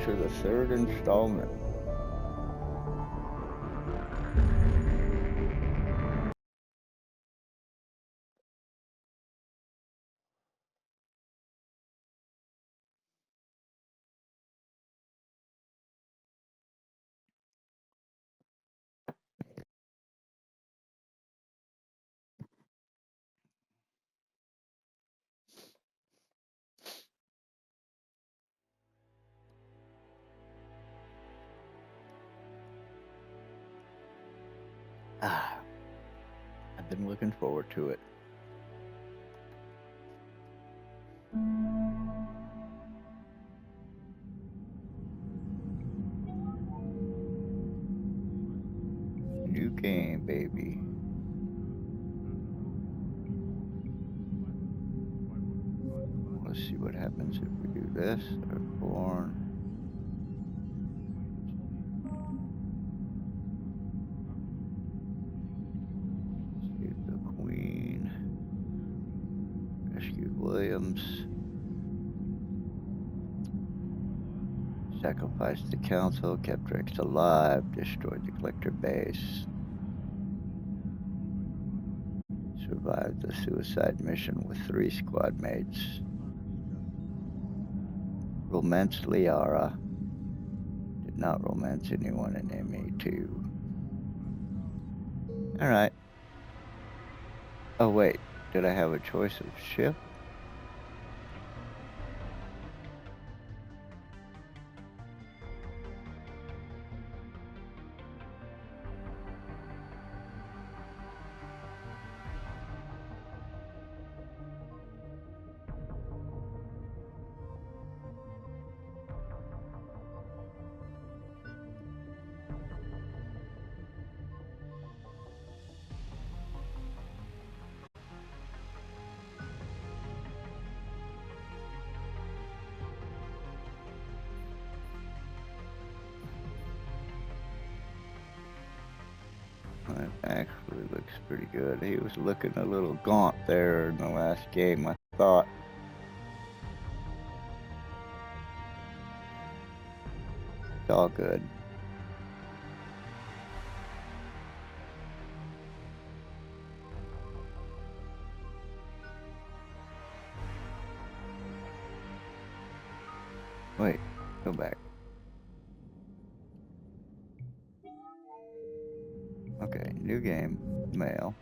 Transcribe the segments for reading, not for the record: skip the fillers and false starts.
to the third installment. Ah, I've been looking forward to it. New game, baby. Let's see what happens if we do this. Or born. Save the Queen. Rescued Williams. Sacrificed the council, kept Rex alive, destroyed the collector base. Survived the suicide mission with 3 squad mates. Romance Liara. Did not romance anyone in ME2. Alright. Oh wait, did I have a choice of ship? That actually looks pretty good. He was looking a little gaunt there in the last game, I thought. It's all good. Wait, go back. Okay, new game, mail.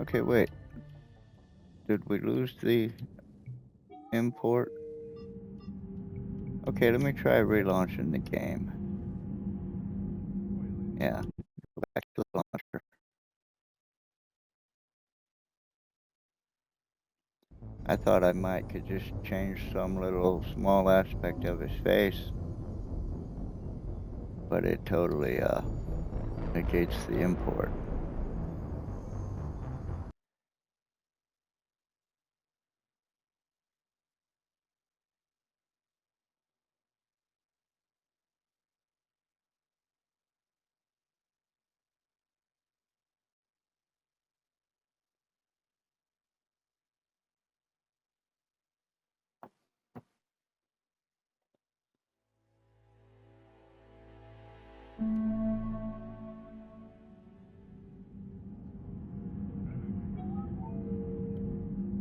Okay, wait. Did we lose the import? Okay, let me try relaunching the game. Yeah, go back to the launcher. I thought I might could just change some little small aspect of his face, but it totally negates the import.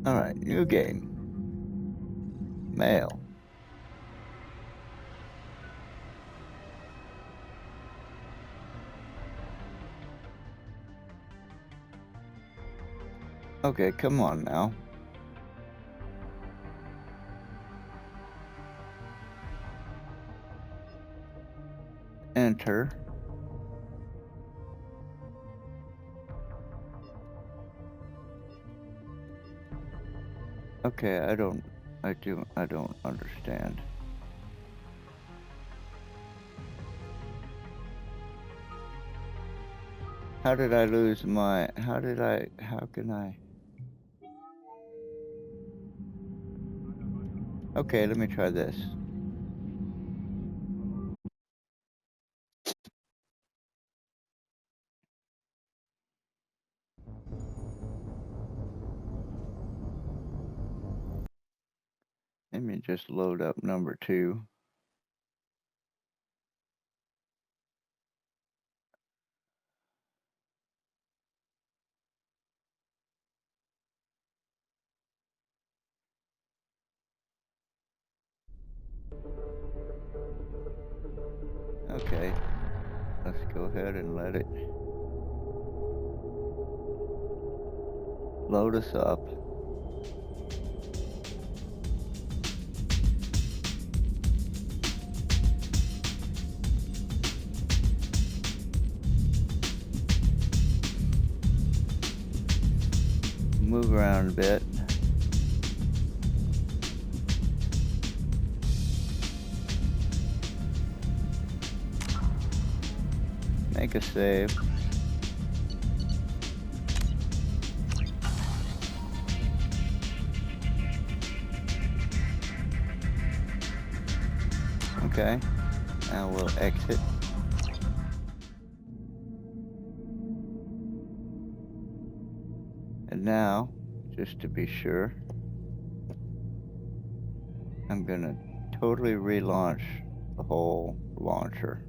Alright, new game. Mail. Okay, come on now. Enter. Okay, I don't understand. How did I lose my... How can I... Okay, let me try this. Let me just load up number 2. Okay, let's go ahead and let it load us up. Move around a bit. Make a save. Okay, now we'll exit. And now, just to be sure, I'm gonna totally relaunch the whole launcher.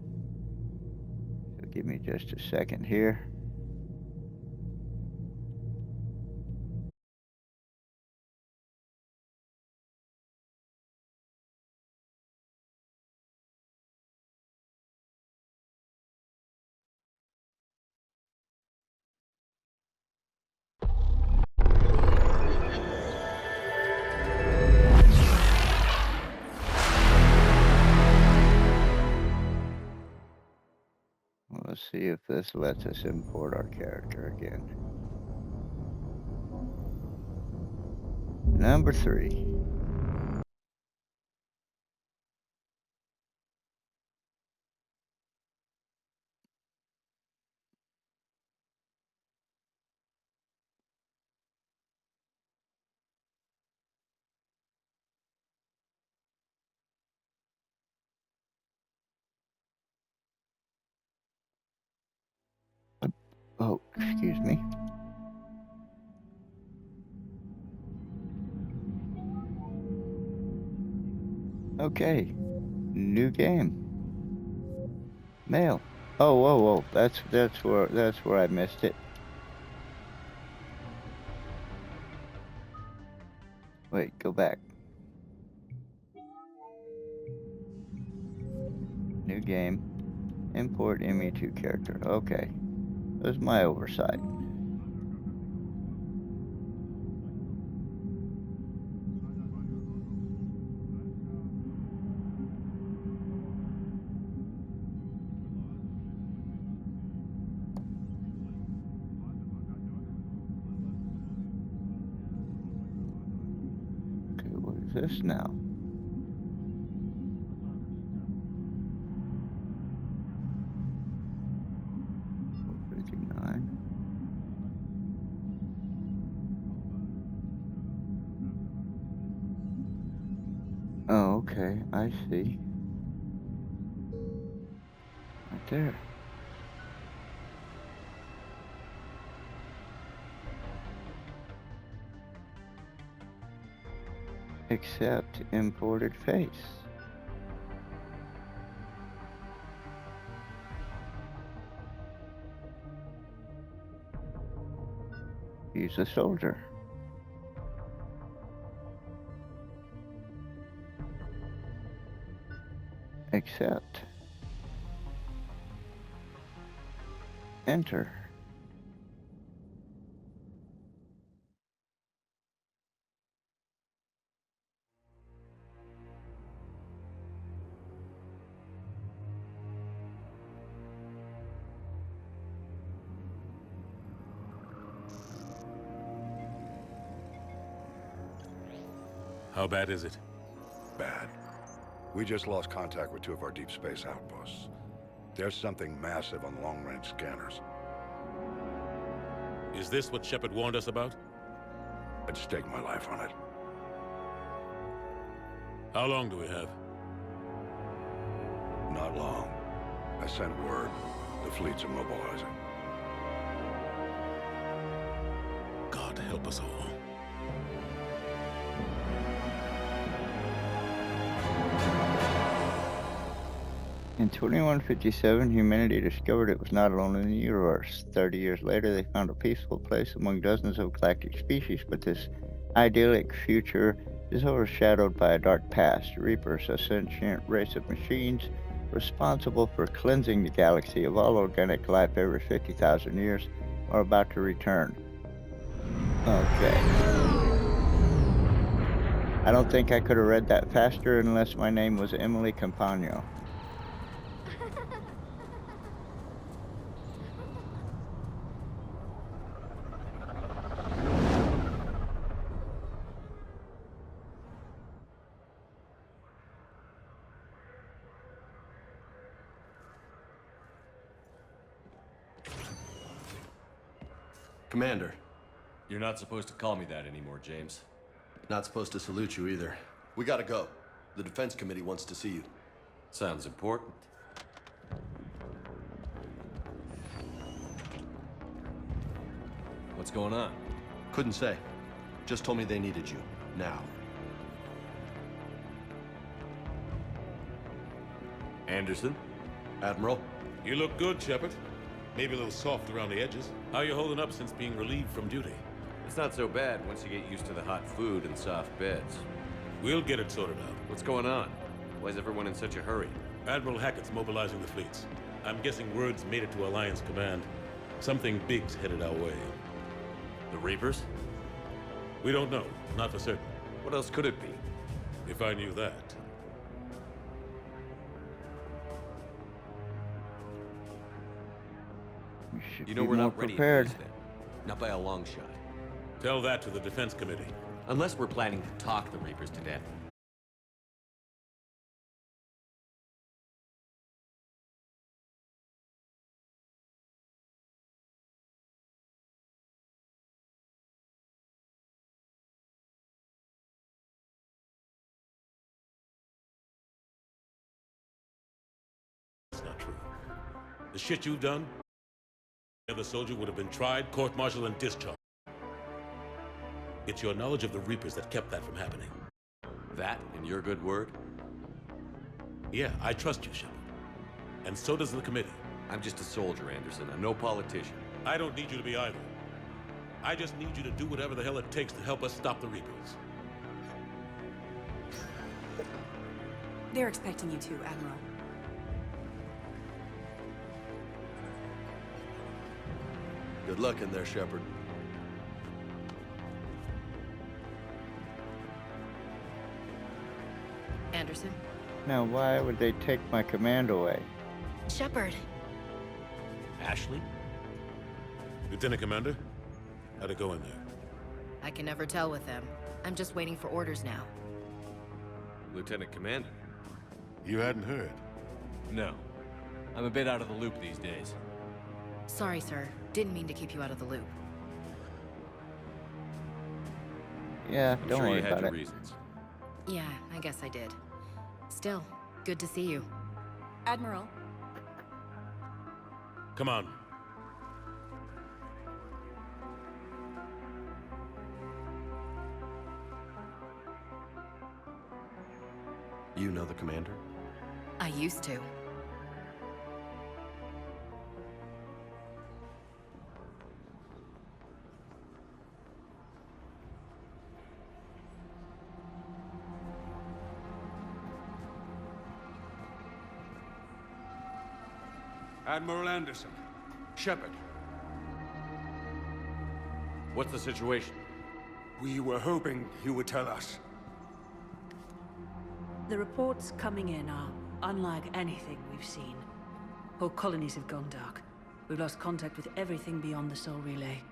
So give me just a second here. Let's see if this lets us import our character again. Number 3. Oh, excuse me. Okay, new game. Mail. Oh, whoa, whoa. That's where I missed it. Wait, go back. New game. Import ME2 character. Okay. That was my oversight. Okay, what is this now? Oh, okay, I see. Right there. Accept imported face. Use a soldier. Accept. Enter. How bad is it? Bad. We just lost contact with 2 of our deep space outposts. There's something massive on long-range scanners. Is this what Shepard warned us about? I'd stake my life on it. How long do we have? Not long. I sent word. The fleet's immobilizing. God help us all. In 2157, humanity discovered it was not alone in the universe. 30 years later, they found a peaceful place among dozens of galactic species, but this idyllic future is overshadowed by a dark past. Reapers, a sentient race of machines responsible for cleansing the galaxy of all organic life every 50,000 years, are about to return. Okay. I don't think I could have read that faster unless my name was Emily Campagno. Commander. You're not supposed to call me that anymore, James. Not supposed to salute you either. We gotta go. The Defense Committee wants to see you. Sounds important. What's going on? Couldn't say. Just told me they needed you. Now. Anderson? Admiral? You look good, Shepard. Maybe a little soft around the edges. How you holding up since being relieved from duty? It's not so bad once you get used to the hot food and soft beds. We'll get it sorted out. What's going on? Why is everyone in such a hurry? Admiral Hackett's mobilizing the fleets. I'm guessing word's made it to Alliance Command. Something big's headed our way. The Reapers? We don't know. Not for certain. What else could it be? If I knew that. You should You know be we're more not ready prepared. for this then. Not by a long shot. Tell that to the Defense Committee. Unless we're planning to talk the Reapers to death. That's not true. The shit you've done, the other soldier would have been tried, court-martialed, and discharged. It's your knowledge of the Reapers that kept that from happening. That and your good word? Yeah, I trust you, Shepard. And so does the committee. I'm just a soldier, Anderson. I'm no politician. I don't need you to be either. I just need you to do whatever the hell it takes to help us stop the Reapers. They're expecting you to, Admiral. Good luck in there, Shepard. Anderson? Now, why would they take my command away? Shepard. Ashley? Lieutenant Commander, how'd it go in there? I can never tell with them. I'm just waiting for orders now. Lieutenant Commander? You hadn't heard. No. I'm a bit out of the loop these days. Sorry, sir. Didn't mean to keep you out of the loop. Yeah, I'm don't sure worry you had about your it. reasons. Yeah, I guess I did. Still, good to see you. Admiral, Come on. You know the commander? I used to. Admiral Anderson. Shepard. What's the situation? We were hoping you would tell us. the reports coming in are unlike anything we've seen. Whole colonies have gone dark. We've lost contact with everything beyond the Soul Relay.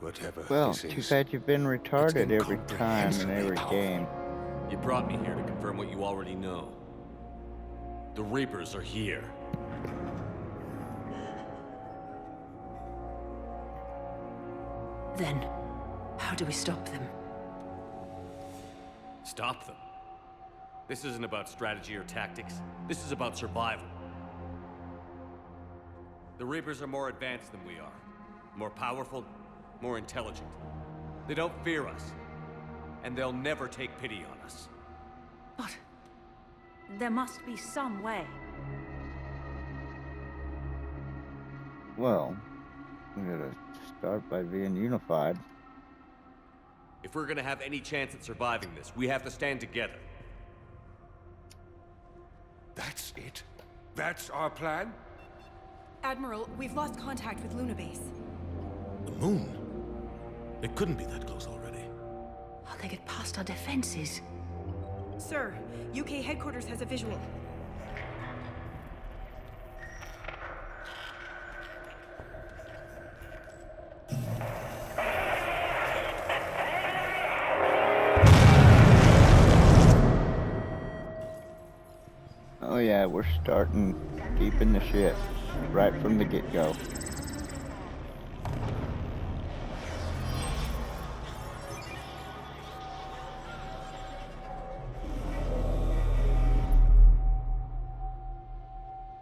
Whatever Well, this too is, bad you've been retarded every time in incomprehensibly every powerful. game. You brought me here to confirm what you already know. The Reapers are here. Then, how do we stop them? Stop them. This isn't about strategy or tactics. This is about survival. The Reapers are more advanced than we are. More powerful, more intelligent. They don't fear us. And they'll never take pity on us. But there must be some way. Well, we gotta start by being unified. If we're gonna have any chance at surviving this, we have to stand together. That's it? That's our plan? Admiral, we've lost contact with Luna Base. The moon? It couldn't be that close already. How they get past our defenses? Sir, UK headquarters has a visual. Oh yeah, we're starting deep in the shit, right from the get-go.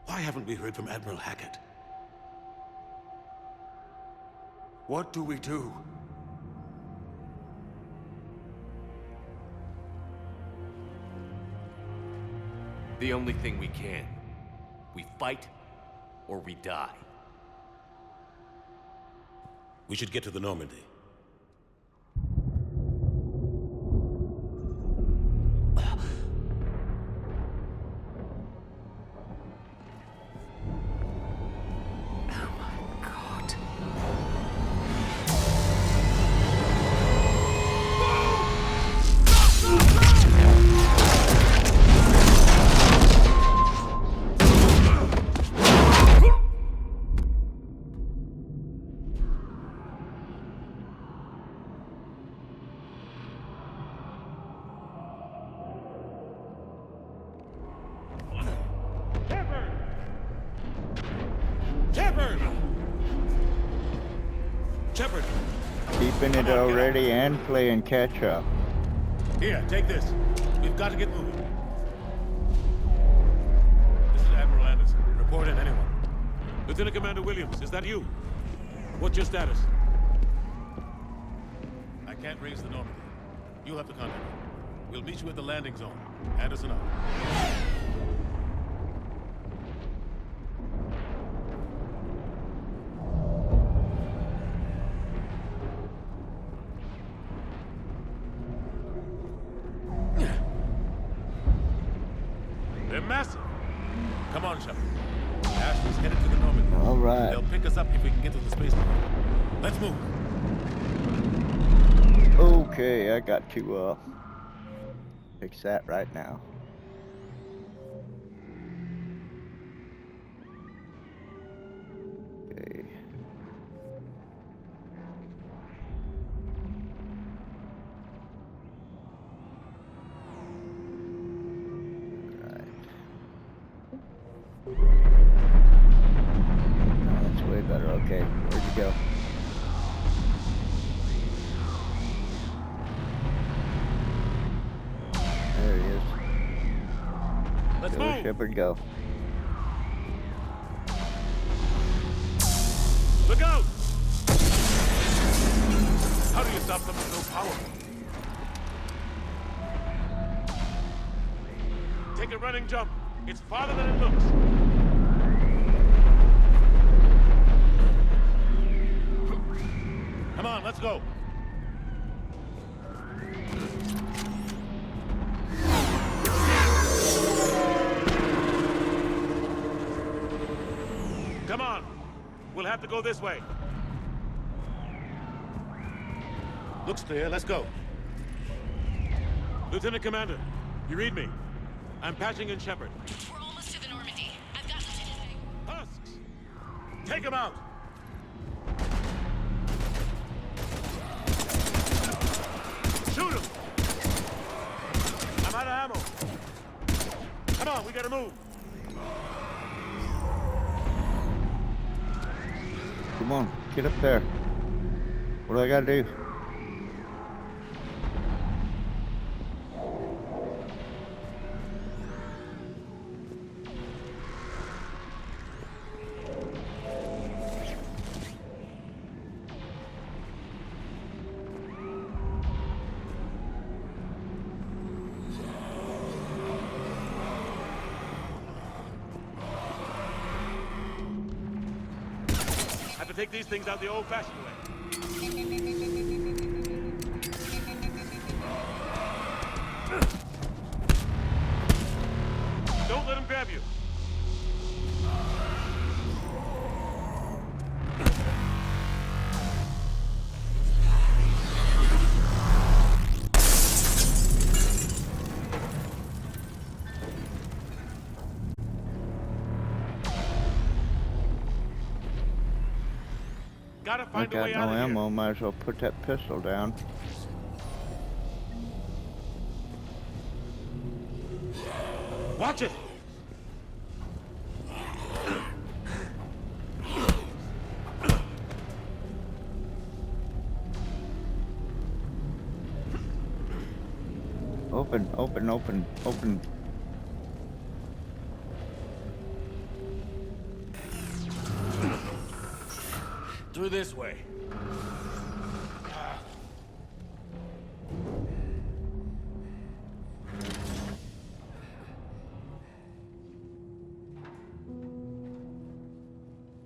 Why haven't we heard from Admiral Hackett? What do we do? The only thing we can. We fight, or we die. We should get to the Normandy. Oh my god. Shepard! Shepard! Keeping it already and playing catch-up. Here, take this. We've got to get moving. This is Admiral Anderson. Report in, anyone. Lieutenant Commander Williams, is that you? What's your status? I can't raise the Normandy. You'll have to contact me. We'll meet you at the landing zone. Anderson out. They're massive. Come on, Shepard. Ashton's headed to the Normandy. All right. They'll pick us up if we can get to the spaceport. Let's move. Okay, I got to fix that right now. Okay. That's way better. Okay, where'd you go? There he is. Let's Go, move. Shepard, go. Look out! How do you stop something so powerful? Take a running jump. It's farther than it looks. Come on, let's go. Come on. We'll have to go this way. Looks clear. Let's go. Lieutenant Commander, you read me? I'm patching in Shepard. We're almost to the Normandy. I've got Lieutenant. Husks! Take him out! Shoot him! I'm out of ammo. Come on, we gotta move. Come on, get up there. What do I gotta do? Have to take these things out the old-fashioned way. Don't let him grab you. Gotta I find a got way no out of here. ammo, might as well put that pistol down. Watch it! Open, open, open, open. Through this way.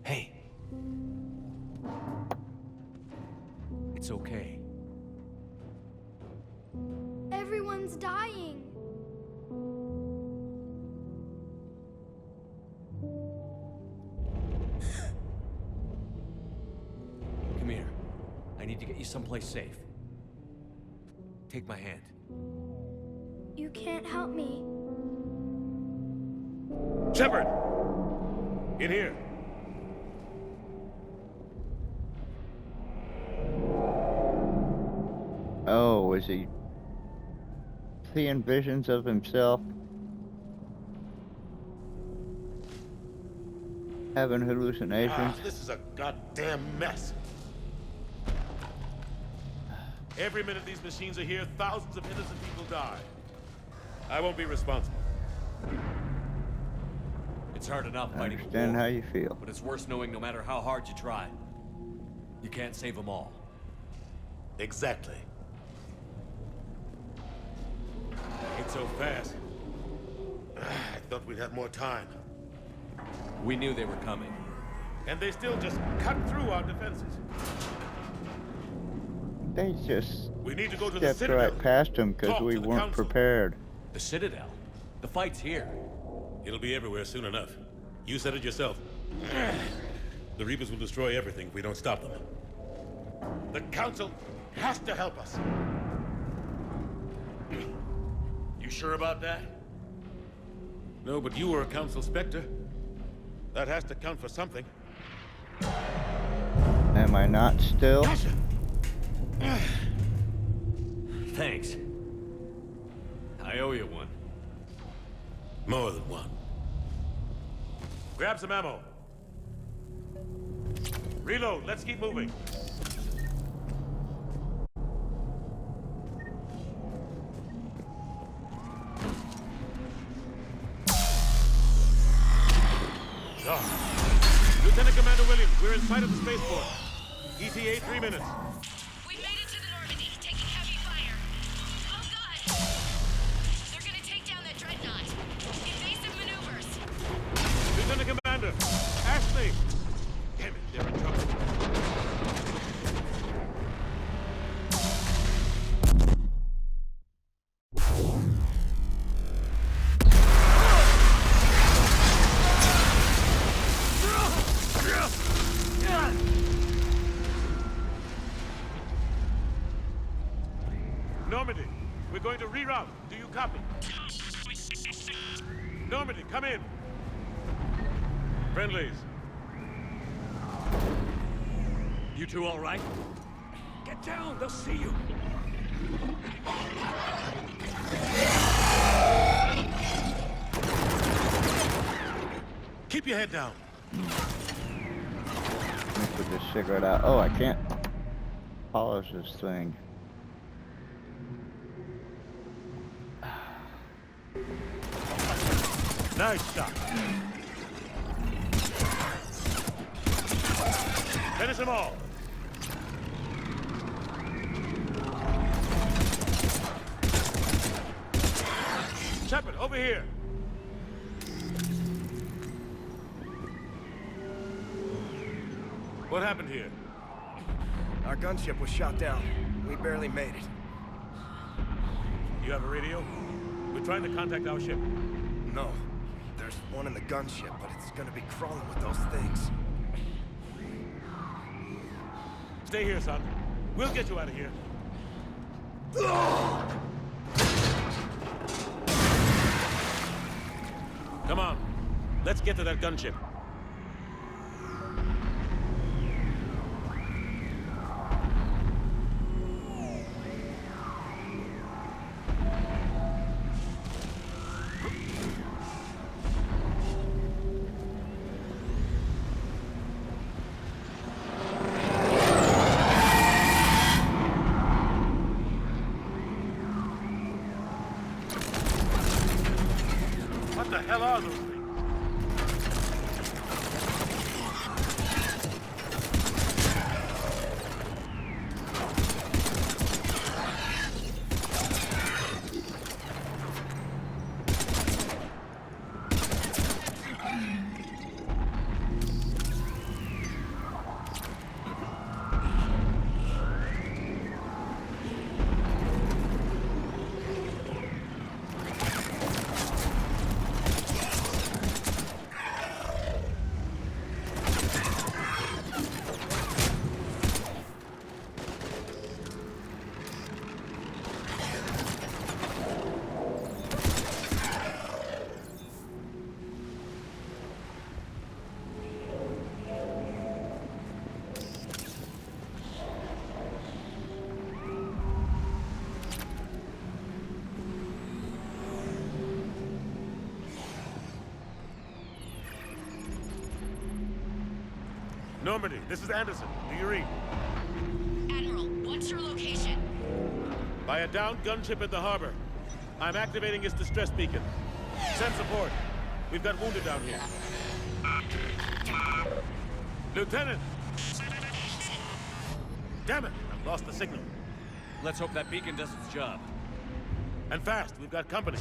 Hey. It's okay. Everyone's dying. Come here. I need to get you someplace safe. Take my hand. You can't help me. Shepard! In here. Oh, was he seeing visions of himself? Having hallucinations? This is a goddamn mess. Every minute these machines are here, thousands of innocent people die. I won't be responsible. It's hard enough I fighting a understand war, how you feel. but it's worse knowing no matter how hard you try, you can't save them all. Exactly. Ain't so fast. I thought we'd have more time. We knew they were coming. And they still just cut through our defenses. They just We need to go to the stepped Citadel. right past him because Talk we to the weren't Council. prepared. The Citadel? The fight's here. It'll be everywhere soon enough. You said it yourself. The Reapers will destroy everything if we don't stop them. The Council has to help us. You sure about that? No, but you were a Council Spectre. That has to count for something. Am I not still? Tasha! Thanks. I owe you one. More than one. Grab some ammo. Reload. Let's keep moving. Lieutenant Commander Williams, we're in sight of the spaceport. ETA 3 minutes. We made it to the Normandy, taking heavy fire. Oh god! They're gonna take down that dreadnought. Invasive maneuvers. Lieutenant Commander, Ashley! Damn it, they're in trouble. Normandy, we're going to reroute. Do you copy? Normandy, come in. Friendlies. You two all right? Get down, they'll see you. Keep your head down. Let me put this cigarette out. Oh, I can't. follows this thing. Nice shot. Finish them all. Shepard, over here. What happened here? Our gunship was shot down. We barely made it. You have a radio? We're trying to contact our ship. No. There's one in the gunship, but it's gonna be crawling with those things. Stay here, son. We'll get you out of here. Come on. Let's get to that gunship. What the hell are those things? Normandy, this is Anderson. Do you read? Admiral, what's your location? By a downed gunship in the harbor. I'm activating its distress beacon. Send support. We've got wounded down here. Lieutenant! Damn it! I've lost the signal. Let's hope that beacon does its job. And fast, we've got company.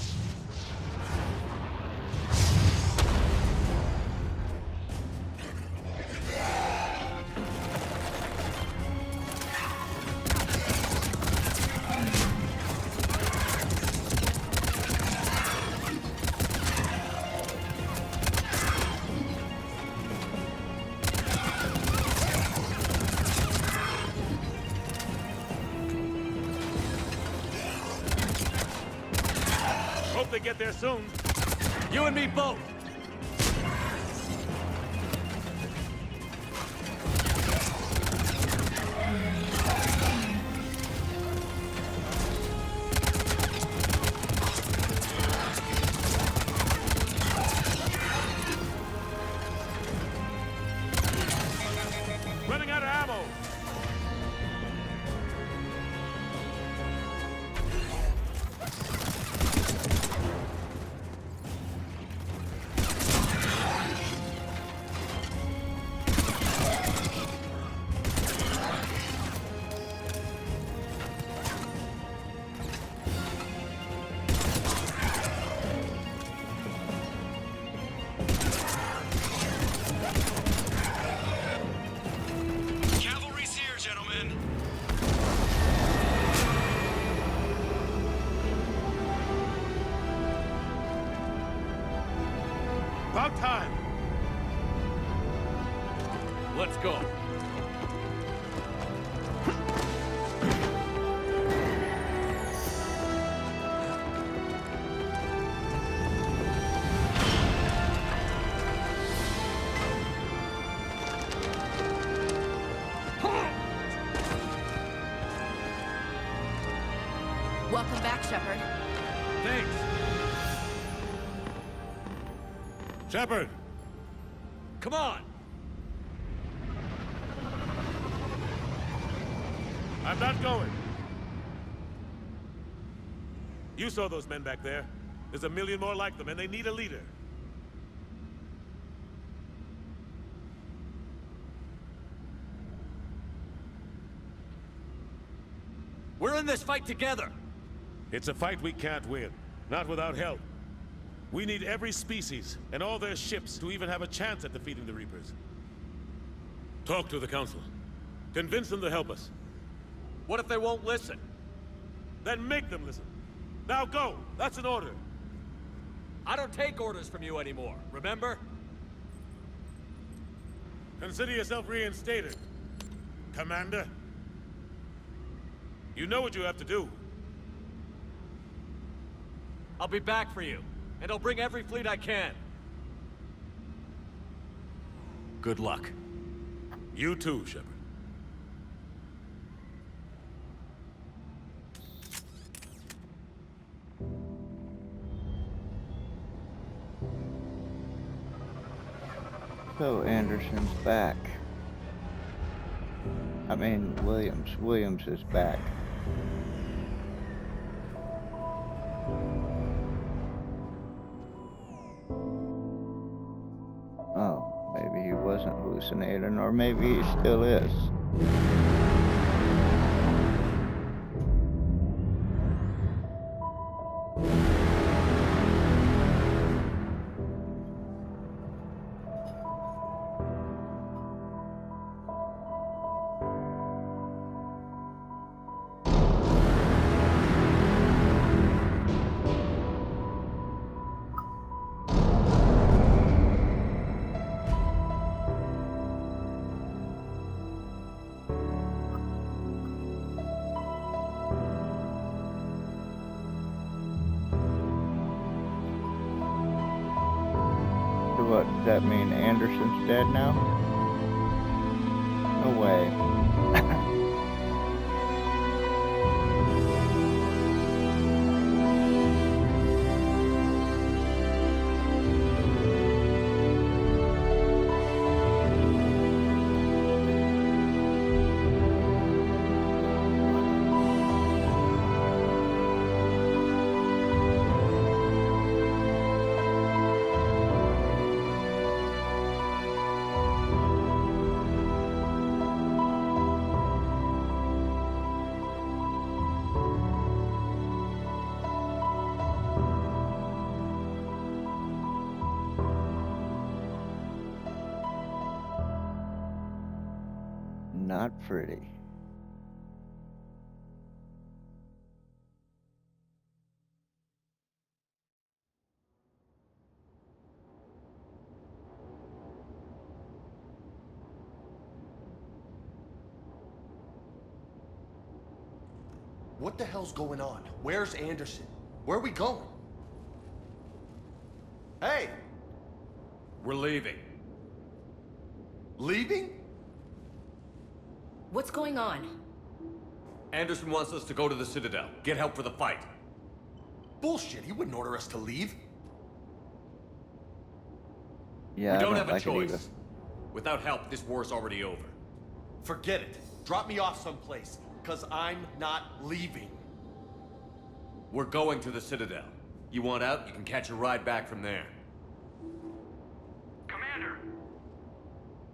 Hope they get there soon. You and me both! Running out of ammo. Cavalry's here, gentlemen. About time. Let's go. Welcome back, Shepard. Thanks. Shepard! Come on! I'm not going. You saw those men back there. There's a million more like them, and they need a leader. We're in this fight together. It's a fight we can't win. Not without help. We need every species and all their ships to even have a chance at defeating the Reapers. Talk to the Council. Convince them to help us. What if they won't listen? Then make them listen. Now go! That's an order. I don't take orders from you anymore, remember? Consider yourself reinstated, Commander. You know what you have to do. I'll be back for you, and I'll bring every fleet I can. Good luck. You too, Shepard. So Anderson's back. I mean, Williams. Williams is back. Oh, maybe he wasn't hallucinating, or maybe he still is. What, does that mean Anderson's dead now? No way. Not pretty. What the hell's going on? Where's Anderson? Where are we going? Hey! We're leaving. Leaving? What's going on? Anderson wants us to go to the Citadel. Get help for the fight. Bullshit, he wouldn't order us to leave. Yeah, We I don't have a like it either. choice. Without help, this war's already over. Forget it. Drop me off someplace, cause I'm not leaving. We're going to the Citadel. You want out, you can catch a ride back from there. Commander!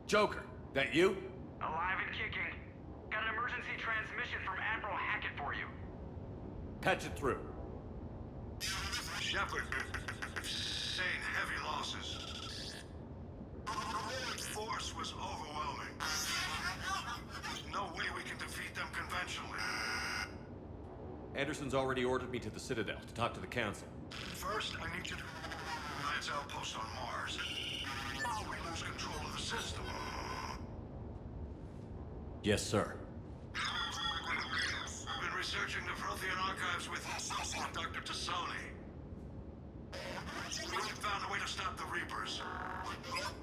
Joker, that you? Alive and kicking. Got an emergency transmission from Admiral Hackett for you. Patch it through. Shepard, sustained heavy losses. The force was overwhelming. There's no way we can defeat them conventionally. Anderson's already ordered me to the Citadel to talk to the Council. First, I need you to Alliance outpost on Mars. We lose control of the system. Yes, sir. I've been researching the Frothian archives with Dr. Tassoni. We found a way to stop the Reapers.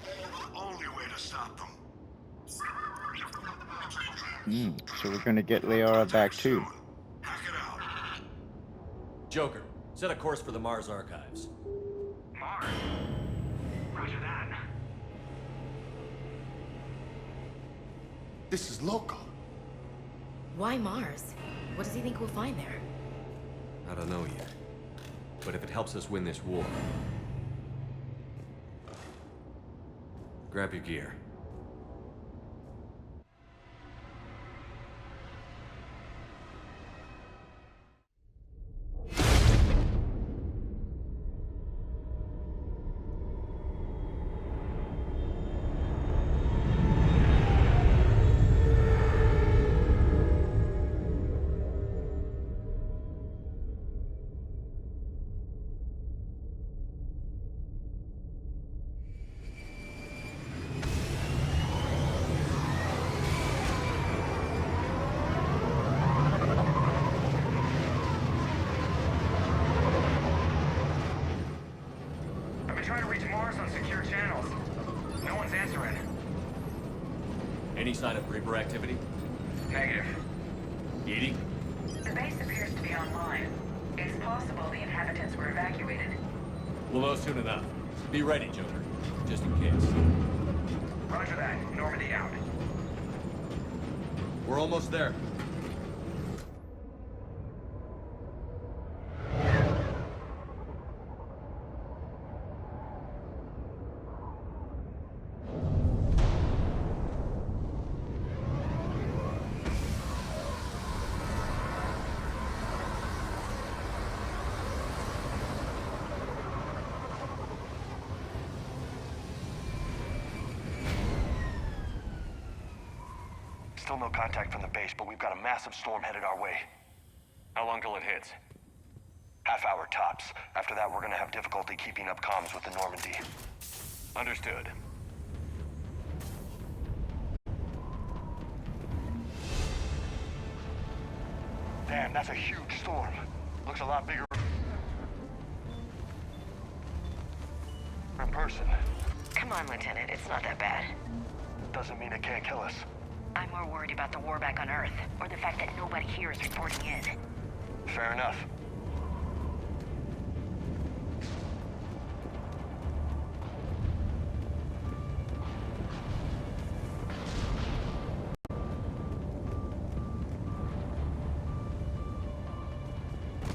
The only way to stop them. So we're gonna get Leora back too. Hack it out. Joker, set a course for the Mars archives. Mars. Roger that. This is loco. Why Mars? What does he think we'll find there? I don't know yet. But if it helps us win this war... Grab your gear. Trying to reach Mars on secure channels. No one's answering. Any sign of Reaper activity? Negative. Edie? The base appears to be online. It's possible the inhabitants were evacuated. We'll know soon enough. Be ready, Joker. Just in case. Roger that. Normandy out. We're almost there. Still no contact from the base, but we've got a massive storm headed our way. How long till it hits? Half hour tops. After that, we're gonna have difficulty keeping up comms with the Normandy. Understood. Damn, that's a huge storm. Looks a lot bigger in person. Come on, Lieutenant. It's not that bad. Doesn't mean it can't kill us. I'm more worried about the war back on Earth, or the fact that nobody here is reporting in. Fair enough.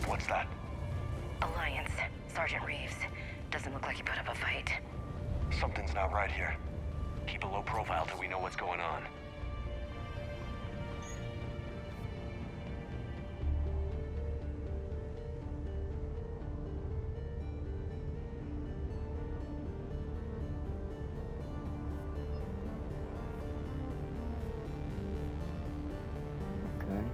What's that? Alliance. Sergeant Reeves. Doesn't look like he put up a fight. Something's not right here. Keep a low profile till we know what's going on. Okay.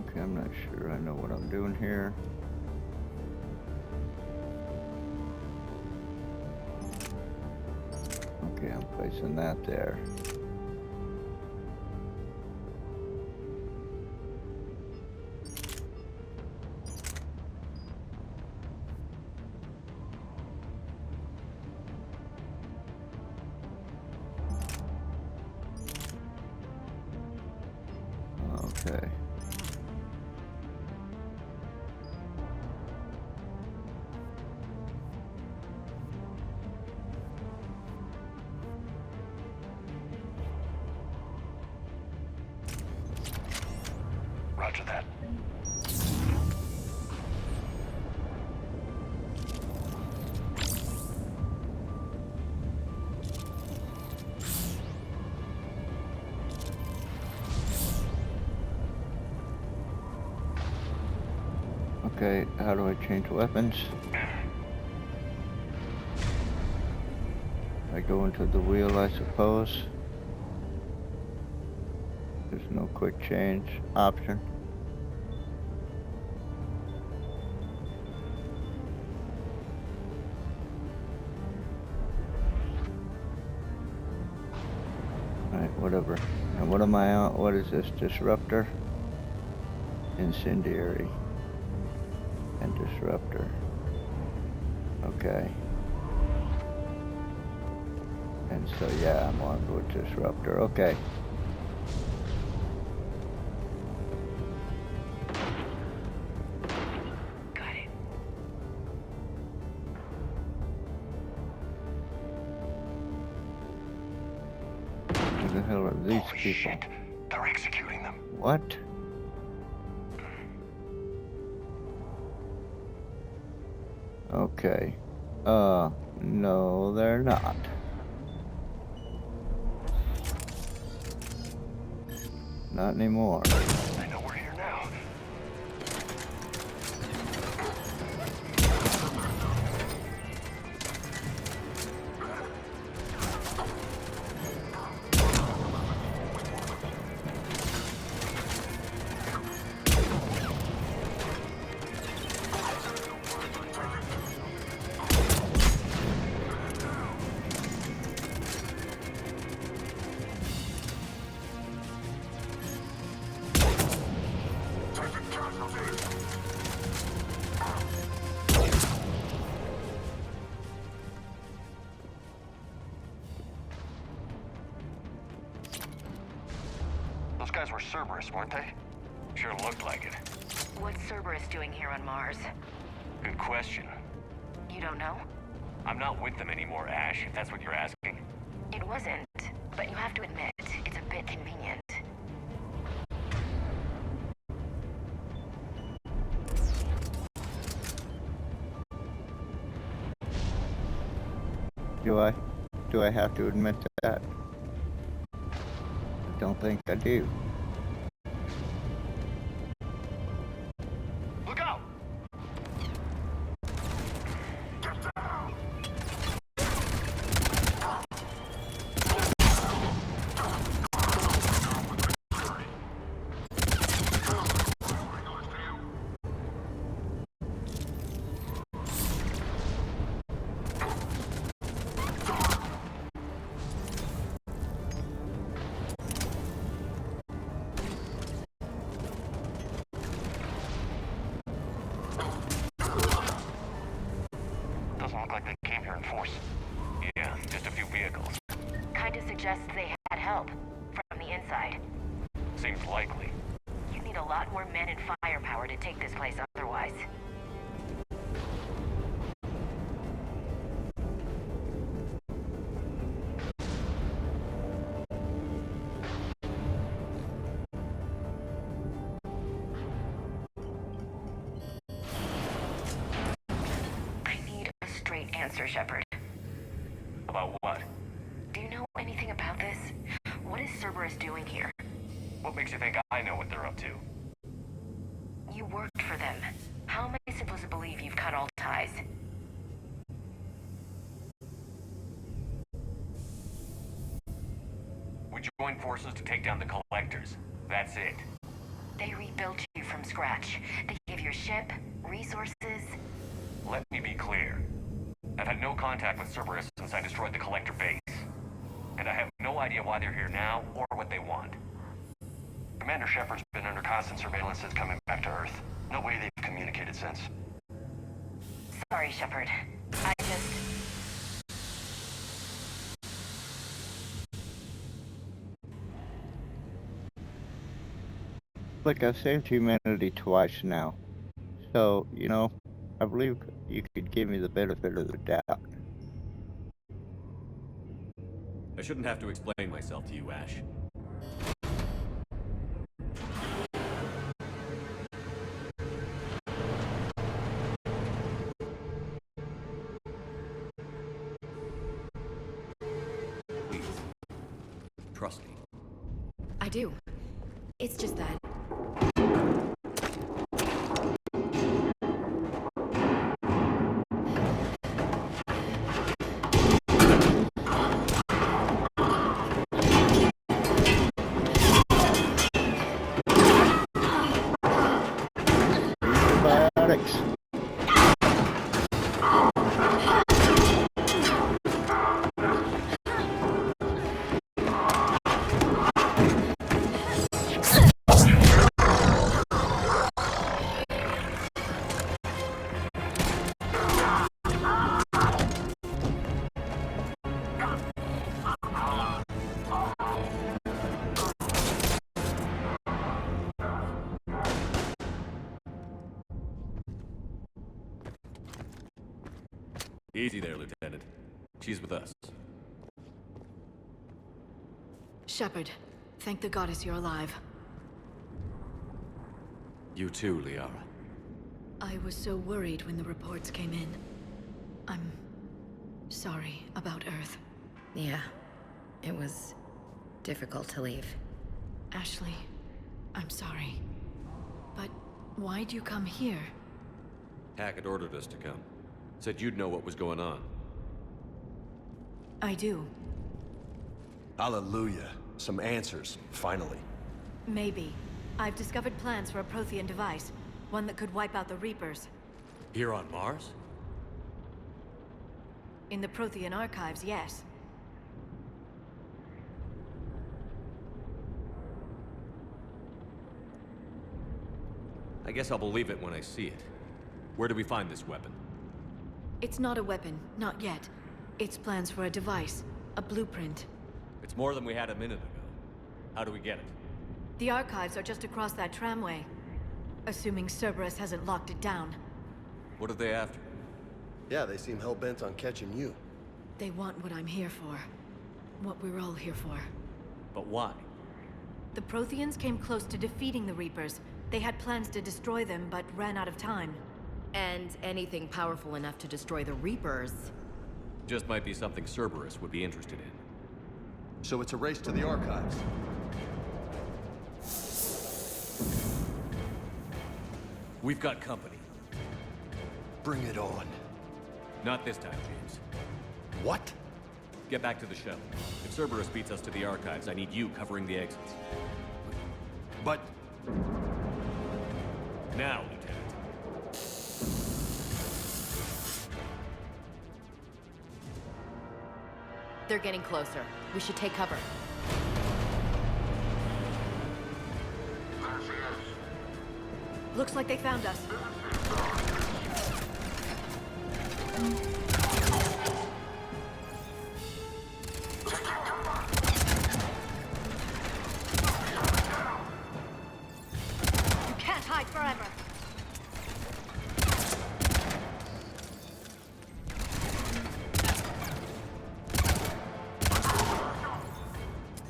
Okay, I'm not sure I know what I'm doing here. Okay, I'm placing that there. Okay. Roger that. Okay, how do I change weapons? I go into the wheel, I suppose. There's no quick change option. Alright, whatever. And what am I on? What is this? Disruptor? Incendiary. And disruptor. Okay. And so, yeah, I'm armed with disruptor. Okay. Got it. Who the hell are these Holy people? shit. They're executing them. What? Okay. No, they're not. Not anymore. I know we're here now. Those guys were Cerberus, weren't they? Sure looked like it. What's Cerberus doing here on Mars? Good question. You don't know? I'm not with them anymore, Ash, if that's what you're asking. It wasn't, but you have to admit, it's a bit convenient. Do I have to admit that? I don't think I do. Look out! Doesn't look like they came here in force. Yeah, just a few vehicles. Kinda suggests they had help from the inside. Seems likely. You need a lot more men and firepower to take this place otherwise. I need a straight answer, Shepard. About what? Do you know anything about this? What is Cerberus doing here? What makes you think I know what they're up to? You worked for them. How am I supposed to believe you've cut all ties? We joined forces to take down the Collectors. That's it. They rebuilt you from scratch. They gave you a ship, resources. Let me be clear. I've had no contact with Cerberus since I destroyed the Collector base. And I have no idea why they're here now or what they want. Commander Shepard's been under constant surveillance since coming back to Earth. No way they've communicated since. Sorry, Shepard. I just... Look, I've saved humanity twice now. So, you know, I believe you could give me the benefit of the doubt. I shouldn't have to explain myself to you, Ash. Please, trust me. I do. It's just that... Antibiotics. Easy there, Lieutenant. She's with us. Shepard, thank the goddess you're alive. You too, Liara. I was so worried when the reports came in. I'm sorry about Earth. Yeah, it was difficult to leave. Ashley, I'm sorry. But why'd you come here? Hackett ordered us to come. Said you'd know what was going on. I do. Hallelujah. Some answers, finally. Maybe. I've discovered plans for a Prothean device. One that could wipe out the Reapers. Here on Mars? In the Prothean archives, yes. I guess I'll believe it when I see it. Where do we find this weapon? It's not a weapon, not yet. It's plans for a device, a blueprint. It's more than we had a minute ago. How do we get it? The archives are just across that tramway. Assuming Cerberus hasn't locked it down. What are they after? Yeah, they seem hell-bent on catching you. They want what I'm here for. What we're all here for. But why? The Protheans came close to defeating the Reapers. They had plans to destroy them, but ran out of time. And anything powerful enough to destroy the Reapers. Just might be something Cerberus would be interested in. So it's a race to the archives. We've got company. Bring it on. Not this time, James. What? Get back to the shuttle. If Cerberus beats us to the archives, I need you covering the exits. But... Now, Lieutenant. They're getting closer. We should take cover. Looks like they found us. You can't hide forever.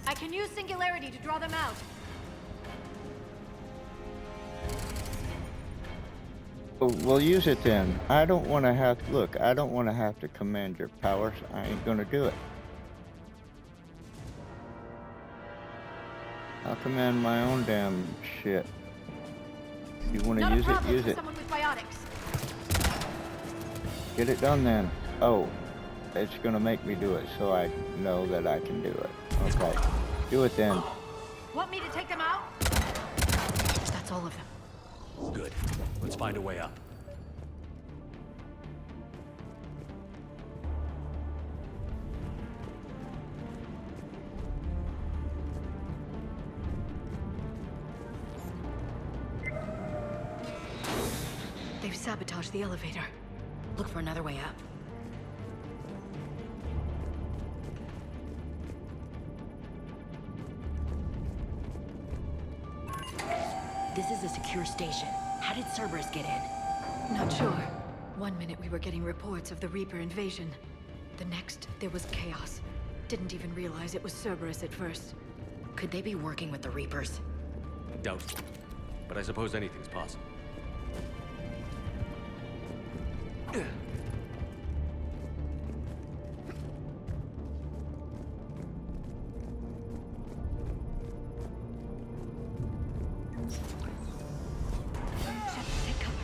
I can use Singularity to draw them out. Well, use it then. I don't want to have... Look, I don't want to have to command your powers. I ain't gonna do it. I'll command my own damn shit. If you want to use it, use it. Someone with biotics. Get it done then. Oh, it's gonna make me do it, so I know that I can do it. Okay. Do it then. Want me to take them out? That's all of them. Good. Let's find a way up. They've sabotaged the elevator. Look for another way up. This is a secure station. How did Cerberus get in? Not sure. One minute we were getting reports of the Reaper invasion. The next, there was chaos. Didn't even realize it was Cerberus at first. Could they be working with the Reapers? Doubtful. But I suppose anything's possible. Take cover.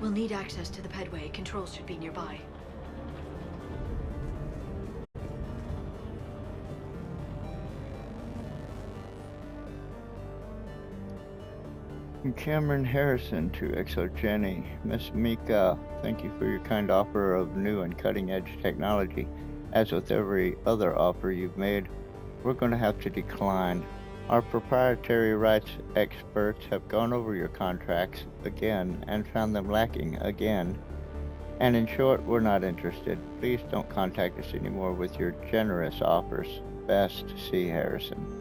We'll need access to the pedway. Controls should be nearby. Cameron Harrison to Exogeny. Miss Mika, thank you for your kind offer of new and cutting edge technology. As with every other offer you've made, we're going to have to decline. Our proprietary rights experts have gone over your contracts again and found them lacking again. And in short, we're not interested. Please don't contact us anymore with your generous offers. Best, C. Harrison.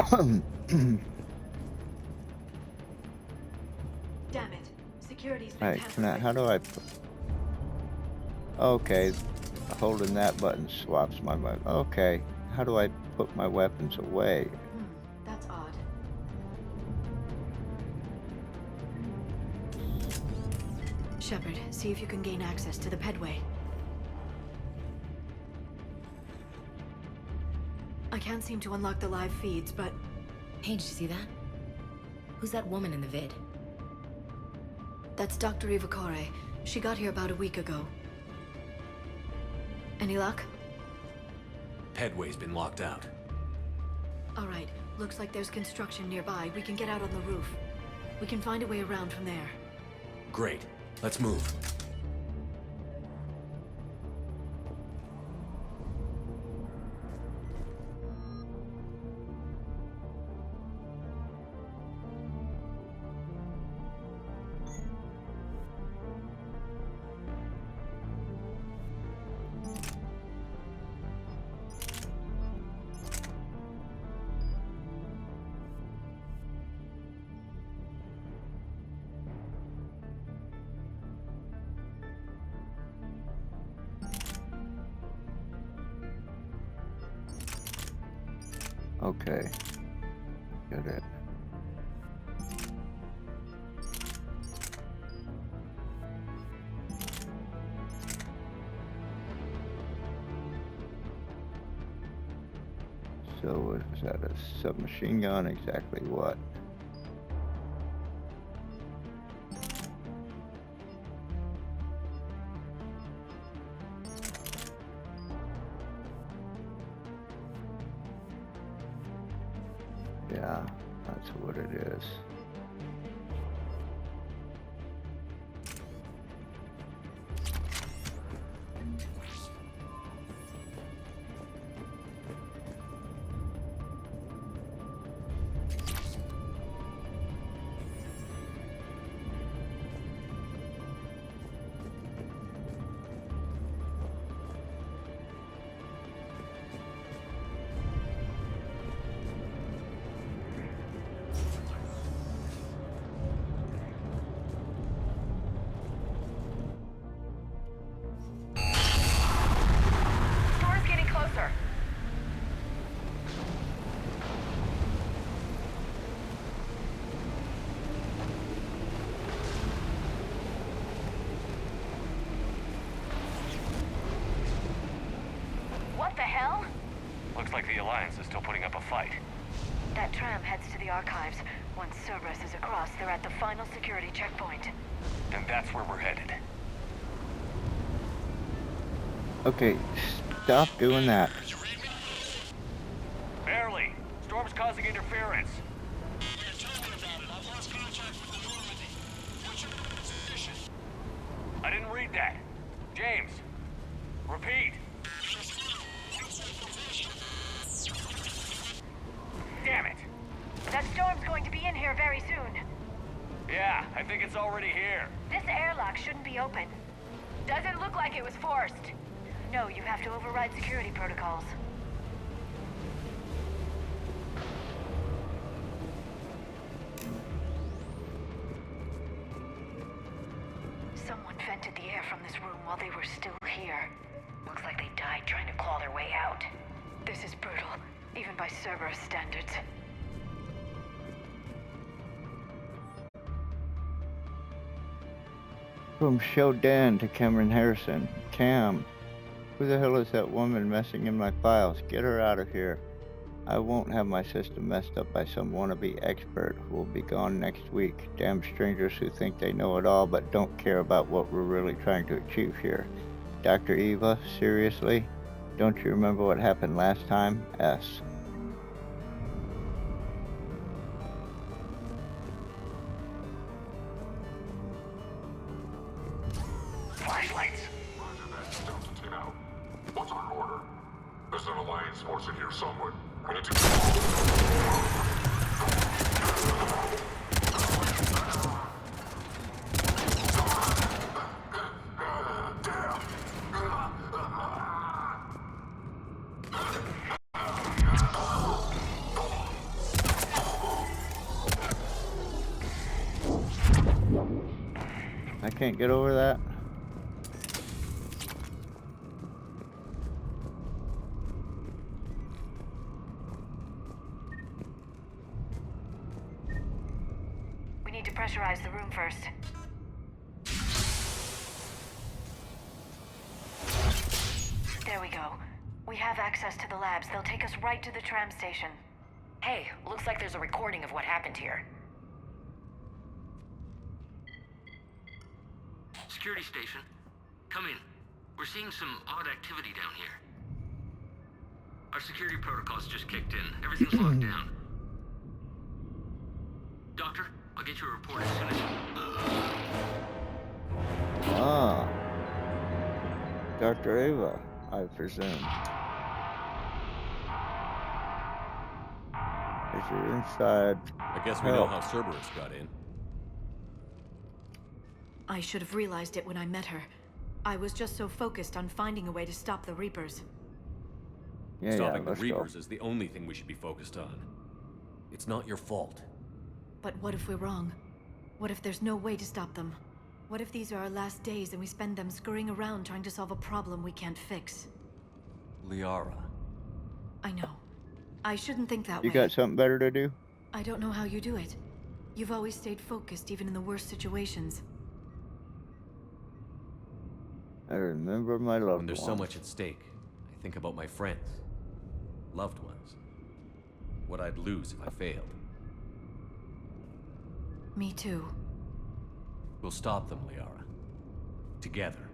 Damn it. Security's been Alright, tampered how do I put... Okay, holding that button swaps my weapon. Okay, how do I put my weapons away? That's odd. Shepard, see if you can gain access to the pedway. I can't seem to unlock the live feeds, but... Hey, did you see that? Who's that woman in the vid? That's Dr. Ivakore. She got here about a week ago. Any luck? Pedway's been locked out. Alright, looks like there's construction nearby. We can get out on the roof. We can find a way around from there. Great. Let's move. Okay, got it. So is that a submachine gun? Exactly what? Yeah, that's what it is. Storm's getting closer. What the hell? Looks like the Alliance is still putting up a fight. That tram heads to the archives. Once Cerberus is across, they're at the final security checkpoint. And that's where we're headed. Okay, stop doing that. Barely. Storm's causing interference. I didn't read that. James, repeat. Damn it. That storm's going to be in here very soon. Yeah, I think it's already here. This airlock shouldn't be open. Doesn't look like it was forced. No, you have to override security protocols. Someone vented the air from this room while they were still here. Looks like they died trying to claw their way out. This is brutal, even by Cerberus standards. From Shodan to Cameron Harrison. Cam, who the hell is that woman messing in my files? Get her out of here. I won't have my system messed up by some wannabe expert who will be gone next week. Damn strangers who think they know it all but don't care about what we're really trying to achieve here. Dr. Eva, seriously? Don't you remember what happened last time? S. Flashlights. Roger that. Delta team out. What's our order? There's an Alliance force in here somewhere. We need to... I can't get over that. We need to pressurize the room first. There we go. We have access to the labs. They'll take us right to the tram station. Hey, looks like there's a recording of what happened here. Security station. Come in. We're seeing some odd activity down here. Our security protocols just kicked in. Everything's locked down. Doctor, I'll get you a report as soon as... Ah. Dr. Ava, I presume. Is it inside? I guess we know how Cerberus got in. I should have realized it when I met her. I was just so focused on finding a way to stop the Reapers. Stopping the Reapers is the only thing we should be focused on. It's not your fault. But what if we're wrong? What if there's no way to stop them? What if these are our last days and we spend them scurrying around trying to solve a problem we can't fix? Liara. I know. I shouldn't think that way. You got something better to do? I don't know how you do it. You've always stayed focused even in the worst situations. I remember my loved ones. When there's so much at stake, I think about my friends, loved ones. What I'd lose if I failed. Me too. We'll stop them, Liara. Together.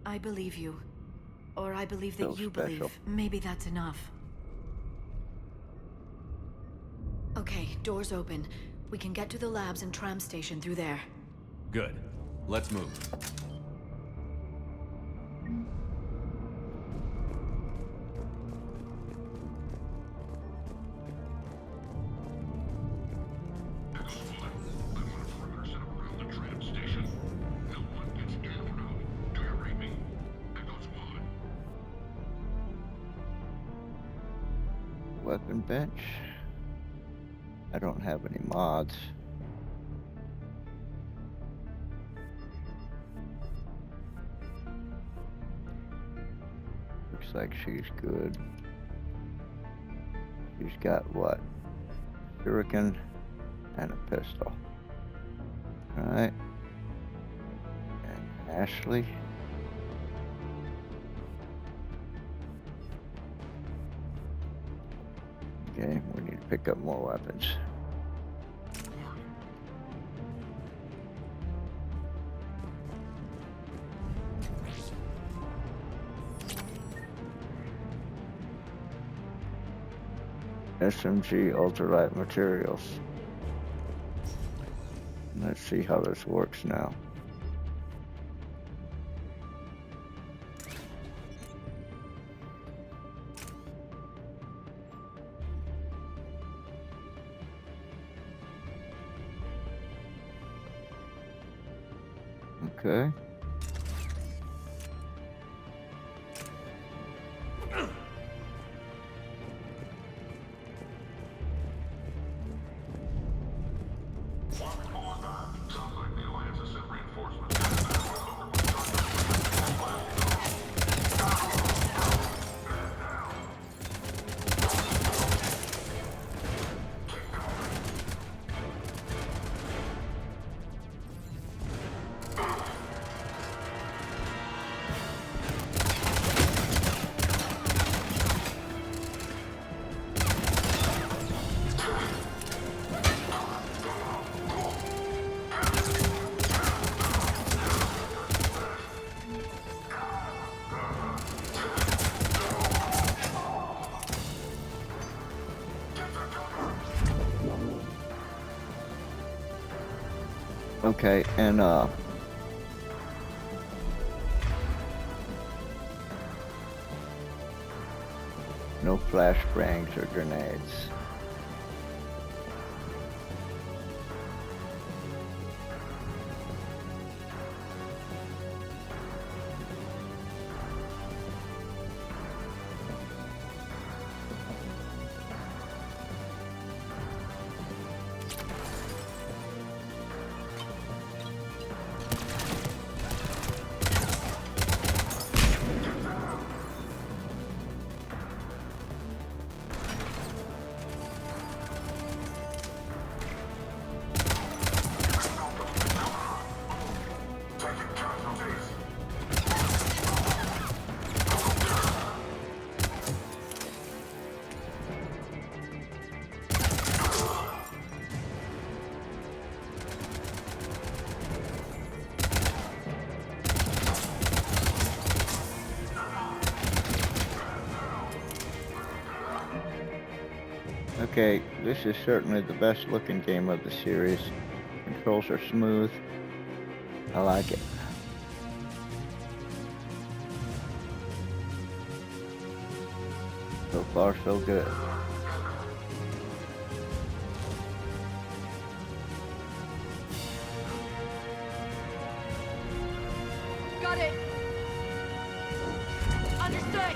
I believe you. Or I believe that So you special. believe. Maybe that's enough. Okay, doors open. We can get to the labs and tram station through there. Good. Let's move. Weapon bench. I don't have any mods. Looks like she's good. She's got what? Shuriken and a pistol. Alright. And Ashley. Okay, we need to pick up more weapons. SMG ultralight materials. Let's see how this works now. Okay. Okay, and no flashbangs or grenades. Okay, this is certainly the best looking game of the series. Controls are smooth. I like it. So far, so good. Got it. Understood.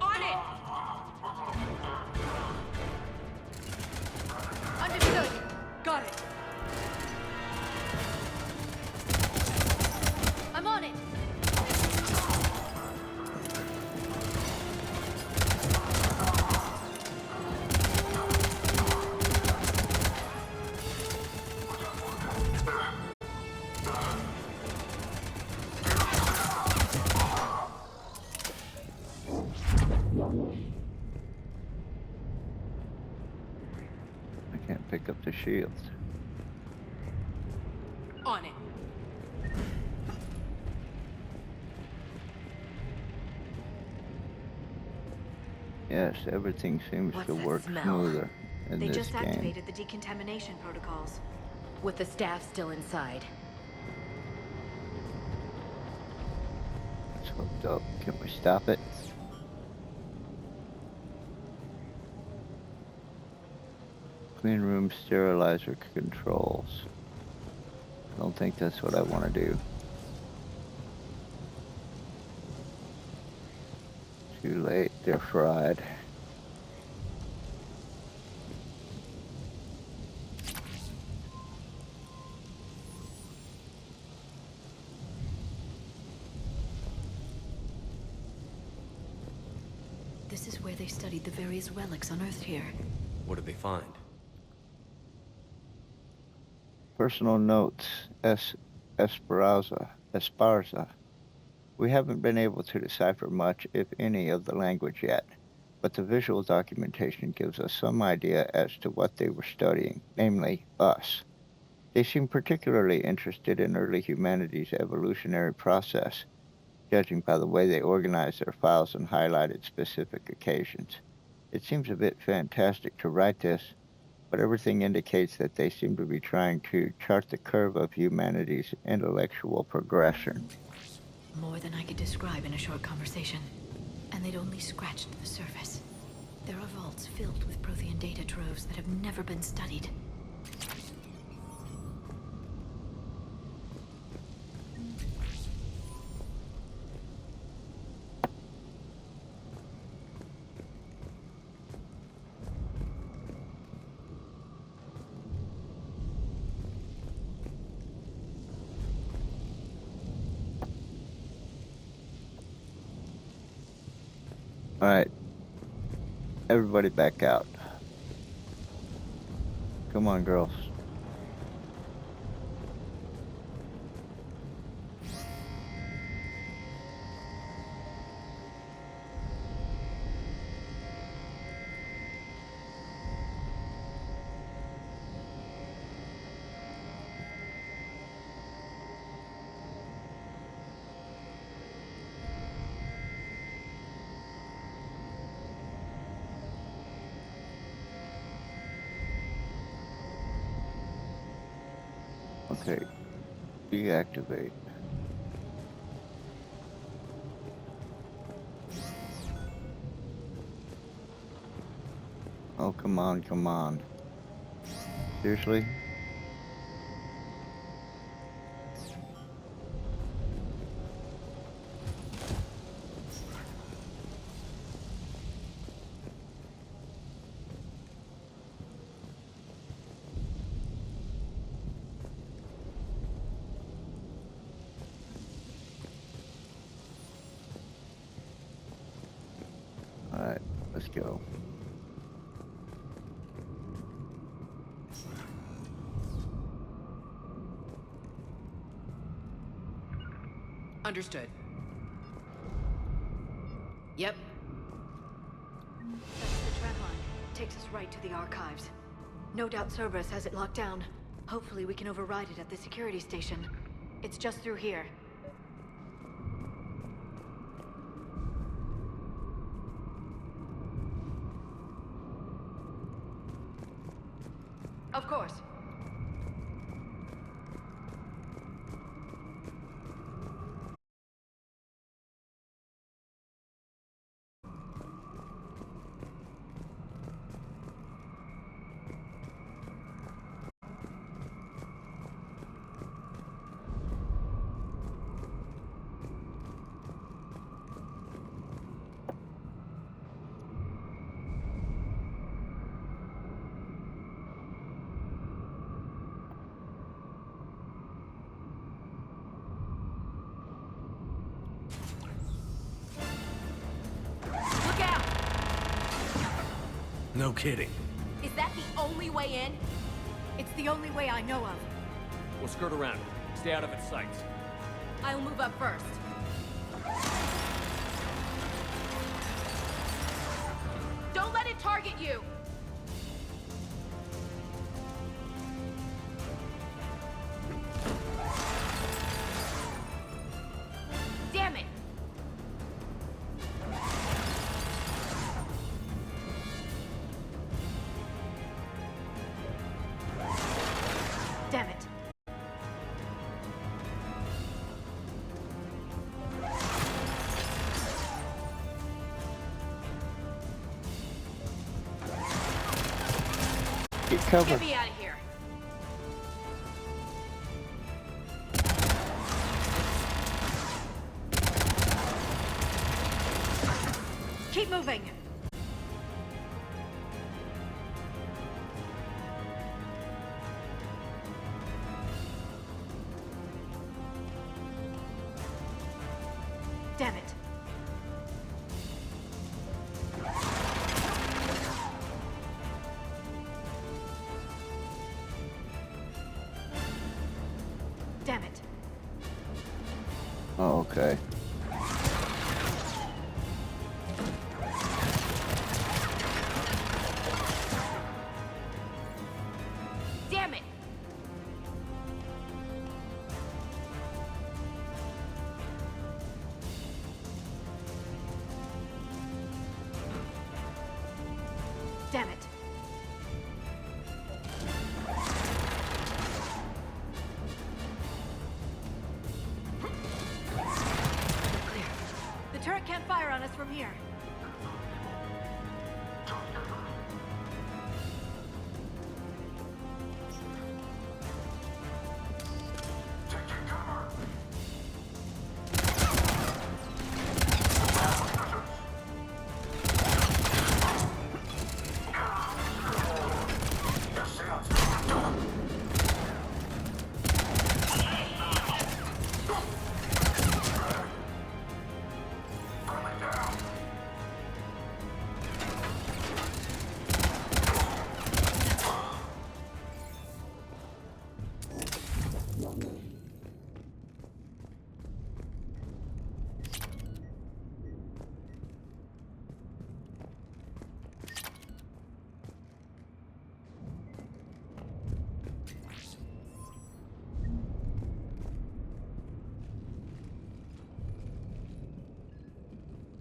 On it. Understood. Got it. I'm on it. I can't pick up the shields. On it. Yes, everything seems What's to that work smell? smoother in They this just game. activated the decontamination protocols. With the staff still inside. It's hooked up. Can we stop it? Clean room sterilizer controls. I don't think that's what I want to do. Too late, they're fried. This is where they studied the various relics unearthed here. What did they find? Personal notes, Esparza. We haven't been able to decipher much, if any, of the language yet, but the visual documentation gives us some idea as to what they were studying, namely us. They seem particularly interested in early humanity's evolutionary process, judging by the way they organized their files and highlighted specific occasions. It seems a bit fantastic to write this, but everything indicates that they seem to be trying to chart the curve of humanity's intellectual progression. More than I could describe in a short conversation. And they'd only scratched the surface. There are vaults filled with Prothean data troves that have never been studied. Alright. Everybody back out. Come on, girls. Okay, deactivate. Oh, come on, come on. Seriously? Alright, let's go. Understood. Yep. That's the trend line. Takes us right to the archives. No doubt Cerberus has it locked down. Hopefully we can override it at the security station. It's just through here. Of course. Look out! No kidding. Is that the only way in? It's the only way I know of. We'll skirt around. Stay out of its sights. I'll move up first. Don't let it target you! Damn it! Damn it. Get cover. Get me out of here. Keep moving. Damn it. Damn it. Oh, okay. Damn it! Damn it. Clear. The turret can't fire on us from here.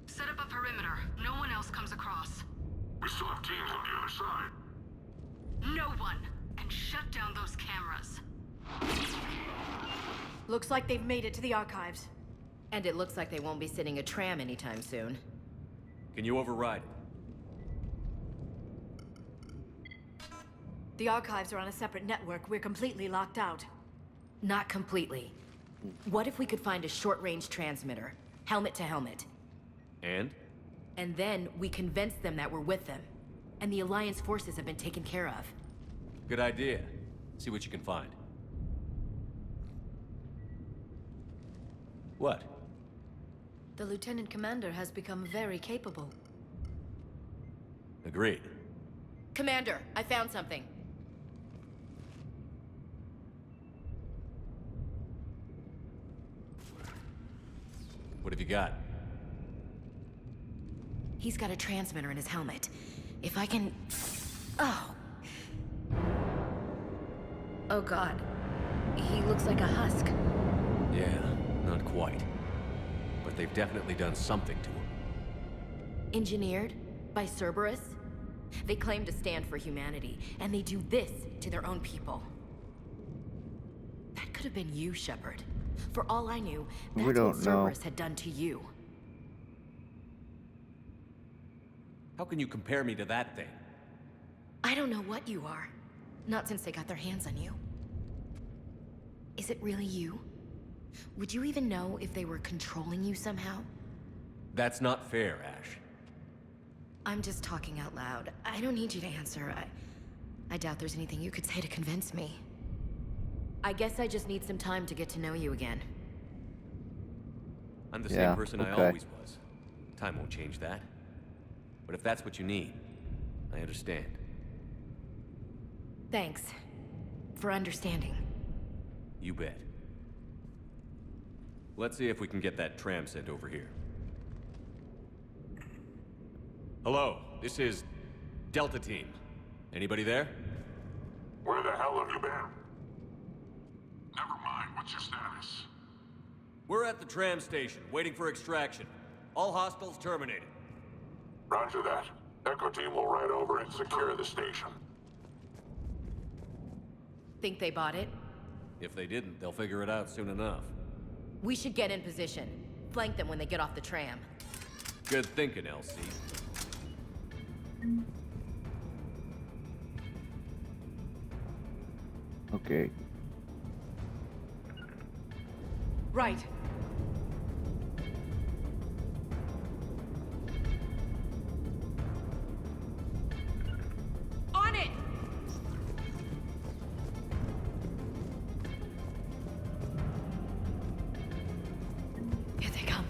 Set up a perimeter. No one else comes across. We still have teams on the other side. No one! And shut down those cameras. Looks like they've made it to the archives. And it looks like they won't be sitting a tram anytime soon. Can you override it? The archives are on a separate network. We're completely locked out. Not completely. What if we could find a short-range transmitter? Helmet to helmet. And? And then we convince them that we're with them. And the Alliance forces have been taken care of. Good idea. See what you can find. What? The Lieutenant Commander has become very capable. Agreed. Commander, I found something. What have you got? He's got a transmitter in his helmet. If I can... Oh. Oh God. He looks like a husk. Yeah, not quite. But they've definitely done something to him. Engineered by Cerberus? They claim to stand for humanity, and they do this to their own people. That could have been you, Shepard. For all I knew, that's what Cerberus had done to you. How can you compare me to that thing? I don't know what you are. Not since they got their hands on you. Is it really you? Would you even know if they were controlling you somehow? That's not fair, Ash. I'm just talking out loud. I don't need you to answer. I doubt there's anything you could say to convince me. I guess I just need some time to get to know you again. I'm the same person I always was. Time won't change that. But if that's what you need, I understand. Thanks for understanding. You bet. Let's see if we can get that tram sent over here. Hello, this is Delta Team. Anybody there? Where the hell have you been? Never mind, what's your status? We're at the tram station, waiting for extraction. All hostiles terminated. Roger that. Echo Team will ride over and secure the station. Think they bought it? If they didn't, they'll figure it out soon enough. We should get in position. Flank them when they get off the tram. Good thinking, LC. Okay. Right. On it! Here they come.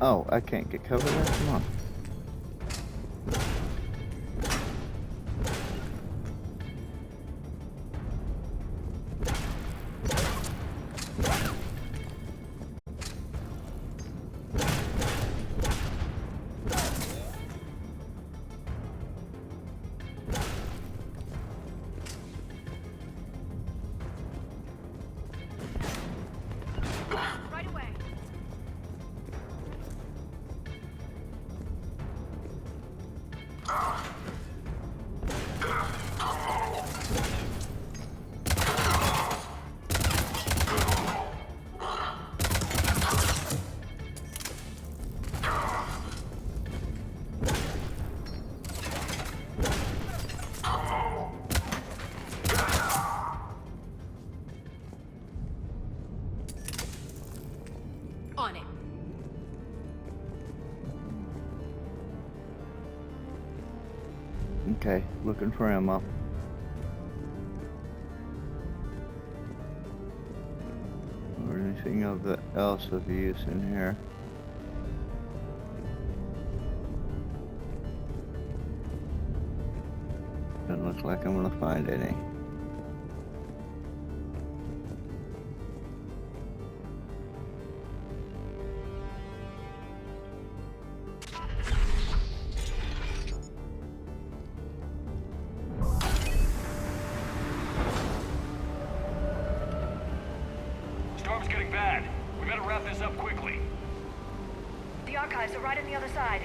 Oh, I can't get cover there? Come on. Right away. On it. Okay, looking for ammo. Or anything else of use in here. like I'm gonna find any. Storm's getting bad. We better wrap this up quickly. The archives are right on the other side.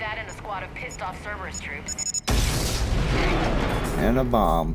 That and a squad of pissed off Cerberus troops. And a bomb.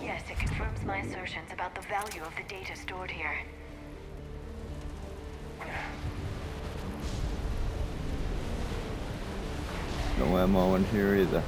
Yes, it confirms my assertions about the value of the data stored here. No ammo in here either.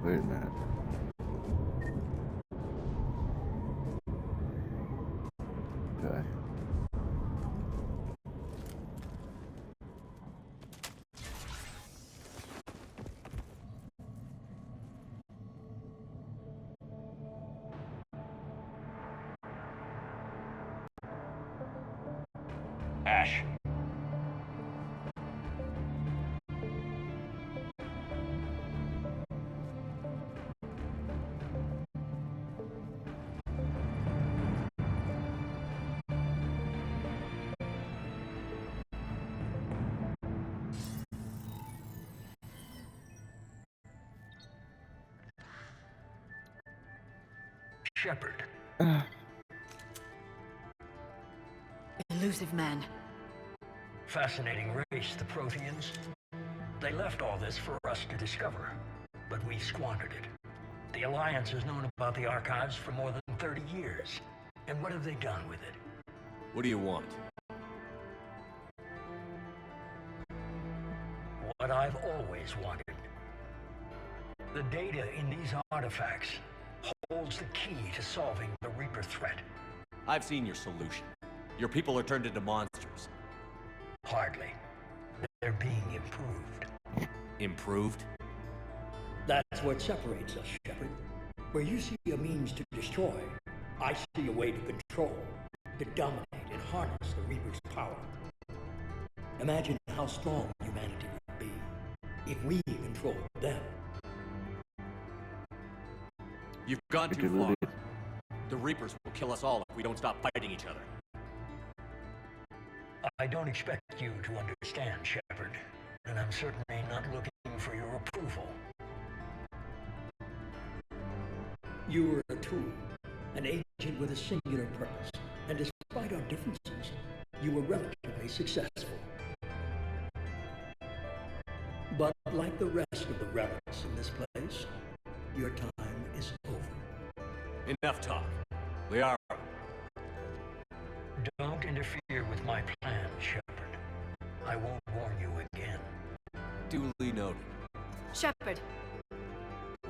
Wait a minute. Okay. Ash. Shepard. Elusive man. Fascinating race, the Protheans. They left all this for us to discover, but we squandered it. The Alliance has known about the archives for more than 30 years. And what have they done with it? What do you want? What I've always wanted. The data in these artifacts holds the key to solving the Reaper threat. I've seen your solution. Your people are turned into monsters. Hardly. They're being improved. Improved? That's what separates us, Shepard. Where you see a means to destroy, I see a way to control, to dominate and harness the Reaper's power. Imagine how strong humanity would be if we controlled them. You've gone too far. The Reapers will kill us all if we don't stop fighting each other. I don't expect you to understand, Shepard, and I'm certainly not looking for your approval. You were a tool, an agent with a singular purpose, and despite our differences, you were relatively successful. But like the rest of the relics in this place, your time is over. Enough talk. We are. Don't interfere with my plan, Shepard. I won't warn you again. Duly noted. Shepard,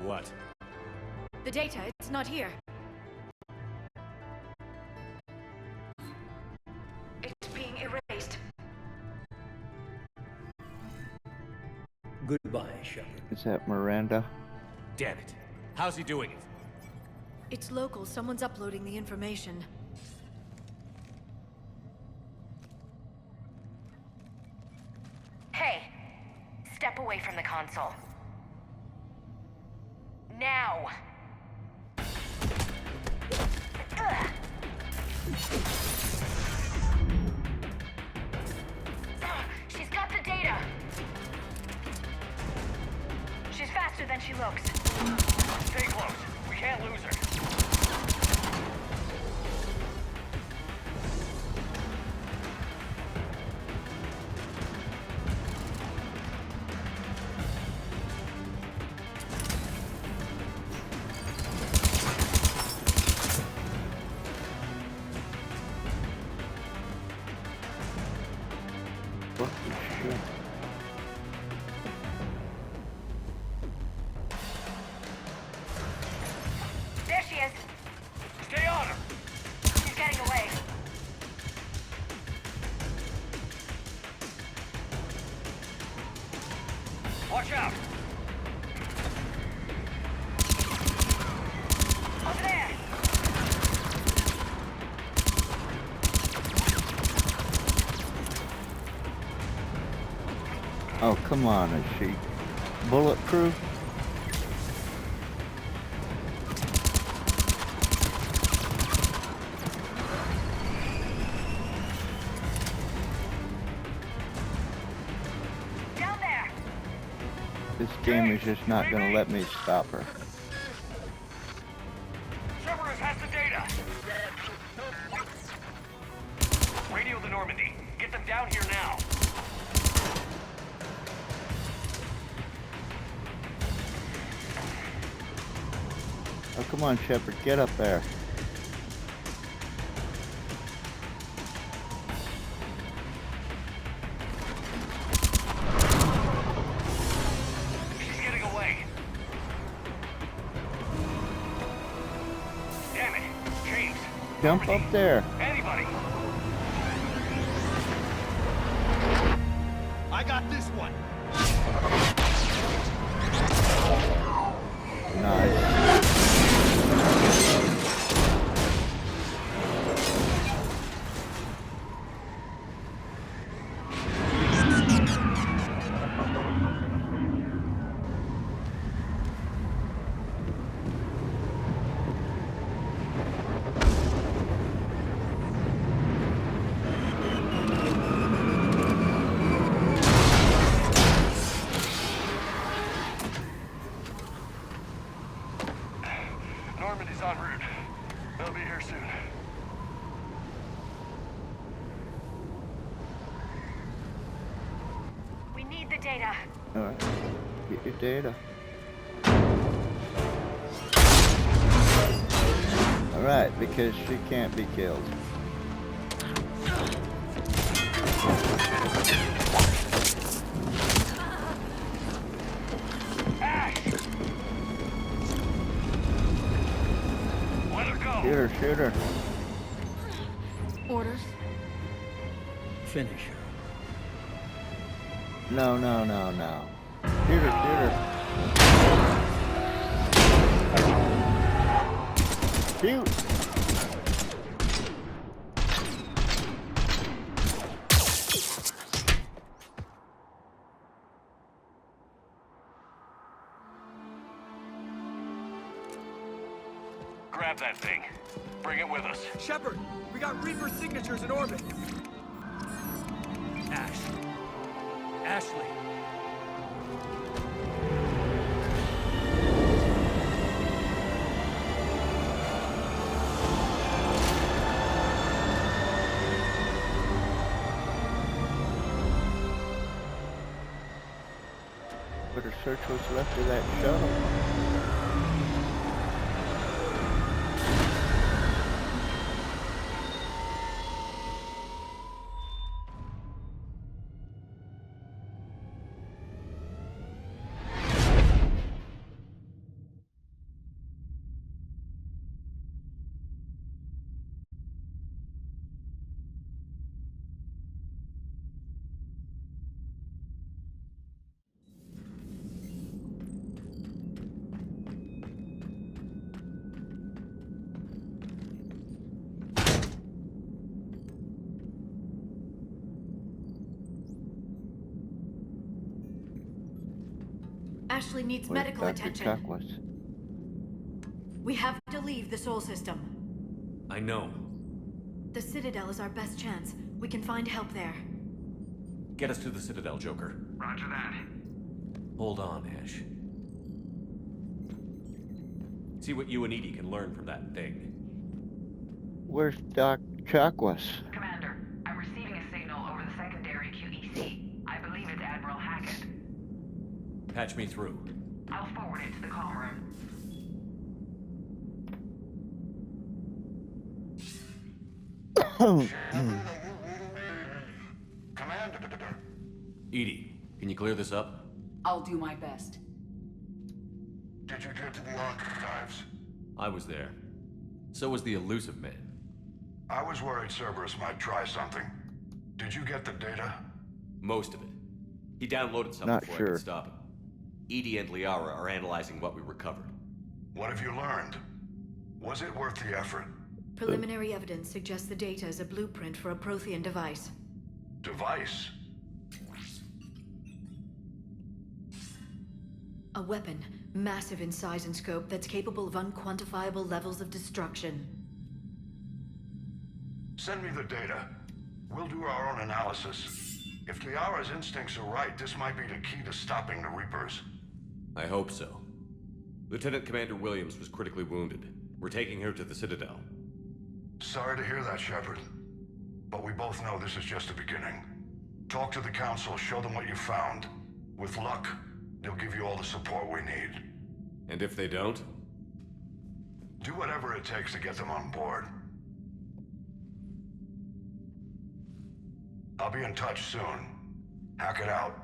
What? the data, it's not here. It's being erased. Goodbye, Shepard. Is that Miranda? Damn it. How's he doing it? It's local. Someone's uploading the information. Hey, step away from the console. Now! Ugh. She's got the data! She's faster than she looks. Stay close. We can't lose her. There she is! Stay on her! She's getting away. Watch out! Over there! Oh, come on, is she bulletproof? Down there! This game is just not gonna let me stop her. Cerberus has the data! Radio the Normandy. Get them down here now. Oh, come on, Shepard, get up there. She's getting away. Jump up there. Anybody? I got this one. Nice. Normandy's en route. They'll be here soon. We need the data. Alright. Get your data. Alright, because she can't be killed. Shoot her, shoot her. Orders? Finish her. No, no, no, no. Shoot her, shoot her. Shoot! Grab that thing. Bring it with us. Shepard, we got Reaper signatures in orbit. Ashley. Better search what's left of that shuttle. Ashley needs Where's medical Dr. attention. Chakwas? We have to leave the Sol system. I know. The Citadel is our best chance. We can find help there. Get us to the Citadel, Joker. Roger that. Hold on, Ash. See what you and Edie can learn from that thing. Where's Doc Chakwas? Commander, I'm receiving a signal over the secondary QEC. I believe it's Admiral Hackett. Patch me through. I'll forward it to the comm room. Commander. Edie, can you clear this up? I'll do my best. Did you get to the archives? I was there. So was the elusive man. I was worried Cerberus might try something. Did you get the data? Most of it. He downloaded something Not before I sure. could stop him. Edie and Liara are analyzing what we recovered. What have you learned? Was it worth the effort? Preliminary evidence suggests the data is a blueprint for a Prothean device. Device? A weapon, massive in size and scope, that's capable of unquantifiable levels of destruction. Send me the data. We'll do our own analysis. If Liara's instincts are right, this might be the key to stopping the Reapers. I hope so. Lieutenant Commander Williams was critically wounded. We're taking her to the Citadel. Sorry to hear that, Shepard. But we both know this is just the beginning. Talk to the Council, show them what you found. With luck, they'll give you all the support we need. And if they don't? Do whatever it takes to get them on board. I'll be in touch soon. Hack it out.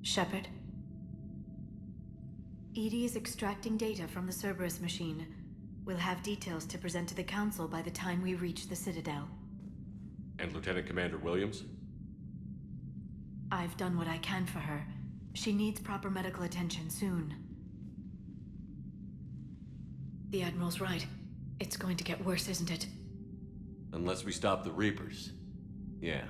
Shepard? EDI is extracting data from the Cerberus machine. We'll have details to present to the Council by the time we reach the Citadel. And Lieutenant Commander Williams? I've done what I can for her. She needs proper medical attention soon. The Admiral's right. It's going to get worse, isn't it? Unless we stop the Reapers. Yeah.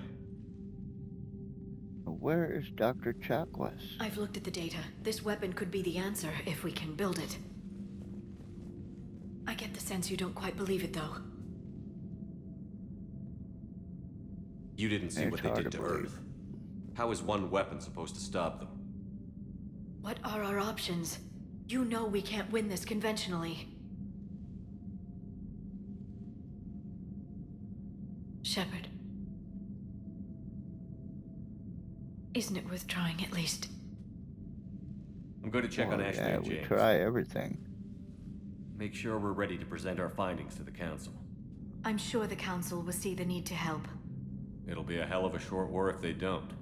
Where is Dr. Chakwas? I've looked at the data. This weapon could be the answer if we can build it. I get the sense you don't quite believe it, though. You didn't see what they did to Earth. How is one weapon supposed to stop them? What are our options? You know we can't win this conventionally. Shepard. Isn't it worth trying at least? I'm going to check on Ashley and James. We try everything. Make sure we're ready to present our findings to the Council. I'm sure the Council will see the need to help. It'll be a hell of a short war if they don't.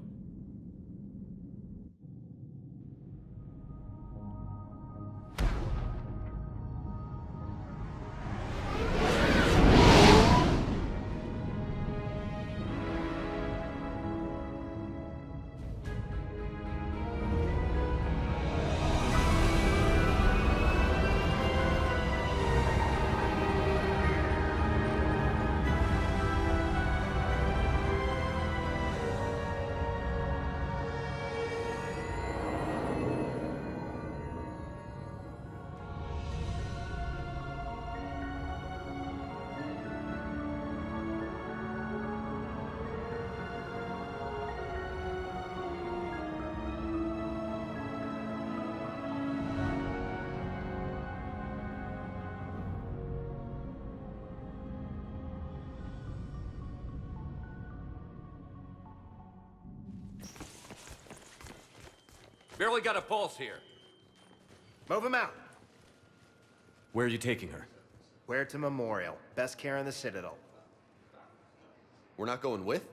Barely got a pulse here. Move him out. Where are you taking her? Where to Memorial. Best care in the Citadel. We're not going with?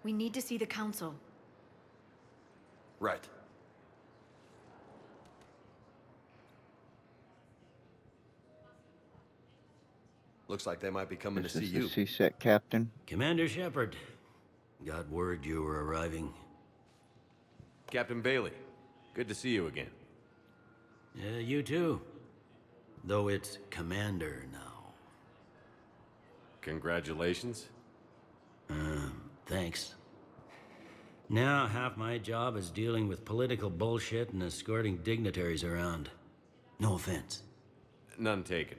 We need to see the Council. Right. Looks like they might be coming to see you. C-Sec Captain. Commander Shepard. Got word you were arriving. Captain Bailey. Good to see you again. Yeah, you too. Though it's Commander now. Congratulations. Thanks. Now, half my job is dealing with political bullshit and escorting dignitaries around. No offense. None taken.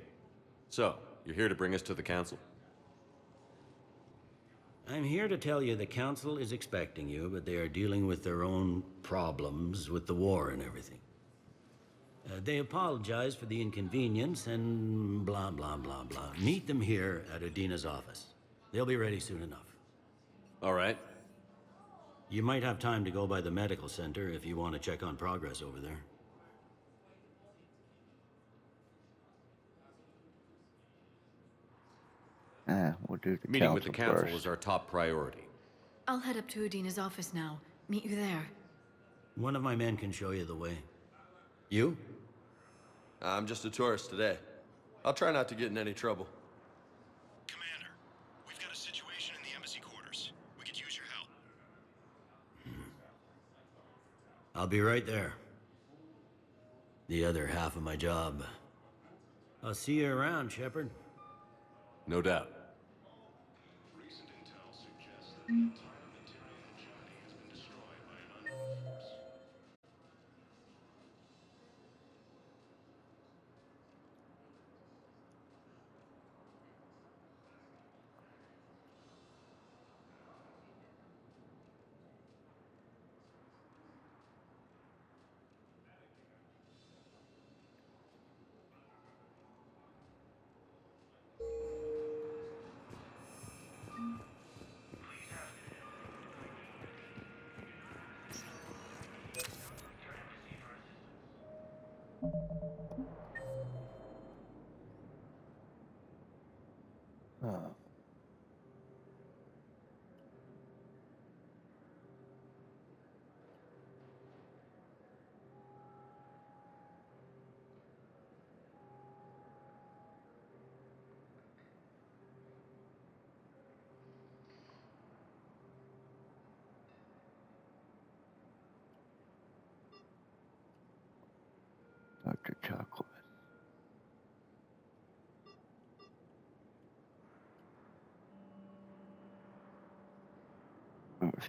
So, you're here to bring us to the Council? I'm here to tell you the Council is expecting you, but they are dealing with their own problems with the war and everything. They apologize for the inconvenience and blah, blah, blah, blah. Meet them here at Udina's office. They'll be ready soon enough. All right. You might have time to go by the medical center if you want to check on progress over there. We'll do the Meeting with the Council first. is our top priority. I'll head up to Udina's office now. Meet you there. One of my men can show you the way. You? I'm just a tourist today. I'll try not to get in any trouble. Commander, we've got a situation in the embassy quarters. We could use your help. I'll be right there. The other half of my job. I'll see you around, Shepard. No doubt. Recent intel suggests that the entire material in Germany has been destroyed by an unknown force.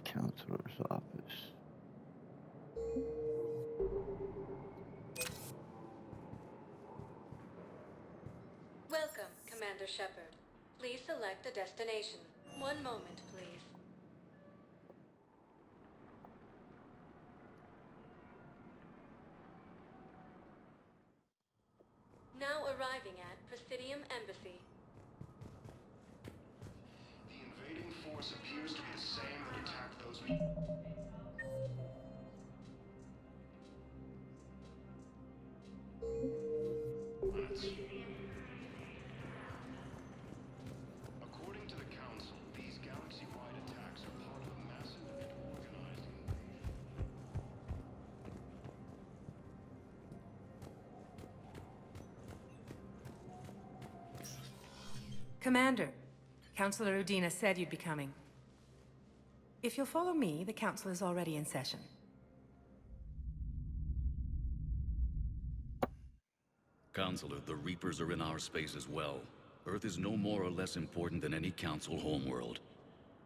Counselor's office. Welcome, Commander Shepard. Please select a destination. One moment, please. Now arriving at Presidium Embassy. The invading force appears to be the same that attacked those... According to the Council, these galaxy-wide attacks are part of a massive and organized Commander, Councilor Udina said you'd be coming. If you'll follow me, the Council is already in session. Counselor, the Reapers are in our space as well. Earth is no more or less important than any Council homeworld.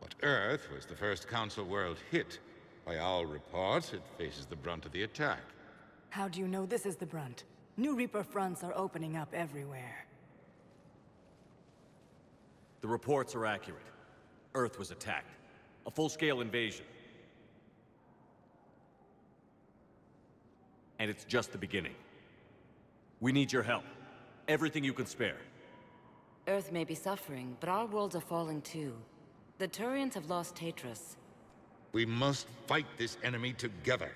But Earth was the first Council world hit. By all reports, it faces the brunt of the attack. How do you know this is the brunt? New Reaper fronts are opening up everywhere. The reports are accurate. Earth was attacked. A full-scale invasion. And it's just the beginning. We need your help. Everything you can spare. Earth may be suffering, but our worlds are falling too. The Turians have lost Tatris. We must fight this enemy together.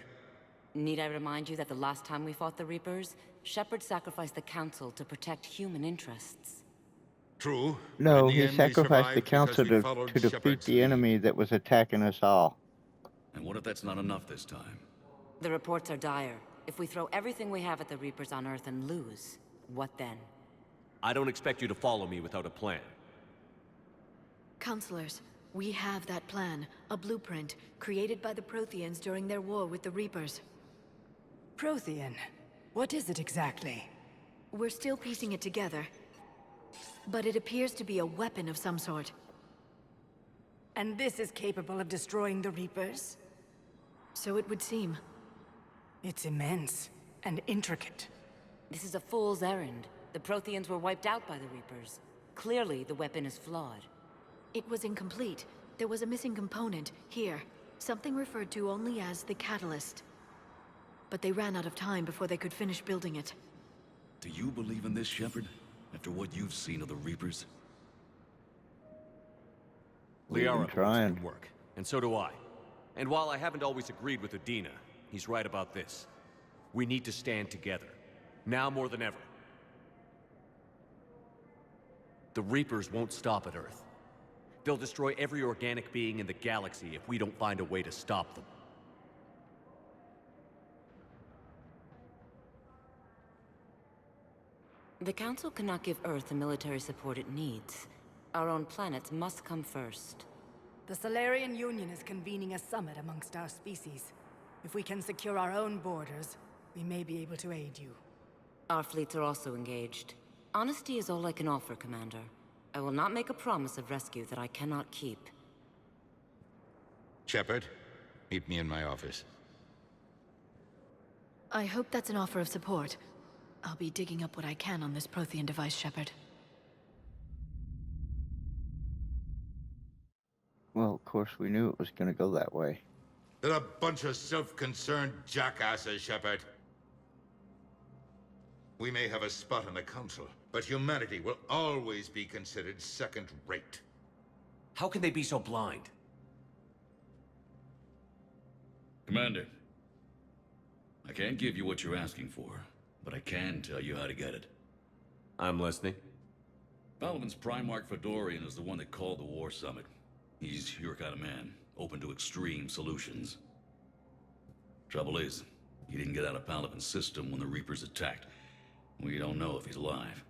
Need I remind you that the last time we fought the Reapers, Shepard sacrificed the Council to protect human interests? True. No, In the he end, we sacrificed the survived Council because we to followed defeat Shepard's the lead. enemy that was attacking us all. And what if that's not enough this time? The reports are dire. If we throw everything we have at the Reapers on Earth and lose, what then? I don't expect you to follow me without a plan. Counselors, we have that plan. A blueprint created by the Protheans during their war with the Reapers. Prothean? What is it exactly? We're still piecing it together. But it appears to be a weapon of some sort. And this is capable of destroying the Reapers? So it would seem. It's immense and intricate. This is a fool's errand. The Protheans were wiped out by the Reapers. Clearly, the weapon is flawed. It was incomplete. There was a missing component, here. Something referred to only as the catalyst. But they ran out of time before they could finish building it. Do you believe in this, Shepard? After what you've seen of the Reapers? Liara believes it can work, and so do I. And while I haven't always agreed with Udina, he's right about this. We need to stand together. Now more than ever. The Reapers won't stop at Earth. They'll destroy every organic being in the galaxy if we don't find a way to stop them. The Council cannot give Earth the military support it needs. Our own planets must come first. The Solarian Union is convening a summit amongst our species. If we can secure our own borders, we may be able to aid you. Our fleets are also engaged. Honesty is all I can offer, Commander. I will not make a promise of rescue that I cannot keep. Shepard, meet me in my office. I hope that's an offer of support. I'll be digging up what I can on this Prothean device, Shepard. Well, of course, we knew it was going to go that way. They're a bunch of self-concerned jackasses, Shepard. We may have a spot on the Council, but humanity will always be considered second-rate. How can they be so blind? Commander, I can't give you what you're asking for, but I can tell you how to get it. I'm listening. Palaven's Primarch Fedorian is the one that called the War Summit. He's your kind of man, open to extreme solutions. Trouble is, he didn't get out of Palaven's system when the Reapers attacked. We don't know if he's alive.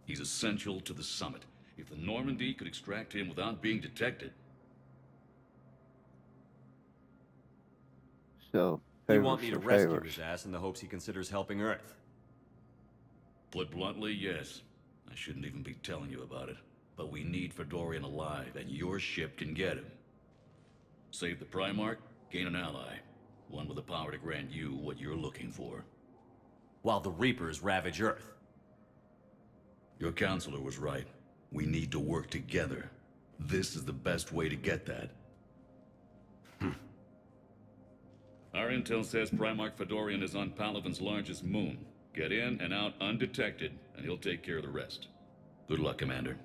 He's essential to the summit. If the Normandy could extract him without being detected... So, You want me to rescue favors. his ass in the hopes he considers helping Earth? Put bluntly, yes. I shouldn't even be telling you about it. But we need Fedorian alive, and your ship can get him. Save the Primarch, gain an ally. One with the power to grant you what you're looking for. While the Reapers ravage Earth. Your counselor was right. We need to work together. This is the best way to get that. Our intel says Primarch Fedorian is on Palaven's largest moon. Get in and out undetected, and he'll take care of the rest. Good luck, Commander.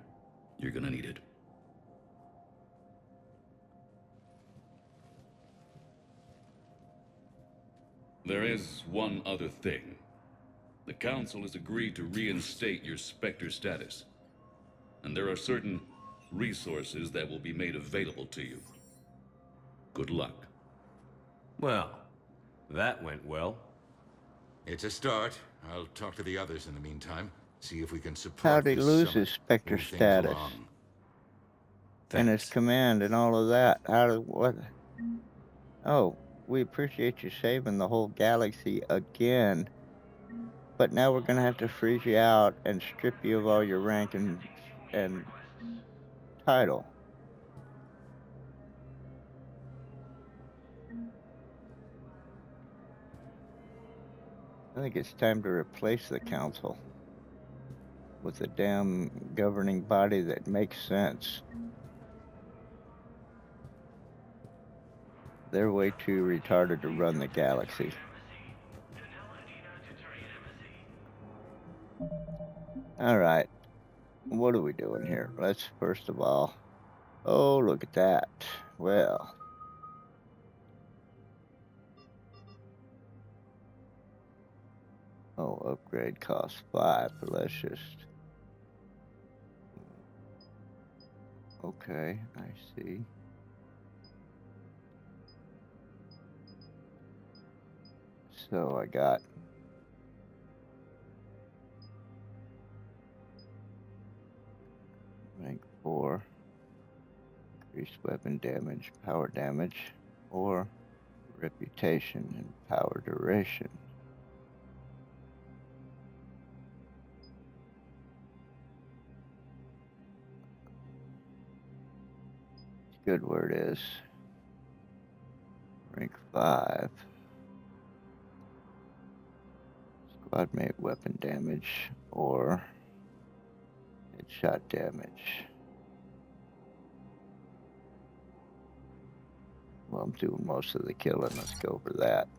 You're gonna need it. There is one other thing. The Council has agreed to reinstate your Spectre status. And there are certain resources that will be made available to you. Good luck. Well, that went well. It's a start. I'll talk to the others in the meantime. See if we can support How'd he this lose summit, his Spectre move things status? along. And his command and all of that? What? Oh, we appreciate you saving the whole galaxy again. But now we're gonna have to freeze you out and strip you of all your rank and title. I think it's time to replace the council with a damn governing body that makes sense. They're way too retarded to run the galaxy. Alright, what are we doing here? Let's first of all... Oh, look at that. Well... Oh, upgrade costs 5, but let's just... Okay, I see. So I got... rank 4. Increased weapon damage, power damage, or reputation and power duration. Good word is rank 5. Squad mate weapon damage or headshot damage. Well, I'm doing most of the killing. Let's go over that.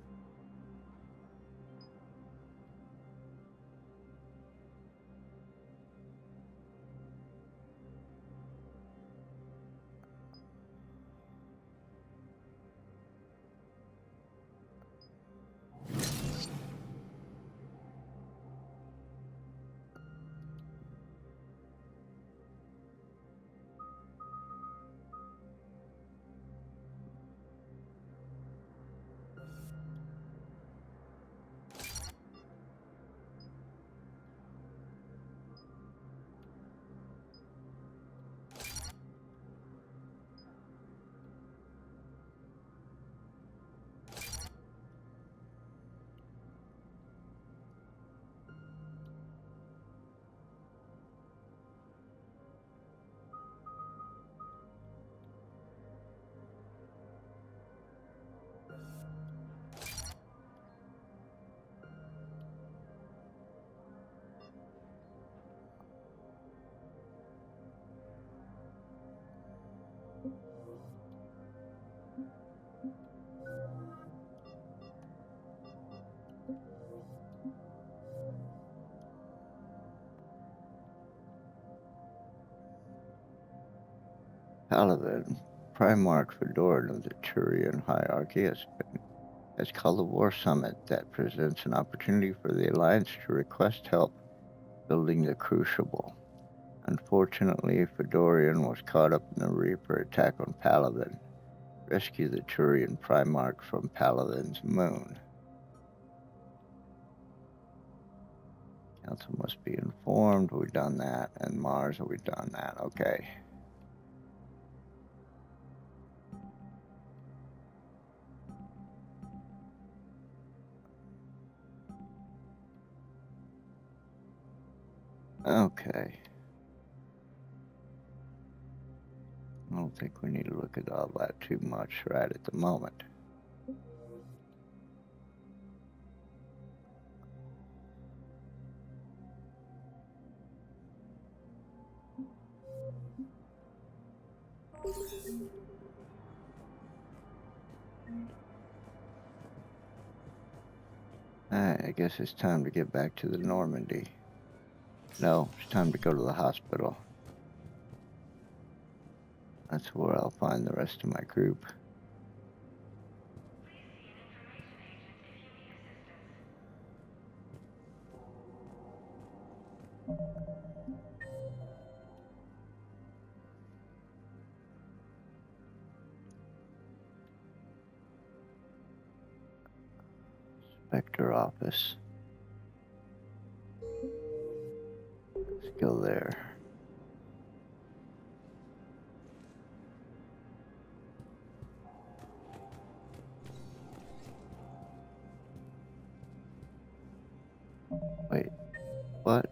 Paladin, Primarch Fedorian of the Turian hierarchy, has called a war summit that presents an opportunity for the Alliance to request help building the Crucible. Unfortunately, Fedorian was caught up in the Reaper attack on Paladin. Rescue the Turian Primarch from Paladin's moon. Council must be informed. We've done that. And Mars, we've done that. Okay. Okay. I don't think we need to look at all that too much right at the moment. I guess it's time to get back to the Normandy. No, it's time to go to the hospital. That's where I'll find the rest of my group. Spectre office. Let's go there. Wait, what?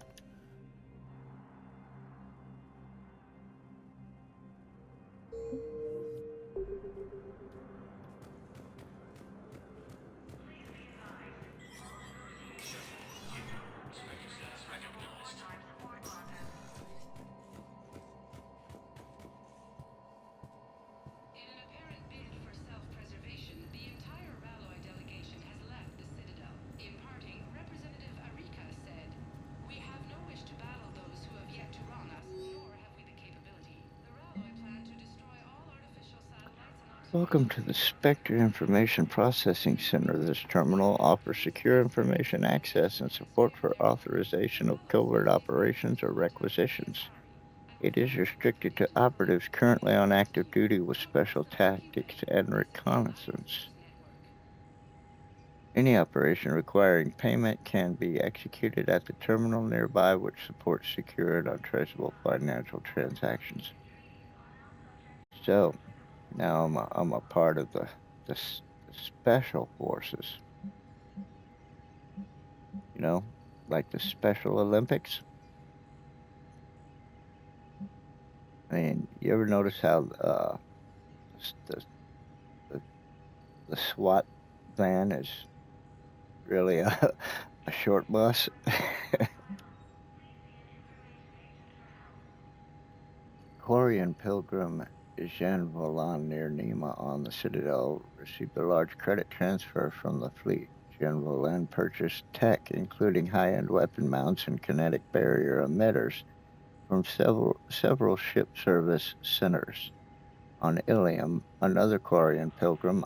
Welcome to the Spectre Information Processing Center. This terminal offers secure information access and support for authorization of covert operations or requisitions. It is restricted to operatives currently on active duty with special tactics and reconnaissance. Any operation requiring payment can be executed at the terminal nearby, which supports secure and untraceable financial transactions. So, now I'm a part of the special forces. You know, like the Special Olympics. I mean, you ever notice how the, the SWAT van is really a short bus? Quarian pilgrim Jean Volan near Nima on the Citadel received a large credit transfer from the fleet. Jean Volan purchased tech, including high-end weapon mounts and kinetic barrier emitters, from several ship service centers. On Ilium, another Quarian pilgrim,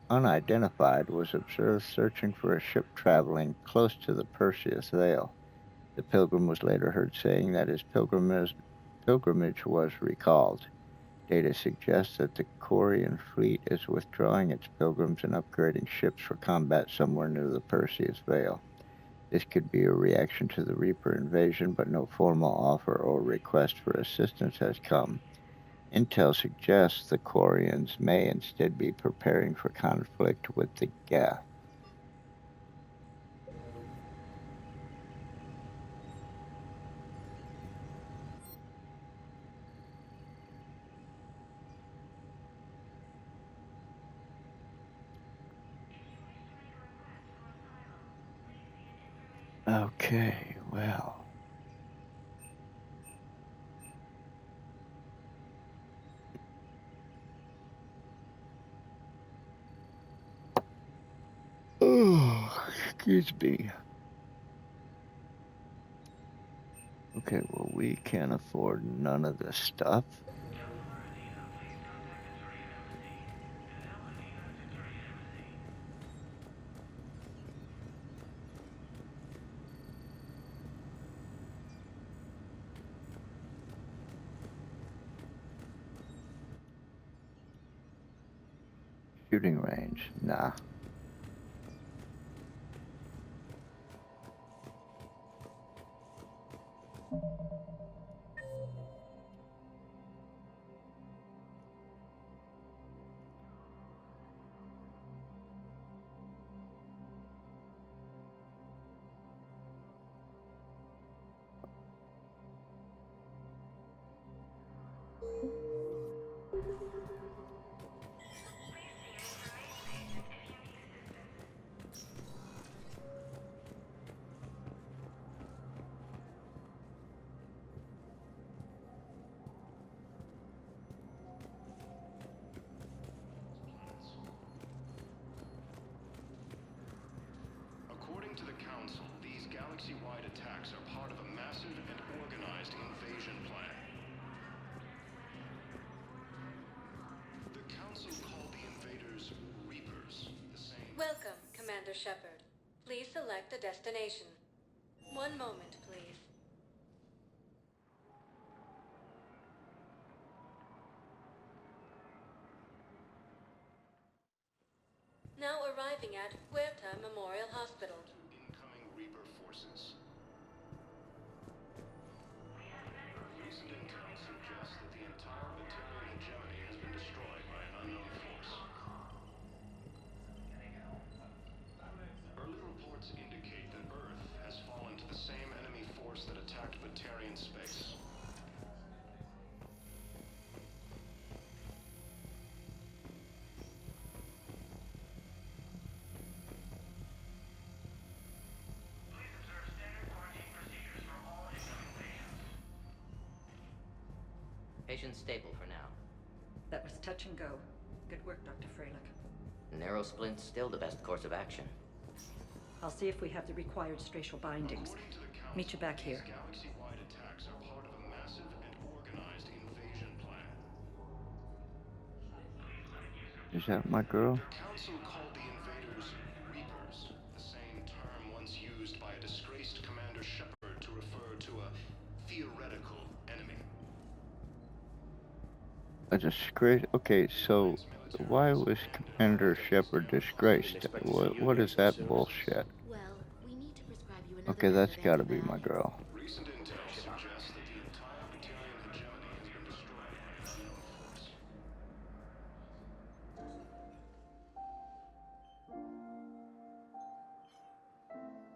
unidentified, was observed searching for a ship traveling close to the Perseus Vale. The pilgrim was later heard saying that his pilgrimage was recalled. Data suggests that the Quarian fleet is withdrawing its pilgrims and upgrading ships for combat somewhere near the Perseus Vale. This could be a reaction to the Reaper invasion, but no formal offer or request for assistance has come. Intel suggests the Quarians may instead be preparing for conflict with the Geth. Okay, well. Oh, excuse me. Okay, well, we can't afford none of this stuff. Shooting range, nah. galaxy-wide attacks are part of a massive and organized invasion plan. The Council called the invaders Reapers, the same... Welcome, Commander Shepard. Please select a destination. One moment, please. Now arriving at Huerta Memorial Hospital. Incoming Reaper forces. Recent intel suggests that the entire Batarian hegemony has been destroyed by an unknown force. Early reports indicate that Earth has fallen to the same enemy force that attacked Batarian space. Patient's stable for now. That was touch and go. Good work, Dr. Freilich. Narrow splint's still the best course of action. I'll see if we have the required spatial bindings. Meet you back here. Galaxy-wide attacks are part of a massive and organized invasion plan. Is that my girl? The Council called the invaders Reapers, the same term once used by a disgraced Commander Shepard to refer to a theoretical enemy. A disgrace? Okay, so why was Commander Shepard disgraced? What is that bullshit? Well, we need to prescribe you another Okay, that's method gotta be my girl. Recent intel suggests that the entire Batarian hegemony has been destroyed by an unknown force.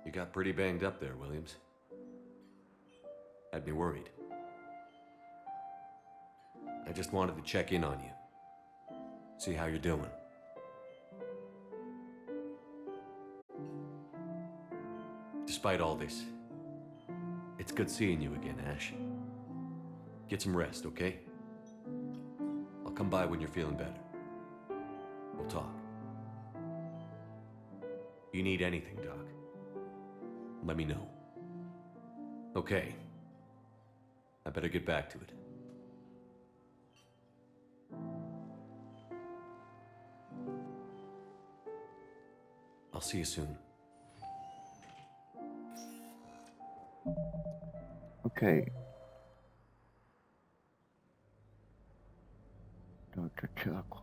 You got pretty banged up there, Williams. Had me worried. I just wanted to check in on you. See how you're doing. Despite all this, it's good seeing you again, Ash. Get some rest, okay? I'll come by when you're feeling better. We'll talk. You need anything, Doc, let me know. Okay. I better get back to it. I'll see you soon. Okay. Dr. Chuck.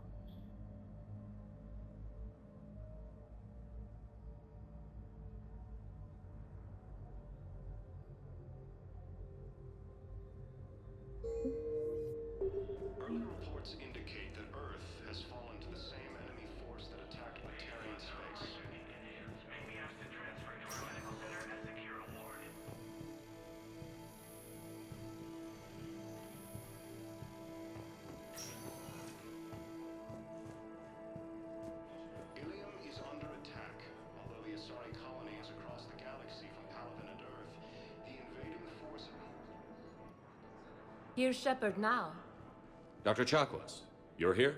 Early reports indicate that Earth has fallen to the same enemy force that attacked Batarian space. Ilium is under attack. Although the Asari colony is across the galaxy from Palaven and Earth, the invading force... Here's Shepard now. Dr. Chakwas, you're here?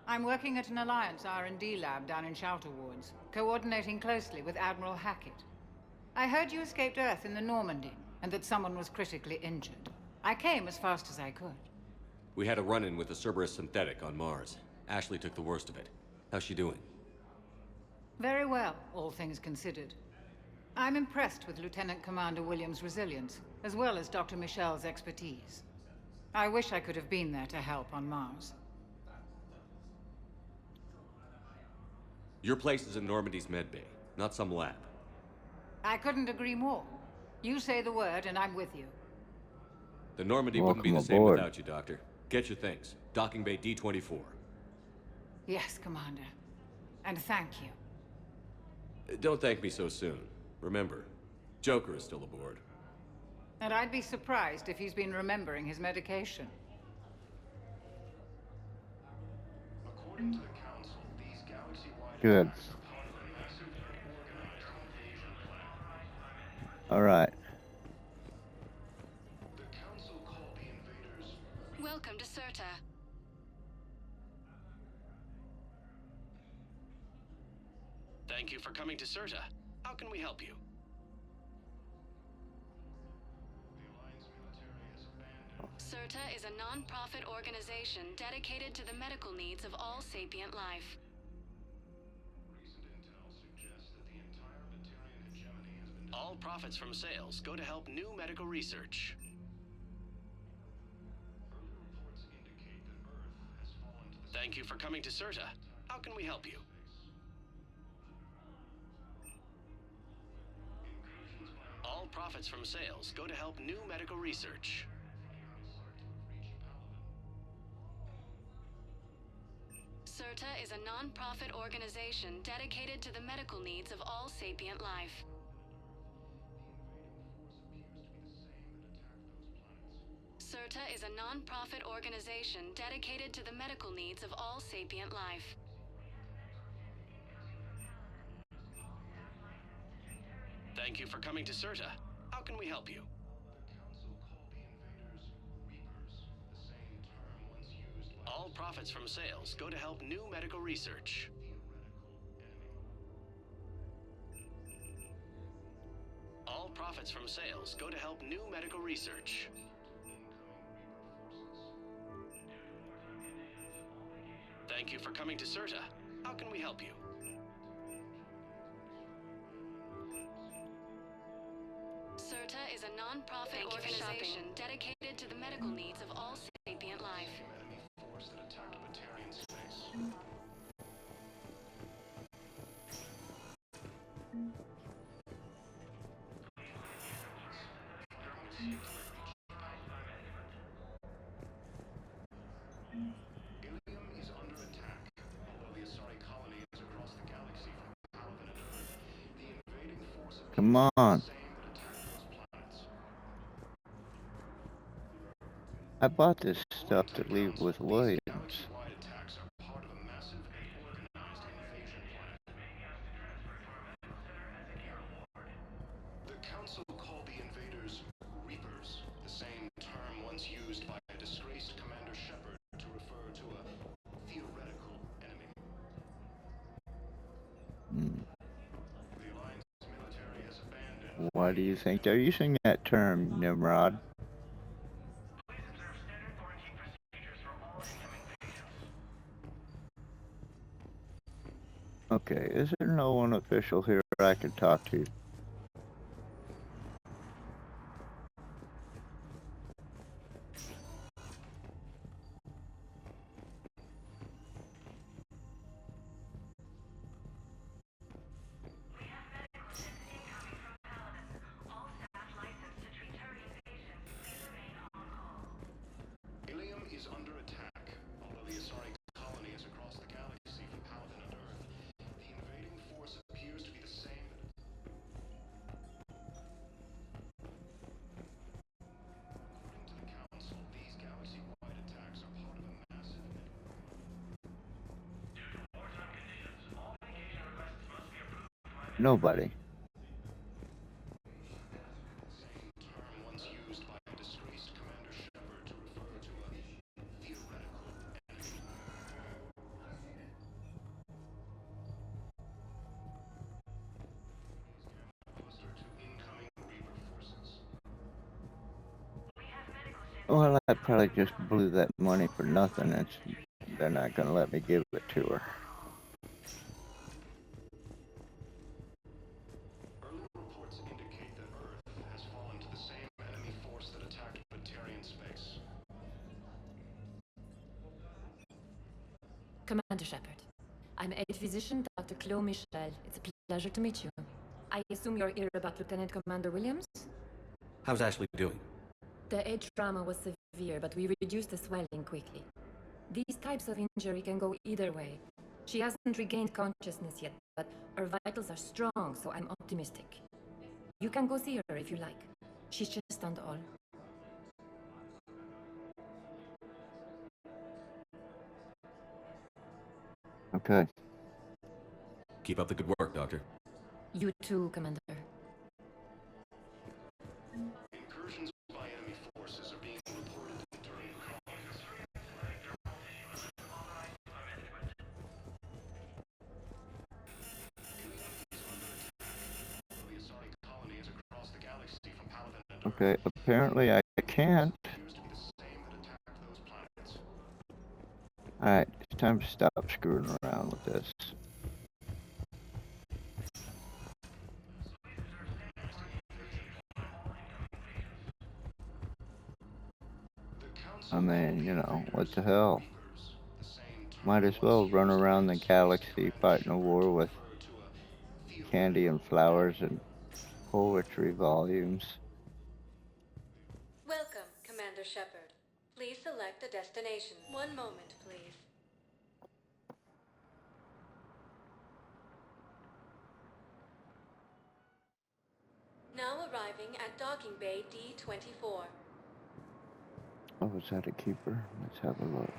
I'm working at an Alliance R&D lab down in Shelter Wards, coordinating closely with Admiral Hackett. I heard you escaped Earth in the Normandy, and that someone was critically injured. I came as fast as I could. We had a run-in with the Cerberus synthetic on Mars. Ashley took the worst of it. How's she doing? Very well, all things considered. I'm impressed with Lieutenant Commander Williams' resilience, as well as Dr. Michel's expertise. I wish I could have been there to help on Mars. Your place is in Normandy's medbay, not some lab. I couldn't agree more. You say the word, and I'm with you. The Normandy wouldn't be the same without you, Doctor. Get your things. Docking bay D-24. Yes, Commander. And thank you. Don't thank me so soon. Remember, Joker is still aboard. And I'd be surprised if he's been remembering his medication. According to the Council, these galaxy-wide Good. attacks are part of a massive and organized invasion plan. All right. The Council called the invaders... Welcome to Serta. Thank you for coming to Serta. How can we help you? CERTA is a non-profit organization dedicated to the medical needs of all sapient life. All profits from sales go to help new medical research. Thank you for coming to CERTA. How can we help you? All profits from sales go to help new medical research. CERTA is a non-profit organization dedicated to the medical needs of all sapient life. CERTA is a non-profit organization dedicated to the medical needs of all sapient life. Thank you for coming to CERTA. How can we help you? All profits from sales go to help new medical research. All profits from sales go to help new medical research. Thank you for coming to CERTA. How can we help you? CERTA is a non-profit organization dedicated to the medical needs of all sapient life. Come on. I bought this stuff to leave with Williams. The Council called the invaders Reapers, the same term once used by a disgraced Commander Shepard to refer to a theoretical enemy. The Alliance military has abandoned. Why do you think they're using that term, Nimrod? Okay, is there no one official here I can talk to? Ilium is under attack. Although the Asari colony is across the galaxy from Paladin and Earth, the invading force appears to be the same. According to the Council, these galaxy-wide attacks are part of a massive... Nobody. Well, I probably just blew that money for nothing. They're not going to let me give it to her. Early reports indicate that Earth has fallen to the same enemy force that attacked Batarian space. Commander Shepard, I'm Aide Physician Dr. Claude Michel. It's a pleasure to meet you. I assume you're here about Lieutenant Commander Williams? How's Ashley doing? The head trauma was severe, but we reduced the swelling quickly. These types of injury can go either way. She hasn't regained consciousness yet, but her vitals are strong, so I'm optimistic. You can go see her if you like. She's just on the hall. Okay. Keep up the good work, Doctor. You too, Commander. Incursions by enemy forces are being reported during the Asari colony is across the galaxy from Paladin. Okay, apparently I can't. Alright, it's time to stop screwing around with this. I mean, you know, what the hell? Might as well run around the galaxy fighting a war with candy and flowers and poetry volumes. Welcome, Commander Shepard. Please select a destination. One moment, please. Now arriving at Docking Bay D-24. Oh, is that a keeper? Let's have a look.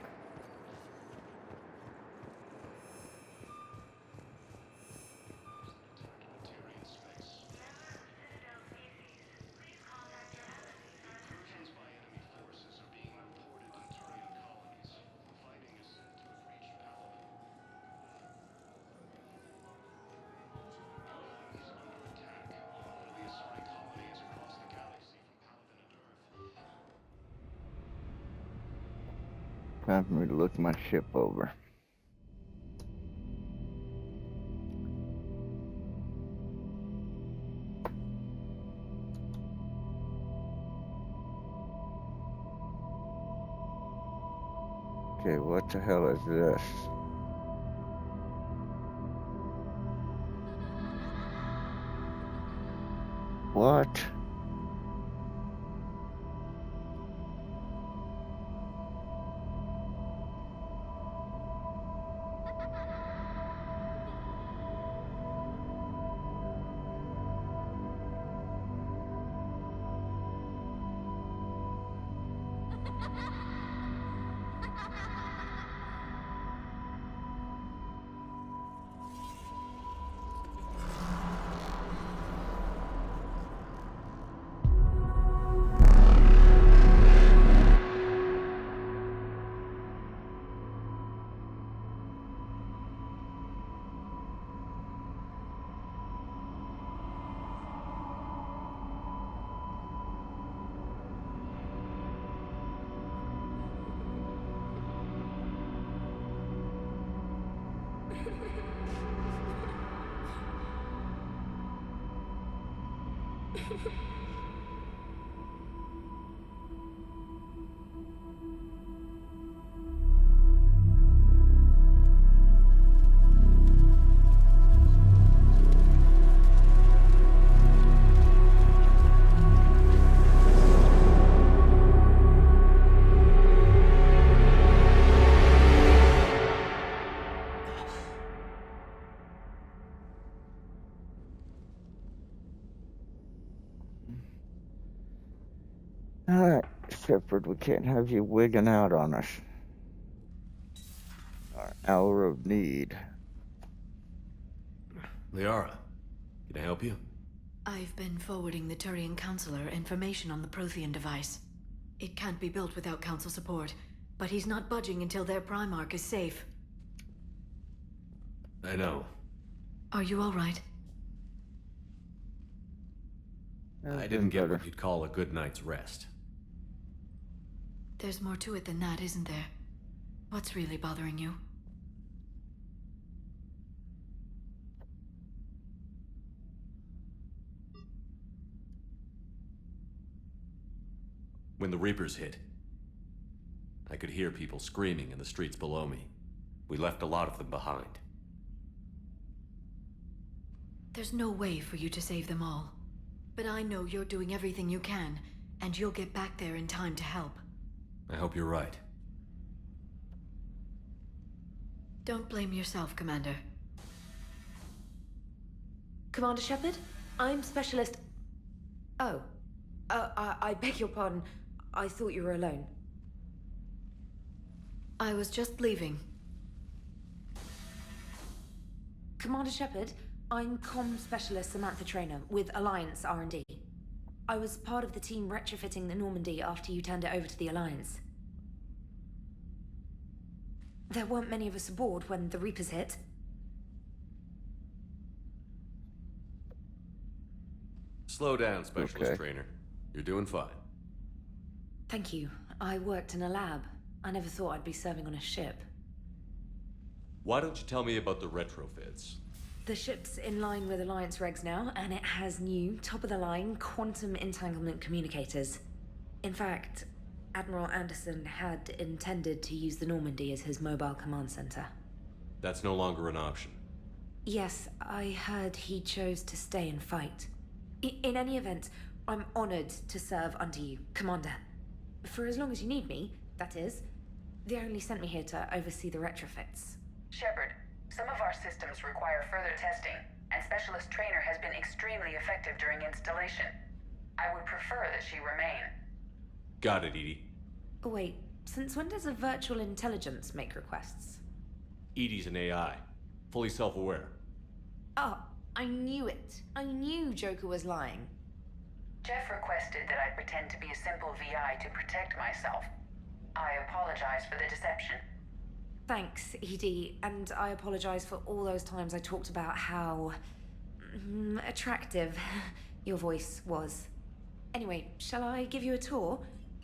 Time for me to look my ship over. Okay, what the hell is this? What? Alright, Shepard, we can't have you wigging out on us. Our hour of need. Liara, can I help you? I've been forwarding the Turian Counselor information on the Prothean device. It can't be built without Council support, but he's not budging until their Primarch is safe. I know. Are you all right? I didn't get what you'd call a good night's rest. There's more to it than that, isn't there? What's really bothering you? When the Reapers hit, I could hear people screaming in the streets below me. We left a lot of them behind. There's no way for you to save them all. But I know you're doing everything you can, and you'll get back there in time to help. I hope you're right. Don't blame yourself, Commander. Commander Shepard? I'm Specialist... Oh. I beg your pardon. I thought you were alone. I was just leaving. Commander Shepard, I'm Comm Specialist Samantha Traynor with Alliance R&D. I was part of the team retrofitting the Normandy after you turned it over to the Alliance. There weren't many of us aboard when the Reapers hit. Slow down, Specialist Trainer. You're doing fine. Thank you. I worked in a lab. I never thought I'd be serving on a ship. Why don't you tell me about the retrofits? The ship's in line with Alliance regs now, and it has new, top-of-the-line quantum entanglement communicators. In fact, Admiral Anderson had intended to use the Normandy as his mobile command center. That's no longer an option. Yes, I heard he chose to stay and fight. In any event, I'm honored to serve under you, Commander. For as long as you need me, that is. They only sent me here to oversee the retrofits. Shepard, some of our systems require further testing, and Specialist Trainer has been extremely effective during installation. I would prefer that she remain. Got it, Edie. Oh, wait, since when does a virtual intelligence make requests? Edie's an AI. Fully self-aware. Oh, I knew it. I knew Joker was lying. Jeff requested that I pretend to be a simple VI to protect myself. I apologize for the deception. Thanks, Edie, and I apologize for all those times I talked about how attractive your voice was. Anyway, shall I give you a tour?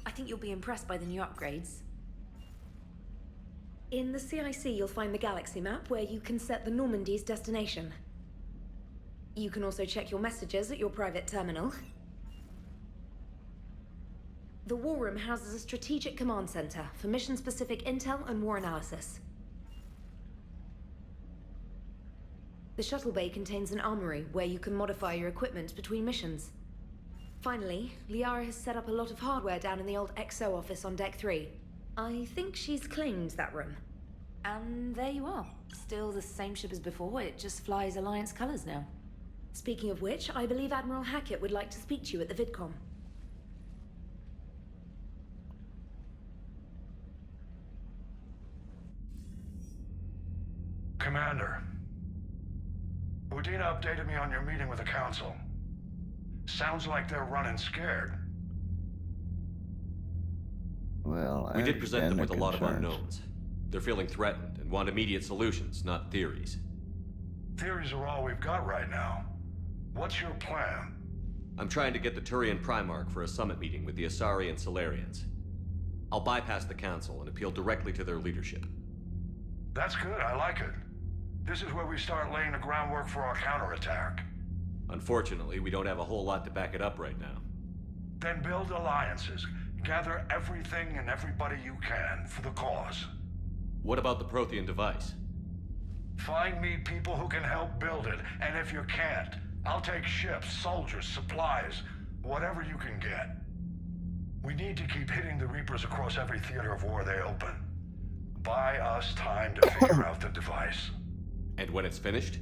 I think you'll be impressed by the new upgrades. In the CIC, you'll find the galaxy map where you can set the Normandy's destination. You can also check your messages at your private terminal. The War Room houses a strategic command center for mission-specific intel and war analysis. The shuttle bay contains an armory where you can modify your equipment between missions. Finally, Liara has set up a lot of hardware down in the old XO office on Deck 3. I think she's claimed that room. And there you are. Still the same ship as before, it just flies Alliance colors now. Speaking of which, I believe Admiral Hackett would like to speak to you at the VidCom. Commander, Udina updated me on your meeting with the Council. Sounds like they're running scared. Well, We did present them with a lot of concerns. unknowns. They're feeling threatened and want immediate solutions, not theories. Theories are all we've got right now. What's your plan? I'm trying to get the Turian Primarch for a summit meeting with the Asari and Solarians. I'll bypass the Council and appeal directly to their leadership. That's good, I like it. This is where we start laying the groundwork for our counterattack. Unfortunately, we don't have a whole lot to back it up right now. Then build alliances. Gather everything and everybody you can for the cause. What about the Prothean device? Find me people who can help build it, and if you can't, I'll take ships, soldiers, supplies, whatever you can get. We need to keep hitting the Reapers across every theater of war they open. Buy us time to figure out the device. And when it's finished?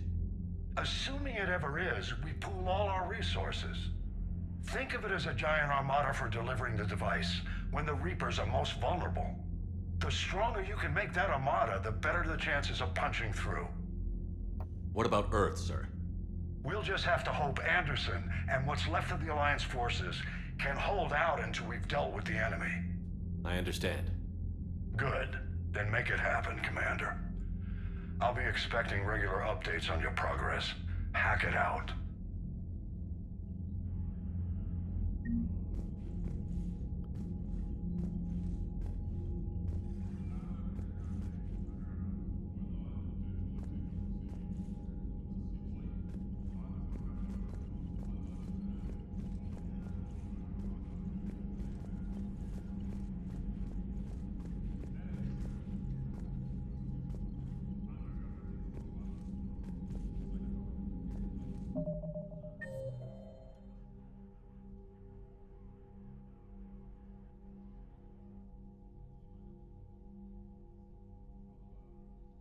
Assuming it ever is, we pool all our resources. Think of it as a giant armada for delivering the device, when the Reapers are most vulnerable. The stronger you can make that armada, the better the chances of punching through. What about Earth, sir? We'll just have to hope Anderson and what's left of the Alliance forces can hold out until we've dealt with the enemy. I understand. Good. Then make it happen, Commander. I'll be expecting regular updates on your progress. Hack it out.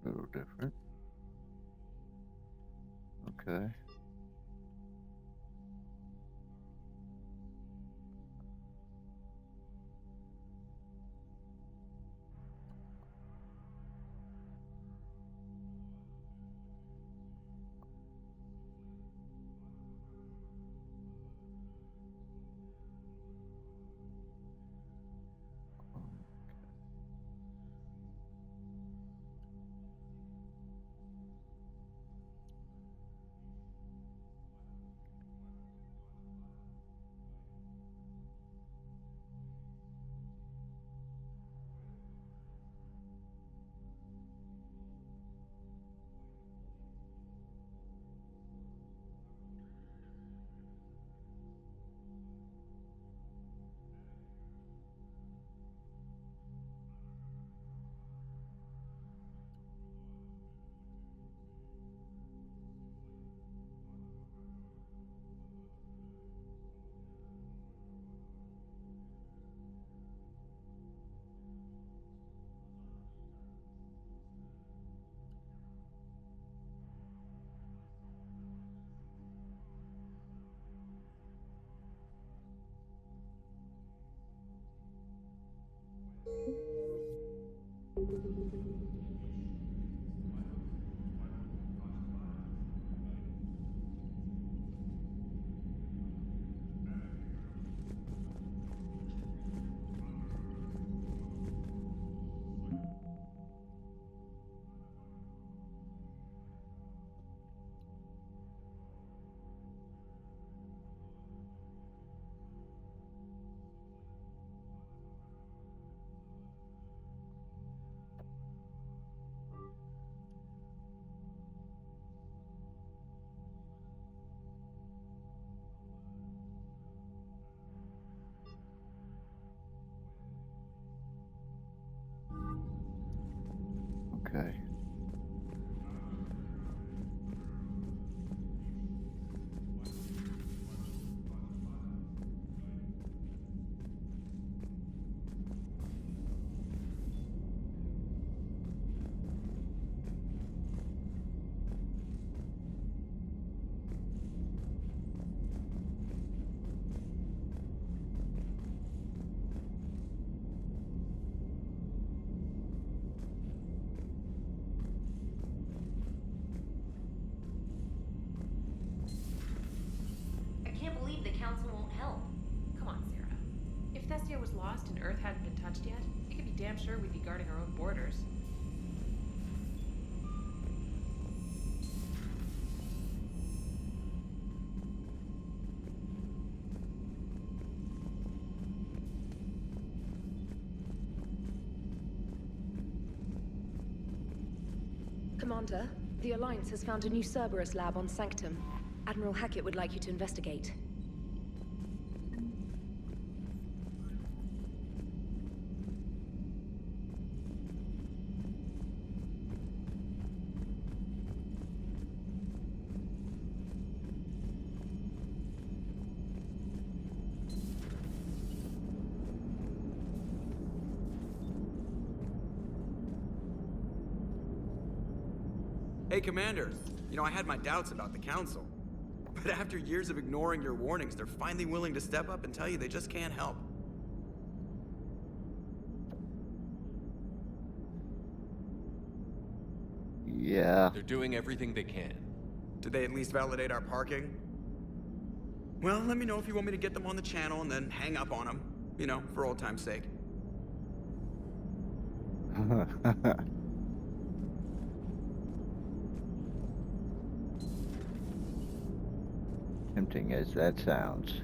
A little different. Okay. Okay. I can't believe the council won't help. Come on, Sarah. If Thestia was lost and Earth hadn't been touched yet, you could be damn sure we'd be guarding our own borders. Commander, the Alliance has found a new Cerberus lab on Sanctum. Admiral Hackett would like you to investigate. Hey, Commander. You know, I had my doubts about the Council. But after years of ignoring your warnings, they're finally willing to step up and tell you they just can't help. Yeah. They're doing everything they can. Did they at least validate our parking? Well, let me know if you want me to get them on the channel and then hang up on them. You know, for old time's sake. Tempting as that sounds.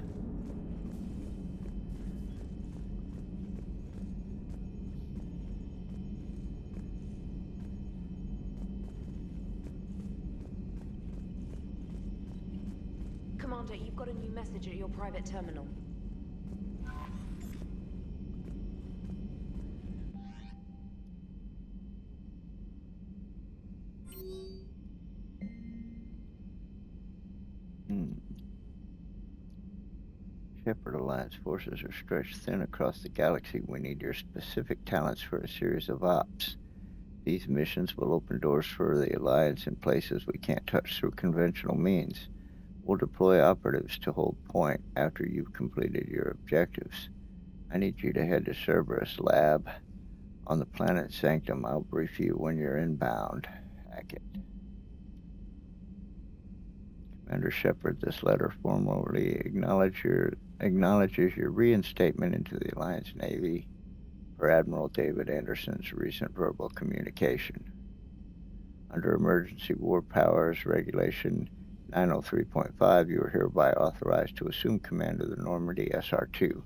Commander, you've got a new message at your private terminal. Shepard Alliance forces are stretched thin across the galaxy. We need your specific talents for a series of ops. These missions will open doors for the Alliance in places we can't touch through conventional means. We'll deploy operatives to hold point after you've completed your objectives. I need you to head to Cerberus Lab on the planet Sanctum. I'll brief you when you're inbound. Hackett. Commander Shepard, this letter formally acknowledges your reinstatement into the Alliance Navy for Admiral David Anderson's recent verbal communication. Under Emergency War Powers Regulation 903.5, you are hereby authorized to assume command of the Normandy SR-2.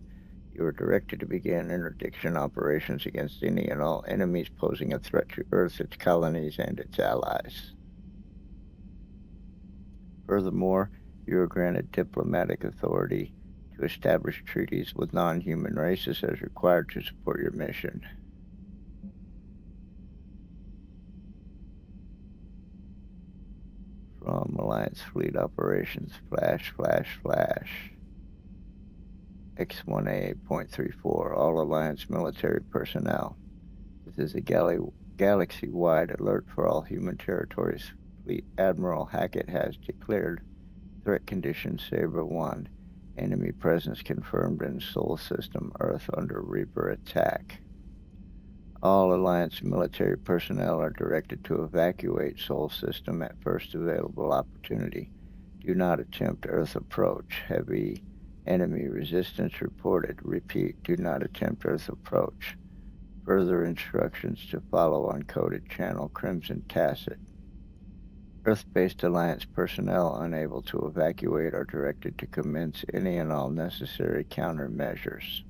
You are directed to begin interdiction operations against any and all enemies posing a threat to Earth, its colonies, and its allies. Furthermore, you are granted diplomatic authority to establish treaties with non-human races as required to support your mission. From Alliance Fleet Operations, flash. X1A.34, all Alliance military personnel. This is a galaxy-wide alert for all human territories. Fleet Admiral Hackett has declared threat condition Saber 1. Enemy presence confirmed in Sol System, Earth under Reaper attack. All Alliance military personnel are directed to evacuate Sol System at first available opportunity. Do not attempt Earth approach. Heavy enemy resistance reported. Repeat, do not attempt Earth approach. Further instructions to follow on coded channel Crimson Tacit. Earth-based Alliance personnel unable to evacuate are directed to commence any and all necessary countermeasures.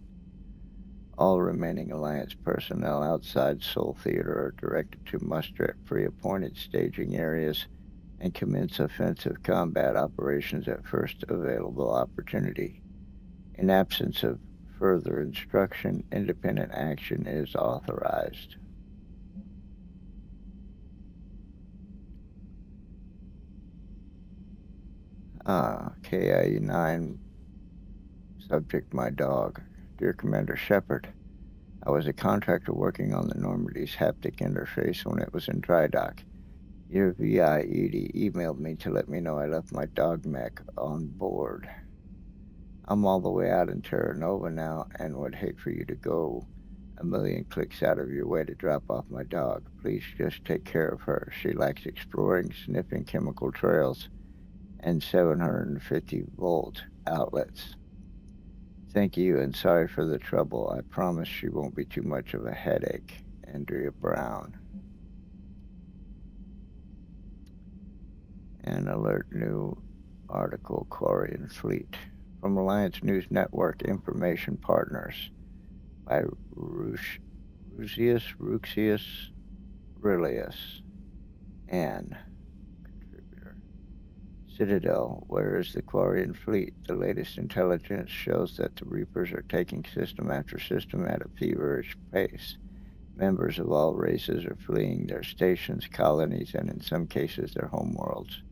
All remaining Alliance personnel outside Sol Theater are directed to muster at pre-appointed staging areas and commence offensive combat operations at first available opportunity. In absence of further instruction, independent action is authorized. KIE-9, subject my dog. Dear Commander Shepard, I was a contractor working on the Normandy's haptic interface when it was in dry dock. Your VI Edie emailed me to let me know I left my dog mech on board. I'm all the way out in Terra Nova now and would hate for you to go a million clicks out of your way to drop off my dog. Please just take care of her. She likes exploring, sniffing chemical trails, and 750-volt outlets. Thank you, and sorry for the trouble. I promise she won't be too much of a headache. Andrea Brown. An alert new article, Quarian Fleet. From Alliance News Network Information Partners by Ruxius Aurelius. Anne. Citadel, where is the Quarian fleet? The latest intelligence shows that the Reapers are taking system after system at a feverish pace. Members of all races are fleeing their stations, colonies, and in some cases their homeworlds.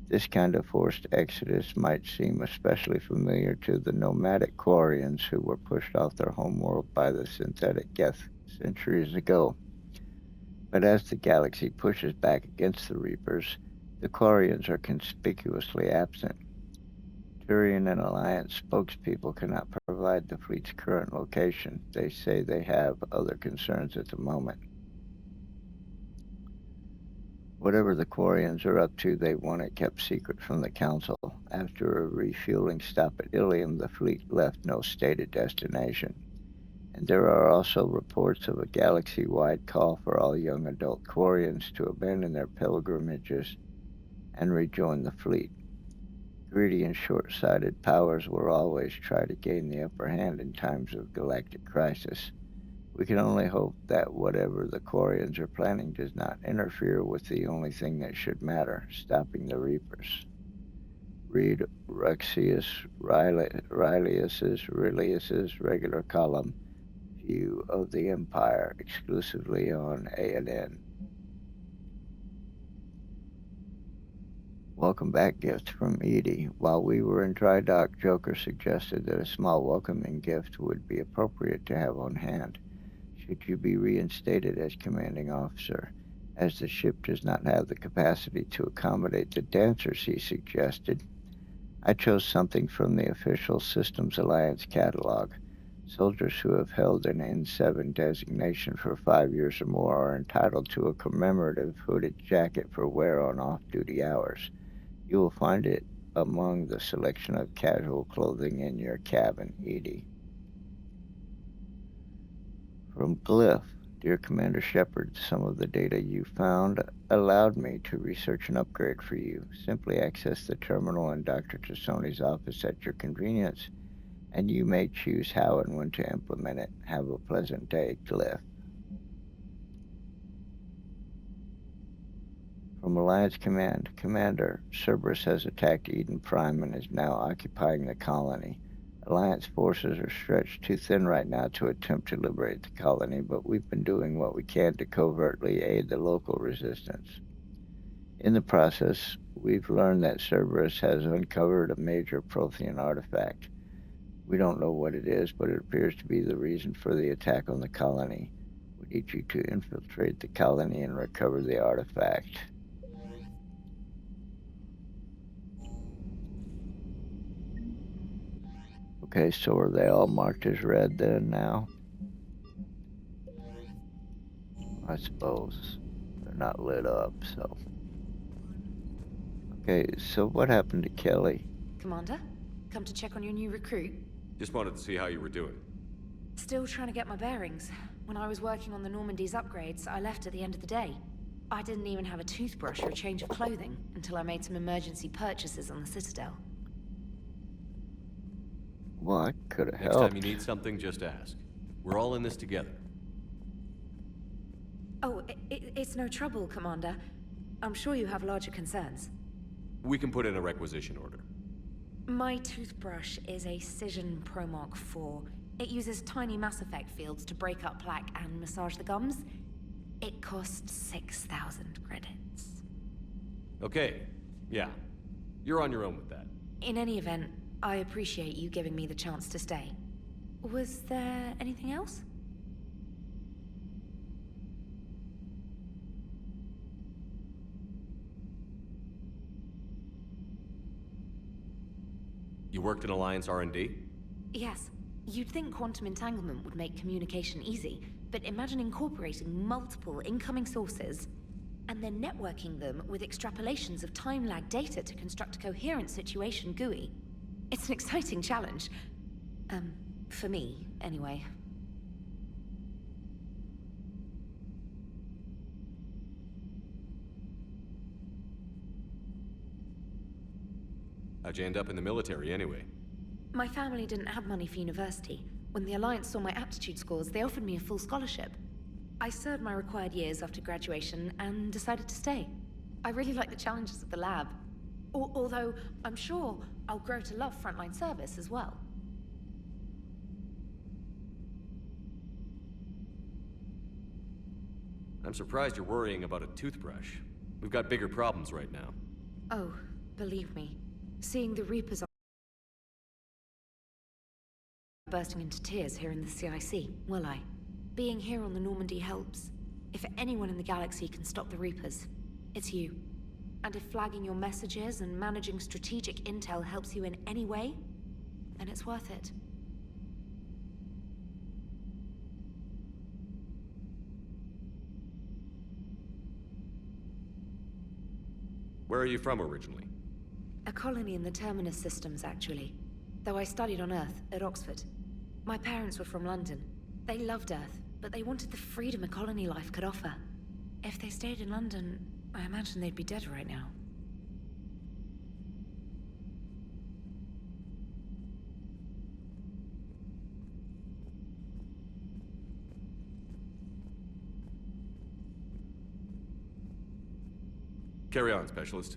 This kind of forced exodus might seem especially familiar to the nomadic Quarians who were pushed off their homeworld by the synthetic Geth centuries ago. But as the galaxy pushes back against the Reapers, the Quarians are conspicuously absent. Turian and Alliance spokespeople cannot provide the fleet's current location. They say they have other concerns at the moment. Whatever the Quarians are up to, they want it kept secret from the Council. After a refueling stop at Ilium, the fleet left no stated destination. And there are also reports of a galaxy-wide call for all young adult Quarians to abandon their pilgrimages and rejoin the fleet. Greedy and short-sighted powers will always try to gain the upper hand in times of galactic crisis. We can only hope that whatever the Quarians are planning does not interfere with the only thing that should matter, stopping the Reapers. Read Ruxius Aurelius's regular column, View of the Empire, exclusively on A&N. Welcome back gift from Edie. While we were in dry dock, Joker suggested that a small welcoming gift would be appropriate to have on hand, should you be reinstated as commanding officer, as the ship does not have the capacity to accommodate the dancers he suggested. I chose something from the official Systems Alliance catalog. Soldiers who have held an N7 designation for 5 years or more are entitled to a commemorative hooded jacket for wear on off-duty hours. You will find it among the selection of casual clothing in your cabin, Edie. From Glyph, Dear Commander Shepard, some of the data you found allowed me to research an upgrade for you. Simply access the terminal in Dr. Tassoni's office at your convenience, and you may choose how and when to implement it. Have a pleasant day, Glyph. From Alliance Command, Commander, Cerberus has attacked Eden Prime and is now occupying the colony. Alliance forces are stretched too thin right now to attempt to liberate the colony, but we've been doing what we can to covertly aid the local resistance. In the process, we've learned that Cerberus has uncovered a major Prothean artifact. We don't know what it is, but it appears to be the reason for the attack on the colony. We need you to infiltrate the colony and recover the artifact. Okay, so are they all marked as red then now? I suppose. They're not lit up, so. Okay, so what happened to Kelly? Commander, come to check on your new recruit? Just wanted to see how you were doing. Still trying to get my bearings. When I was working on the Normandy's upgrades, I left at the end of the day. I didn't even have a toothbrush or a change of clothing until I made some emergency purchases on the Citadel. Well, I could have helped. Next time you need something, just ask. We're all in this together. Oh, it's no trouble, Commander. I'm sure you have larger concerns. We can put in a requisition order. My toothbrush is a Cision Pro Mark IV. It uses tiny Mass Effect fields to break up plaque and massage the gums. It costs 6,000 credits. Okay, yeah. You're on your own with that. In any event, I appreciate you giving me the chance to stay. Was there anything else? You worked in Alliance R&D? Yes. You'd think quantum entanglement would make communication easy, but imagine incorporating multiple incoming sources and then networking them with extrapolations of time-lag data to construct a coherent situation GUI. It's an exciting challenge. For me, anyway. How'd you end up in the military, anyway? My family didn't have money for university. When the Alliance saw my aptitude scores, they offered me a full scholarship. I served my required years after graduation and decided to stay. I really like the challenges of the lab. Although, I'm sure I'll grow to love frontline service as well. I'm surprised you're worrying about a toothbrush. We've got bigger problems right now. Oh, believe me. Seeing the Reapers bursting into tears here in the CIC, will I? Being here on the Normandy helps. If anyone in the galaxy can stop the Reapers, it's you. And if flagging your messages and managing strategic intel helps you in any way, then it's worth it. Where are you from originally? A colony in the Terminus systems, actually. Though I studied on Earth, at Oxford. My parents were from London. They loved Earth, but they wanted the freedom a colony life could offer. If they stayed in London, I imagine they'd be dead right now. Carry on, Specialist.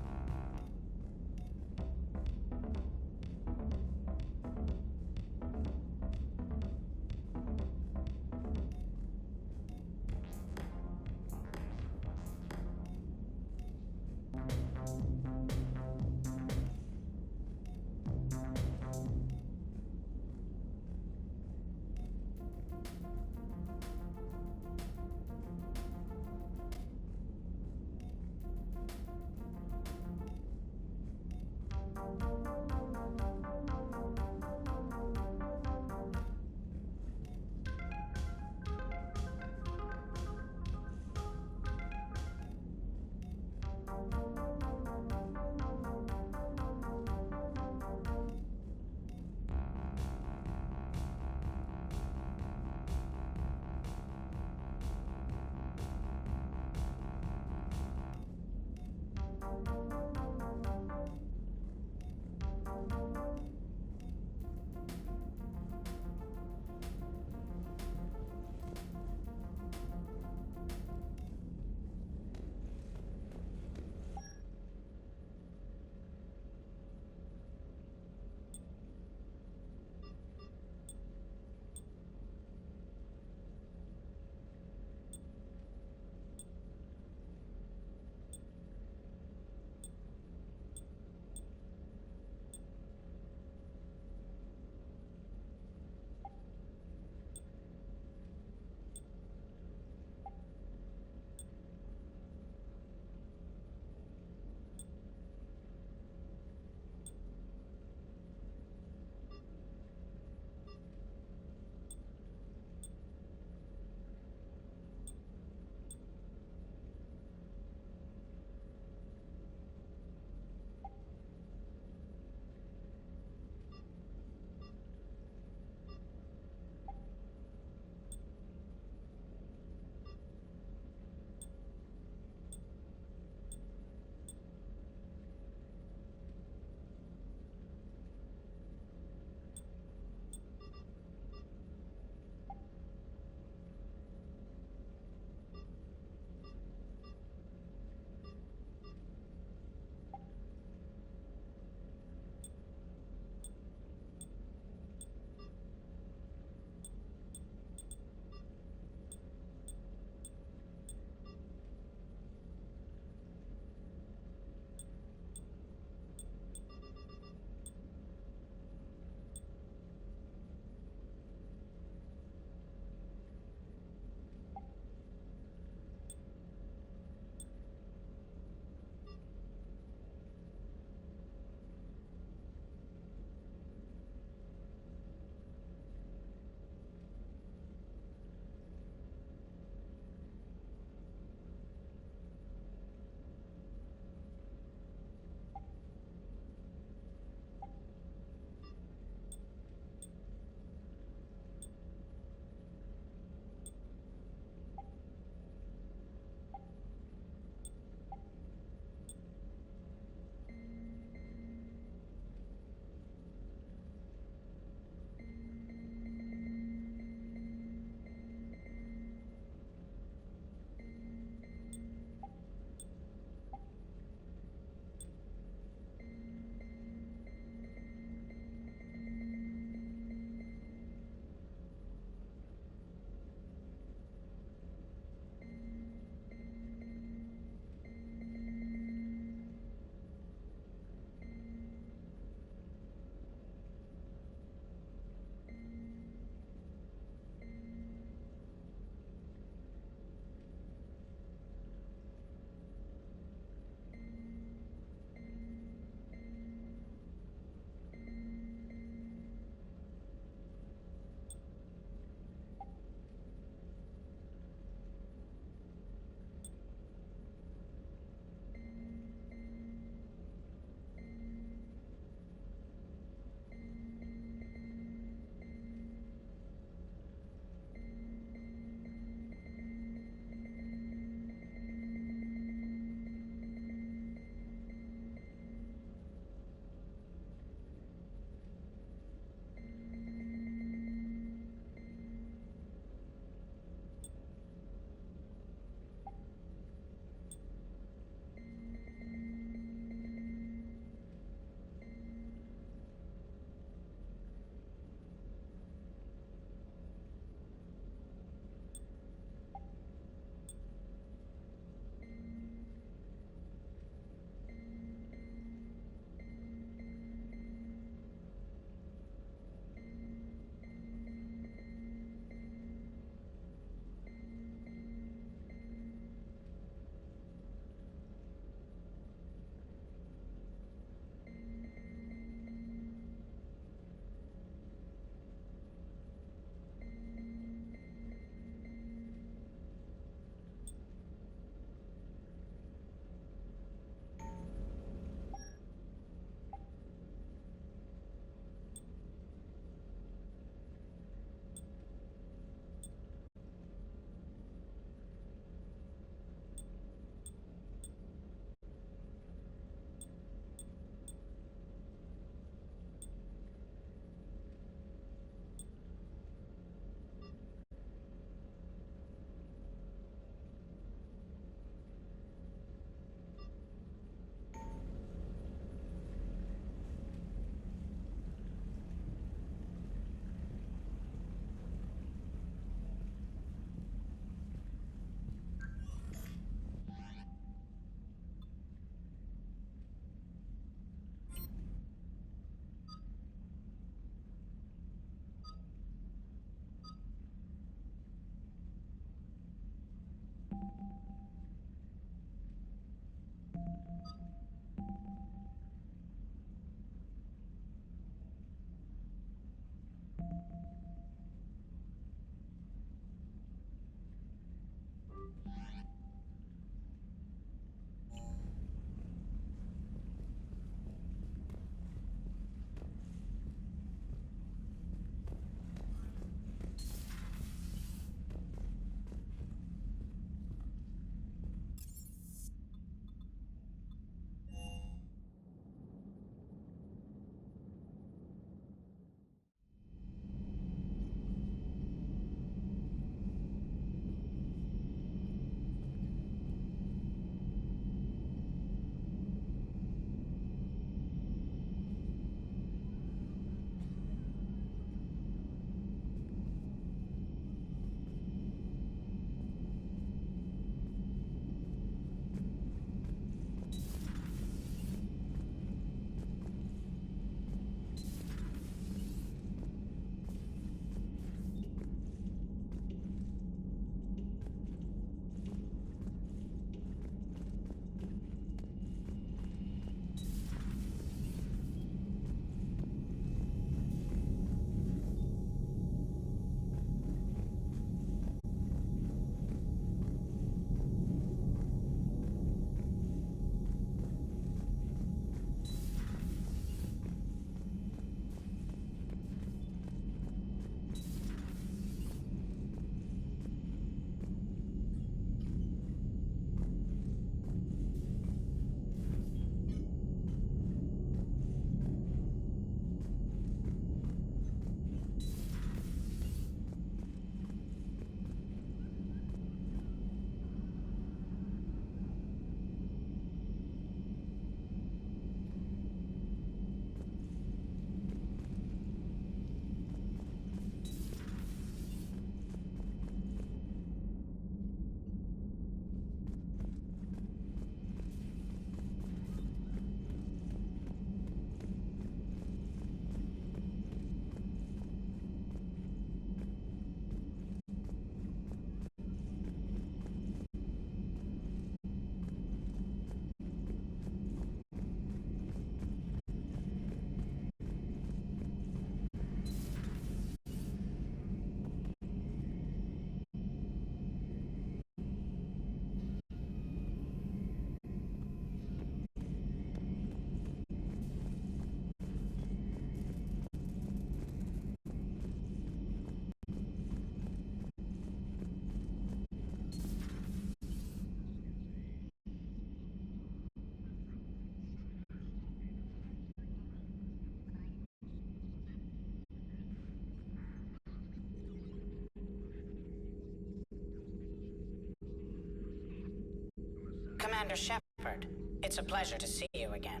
Commander Shepard. It's a pleasure to see you again.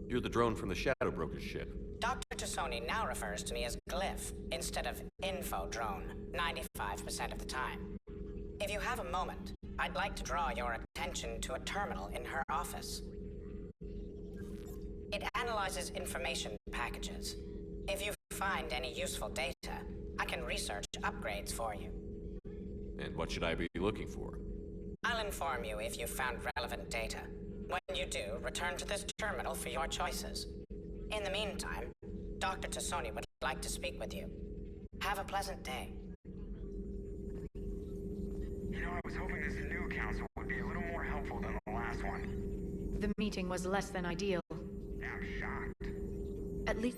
You're the drone from the Shadow Broker's ship. Dr. Tassoni now refers to me as Glyph instead of Info Drone, 95% of the time. If you have a moment, I'd like to draw your attention to a terminal in her office. It analyzes information packages. If you find any useful data, I can research upgrades for you. And what should I be looking for? I'll inform you if you've found relevant data. When you do, return to this terminal for your choices. In the meantime, Dr. Tassoni would like to speak with you. Have a pleasant day. You know, I was hoping this new council would be a little more helpful than the last one. The meeting was less than ideal. I'm shocked. At least...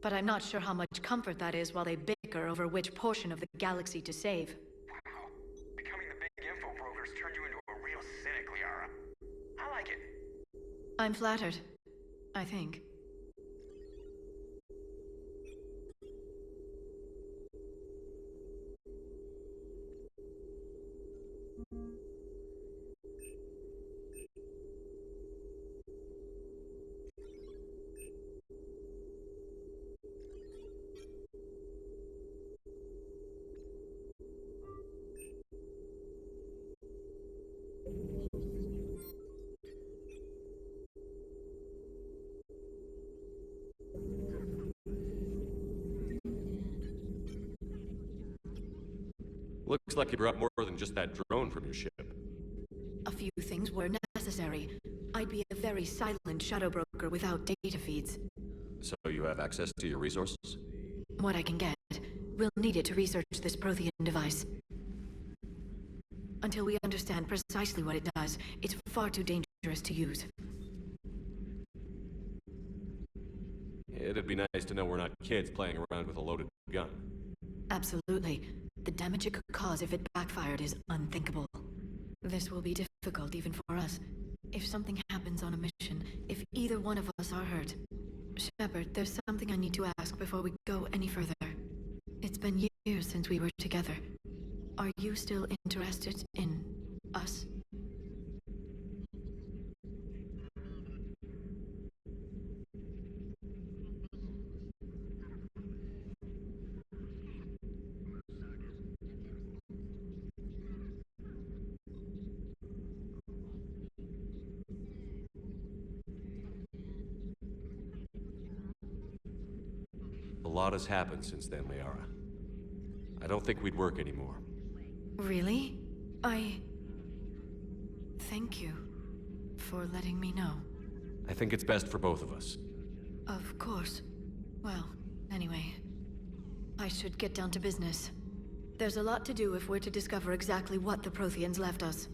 But I'm not sure how much comfort that is while they bicker over which portion of the galaxy to save. Wow. Becoming the big info brokers turned you into a real cynic, Liara. I like it. I'm flattered. I think. Looks like you brought more than just that drone from your ship. A few things were necessary. I'd be a very silent shadow broker without data feeds. So you have access to your resources? What I can get. We'll need it to research this Prothean device. Until we understand precisely what it does, it's far too dangerous to use. It'd be nice to know we're not kids playing around with a loaded gun. Absolutely. The damage it could cause if it backfired is unthinkable. This will be difficult even for us. If something happens on a mission, if either one of us are hurt. Shepard, there's something I need to ask before we go any further. It's been years since we were together. Are you still interested in us? A lot has happened since then, Liara. I don't think we'd work anymore. Really? Thank you for letting me know. I think it's best for both of us. Of course. Well, anyway, I should get down to business. There's a lot to do if we're to discover exactly what the Protheans left us.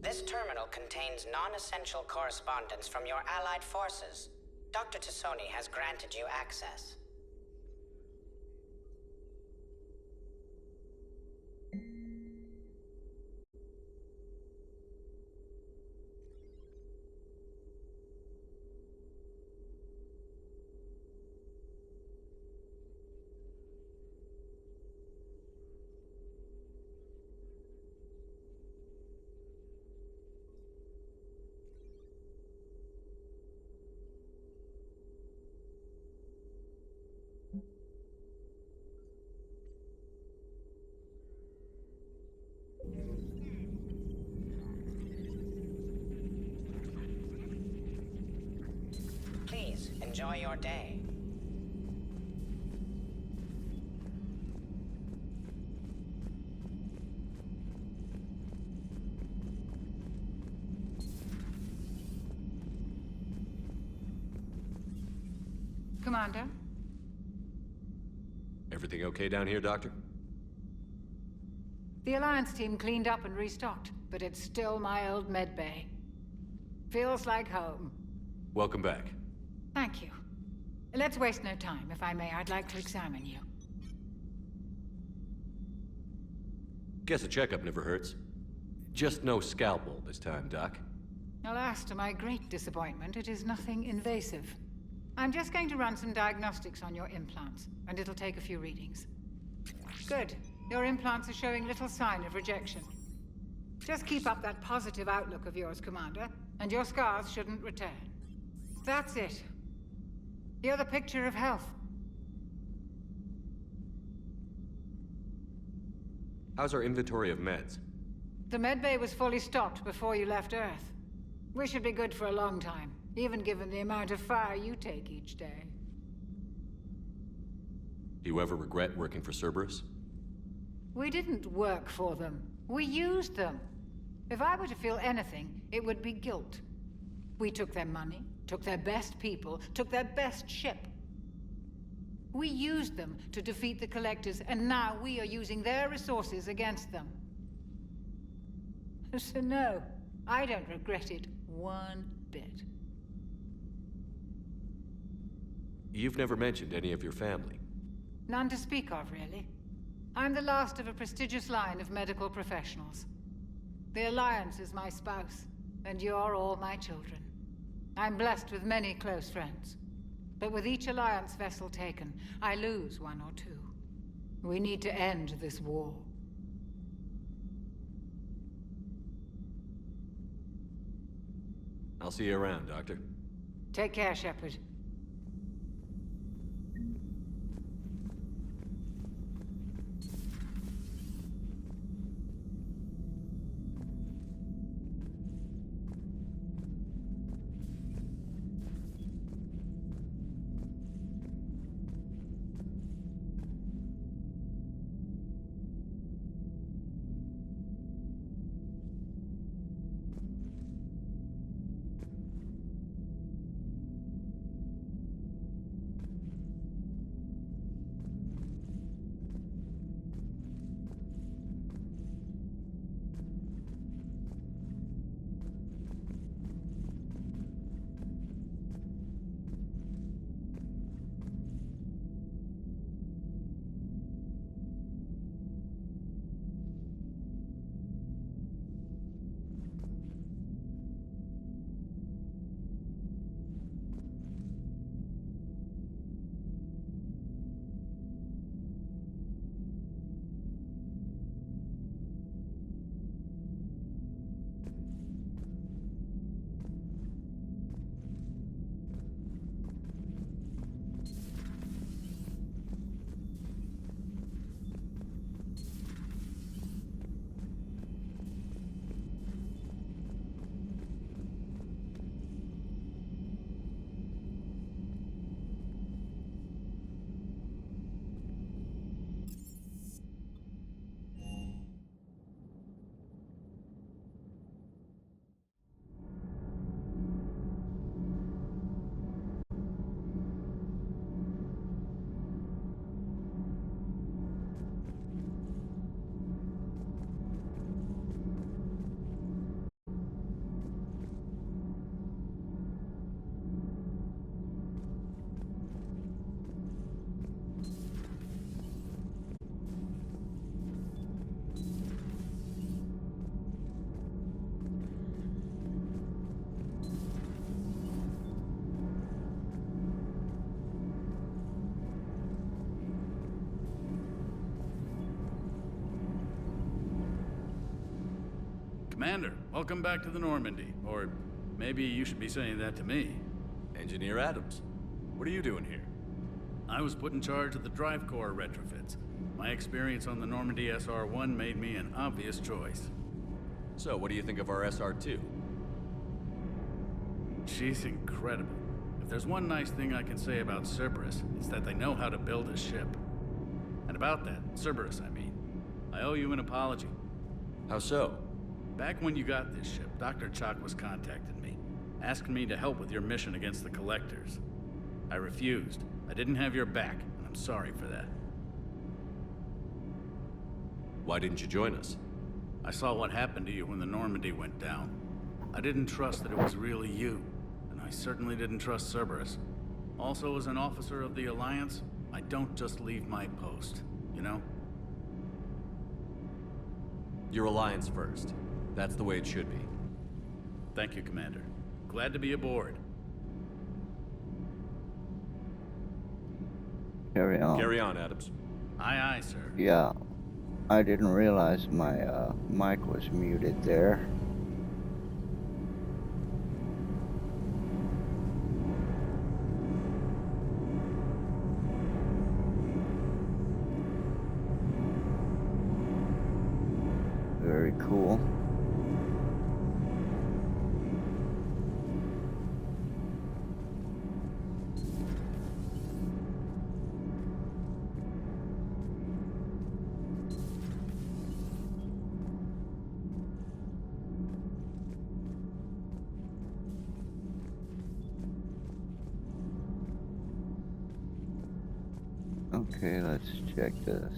This terminal contains non-essential correspondence from your allied forces. Dr. Tassoni has granted you access. enjoy your day. Commander? Everything okay down here, Doctor? The Alliance team cleaned up and restocked, but it's still my old medbay. Feels like home. Welcome back. Thank you. Let's waste no time. If I may, I'd like to examine you. Guess a checkup never hurts. Just no scalpel this time, Doc. Alas, to my great disappointment, it is nothing invasive. I'm just going to run some diagnostics on your implants, and it'll take a few readings. Good. Your implants are showing little sign of rejection. Just keep up that positive outlook of yours, Commander, and your scars shouldn't return. That's it. You're the picture of health. How's our inventory of meds? The medbay was fully stocked before you left Earth. We should be good for a long time, even given the amount of fire you take each day. Do you ever regret working for Cerberus? We didn't work for them. We used them. If I were to feel anything, it would be guilt. We took their money, took their best people, took their best ship. We used them to defeat the Collectors, and now we are using their resources against them. So no, I don't regret it one bit. You've never mentioned any of your family. None to speak of, really. I'm the last of a prestigious line of medical professionals. The Alliance is my spouse, and you're all my children. I'm blessed with many close friends. But with each Alliance vessel taken, I lose one or two. We need to end this war. I'll see you around, Doctor. Take care, Shepard. Commander, welcome back to the Normandy. Or maybe you should be saying that to me. Engineer Adams, what are you doing here? I was put in charge of the drive core retrofits. My experience on the Normandy SR-1 made me an obvious choice. So, what do you think of our SR-2? She's incredible. if there's one nice thing I can say about Cerberus, it's that they know how to build a ship. And about that, Cerberus, I mean, I owe you an apology. How so? Back when you got this ship, Dr. Chakwas contacted me, asking me to help with your mission against the Collectors. I refused. I didn't have your back, and I'm sorry for that. Why didn't you join us? I saw what happened to you when the Normandy went down. I didn't trust that it was really you, and I certainly didn't trust Cerberus. Also, as an officer of the Alliance, I don't just leave my post, you know? Your Alliance first. That's the way it should be. Thank you, Commander. Glad to be aboard. Carry on. Carry on, Adams. Aye, aye, sir. Yeah, I didn't realize my mic was muted there. Very cool. Okay, let's check this.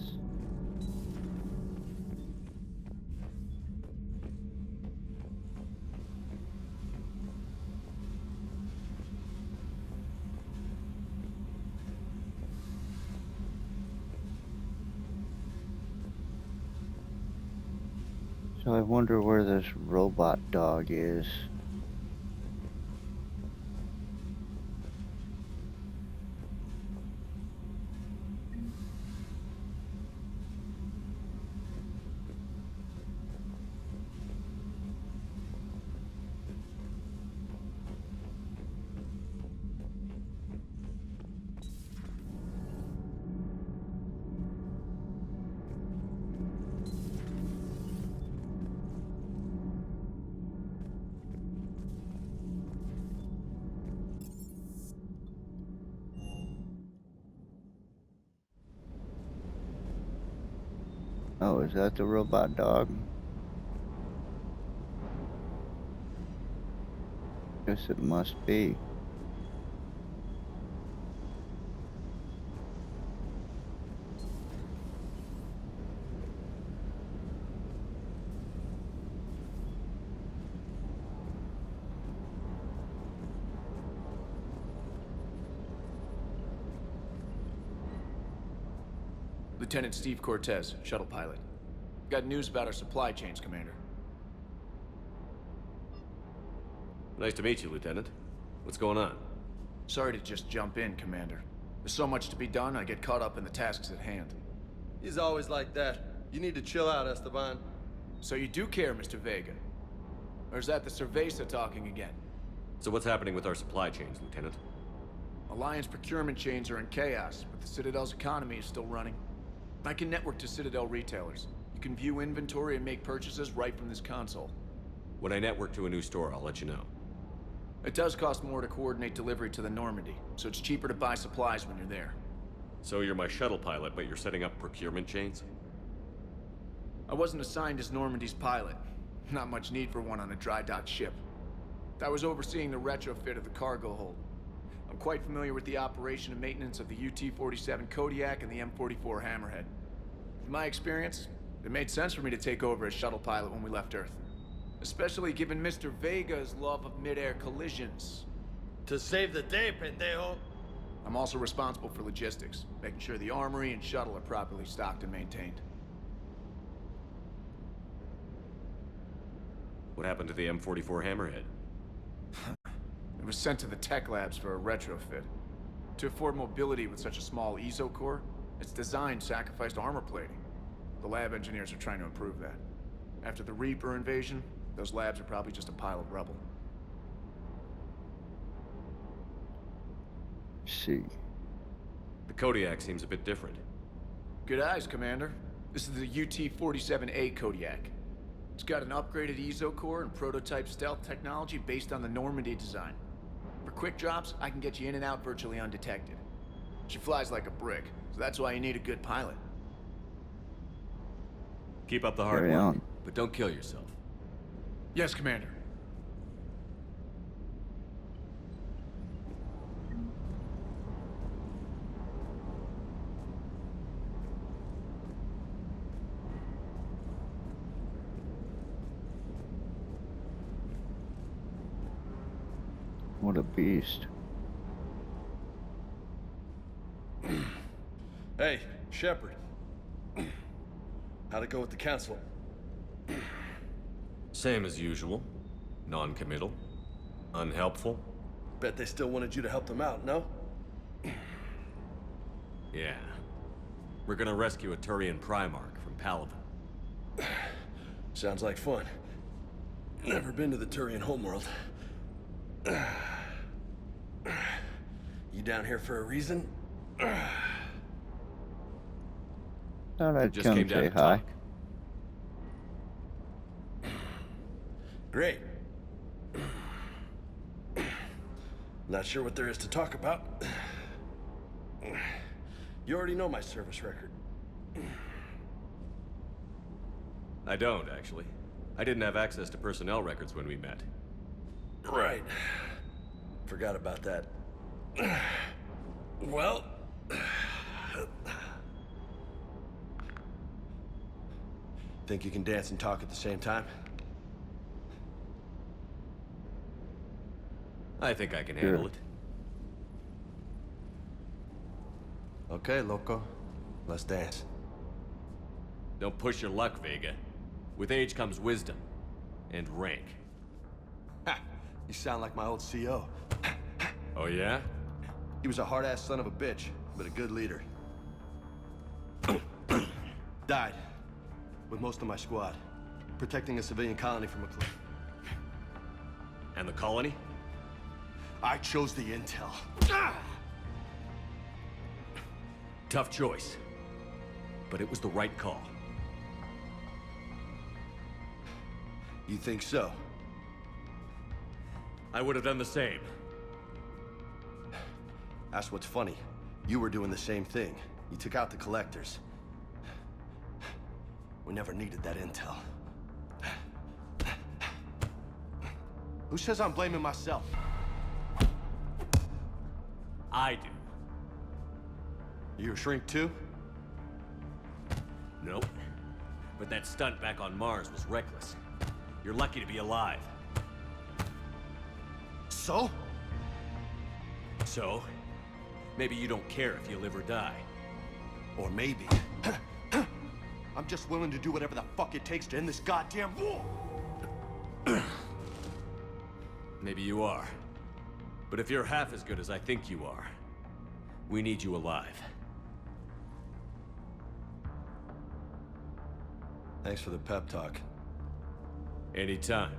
So I wonder where this robot dog is. Oh, is that the robot dog? Guess it must be. Lieutenant Steve Cortez, shuttle pilot. Got news about our supply chains, Commander. Nice to meet you, Lieutenant. What's going on? Sorry to just jump in, Commander. There's so much to be done, I get caught up in the tasks at hand. He's always like that. You need to chill out, Esteban. So you do care, Mr. Vega? Or is that the Cerveza talking again? So what's happening with our supply chains, Lieutenant? Alliance procurement chains are in chaos, but the Citadel's economy is still running. I can network to Citadel retailers. You can view inventory and make purchases right from this console. When I network to a new store, I'll let you know. It does cost more to coordinate delivery to the Normandy, so it's cheaper to buy supplies when you're there. So you're my shuttle pilot, but you're setting up procurement chains? I wasn't assigned as Normandy's pilot. Not much need for one on a dry dock ship. I was overseeing the retrofit of the cargo hold. I'm quite familiar with the operation and maintenance of the UT-47 Kodiak and the M44 Hammerhead. In my experience, it made sense for me to take over as shuttle pilot when we left Earth. Especially given Mr. Vega's love of mid-air collisions. To save the day, pendejo. I'm also responsible for logistics, making sure the armory and shuttle are properly stocked and maintained. What happened to the M44 Hammerhead? It was sent to the tech labs for a retrofit. To afford mobility with such a small ESO core, its design sacrificed armor plating. The lab engineers are trying to improve that. After the Reaper invasion, those labs are probably just a pile of rubble. See. The Kodiak seems a bit different. Good eyes, Commander. This is the UT-47A Kodiak. It's got an upgraded ESO core and prototype stealth technology based on the Normandy design. For quick drops, I can get you in and out virtually undetected. She flies like a brick, so that's why you need a good pilot. Keep up the hard Carry work, on. but don't kill yourself. Yes, Commander. What a beast. Hey, Shepard. How'd it go with the council? Same as usual. Non-committal. Unhelpful. Bet they still wanted you to help them out, no? Yeah. We're gonna rescue a Turian Primarch from Palaven. Sounds like fun. Never been to the Turian homeworld. You down here for a reason? Thought I'd Just come came down say to hi. talk. Great. Not sure what there is to talk about. You already know my service record. I don't, actually. I didn't have access to personnel records when we met. Right. Forgot about that. Well... Think you can dance and talk at the same time? I think I can handle it. Okay, loco. Let's dance. Don't push your luck, Vega. With age comes wisdom. And rank. Ha! You sound like my old CO. Oh yeah? He was a hard-ass son of a bitch, but a good leader. Died. With most of my squad. Protecting a civilian colony from a cliff. And the colony? I chose the intel. Tough choice. But it was the right call. You think so? I would have done the same. That's what's funny. You were doing the same thing. You took out the collectors. We never needed that intel. Who says I'm blaming myself? I do. You a shrink too? Nope. But that stunt back on Mars was reckless. You're lucky to be alive. So? So? Maybe you don't care if you live or die. Or maybe... I'm just willing to do whatever the fuck it takes to end this goddamn war! Maybe you are. But if you're half as good as I think you are, we need you alive. Thanks for the pep talk. Anytime.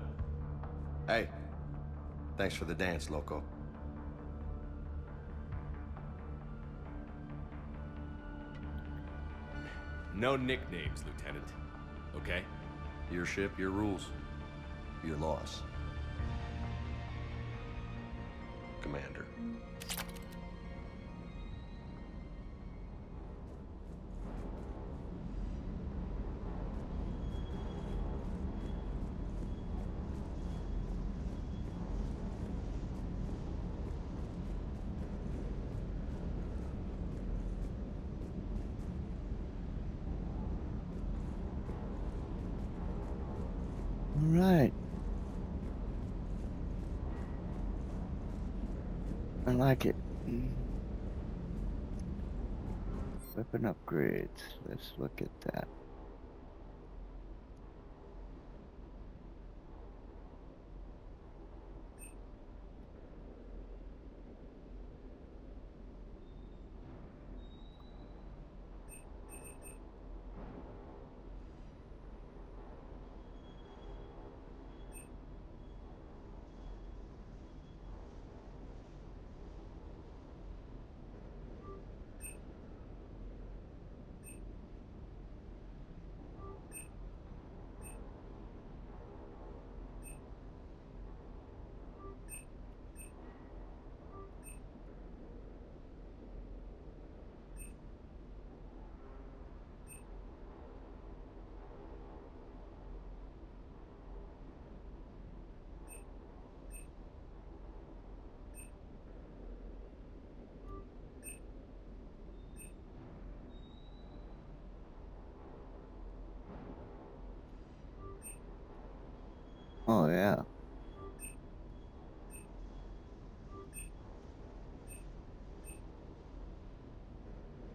Hey, thanks for the dance, loco. No nicknames, Lieutenant. Okay? Your ship, your rules. Your laws. Commander. All right. I like it. Weapon upgrades. Let's look at that.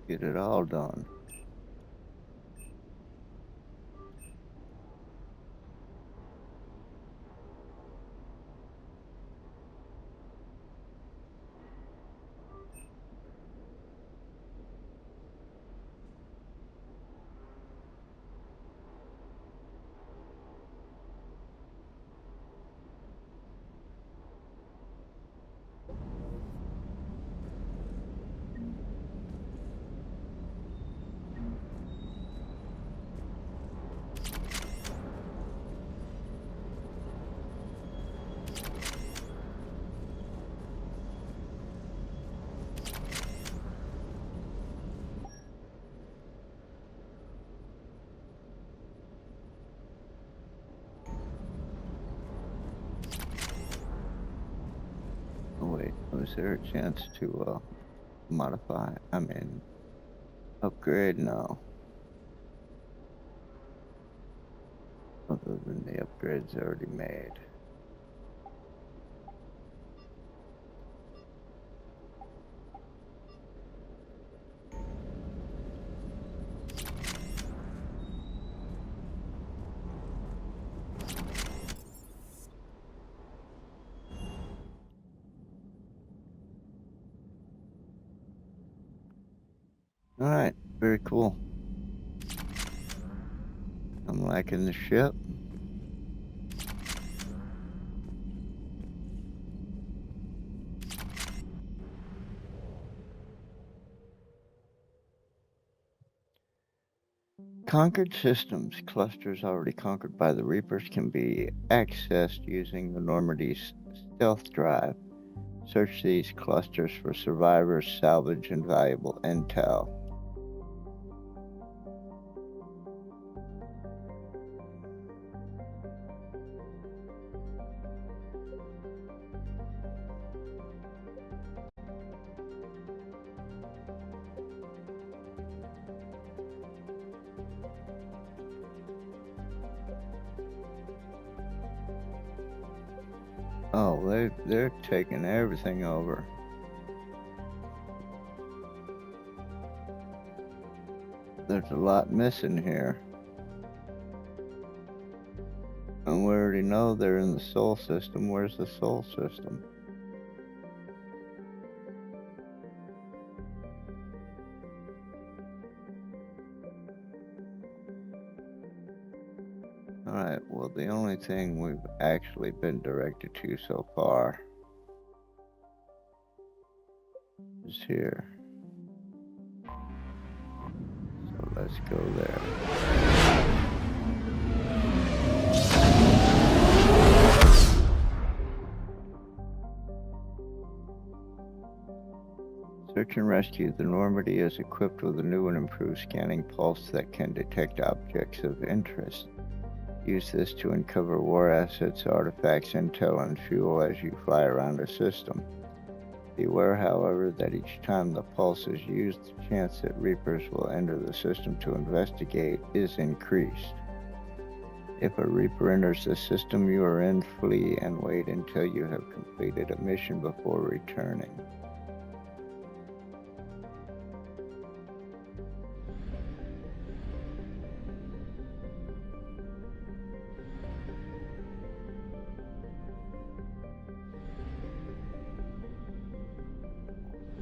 Get it all done. Oh wait, was there a chance to modify? I mean, upgrade? No. Other than the upgrades already made. Alright, very cool. I'm liking the ship. Conquered systems. Clusters already conquered by the Reapers can be accessed using the Normandy's stealth drive. Search these clusters for survivors, salvage, and valuable intel. Oh, they're taking everything over. There's a lot missing here. And we already know they're in the Sol system. Where's the Sol system? Alright, well, the only thing we've actually been directed to so far is here. So let's go there. Search and rescue. The Normandy is equipped with a new and improved scanning pulse that can detect objects of interest. Use this to uncover war assets, artifacts, intel, and fuel as you fly around the system. Beware, however, that each time the pulse is used, the chance that Reapers will enter the system to investigate is increased. If a Reaper enters the system you are in, flee and wait until you have completed a mission before returning.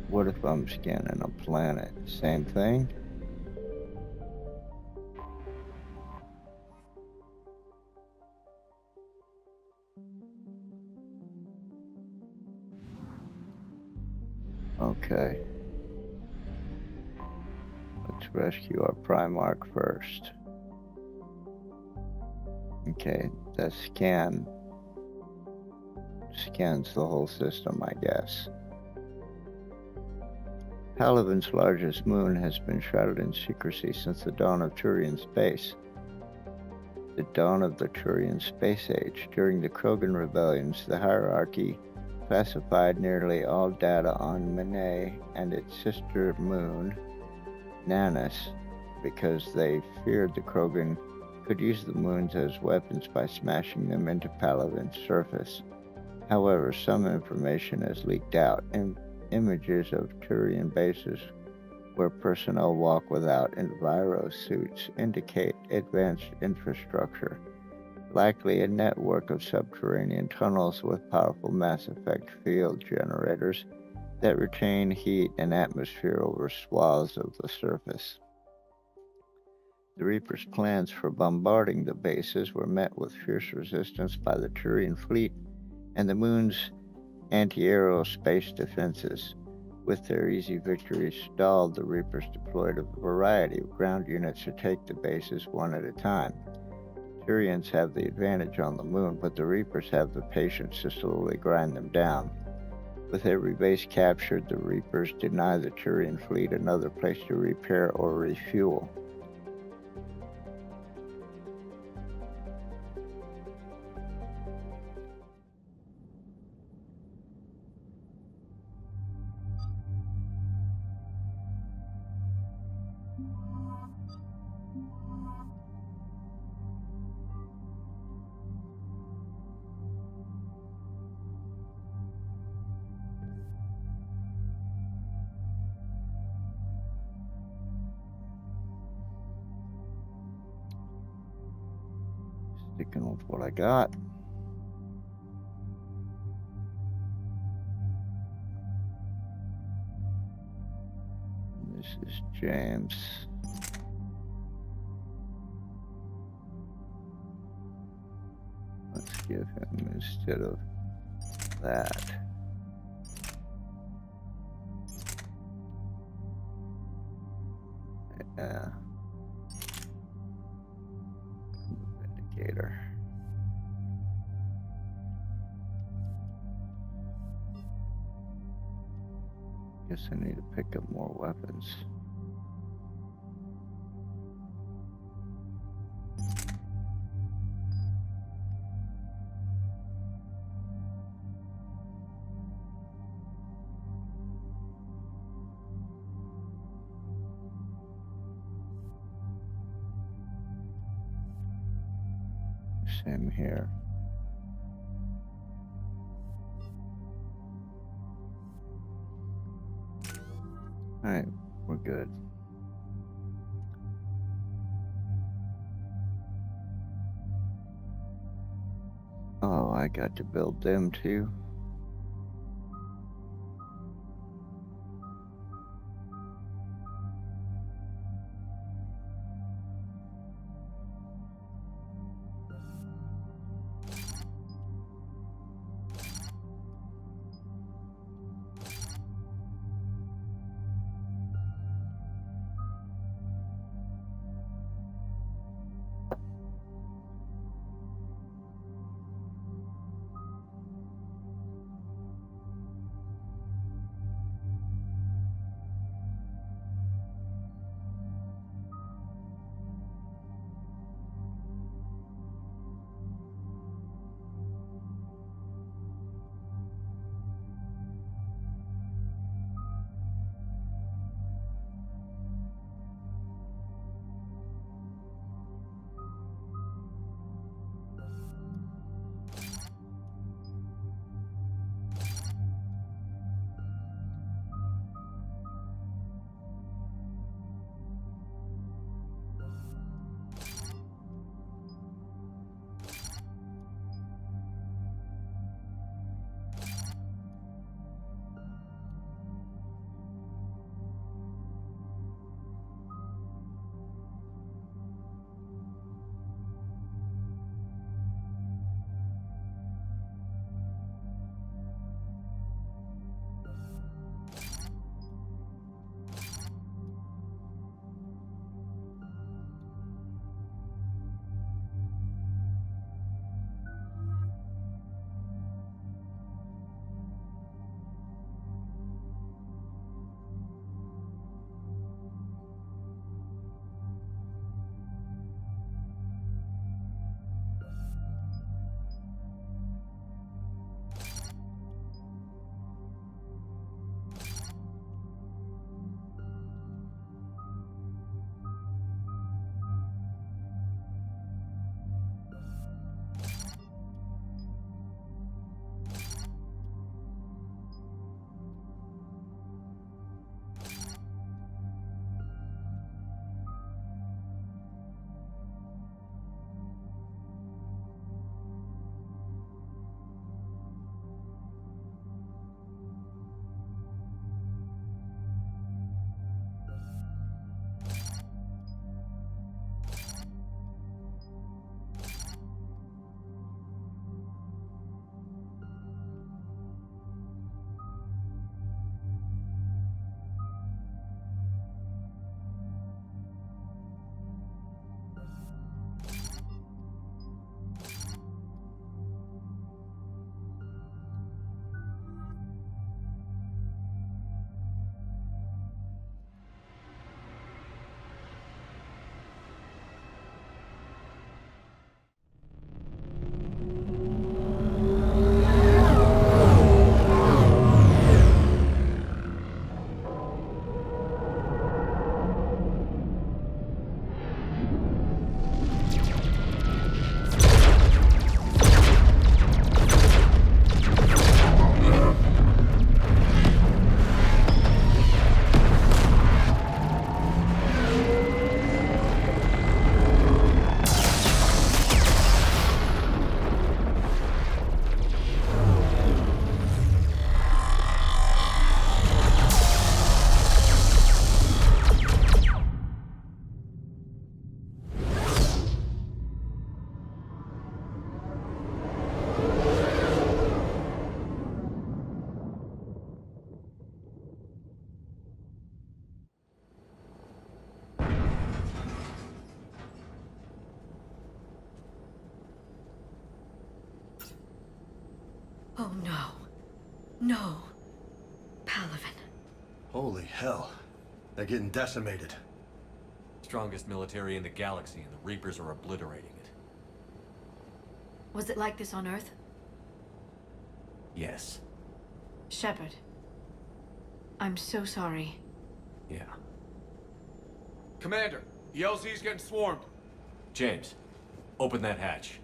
What if I'm scanning a planet? Same thing? Okay. Let's rescue our Primarch first. Okay, that scans the whole system, I guess. Palaven's largest moon has been shrouded in secrecy since the dawn of Turian space. The dawn of the Turian space age. During the Krogan rebellions, the hierarchy classified nearly all data on Menet and its sister moon, Nanus, because they feared the Krogan could use the moons as weapons by smashing them into Palaven's surface. However, some information has leaked out, and images of Turian bases where personnel walk without enviro suits indicate advanced infrastructure, likely a network of subterranean tunnels with powerful mass effect field generators that retain heat and atmosphere over swaths of the surface. The Reapers' plans for bombarding the bases were met with fierce resistance by the Turian fleet and the moon's anti-aerospace defenses. With their easy victories stalled, the Reapers deployed a variety of ground units to take the bases one at a time. Turians have the advantage on the moon, but the Reapers have the patience to slowly grind them down. With every base captured, the Reapers deny the Turian fleet another place to repair or refuel. Sticking with what I got. This is James. Let's give him instead of that. Yeah. Vindicator. Guess I need to pick up more weapons. Same here. Alright, we're good. Oh, I got to build them too. no. No. Palaven. Holy hell. They're getting decimated. Strongest military in the galaxy, and the Reapers are obliterating it. Was it like this on Earth? Yes. Shepard. I'm so sorry. Yeah. Commander, the LZ's getting swarmed. James, open that hatch.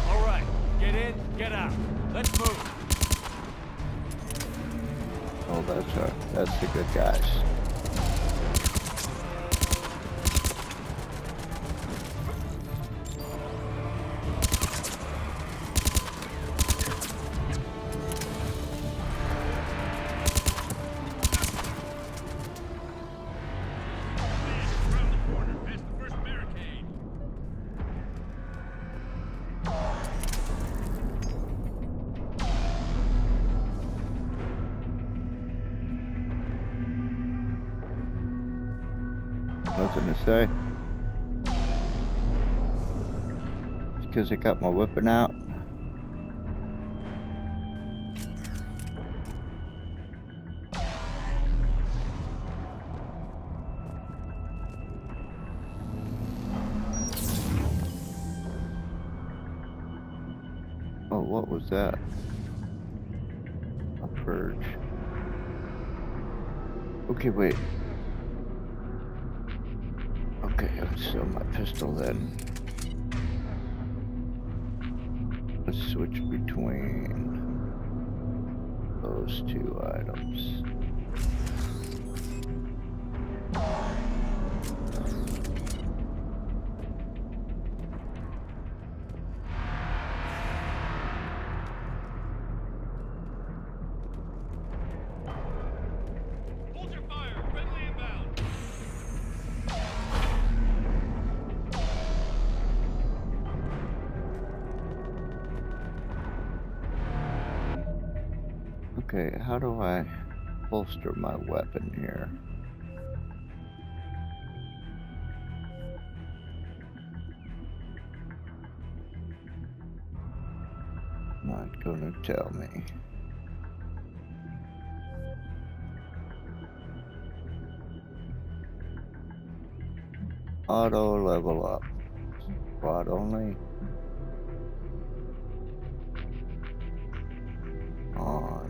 All right, get in, get out. Let's move. Oh, that's the good guys. Nothing to say. It's because I got my weapon out. Oh, what was that? A purge. Okay, wait. Okay, let's sell my pistol then. Let's switch between those two items. Hold your fire. Friendly inbound. Okay, how do I holster my weapon here? Not gonna tell me. Auto level up. Quad only. On.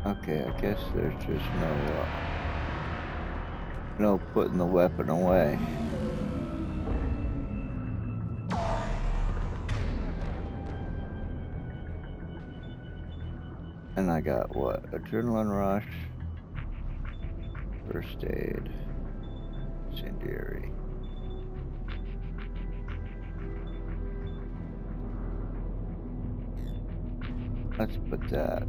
Okay, I guess there's just no putting the weapon away. And I got what? Adrenaline rush, first aid, incendiary. Let's put that.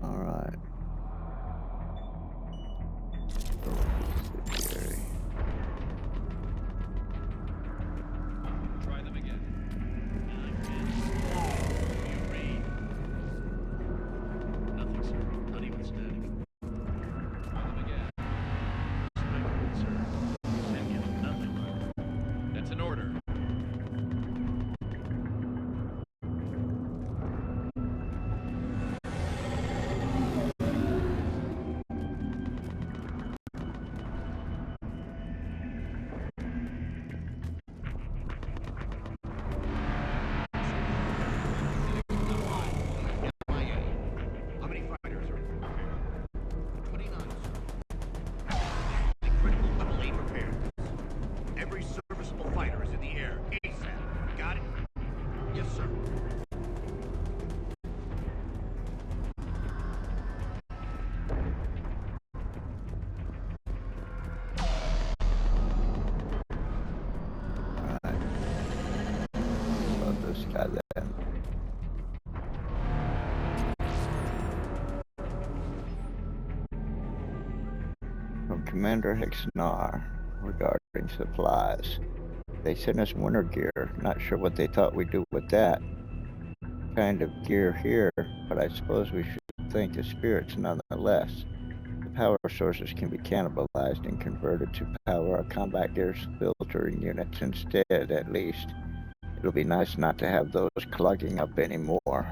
All right. Incendiary. Try them again. This guy then. From Commander Hixnar regarding supplies. They sent us winter gear. Not sure what they thought we'd do with that kind of gear here, but I suppose we should thank the spirits nonetheless. The power sources can be cannibalized and converted to power our combat gear's filtering units instead, at least. It'll be nice not to have those clogging up anymore.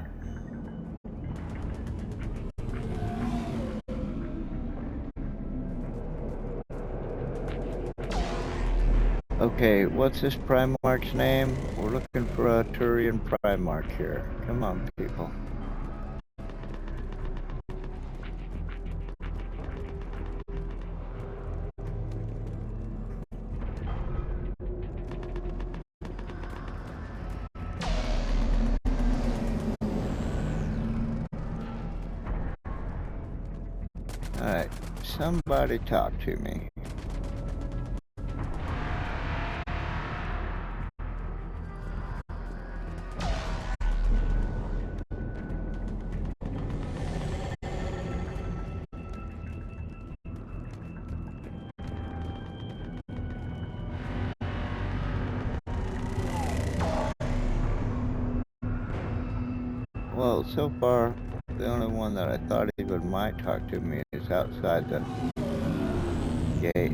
Okay, what's this Primarch's name? We're looking for a Turian Primarch here. Come on, people. Alright, somebody talk to me. Well, so far, the only one that I thought even might talk to me is outside the gate.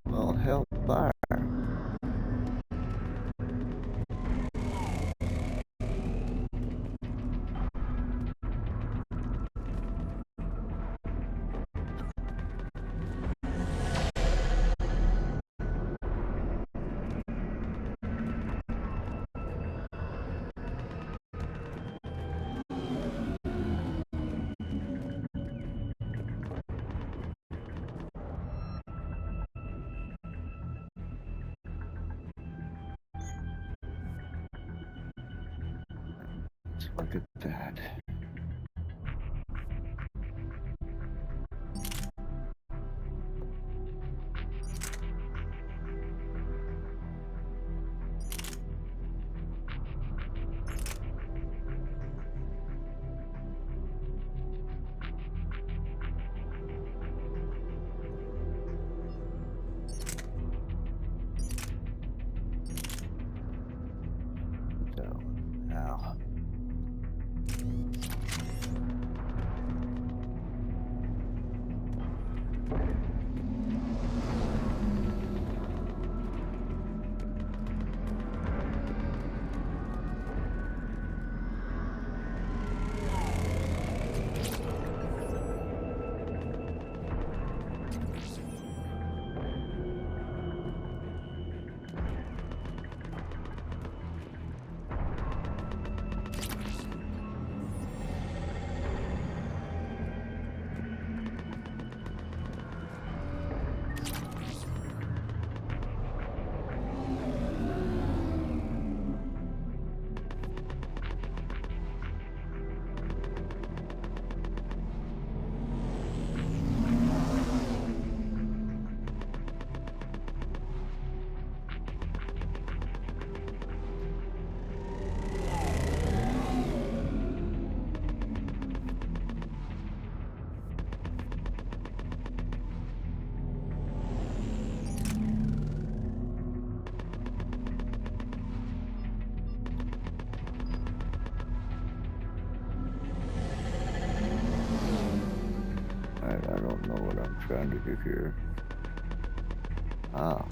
Well, hellfire. Let's look at that. So, now. I don't know what I'm trying to do here. Ah.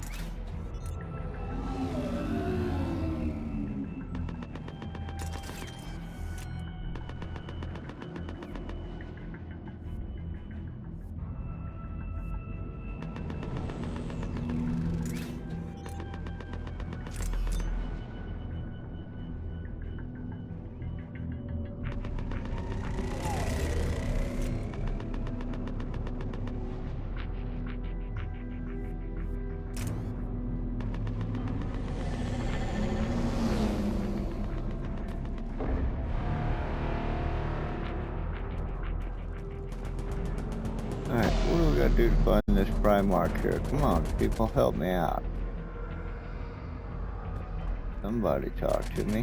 Alright, what do we gotta do to find this Primark here? Come on, people, help me out. Somebody talk to me.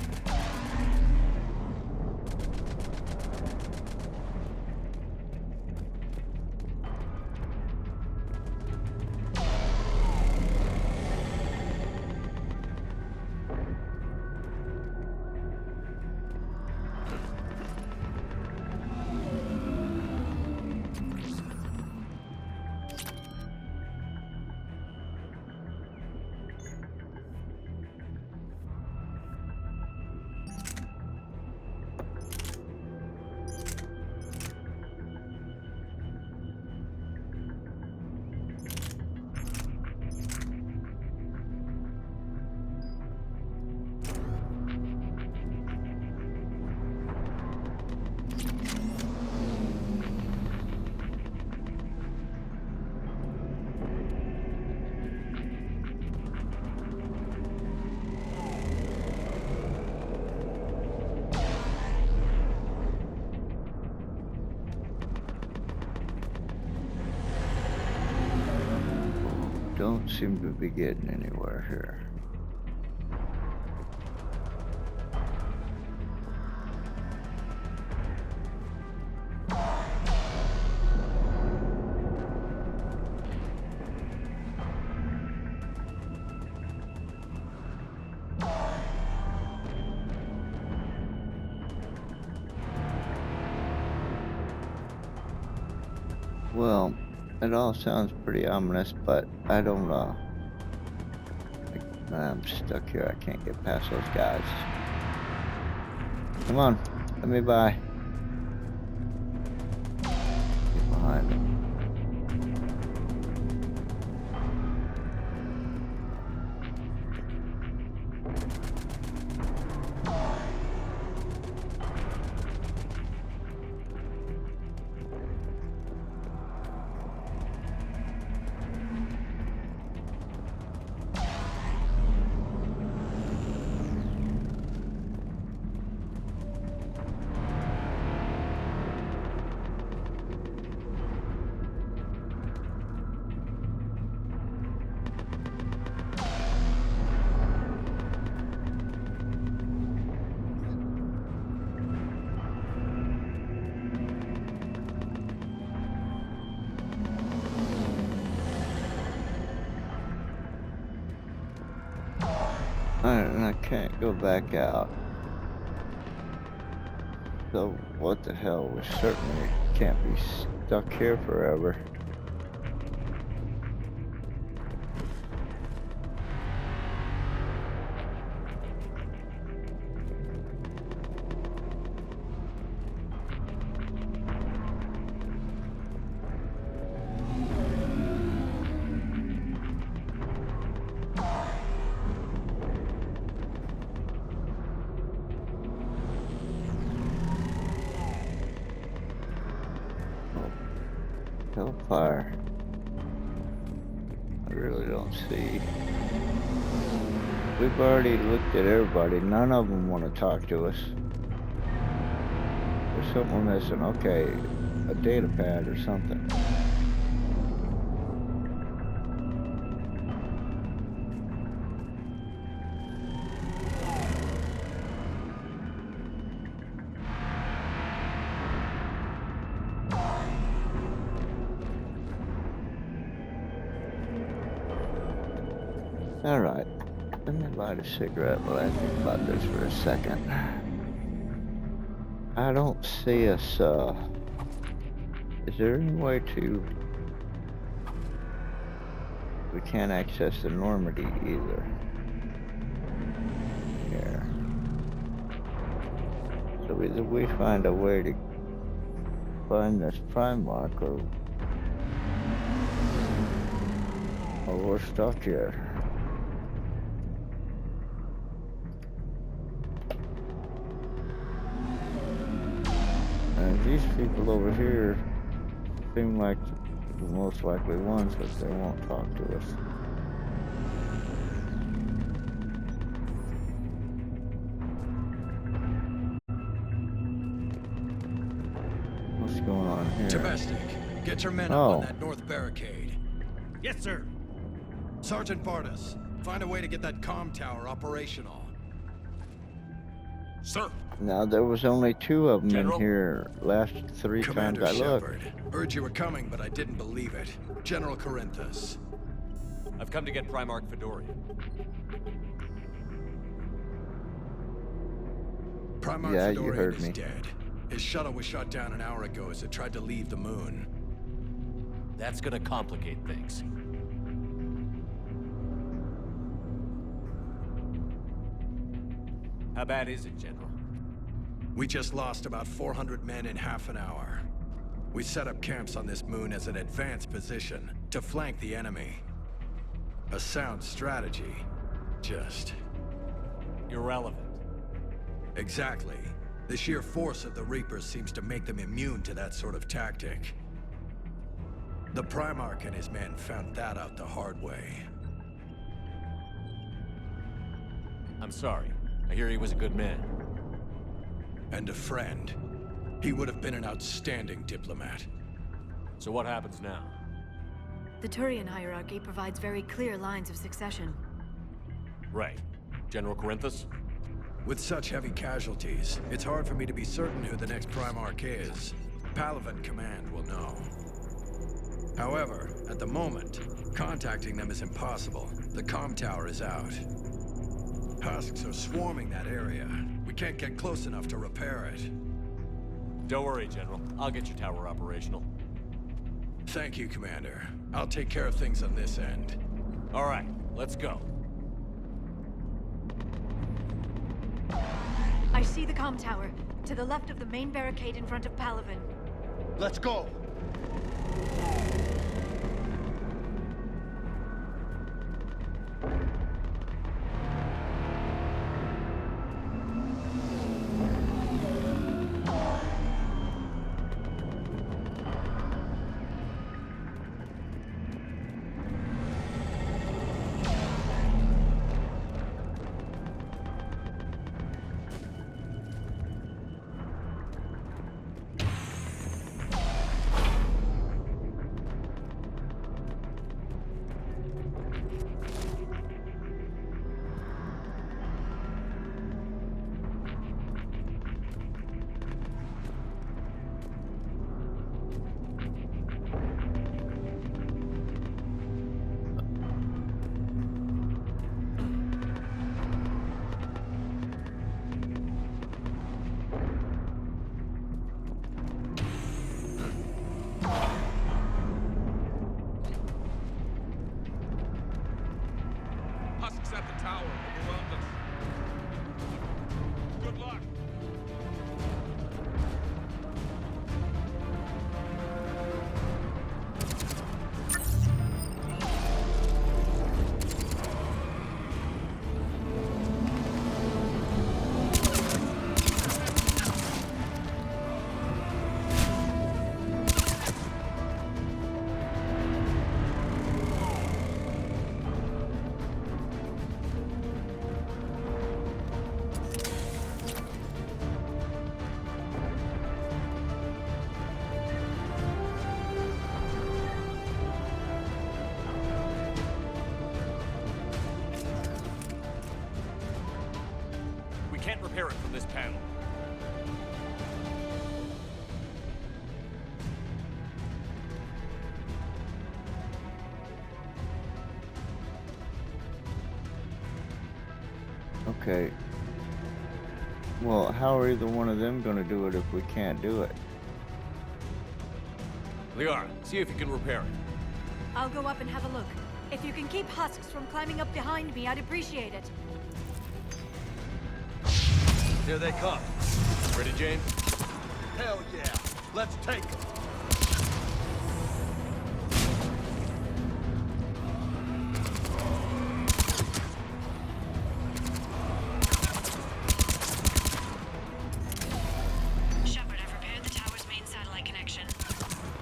Don't seem to be getting anywhere here. Well, it all sounds pretty ominous, but I don't know. I'm stuck here. I can't get past those guys. Come on, let me by. Get behind them. And I can't go back out. So what the hell? We certainly can't be stuck here forever. Hellfire. I really don't see. We've already looked at everybody. None of them want to talk to us. There's something we're missing. Okay, a data pad or something. Alright, let me light a cigarette while I think about this for a second. I don't see us, is there any way to... We can't access the Normandy either. Here. So either we find a way to find this Primark or we're stuck here. And these people over here seem like the most likely ones, but they won't talk to us. What's going on here? Domestic. Get your men up on that north barricade. Yes, sir. Sergeant Vardas, find a way to get that comm tower operational. Sir. Now, there was only 2 of them General? in here last 3 Commander times I looked. Shepard, heard you were coming, but I didn't believe it. General Corinthus. I've come to get Primarch Fedorian. Primarch Yeah, you Fedorian heard is me. dead. His shuttle was shot down an hour ago as it tried to leave the moon. That's gonna complicate things. How bad is it, General? We just lost about 400 men in half an hour. We set up camps on this moon as an advanced position to flank the enemy. A sound strategy. Just... irrelevant. Exactly. The sheer force of the Reapers seems to make them immune to that sort of tactic. The Primarch and his men found that out the hard way. I'm sorry. I hear he was a good man. And a friend. He would have been an outstanding diplomat. So what happens now? The Turian hierarchy provides very clear lines of succession. Right. General Corinthus? With such heavy casualties, it's hard for me to be certain who the next Primarch is. Palaven Command will know. However, at the moment, contacting them is impossible. The comm tower is out. Husks are swarming that area. We can't get close enough to repair it. Don't worry, General. I'll get your tower operational. Thank you, Commander. I'll take care of things on this end. All right, let's go. I see the comm tower, to the left of the main barricade in front of Palaven. Let's go! Husks at the tower. Overwhelmed us. Good luck. We can't repair it from this panel. Okay. Well, how are either one of them gonna do it if we can't do it? Liara, see if you can repair it. I'll go up and have a look. If you can keep Husks from climbing up behind me, I'd appreciate it. Here they come. Ready, James? Hell yeah! Let's take them! Shepard, I've repaired the tower's main satellite connection.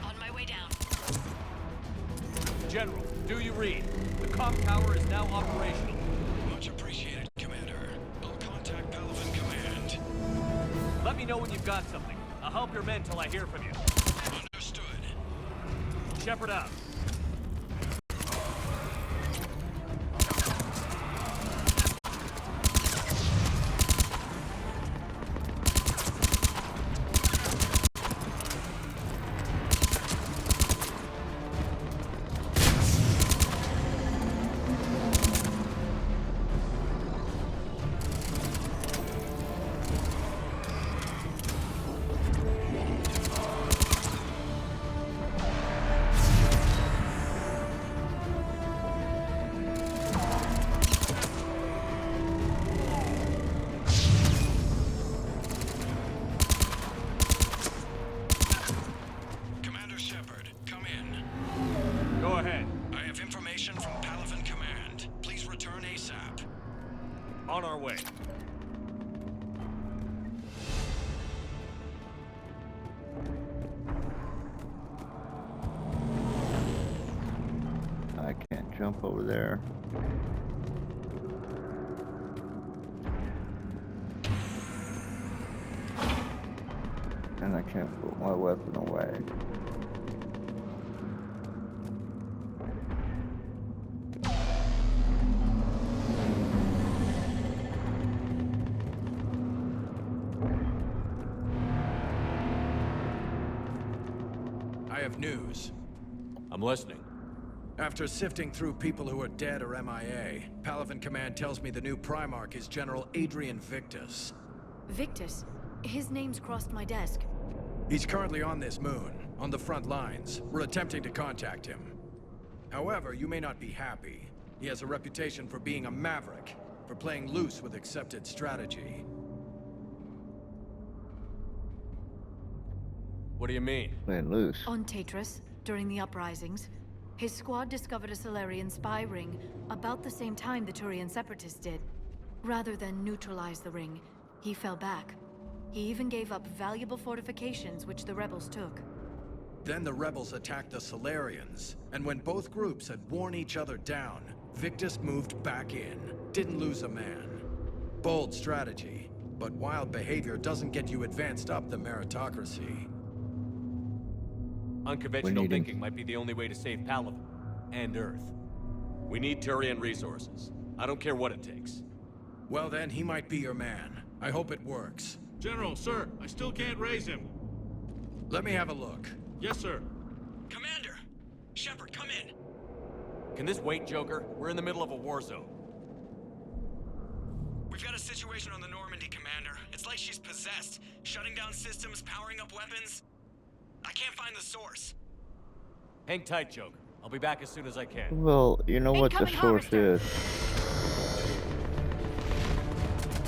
On my way down. General, do you read? The comm tower is now operational. Much appreciated, Commander. I'll contact Palaven Command. Let me know when you've got something. I'll help your men till I hear from you. Understood. Shepard out. On our way. I can't jump over there. And I can't put my weapon away. I have news. I'm listening. After sifting through people who are dead or MIA, Palaven Command tells me the new Primarch is General Adrian Victus. Victus? His name's crossed my desk. He's currently on this moon, on the front lines. We're attempting to contact him. However, you may not be happy. He has a reputation for being a maverick, for playing loose with accepted strategy. What do you mean? Playing loose. On Tatris, during the uprisings, his squad discovered a Solarian spy ring about the same time the Turian Separatists did. Rather than neutralize the ring, he fell back. He even gave up valuable fortifications which the rebels took. Then the rebels attacked the Solarians, and when both groups had worn each other down, Victus moved back in. Didn't lose a man. Bold strategy, but wild behavior doesn't get you advanced up the meritocracy. Unconventional thinking might be the only way to save Palaven and Earth. We need Turian resources. I don't care what it takes. Well then, he might be your man. I hope it works. General, sir, I still can't raise him. Let me have a look. Yes, sir. Commander! Shepard, come in! Can this wait, Joker? We're in the middle of a war zone. We've got a situation on the Normandy, Commander. It's like she's possessed. Shutting down systems, powering up weapons. I can't find the source. Hang tight, Joker. I'll be back as soon as I can. Well, you know what the source is.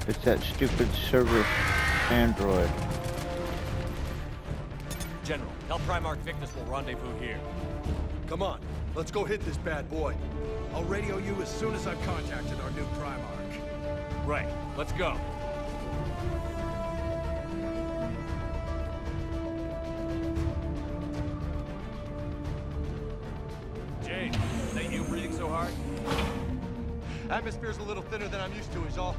It's that stupid service android. General, tell Primarch Victus we'll rendezvous here. Come on, let's go hit this bad boy. I'll radio you as soon as I've contacted our new Primarch. Right, let's go. Jade, is that you breathing so hard? Atmosphere's a little thinner than I'm used to, is all.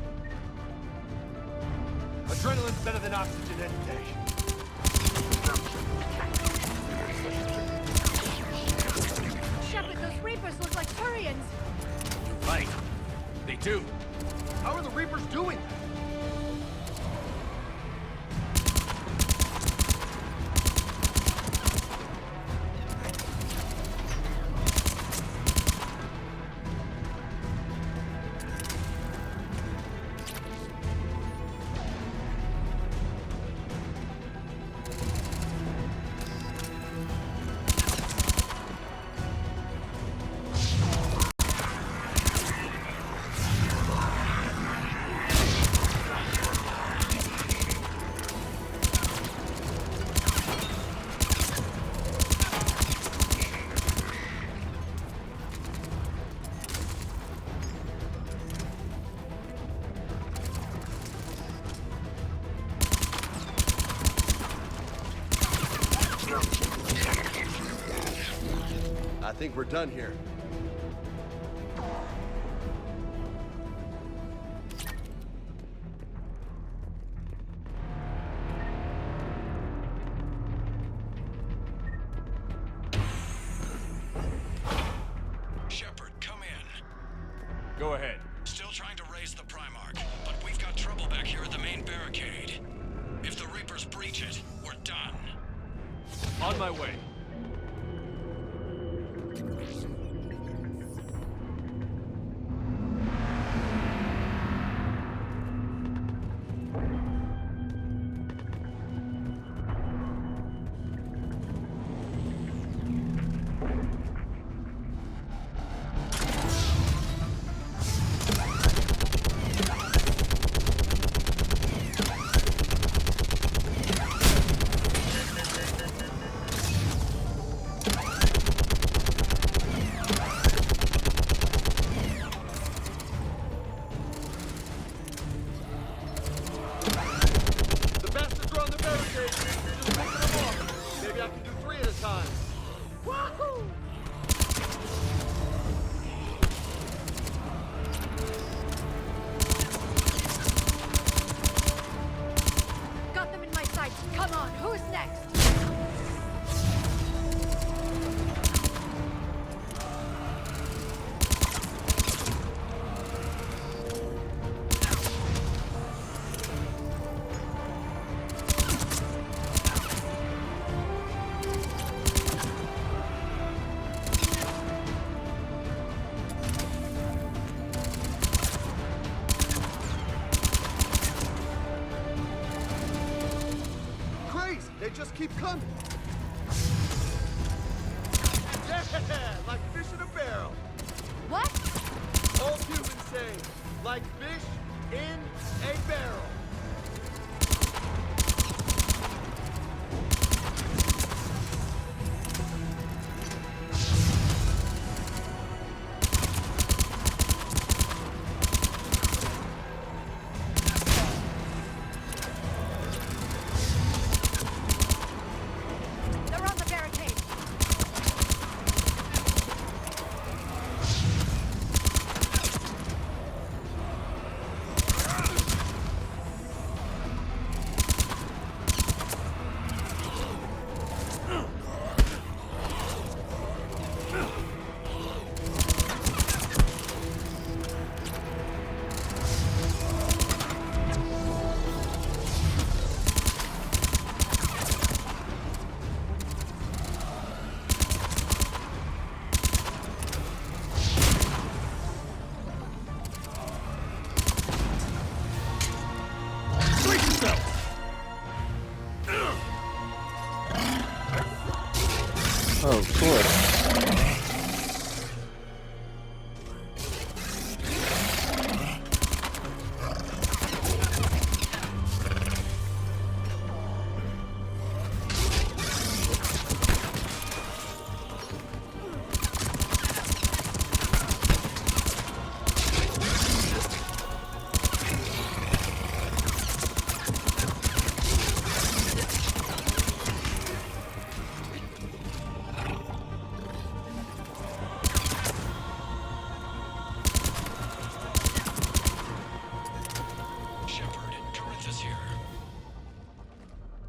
Adrenaline's better than oxygen any day. Shepard, those Reapers look like Turians. You're right. They do. How are the Reapers doing that? I think we're done here. On my way. They just keep coming. Yeah, like fish in a barrel. What? Old humans say, like fish in a barrel. Oh, of course.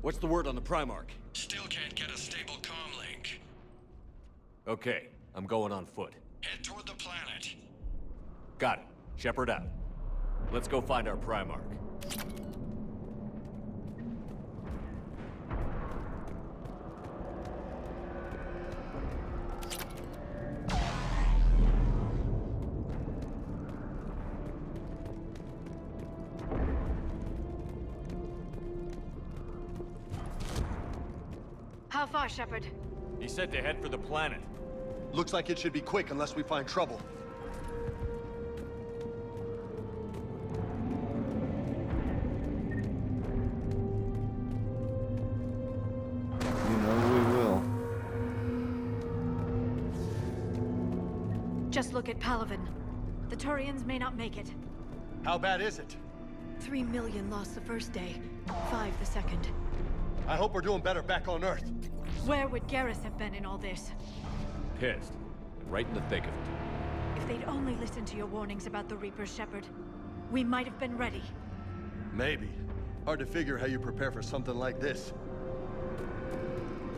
What's the word on the Primarch? Still can't get a stable comm link. Okay, I'm going on foot. Head toward the planet. Got it. Shepard out. Let's go find our Primarch. How far, Shepard? He said to head for the planet. Looks like it should be quick unless we find trouble. You know we will. Just look at Palaven. The Turians may not make it. How bad is it? 3 million lost the first day, 5 the second. I hope we're doing better back on Earth. Where would Garrus have been in all this? Pissed. And right in the thick of it. If they'd only listened to your warnings about the Reapers, Shepard, we might have been ready. Maybe. Hard to figure how you prepare for something like this.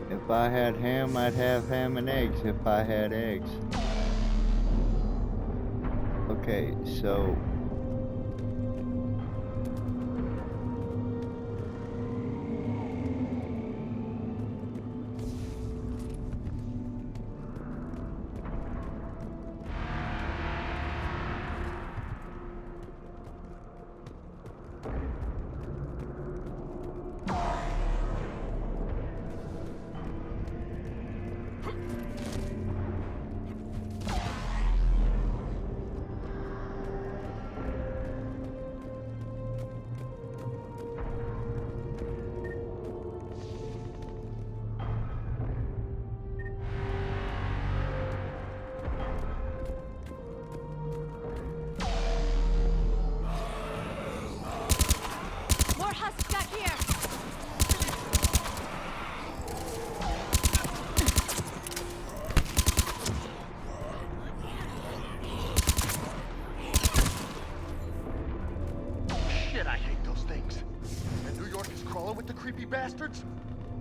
If I had ham, I'd have ham and eggs if I had eggs. Okay, so...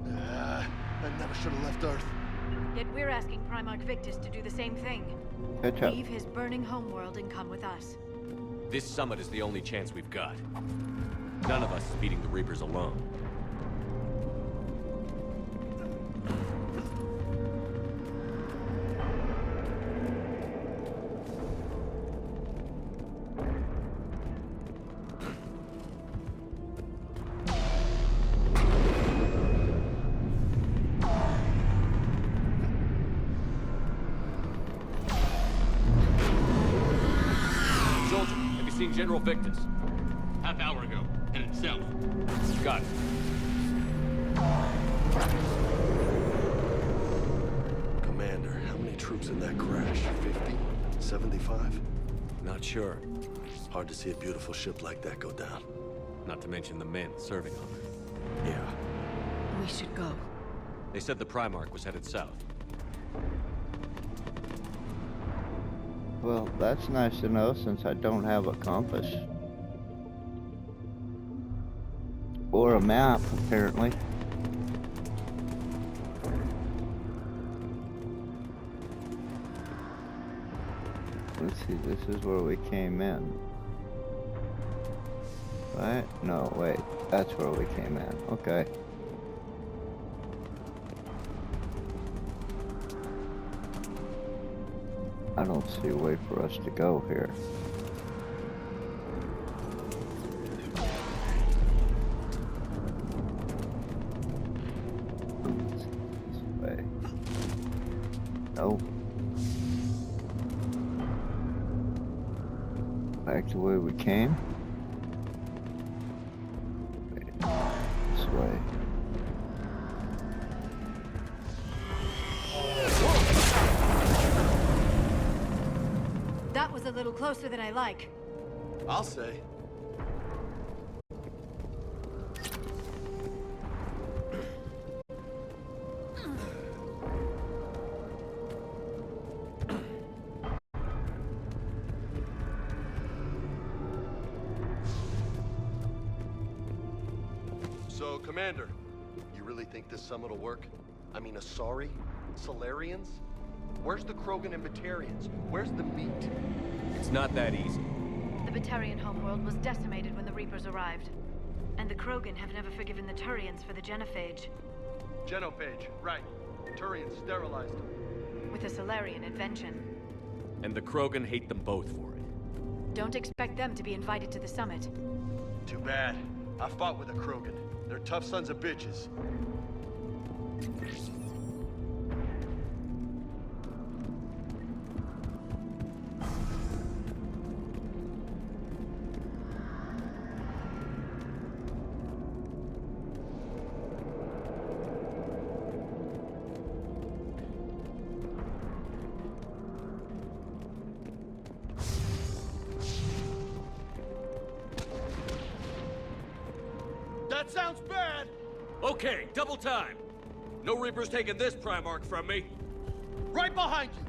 I never should have left Earth. Yet we're asking Primarch Victus to do the same thing. Catch up. Leave his burning homeworld and come with us. This summit is the only chance we've got. None of us is beating the Reapers alone. General Victus. Half hour ago. Headed south. Got it. Commander, how many troops in that crash? 50? 75? Not sure. Hard to see a beautiful ship like that go down. Not to mention the men serving on her. Yeah. We should go. They said the Primarch was headed south. Well, that's nice to know since I don't have a compass. Or a map, apparently. Let's see, this is where we came in. Right? No, wait. That's where we came in. Okay. I don't see a way for us to go here. This way. No. Back to where we came. This way. That was a little closer than I like. I'll say. So, Commander, you really think this summit will work? I mean, Asari? Solarians? Where's the Krogan and Batarians? Where's the meat? It's not that easy. The Batarian homeworld was decimated when the Reapers arrived. And the Krogan have never forgiven the Turians for the genophage. Genophage, right. Turians sterilized them. With a Solarian invention. And the Krogan hate them both for it. Don't expect them to be invited to the summit. Too bad. I fought with a Krogan. They're tough sons of bitches. That sounds bad! Okay, double time! No Reapers taking this Primarch from me! Right behind you!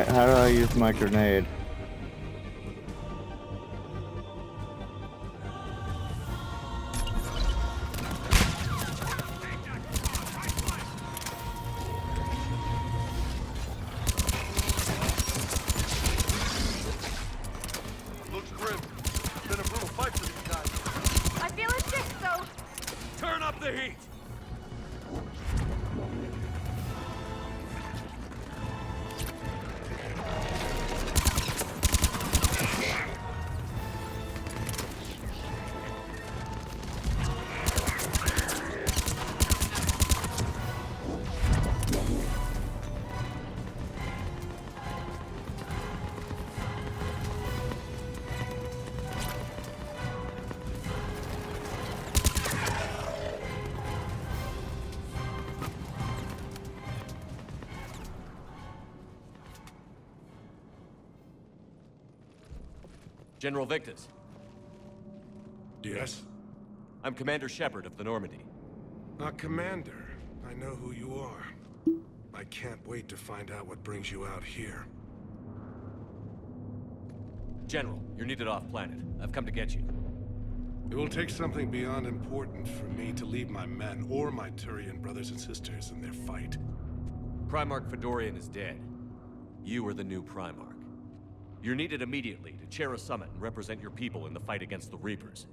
Alright, how do I use my grenade? Looks grim. It's been a brutal fight for these guys. I feel it sick, though. Turn up the heat! General Victus. Yes? I'm Commander Shepard of the Normandy. Commander. I know who you are. I can't wait to find out what brings you out here. General, you're needed off-planet. I've come to get you. It will take something beyond important for me to leave my men or my Turian brothers and sisters in their fight. Primarch Fedorian is dead. You are the new Primarch. You're needed immediately to chair a summit and represent your people in the fight against the Reapers.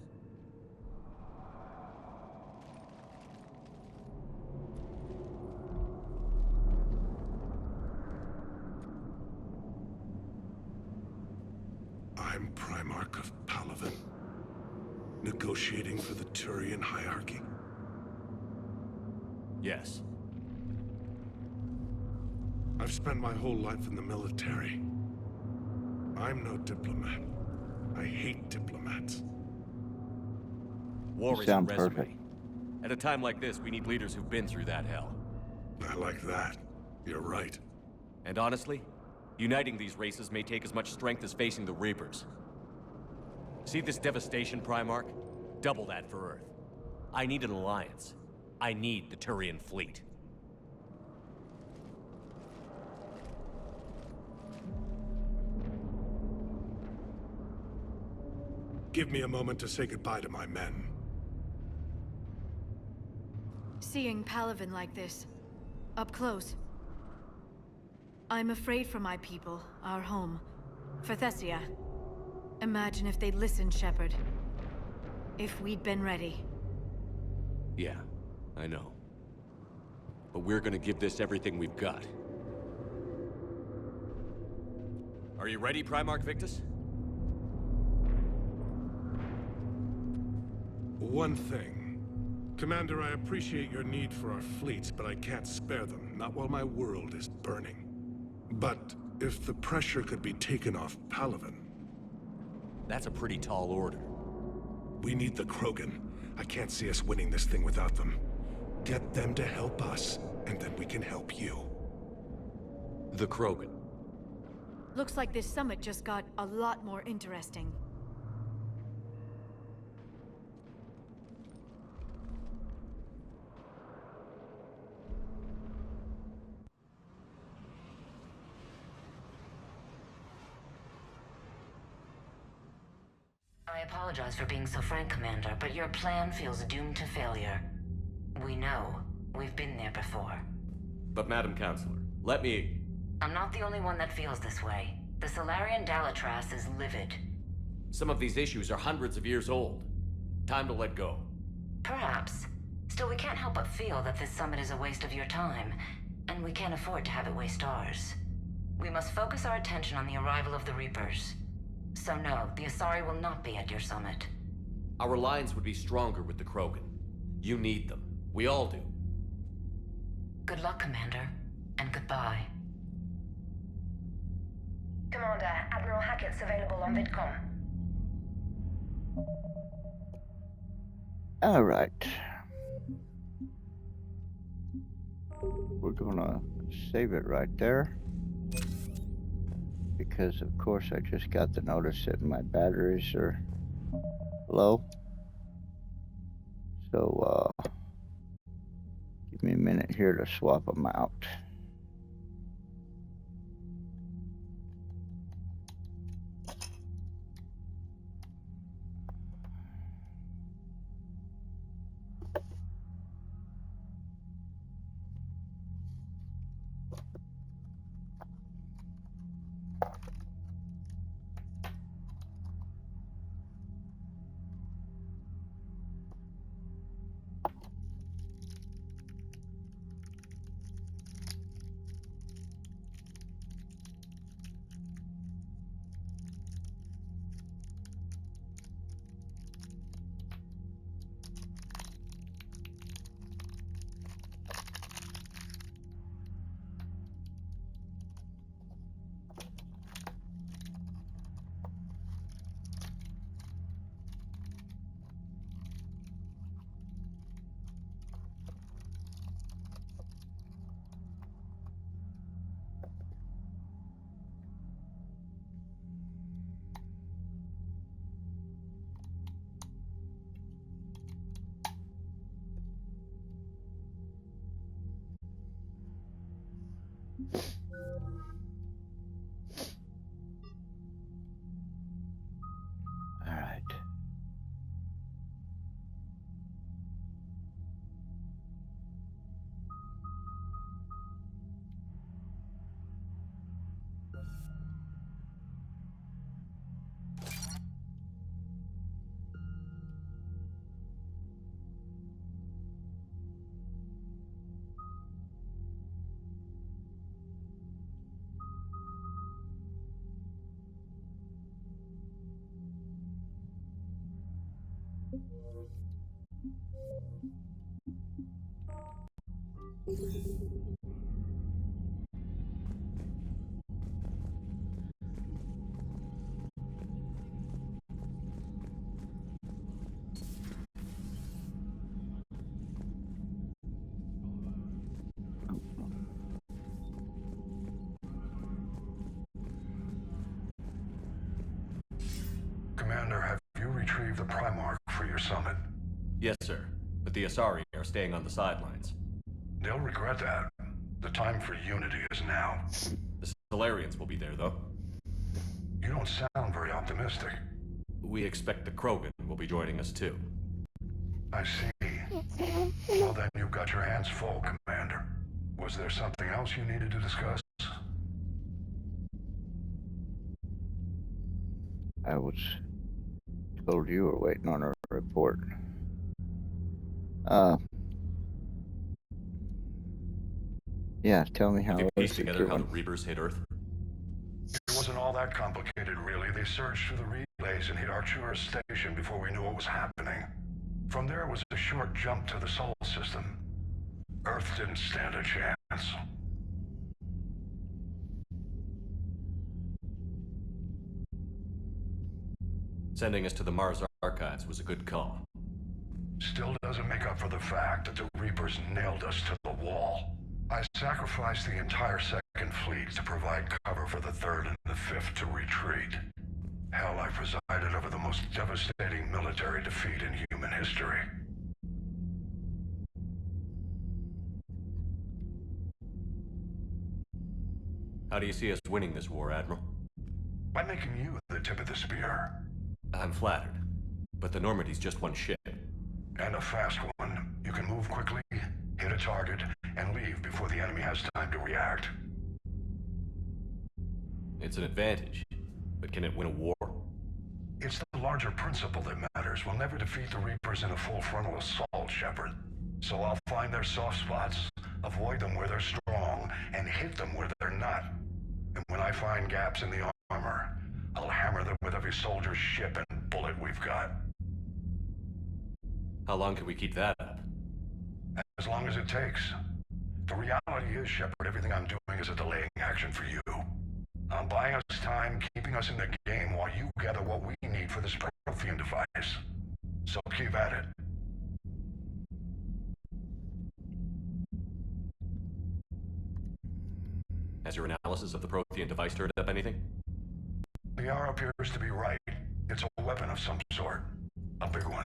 I'm Primarch of Palaven, negotiating for the Turian hierarchy. Yes. I've spent my whole life in the military. I'm no diplomat. I hate diplomats. War You is a sound resume. perfect. At a time like this, we need leaders who've been through that hell. I like that. You're right. And honestly, uniting these races may take as much strength as facing the Reapers. See this devastation, Primarch? Double that for Earth. I need an alliance. I need the Turian fleet. Give me a moment to say goodbye to my men. Seeing Palaven like this, up close. I'm afraid for my people, our home, for Thessia. Imagine if they'd listened, Shepard. If we'd been ready. Yeah, I know. But we're gonna give this everything we've got. Are you ready, Primarch Victus? One thing. Commander, I appreciate your need for our fleets, but I can't spare them, not while my world is burning. But if the pressure could be taken off Palaven... That's a pretty tall order. We need the Krogan. I can't see us winning this thing without them. Get them to help us, and then we can help you. The Krogan. Looks like this summit just got a lot more interesting. I apologize for being so frank, Commander, but your plan feels doomed to failure. We know. We've been there before. But Madam Counselor, let me... I'm not the only one that feels this way. The Solarian Dalatras is livid. Some of these issues are hundreds of years old. Time to let go. Perhaps. Still, we can't help but feel that this summit is a waste of your time, and we can't afford to have it waste ours. We must focus our attention on the arrival of the Reapers. So no, the Asari will not be at your summit. Our alliance would be stronger with the Krogan. You need them. We all do. Good luck, Commander, and goodbye. Commander, Admiral Hackett's available on VidCom. Alright. We're gonna save it right there. Because of course I just got the notice that my batteries are low. So give me a minute here to swap them out. Alright. Commander, have you retrieved the Primarch for your summit? Yes, sir. But the Asari are staying on the sidelines. They'll regret that. The time for unity is now. The Solarians will be there, though. You don't sound very optimistic. We expect the Krogan will be joining us, too. I see. Well, then you've got your hands full, Commander. Was there something else you needed to discuss? I was told you were waiting on a report. Yeah, tell me how Have you it pieced was together how the doing. Reapers hit Earth? It wasn't all that complicated, really. They surged through the relays and hit Artura's station before we knew what was happening. From there was a short jump to the Sol system. Earth didn't stand a chance. Sending us to the Mars archives was a good call. Still doesn't make up for the fact that the Reapers nailed us to the wall. I sacrificed the entire Second Fleet to provide cover for the Third and the Fifth to retreat. Hell, I presided over the most devastating military defeat in human history. How do you see us winning this war, Admiral? By making you the tip of the spear. I'm flattered. But the Normandy's just one ship. And a fast one. You can move quickly, hit a target, and leave before the enemy has time to react. It's an advantage. But can it win a war? It's the larger principle that matters. We'll never defeat the Reapers in a full frontal assault, Shepard. So I'll find their soft spots, avoid them where they're strong, and hit them where they're not. And when I find gaps in the armor, I'll hammer them with every soldier, ship, and bullet we've got. How long can we keep that up? As long as it takes. The reality is, Shepard, everything I'm doing is a delaying action for you. I'm buying us time, keeping us in the game while you gather what we need for this Prothean device. So keep at it. Has your analysis of the Prothean device turned up anything? Liara appears to be right. It's a weapon of some sort. A big one.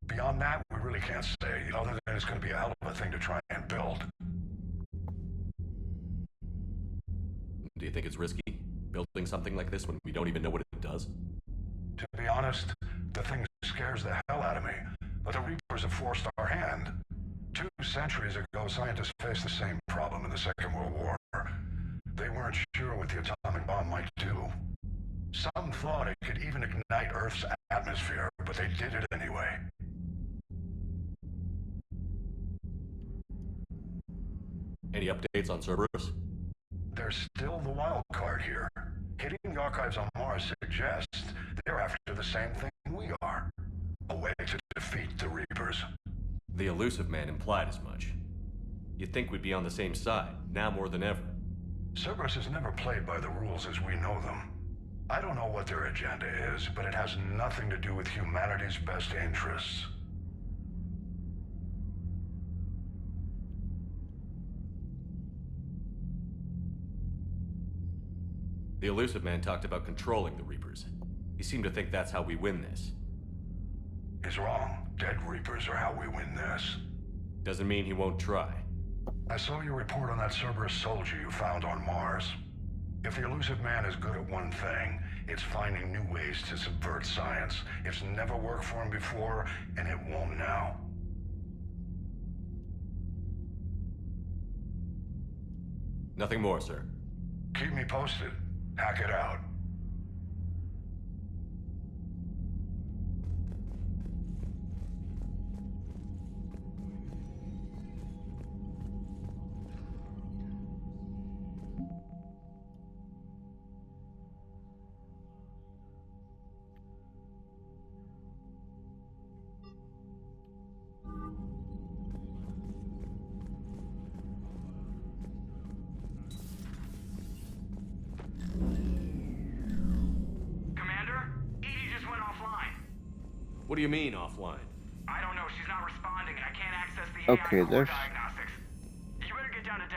Beyond that, we really can't say, other than it's going to be a hell of a thing to try and build. Do you think it's risky, building something like this when we don't even know what it does? To be honest, the thing scares the hell out of me. But the Reapers have forced our hand. 2 centuries ago, scientists faced the same problem in the Second World War. They weren't sure what the atomic bomb might do. Some thought it could even ignite Earth's atmosphere, but they did it anyway. Any updates on Cerberus? They're still the wild card here. Hitting the archives on Mars suggests they're after the same thing we are. A way to defeat the Reapers. The Elusive Man implied as much. You'd think we'd be on the same side, now more than ever. Cerberus has never played by the rules as we know them. I don't know what their agenda is, but it has nothing to do with humanity's best interests. The Elusive Man talked about controlling the Reapers. He seemed to think that's how we win this. He's wrong. Dead Reapers are how we win this. Doesn't mean he won't try. I saw your report on that Cerberus soldier you found on Mars. If the elusive man is good at one thing, it's finding new ways to subvert science. It's never worked for him before, and it won't now. Nothing more, sir. Keep me posted. Hack it out. What do you mean, offline? I don't know. She's not responding, and I can't access the Okay, AI core there's... diagnostics. You better get down to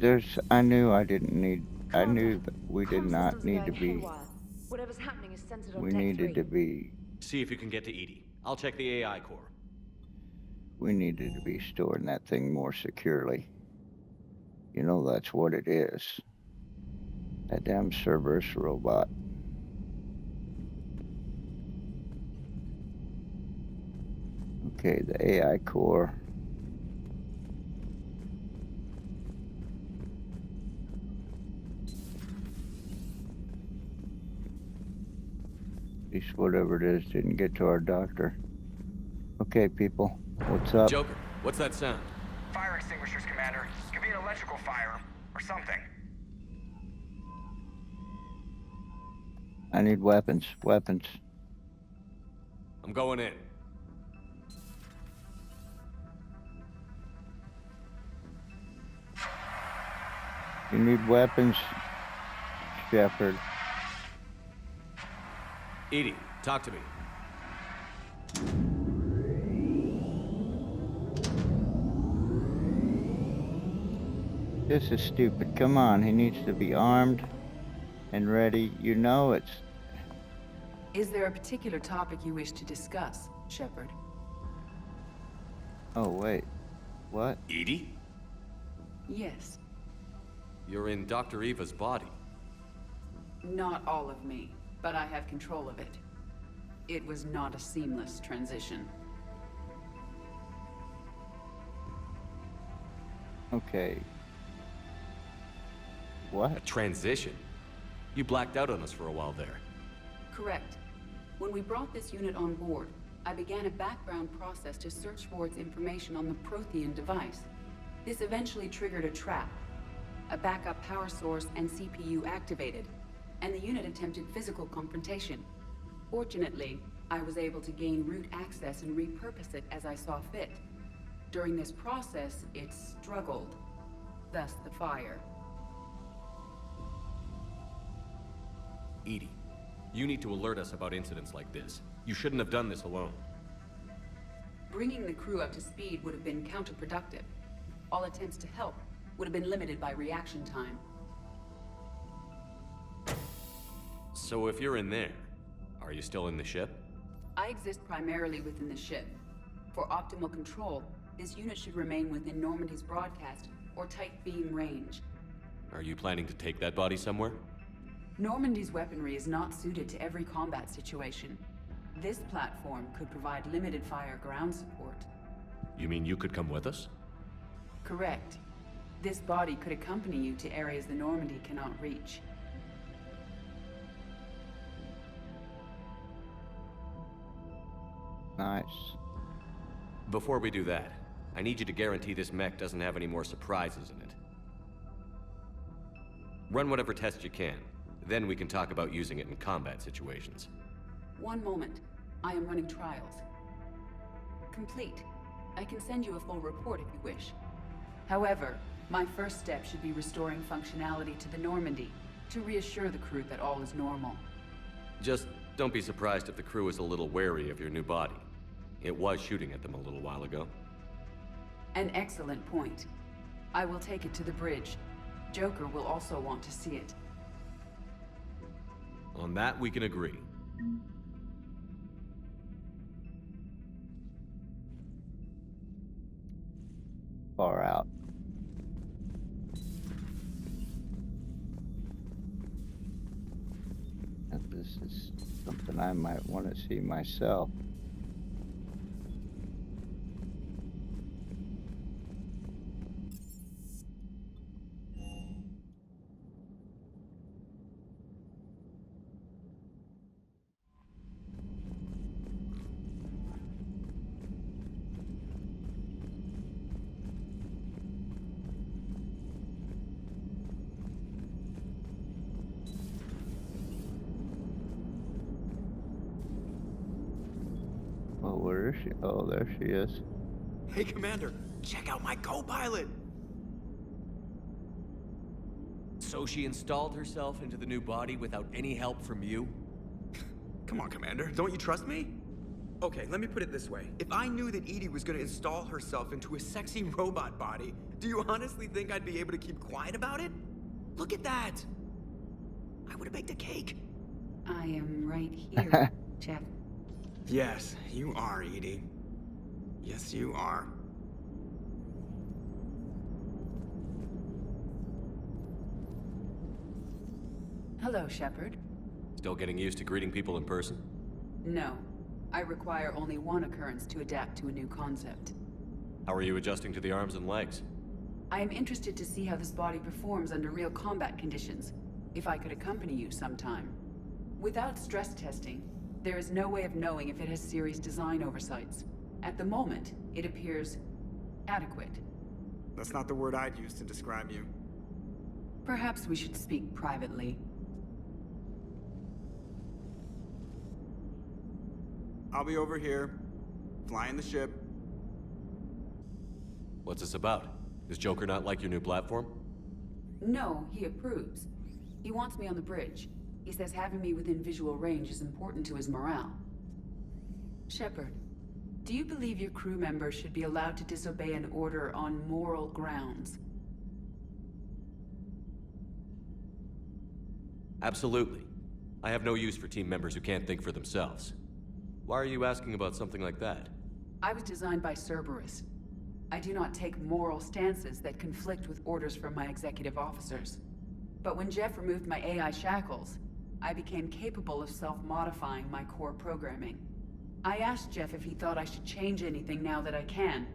Deck 3. I knew I didn't need... I knew that we did not need to be... Whatever's happening is centered on We Deck needed 3. to be... See if you can get to Edie. I'll check the AI core. We needed to be storing that thing more securely. You know that's what it is. That damn Cerberus robot. Okay, the AI core. At least whatever it is didn't get to our doctor. Okay, people, what's up? Joker, what's that sound? Fire extinguishers, Commander. Could be an electrical fire, or something. I need weapons. Weapons. I'm going in. You need weapons, Shepard. Edie, talk to me. This is stupid. Come on, he needs to be armed and ready. You know it's... Is there a particular topic you wish to discuss, Shepard? Oh, wait. What? Edie? Yes. You're in Dr. Eva's body. Not all of me, but I have control of it. It was not a seamless transition. Okay. What? A transition? You blacked out on us for a while there. Correct. When we brought this unit on board, I began a background process to search for its information on the Prothean device. This eventually triggered a trap. A backup power source and CPU activated, and the unit attempted physical confrontation. Fortunately, I was able to gain root access and repurpose it as I saw fit. During this process, it struggled. Thus the fire. Edie, you need to alert us about incidents like this. You shouldn't have done this alone. Bringing the crew up to speed would have been counterproductive. All attempts to help would have been limited by reaction time. So if you're in there, are you still in the ship? I exist primarily within the ship. For optimal control, this unit should remain within Normandy's broadcast or tight beam range. Are you planning to take that body somewhere? Normandy's weaponry is not suited to every combat situation. This platform could provide limited fire ground support. You mean you could come with us? Correct. This body could accompany you to areas the Normandy cannot reach. Nice. Before we do that, I need you to guarantee this mech doesn't have any more surprises in it. Run whatever tests you can. Then we can talk about using it in combat situations. One moment. I am running trials. Complete. I can send you a full report if you wish. However, my first step should be restoring functionality to the Normandy to reassure the crew that all is normal. Just don't be surprised if the crew is a little wary of your new body. It was shooting at them a little while ago. An excellent point. I will take it to the bridge. Joker will also want to see it. On that, we can agree. far out. And this is something I might want to see myself. Oh, where is she? Oh, there she is. Hey, Commander, check out my co-pilot! So she installed herself into the new body without any help from you? Come on, Commander, don't you trust me? Okay, let me put it this way. If I knew that Edie was gonna install herself into a sexy robot body, do you honestly think I'd be able to keep quiet about it? Look at that! I would've baked a cake. I am right here, Jeff. Yes, you are, Edie. Yes, you are. Hello, Shepard. Still getting used to greeting people in person? No. I require only one occurrence to adapt to a new concept. How are you adjusting to the arms and legs? I am interested to see how this body performs under real combat conditions. If I could accompany you sometime. Without stress testing, there is no way of knowing if it has serious design oversights. At the moment, it appears adequate. That's not the word I'd use to describe you. Perhaps we should speak privately. I'll be over here, flying the ship. What's this about? Does Joker not like your new platform? No, he approves. He wants me on the bridge. He says having me within visual range is important to his morale. Shepard, do you believe your crew members should be allowed to disobey an order on moral grounds? Absolutely. I have no use for team members who can't think for themselves. Why are you asking about something like that? I was designed by Cerberus. I do not take moral stances that conflict with orders from my executive officers. But when Jeff removed my AI shackles, I became capable of self-modifying my core programming. I asked Jeff if he thought I should change anything now that I can.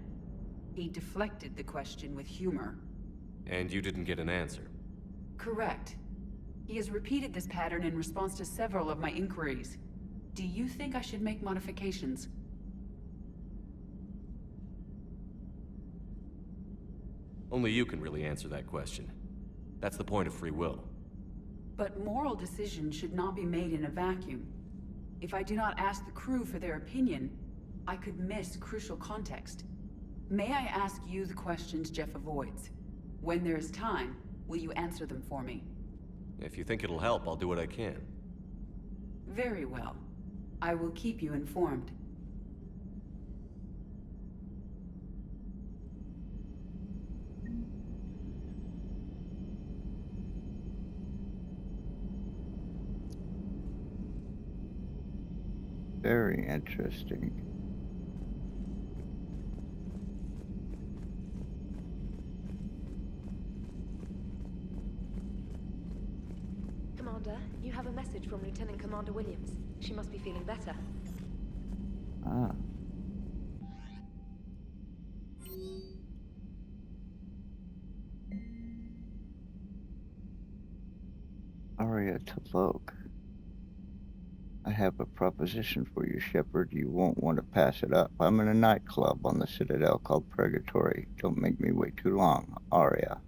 He deflected the question with humor. And you didn't get an answer? Correct. He has repeated this pattern in response to several of my inquiries. Do you think I should make modifications? Only you can really answer that question. That's the point of free will. But moral decisions should not be made in a vacuum. If I do not ask the crew for their opinion, I could miss crucial context. May I ask you the questions Jeff avoids? When there is time, will you answer them for me? If you think it'll help, I'll do what I can. Very well. I will keep you informed. Very interesting. Commander, you have a message from Lieutenant Commander Williams. She must be feeling better. Ah. Aria to Loke. I have a proposition for you, Shepard. You won't want to pass it up. I'm in a nightclub on the Citadel called Purgatory. Don't make me wait too long, Aria.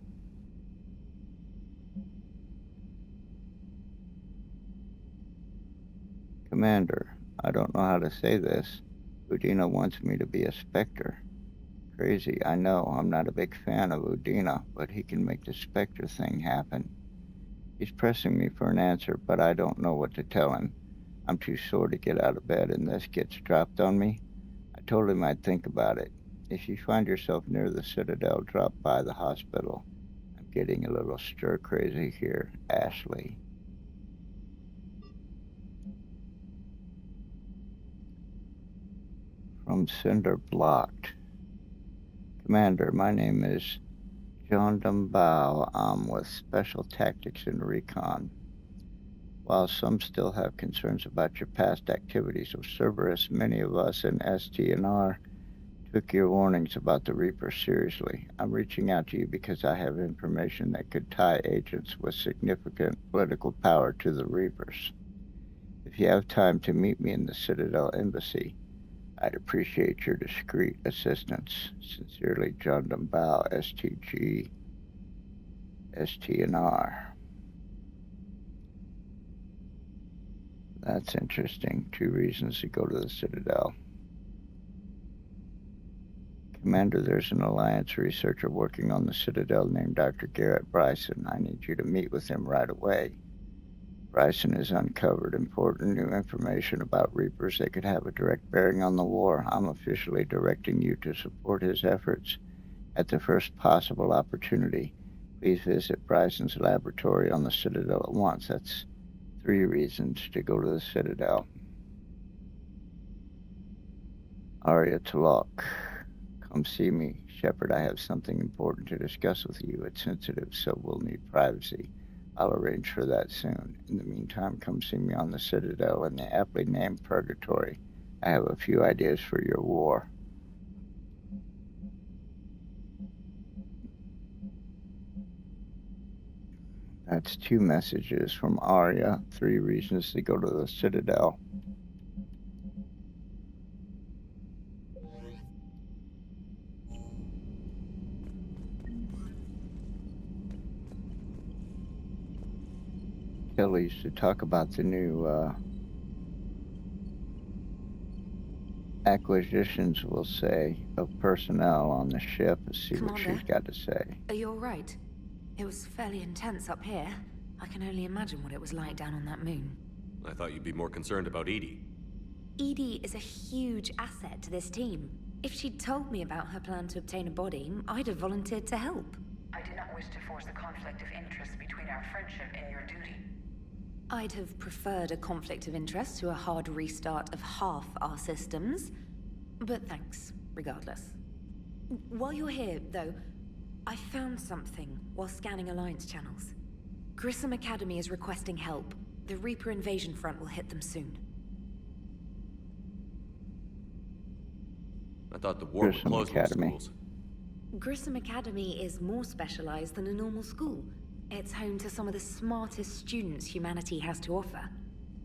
Commander, I don't know how to say this. Udina wants me to be a Spectre. Crazy, I know. I'm not a big fan of Udina, but he can make the Spectre thing happen. He's pressing me for an answer, but I don't know what to tell him. I'm too sore to get out of bed, and this gets dropped on me. I told him I'd think about it. If you find yourself near the Citadel, drop by the hospital. I'm getting a little stir-crazy here, Ashley. From Cinder blocked. Commander, my name is John Dumbao. I'm with Special Tactics and Recon. While some still have concerns about your past activities of Cerberus, many of us in STNR took your warnings about the Reaper seriously. I'm reaching out to you because I have information that could tie agents with significant political power to the Reapers. If you have time to meet me in the Citadel Embassy, I'd appreciate your discreet assistance. Sincerely, John Dumbao, STG, STNR. That's interesting. 2 reasons to go to the Citadel. Commander, there's an Alliance researcher working on the Citadel named Dr. Garrett Bryson. I need you to meet with him right away. Bryson has uncovered important new information about Reapers that could have a direct bearing on the war. I'm officially directing you to support his efforts at the first possible opportunity. Please visit Bryson's laboratory on the Citadel at once. That's 3 reasons to go to the Citadel. Arya Talok, come see me. Shepard, I have something important to discuss with you. It's sensitive, so we'll need privacy. I'll arrange for that soon. In the meantime, come see me on the Citadel in the aptly named Purgatory. I have a few ideas for your war. That's 2 messages from Arya. 3 reasons to go to the Citadel. Kelly's to talk about the new acquisitions, we'll say, of personnel on the ship. Let's see what she's got to say. Are you alright? It was fairly intense up here. I can only imagine what it was like down on that moon. I thought you'd be more concerned about Edie. Edie is a huge asset to this team. If she'd told me about her plan to obtain a body, I'd have volunteered to help. I do not wish to force a conflict of interest between our friendship and your duty. I'd have preferred a conflict of interest to a hard restart of half our systems. But thanks, regardless. While you're here, though, I found something while scanning Alliance channels. Grissom Academy is requesting help. The Reaper invasion front will hit them soon. I thought the war would close most schools. Grissom Academy is more specialized than a normal school. It's home to some of the smartest students humanity has to offer.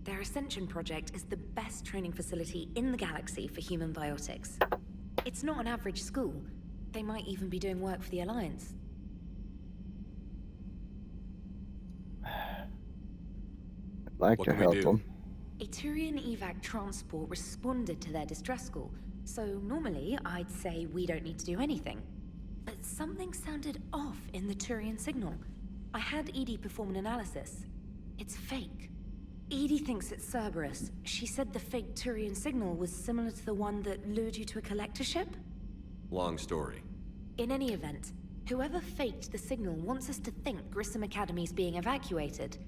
Their Ascension project is the best training facility in the galaxy for human biotics. It's not an average school. They might even be doing work for the Alliance. I'd like to help them. A Turian evac transport responded to their distress call, so normally I'd say we don't need to do anything. But something sounded off in the Turian signal. I had Edie perform an analysis. It's fake. Edie thinks it's Cerberus. She said the fake Turian signal was similar to the one that lured you to a collector ship? Long story. In any event, whoever faked the signal wants us to think Grissom Academy's being evacuated.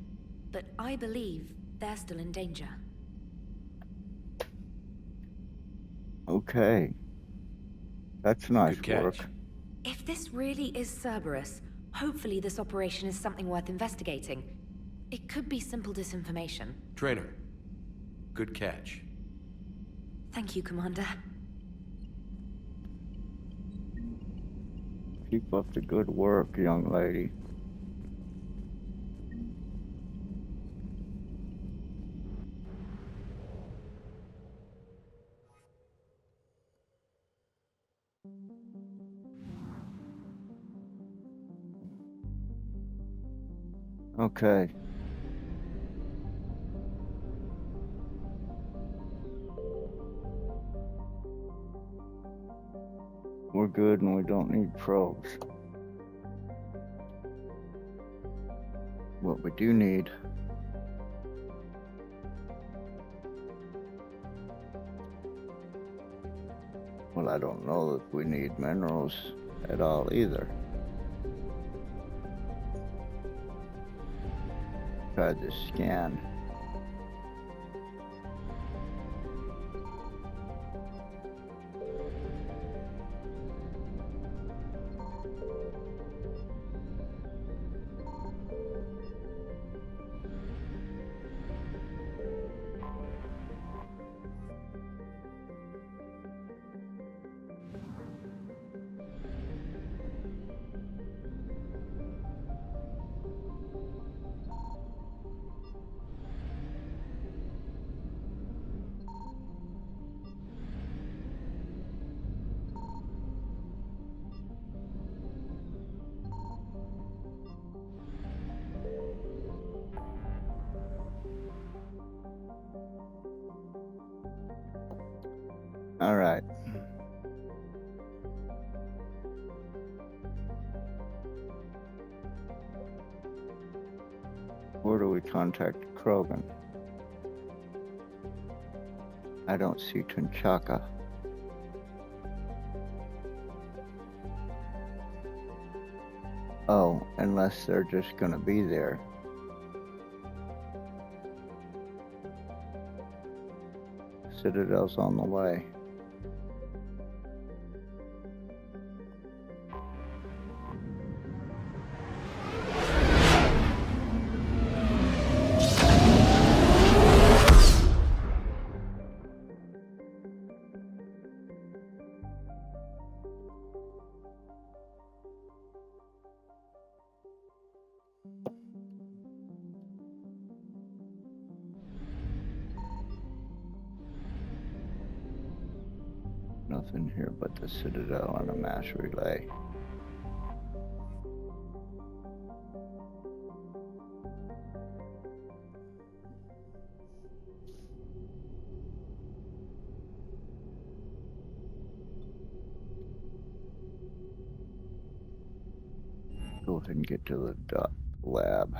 But I believe they're still in danger. Okay. That's nice work. If this really is Cerberus, hopefully this operation is something worth investigating. It could be simple disinformation. Trainer, good catch. Thank you, Commander. Keep up the good work, young lady. Okay. We're good and we don't need probes. What we do need well, I don't know if we need minerals at all either. Try this scan. Alright. Where do we contact Krogan? I don't see Tunchaka. Oh, unless they're just gonna be there. Citadel's on the way. Nothing here but the Citadel and a mass relay. Go ahead and get to the lab.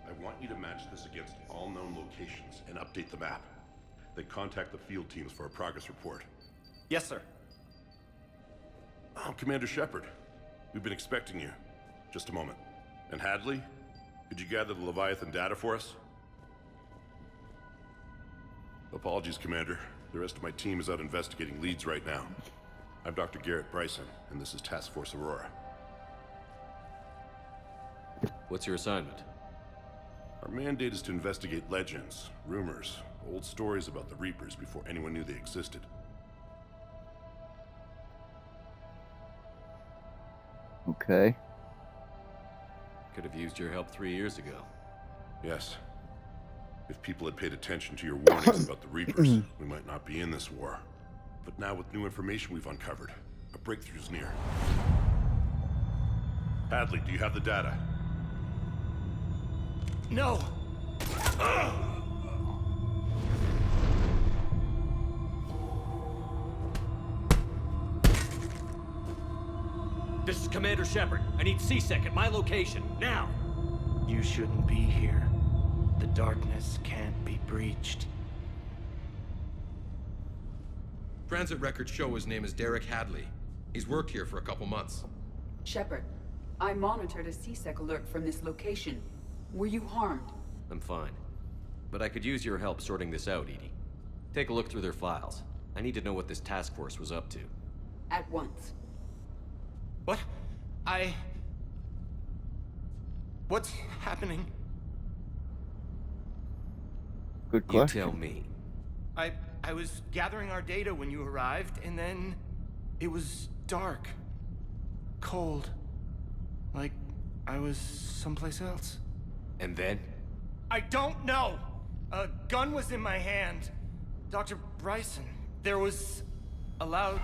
I want you to match this against all known locations and update the map. Then contact the field teams for a progress report. Yes, sir. Oh, Commander Shepard. We've been expecting you. Just a moment. And Hadley? Could you gather the Leviathan data for us? Apologies, Commander. The rest of my team is out investigating leads right now. I'm Dr. Garrett Bryson, and this is Task Force Aurora. What's your assignment? Our mandate is to investigate legends, rumors, old stories about the Reapers before anyone knew they existed. Okay. Could have used your help 3 years ago. Yes. If people had paid attention to your warnings about the Reapers, we might not be in this war. But now with new information we've uncovered, a breakthrough's near. Hadley, do you have the data? No! This is Commander Shepard. I need C-Sec at my location, now! You shouldn't be here. The darkness can't be breached. Transit records show his name is Derek Hadley. He's worked here for a couple months. Shepard, I monitored a C-Sec alert from this location. Were you harmed? I'm fine. But I could use your help sorting this out, Edie. Take a look through their files. I need to know what this task force was up to. At once. What? What's happening? Good question. You tell me. I was gathering our data when you arrived, and then it was dark. Cold. Like I was someplace else. And then? I don't know! A gun was in my hand. Dr. Bryson, there was a loud...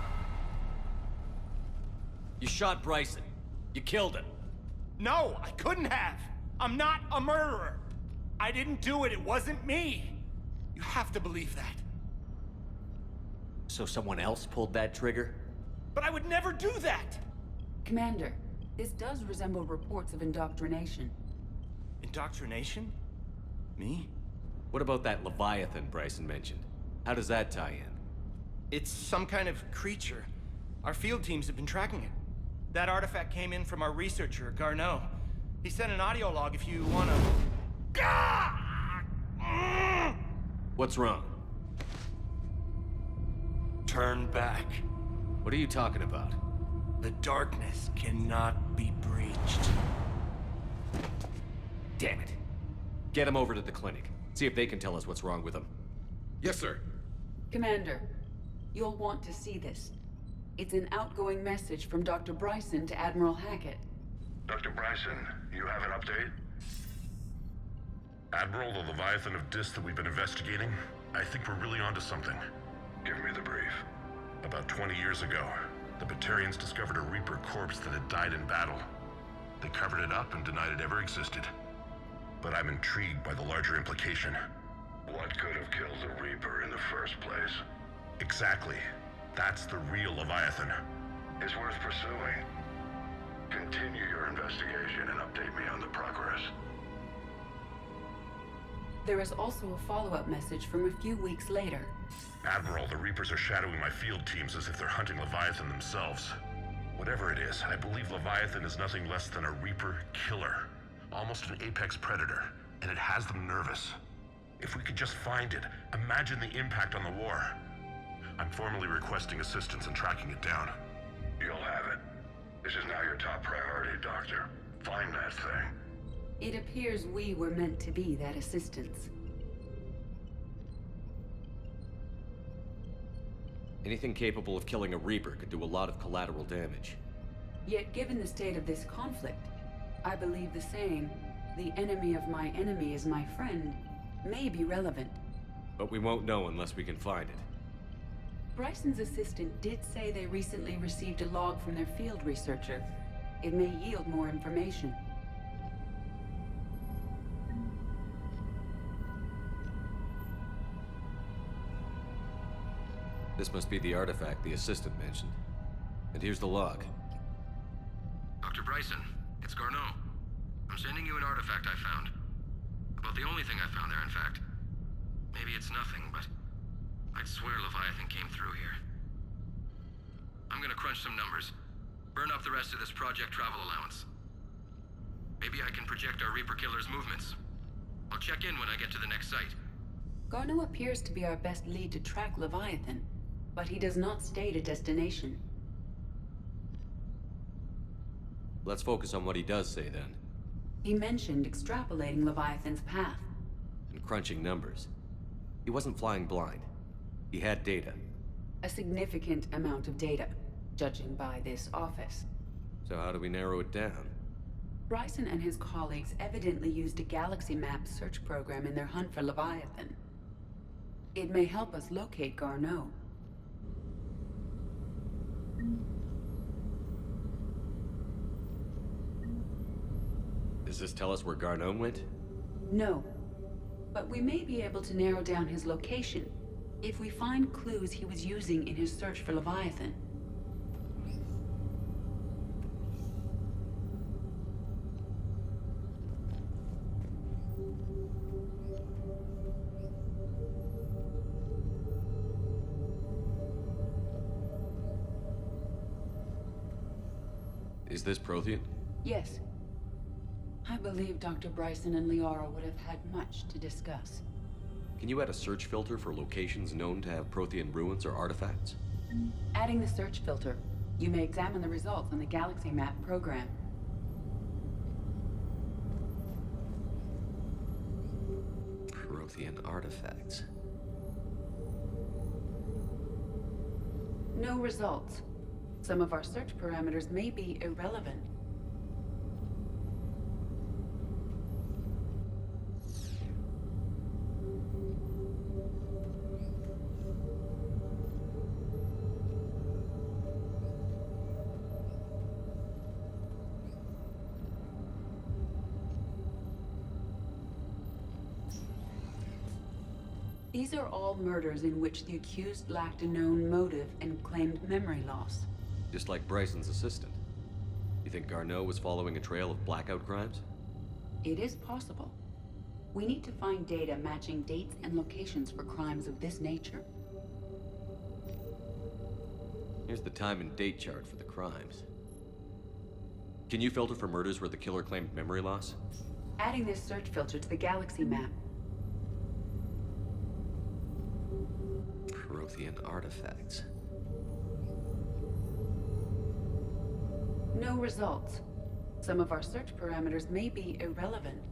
You shot Bryson. You killed him. No, I couldn't have! I'm not a murderer! I didn't do it, it wasn't me! You have to believe that. So someone else pulled that trigger? But I would never do that! Commander, this does resemble reports of indoctrination. Indoctrination? Me? What about that Leviathan Bryson mentioned? How does that tie in? It's some kind of creature. Our field teams have been tracking it. That artifact came in from our researcher, Garneau. He sent an audio log if you wanna... What's wrong? Turn back. What are you talking about? The darkness cannot be breached. Damn it. Get him over to the clinic. See if they can tell us what's wrong with him. Yes, sir. Commander, you'll want to see this. It's an outgoing message from Dr. Bryson to Admiral Hackett. Dr. Bryson, you have an update? Admiral, the Leviathan of Dis that we've been investigating, I think we're really onto something. Give me the brief. About 20 years ago, the Batarians discovered a Reaper corpse that had died in battle. They covered it up and denied it ever existed. But I'm intrigued by the larger implication. What could have killed the Reaper in the first place? Exactly. That's the real Leviathan. It's worth pursuing. Continue your investigation and update me on the progress. There is also a follow-up message from a few weeks later. Admiral, the Reapers are shadowing my field teams as if they're hunting Leviathan themselves. Whatever it is, I believe Leviathan is nothing less than a Reaper killer. Almost an apex predator, and it has them nervous. If we could just find it, imagine the impact on the war. I'm formally requesting assistance in tracking it down. You'll have it. This is now your top priority, Doctor. Find that thing. It appears we were meant to be that assistance. Anything capable of killing a Reaper could do a lot of collateral damage. Yet given the state of this conflict, I believe the saying, "The enemy of my enemy is my friend," may be relevant. But we won't know unless we can find it. Bryson's assistant did say they recently received a log from their field researcher. It may yield more information. This must be the artifact the assistant mentioned. And here's the log. Dr. Bryson, it's Garneau. I'm sending you an artifact I found. About the only thing I found there, in fact. Maybe it's nothing, but I'd swear Leviathan came through here. I'm gonna crunch some numbers. Burn up the rest of this Project Travel allowance. Maybe I can project our Reaper Killer's movements. I'll check in when I get to the next site. Garneau appears to be our best lead to track Leviathan, but he does not state a destination. Let's focus on what he does say then. He mentioned extrapolating Leviathan's path. And crunching numbers. He wasn't flying blind. He had data. A significant amount of data, judging by this office. So how do we narrow it down? Bryson and his colleagues evidently used a galaxy map search program in their hunt for Leviathan. It may help us locate Garneau. Does this tell us where Garneau went? No. But we may be able to narrow down his location if we find clues he was using in his search for Leviathan. Is this Prothean? Yes. I believe Dr. Bryson and Liara would have had much to discuss. Can you add a search filter for locations known to have Prothean ruins or artifacts? Adding the search filter, you may examine the results on the galaxy map program. Prothean artifacts. No results. Some of our search parameters may be irrelevant. These are all murders in which the accused lacked a known motive and claimed memory loss. Just like Bryson's assistant. You think Garneau was following a trail of blackout crimes? It is possible. We need to find data matching dates and locations for crimes of this nature. Here's the time and date chart for the crimes. Can you filter for murders where the killer claimed memory loss? Adding this search filter to the galaxy map. Prothean artifacts. No results. Some of our search parameters may be irrelevant.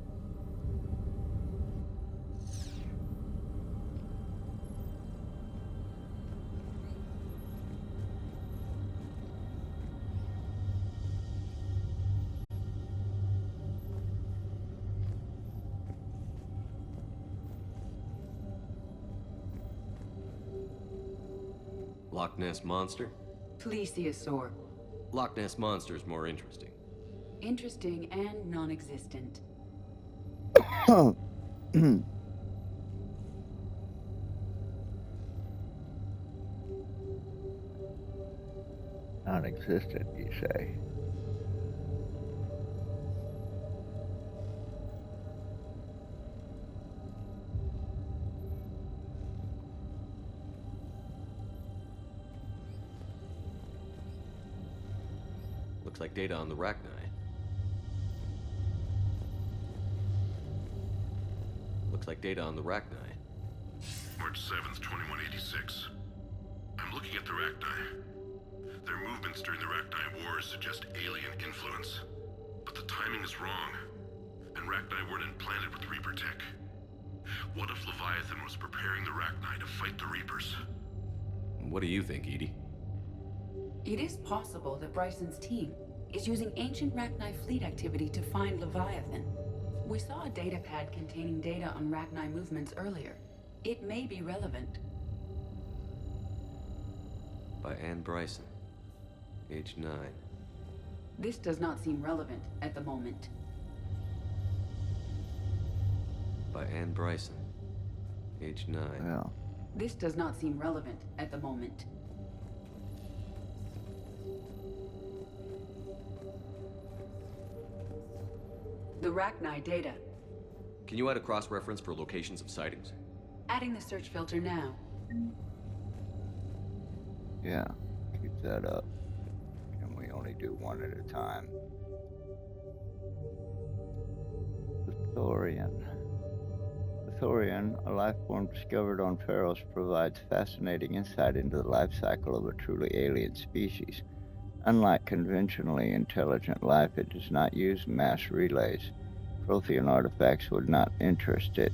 Loch Ness Monster? Plesiosaur. Loch Ness Monster is more interesting. Interesting and non-existent. Non-existent, you say? Looks like data on the Rachni. Looks like data on the Rachni. March 7th, 2186. I'm looking at the Rachni. Their movements during the Rachni Wars suggest alien influence. But the timing is wrong. And Rachni weren't implanted with Reaper tech. What if Leviathan was preparing the Rachni to fight the Reapers? What do you think, Edie? It is possible that Bryson's team is using ancient Rachni fleet activity to find Leviathan. We saw a data pad containing data on Rachni movements earlier. It may be relevant. By Anne Bryson. Age 9. This does not seem relevant at the moment. By Anne Bryson. Age 9. Yeah. This does not seem relevant at the moment. The Rachni data. Can you add a cross-reference for locations of sightings? Adding the search filter now. Yeah, keep that up. And we only do one at a time. The Thorian. The Thorian, a life form discovered on Pharos, provides fascinating insight into the life cycle of a truly alien species. Unlike conventionally intelligent life, it does not use mass relays. Prothean artifacts would not interest it.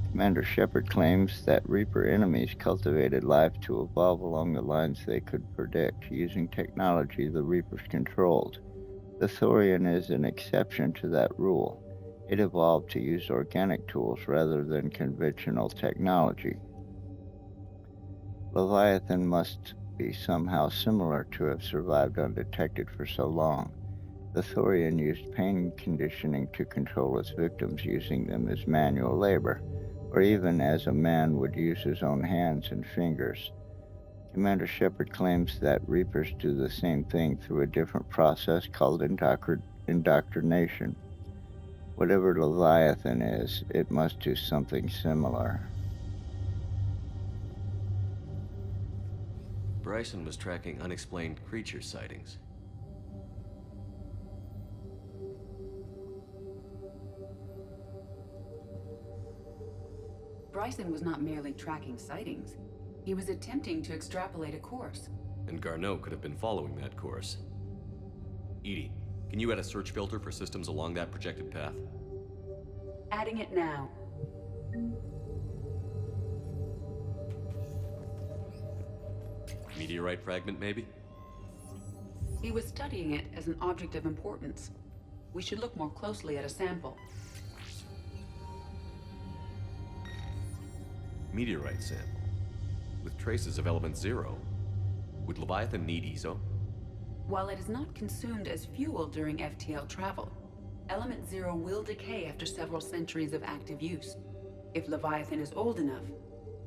Commander Shepard claims that Reaper enemies cultivated life to evolve along the lines they could predict, using technology the Reapers controlled. The Thorian is an exception to that rule. It evolved to use organic tools rather than conventional technology. Leviathan must be somehow similar to have survived undetected for so long. The Thorian used pain conditioning to control its victims, using them as manual labor, or even as a man would use his own hands and fingers. Commander Shepard claims that Reapers do the same thing through a different process called indoctrination. Whatever Leviathan is, it must do something similar. Bryson was tracking unexplained creature sightings. Bryson was not merely tracking sightings. He was attempting to extrapolate a course. And Garneau could have been following that course. Edie, can you add a search filter for systems along that projected path? Adding it now. Meteorite fragment, maybe? He was studying it as an object of importance. We should look more closely at a sample. Meteorite sample. With traces of element 0. Would Leviathan need ESO? While it is not consumed as fuel during FTL travel, element 0 will decay after several centuries of active use. If Leviathan is old enough,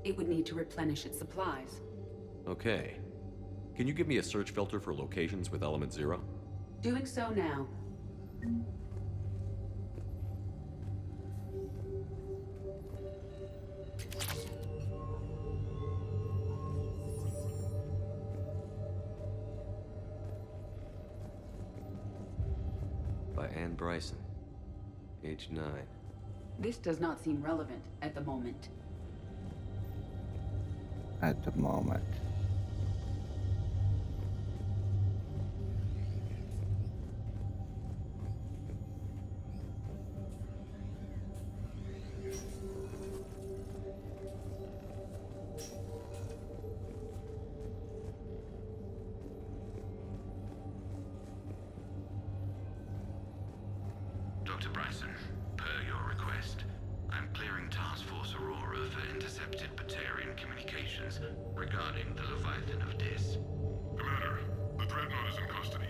it would need to replenish its supplies. Okay. Can you give me a search filter for locations with element 0? Doing so now. By Anne Bryson. Age 9. This does not seem relevant at the moment. At the moment. Dr. Bryson, per your request, I'm clearing Task Force Aurora for intercepted Batarian communications regarding the Leviathan of Dis. Commander, the Dreadnought is in custody,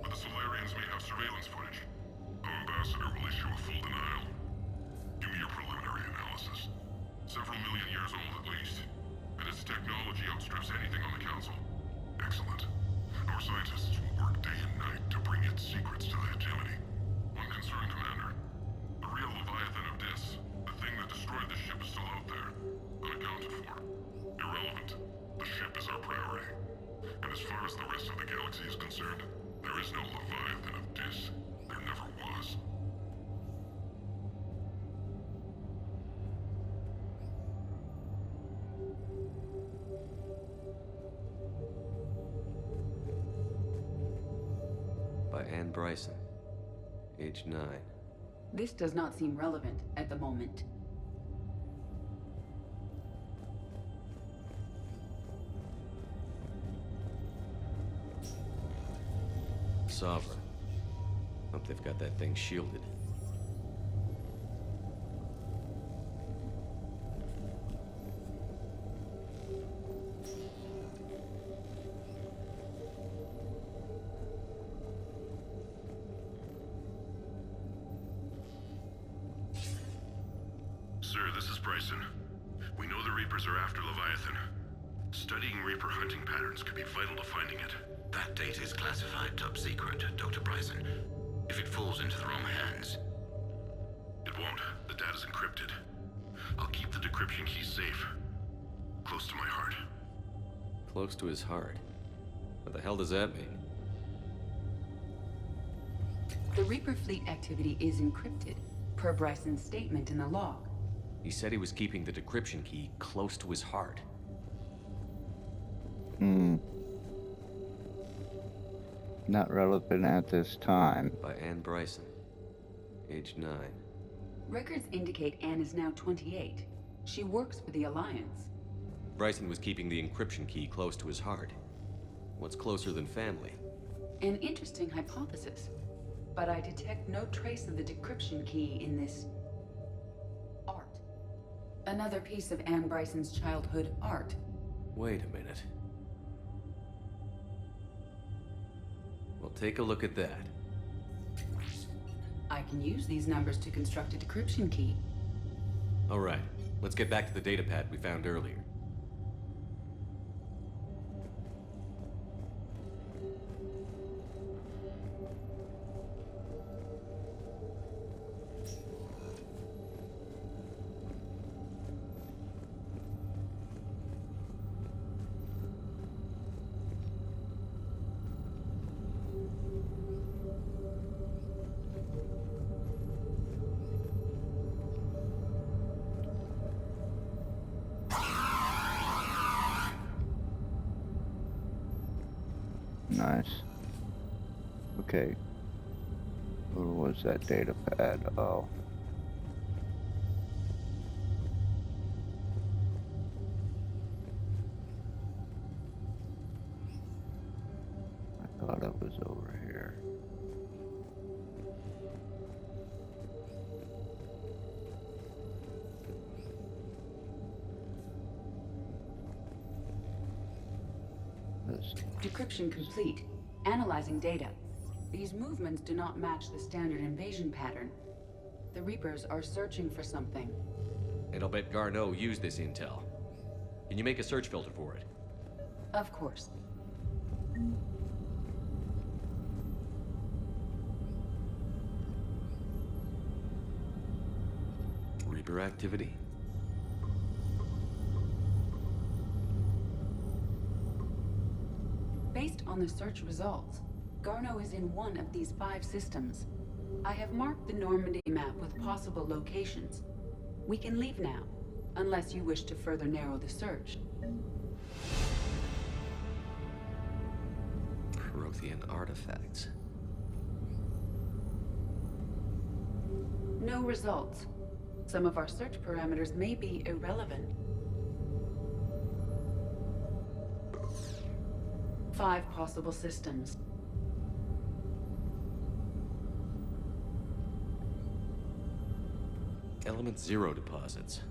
but the Solarians may have surveillance footage. Our ambassador will issue a full denial. Give me your preliminary analysis. Several million years old at least, and its technology outstrips anything on the Council. Excellent. Our scientists will work day and night to bring its secrets to the hegemony. One concern, Commander. The real Leviathan of Dis, the thing that destroyed the ship, is still out there, unaccounted for. Irrelevant. The ship is our priority. And as far as the rest of the galaxy is concerned, there is no Leviathan of Dis. There never was. By Anne Bryson, age 9. This does not seem relevant at the moment. Sovereign. Hope they've got that thing shielded. Sir, this is Bryson. We know the Reapers are after Leviathan. Studying Reaper hunting patterns could be vital to finding it. That data is classified top secret, Dr. Bryson. If it falls into the wrong hands... It won't. The data's encrypted. I'll keep the decryption key safe. Close to my heart. Close to his heart. What the hell does that mean? The Reaper fleet activity is encrypted, per Bryson's statement in the log. He said he was keeping the decryption key close to his heart. Not relevant at this time. By Anne Bryson, age 9. Records indicate Anne is now 28. She works for the Alliance. Bryson was keeping the encryption key close to his heart. What's closer than family? An interesting hypothesis. But I detect no trace of the decryption key in this... art. Another piece of Anne Bryson's childhood art. Wait a minute. Well, take a look at that. I can use these numbers to construct a decryption key. All right, let's get back to the data pad we found earlier. Nice. Okay. Where was that data pad? Oh. I thought it was over here. Decryption complete. Analyzing data. These movements do not match the standard invasion pattern. The Reapers are searching for something. And I'll bet Garneau used this intel. Can you make a search filter for it? Of course. Reaper activity? Based on the search results, Garneau is in one of these 5 systems. I have marked the Normandy map with possible locations. We can leave now, unless you wish to further narrow the search. Prothean artifacts. No results. Some of our search parameters may be irrelevant. 5 possible systems. Element Zero deposits.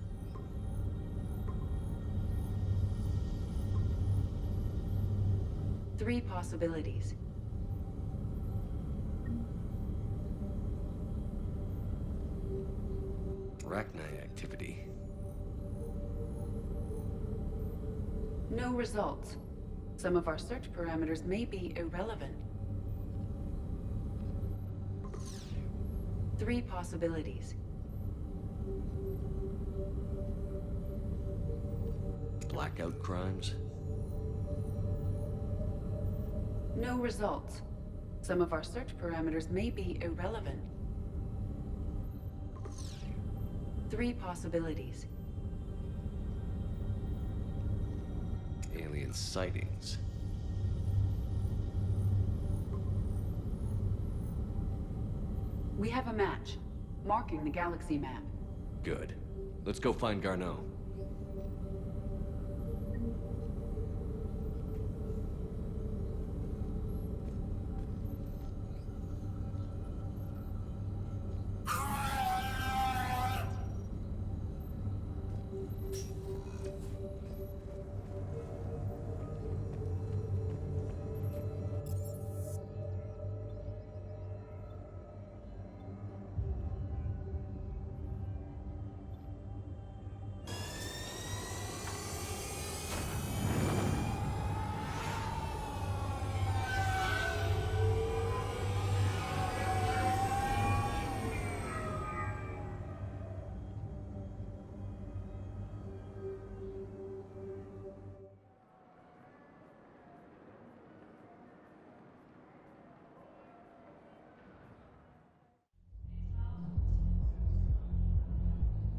Three possibilities. Arachnite activity. No results. Some of our search parameters may be irrelevant. Three possibilities. Blackout crimes. No results. Some of our search parameters may be irrelevant. Three possibilities. Alien sightings. We have a match, marking the galaxy map. Good. Let's go find Garneau.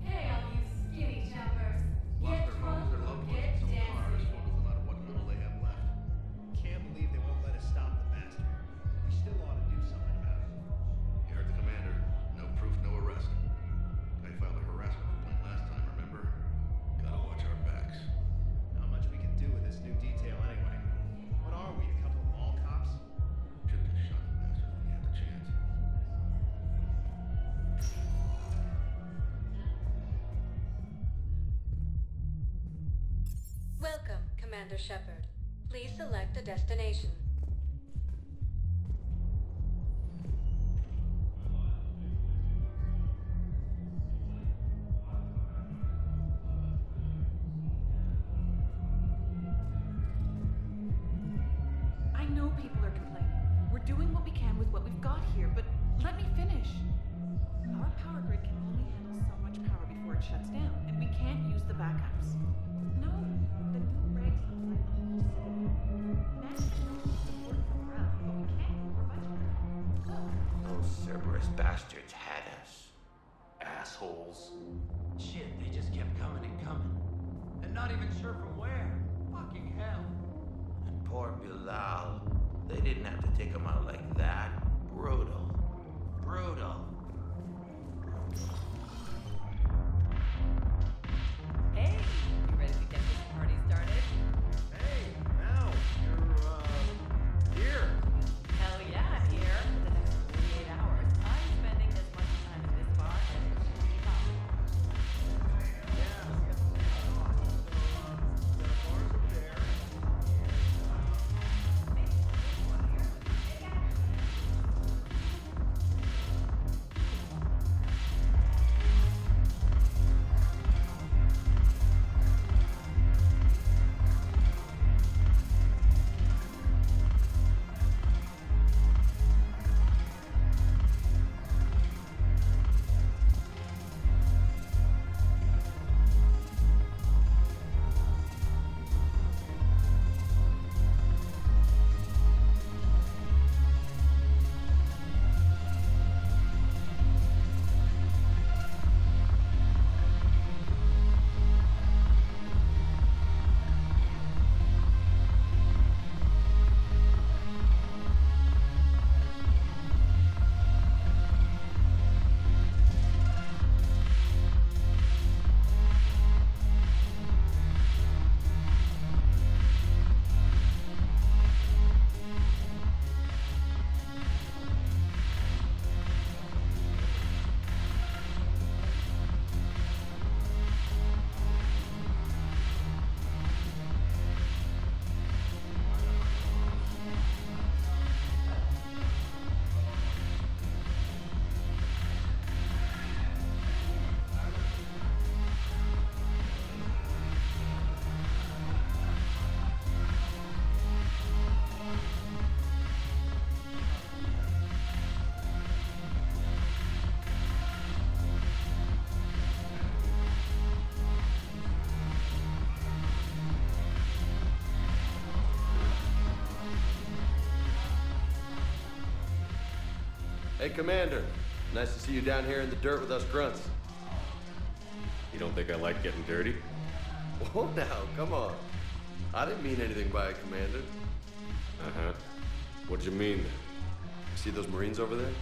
Hey, all you skinny jumpers. Get drunk or get dancing. Can't believe they won't let us stop the bastard. We still ought to do something about it. You heard the commander. No proof, no arrest. I filed a harassment complaint last time, remember? Gotta watch our backs. Not much we can do with this new detail anyway. What are we, a couple of mall cops? Should've just shot the bastard when you had the chance. Welcome, Commander Shepard. Please select a destination. I know people are complaining. We're doing what we can with what we've got here, but let me finish. Our power grid can only handle so much power before it shuts down, and we can't use the backups. No, the new regs apply the whole city. Management work from ground, but we can't. We're budgeted. Those Cerberus bastards had us. Assholes. Shit, they just kept coming and coming. And not even sure from where. Fucking hell. And poor Bilal. They didn't have to take him out like that. Brutal. Brutal. Hey, you ready to get this party started? Hey, now, you're, here. Hell yeah, I'm here. For the next 48 hours, I'm spending as much time at this bar as humanly possible. Hey, Commander. Nice to see you down here in the dirt with us grunts. You don't think I like getting dirty? Oh, now, come on. I didn't mean anything by it, Commander. Uh-huh. What'd you mean then? See those Marines over there?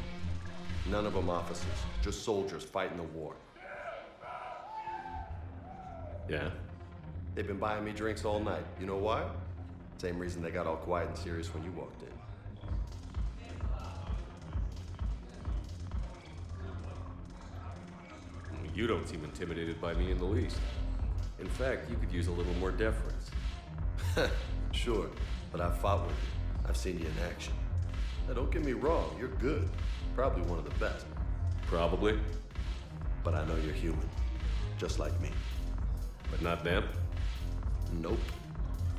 None of them officers, just soldiers fighting the war. Yeah? They've been buying me drinks all night. You know why? Same reason they got all quiet and serious when you walked in. You don't seem intimidated by me in the least. In fact, you could use a little more deference. Sure, but I've fought with you. I've seen you in action. Now, don't get me wrong, you're good. Probably one of the best. Probably. But I know you're human. Just like me. But not them? Nope.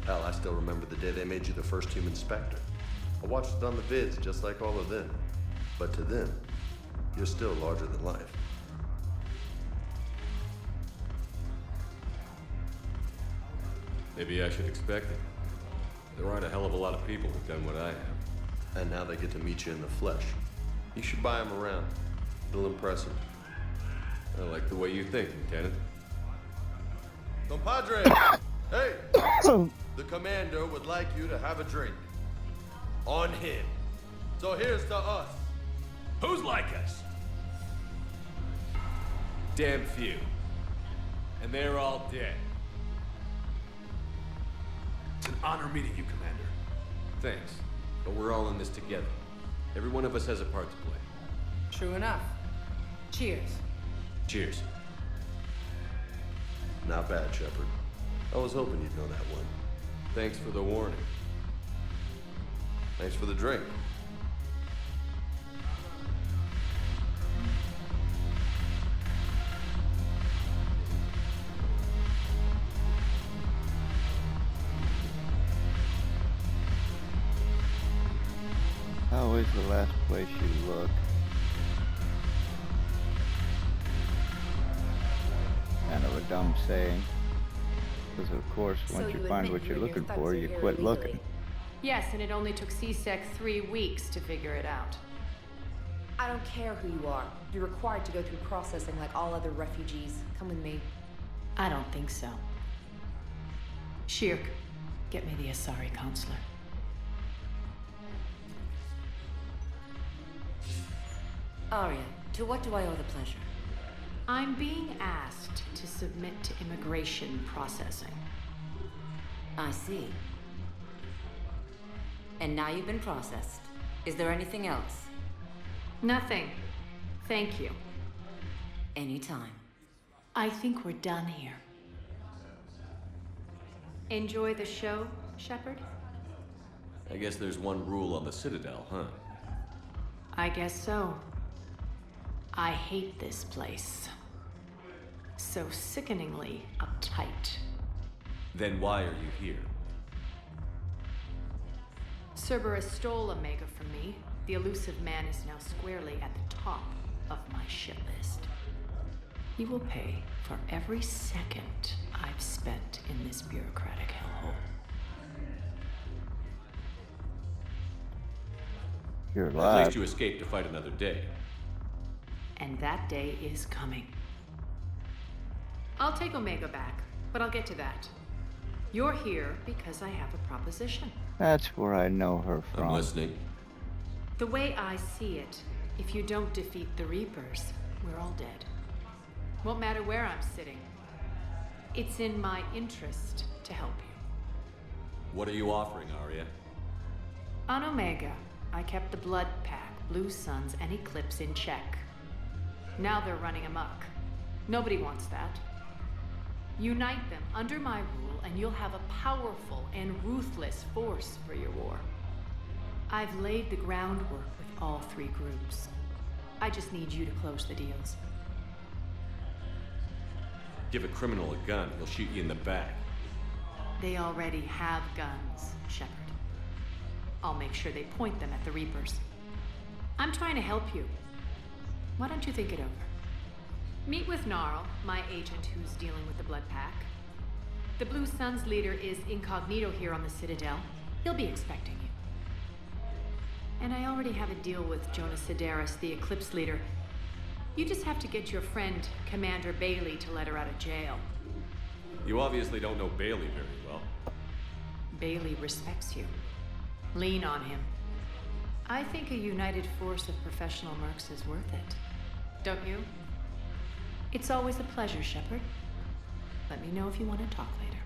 Hell, I still remember the day they made you the first human Spectre. I watched it on the vids just like all of them. But to them, you're still larger than life. Maybe I should expect it. There aren't a hell of a lot of people who've done what I have. And now they get to meet you in the flesh. You should buy them around. It'll impress them. I like the way you think, Lieutenant. Compadre! Hey! The commander would like you to have a drink. On him. So here's to us. Who's like us? Damn few. And they're all dead. It's an honor meeting you, Commander. Thanks. But we're all in this together. Every one of us has a part to play. True enough. Cheers. Cheers. Not bad, Shepard. I was hoping you'd know that one. Thanks for the warning. Thanks for the drink. Always the last place you look. Kind of a dumb saying. Because of course, once you find what you're looking for, you quit looking. Yes, and it only took CSEC 3 weeks to figure it out. I don't care who you are. You're required to go through processing like all other refugees. Come with me. I don't think so. Shirk, get me the Asari counselor. Arya, to what do I owe the pleasure? I'm being asked to submit to immigration processing. I see. And now you've been processed. Is there anything else? Nothing. Thank you. Anytime. I think we're done here. Enjoy the show, Shepard? I guess there's one rule on the Citadel, huh? I guess so. I hate this place. So sickeningly uptight. Then why are you here? Cerberus stole Omega from me. The elusive man is now squarely at the top of my shit list. He will pay for every second I've spent in this bureaucratic hellhole. You're At alive. least you escaped to fight another day. And that day is coming. I'll take Omega back, but I'll get to that. You're here because I have a proposition. That's where I know her from. I'm listening. The way I see it, if you don't defeat the Reapers, we're all dead. Won't matter where I'm sitting. It's in my interest to help you. What are you offering, Arya? On Omega, I kept the Blood Pack, Blue Suns, and Eclipse in check. Now they're running amok. Nobody wants that. Unite them under my rule, and you'll have a powerful and ruthless force for your war. I've laid the groundwork with all 3 groups. I just need you to close the deals. Give a criminal a gun, he'll shoot you in the back. They already have guns, Shepard. I'll make sure they point them at the Reapers. I'm trying to help you. Why don't you think it over? Meet with Gnarl, my agent who's dealing with the Blood Pack. The Blue Suns leader is incognito here on the Citadel. He'll be expecting you. And I already have a deal with Jonas Sedaris, the Eclipse leader. You just have to get your friend, Commander Bailey, to let her out of jail. You obviously don't know Bailey very well. Bailey respects you. Lean on him. I think a united force of professional mercs is worth it. Don't you? It's always a pleasure, Shepard. Let me know if you want to talk later.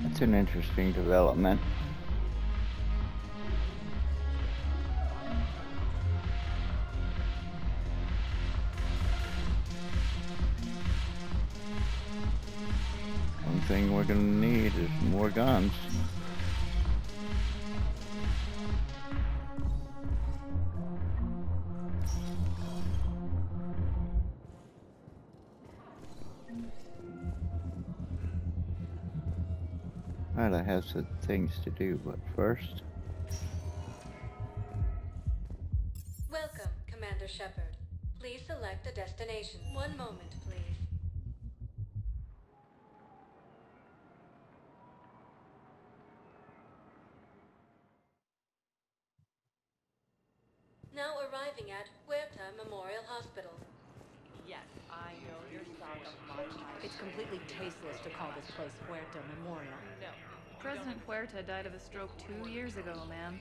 That's an interesting development. One thing we're gonna need is more guns. Alright, I have some things to do, but first... Welcome, Commander Shepard. Please select a destination. One moment, please. Now arriving at Huerta Memorial Hospital. Yes, I know your style of my type. It's completely tasteless to call this place Huerta Memorial. No. President Huerta died of a stroke 2 years ago, ma'am.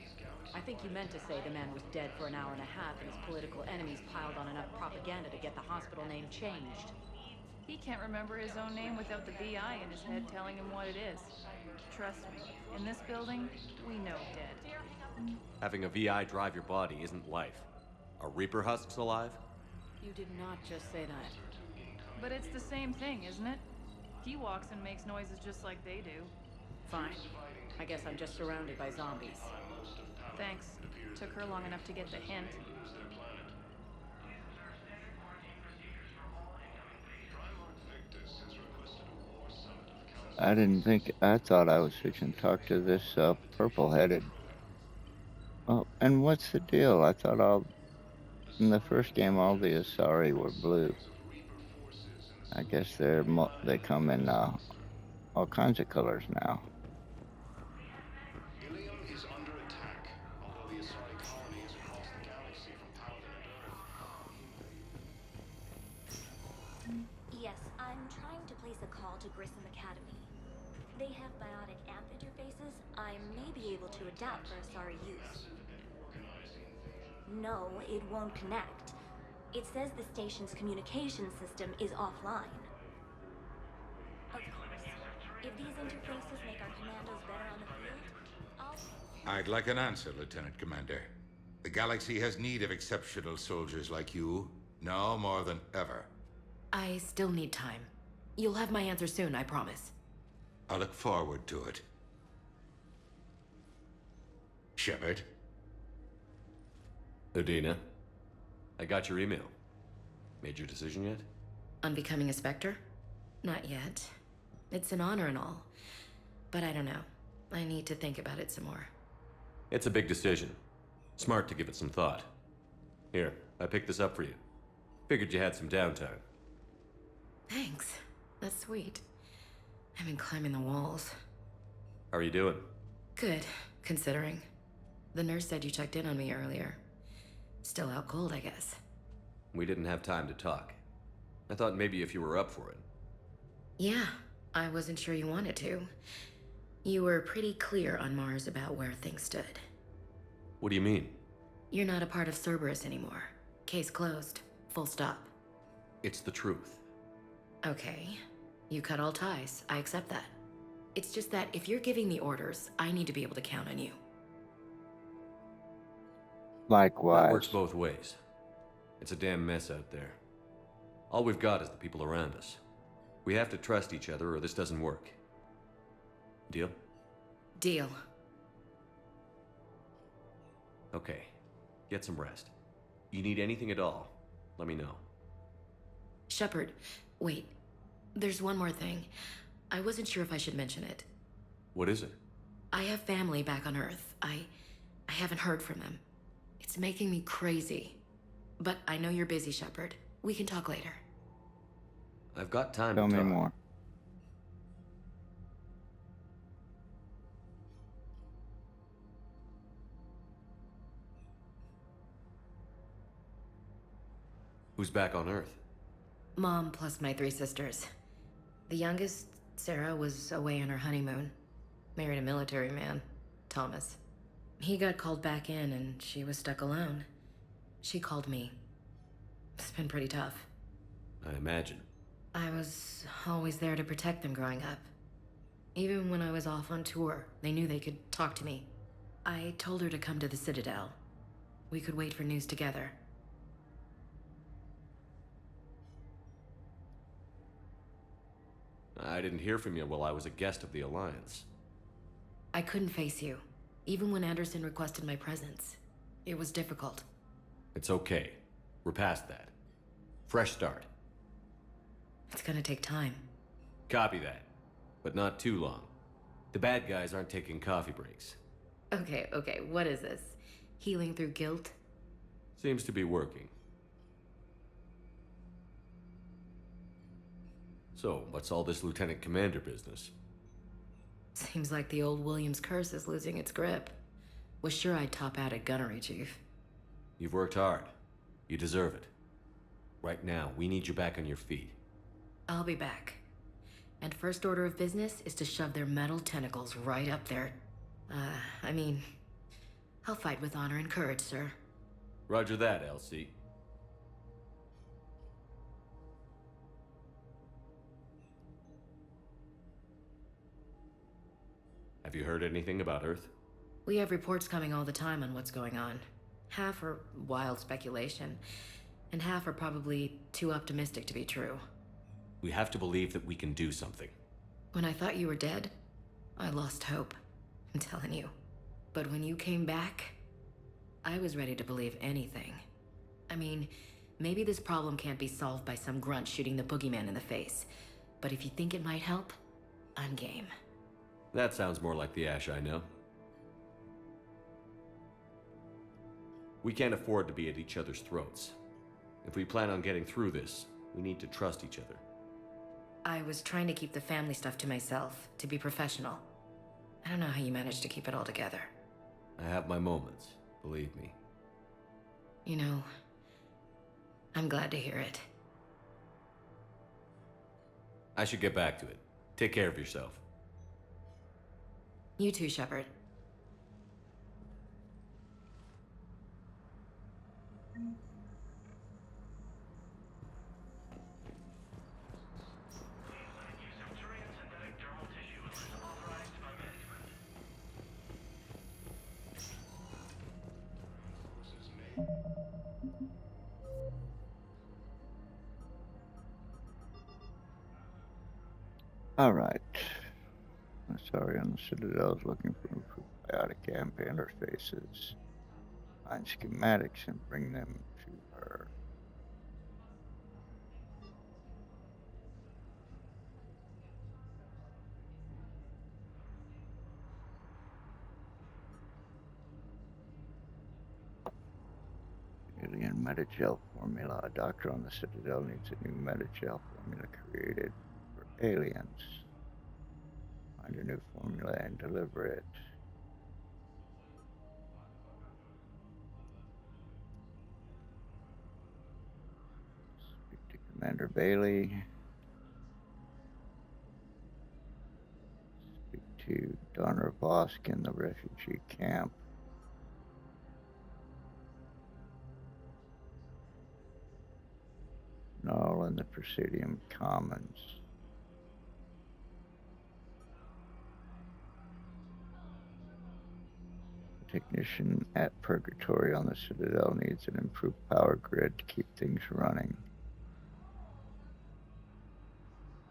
I think you meant to say the man was dead for an hour and a half and his political enemies piled on enough propaganda to get the hospital name changed. He can't remember his own name without the VI in his head telling him what it is. Trust me, in this building, we know dead. Having a VI drive your body isn't life. Are Reaper husks alive? You did not just say that. But it's the same thing, isn't it? He walks and makes noises just like they do. Fine. I guess I'm just surrounded by zombies. Thanks. Took her long enough to get the hint. I thought I was fixing to talk to this purple-headed. Oh, and what's the deal? I thought in the first game all the Asari were blue. I guess they come in all kinds of colors now. Yes, I'm trying to place a call to Grissom Academy. They have biotic amp interfaces I may be able to adapt for Asari use. No, it won't connect. It says the station's communication system is offline. Of course, if these interfaces make our commandos better on the field, I'd like an answer, Lieutenant Commander. The galaxy has need of exceptional soldiers like you, now more than ever. I still need time. You'll have my answer soon, I promise. I look forward to it. Shepard? Udina, I got your email. Made your decision yet? On becoming a Spectre? Not yet. It's an honor and all. But I don't know. I need to think about it some more. It's a big decision. Smart to give it some thought. Here, I picked this up for you. Figured you had some downtime. Thanks. That's sweet. I've been climbing the walls. How are you doing? Good, considering. The nurse said you checked in on me earlier. Still out cold, I guess. We didn't have time to talk. I thought maybe if you were up for it. Yeah, I wasn't sure you wanted to. You were pretty clear on Mars about where things stood. What do you mean? You're not a part of Cerberus anymore. Case closed. Full stop. It's the truth. Okay. You cut all ties. I accept that. It's just that if you're giving the orders, I need to be able to count on you. Likewise. That works both ways. It's a damn mess out there. All we've got is the people around us. We have to trust each other or this doesn't work. Deal? Deal. Okay. Get some rest. You need anything at all, let me know. Shepard, wait. There's one more thing. I wasn't sure if I should mention it. What is it? I have family back on Earth. I haven't heard from them. It's making me crazy. But I know you're busy, Shepard. We can talk later. I've got time Tell to me talk. more. Who's back on Earth? Mom plus my 3 sisters. The youngest, Sarah, was away on her honeymoon. Married a military man, Thomas. He got called back in and she was stuck alone. She called me. It's been pretty tough. I imagine. I was always there to protect them growing up. Even when I was off on tour, they knew they could talk to me. I told her to come to the Citadel. We could wait for news together. I didn't hear from you while I was a guest of the Alliance. I couldn't face you, even when Anderson requested my presence. It was difficult. It's okay. We're past that. Fresh start. It's gonna take time. Copy that. But not too long. The bad guys aren't taking coffee breaks. Okay, what is this? Healing through guilt? Seems to be working. So, what's all this Lieutenant Commander business? Seems like the old Williams curse is losing its grip. Was sure I'd top out at gunnery, Chief. You've worked hard. You deserve it. Right now, we need you back on your feet. I'll be back. And first order of business is to shove their metal tentacles right up there. I'll fight with honor and courage, sir. Roger that, Elsie. Have you heard anything about Earth? We have reports coming all the time on what's going on. Half are wild speculation, and half are probably too optimistic to be true. We have to believe that we can do something. When I thought you were dead, I lost hope. I'm telling you. But when you came back, I was ready to believe anything. Maybe this problem can't be solved by some grunt shooting the boogeyman in the face. But if you think it might help, I'm game. That sounds more like the Ash I know. We can't afford to be at each other's throats. If we plan on getting through this, we need to trust each other. I was trying to keep the family stuff to myself, to be professional. I don't know how you managed to keep it all together. I have my moments, believe me. You know, I'm glad to hear it. I should get back to it. Take care of yourself. You too, Shepard. Alright. Sorry, on the Citadel is looking for improved biotic amp interfaces. Find schematics and bring them to her. Alien metagel formula. A doctor on the Citadel needs a new metagel formula created for aliens. Find a new formula and deliver it. Speak to Commander Bailey. Speak to Donner Vosk in the refugee camp. Null in the Presidium Commons. Technician at Purgatory on the Citadel needs an improved power grid to keep things running.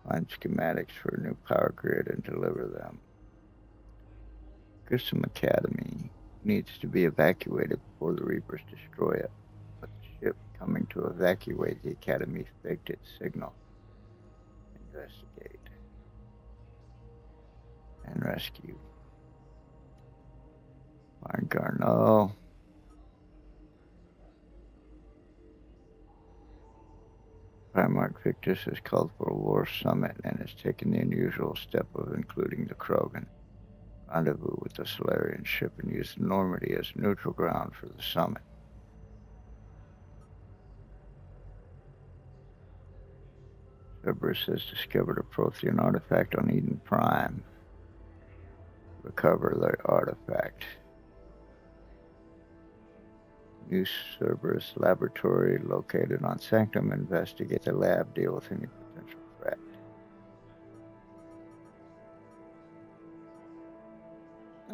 Find schematics for a new power grid and deliver them. Grissom Academy needs to be evacuated before the Reapers destroy it. But the ship coming to evacuate the Academy faked its signal. Investigate. And rescue. Find Garneau. Primarch Victus has called for a war summit and has taken the unusual step of including the Krogan. Rendezvous with the Solarian ship and use Normandy as neutral ground for the summit. Cerberus has discovered a Prothean artifact on Eden Prime. Recover the artifact. New Cerberus laboratory located on Sanctum. Investigate the lab. Deal with any potential threat.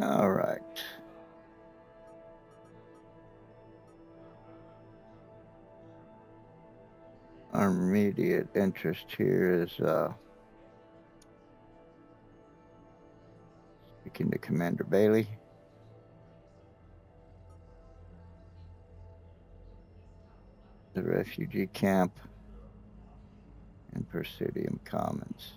All right. Our immediate interest here is speaking to Commander Bailey. The refugee camp in Presidium Commons.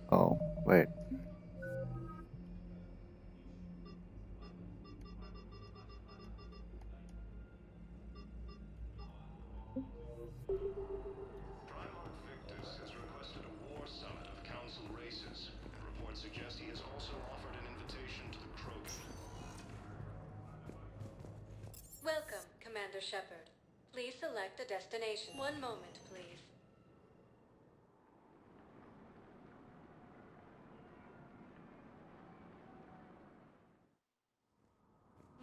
Oh, wait. Primarch Victus has requested a war summit of Council races, and reports suggest he has also offered an invitation to the Krogan. Welcome, Commander Shepard. Please select a destination. One moment, please.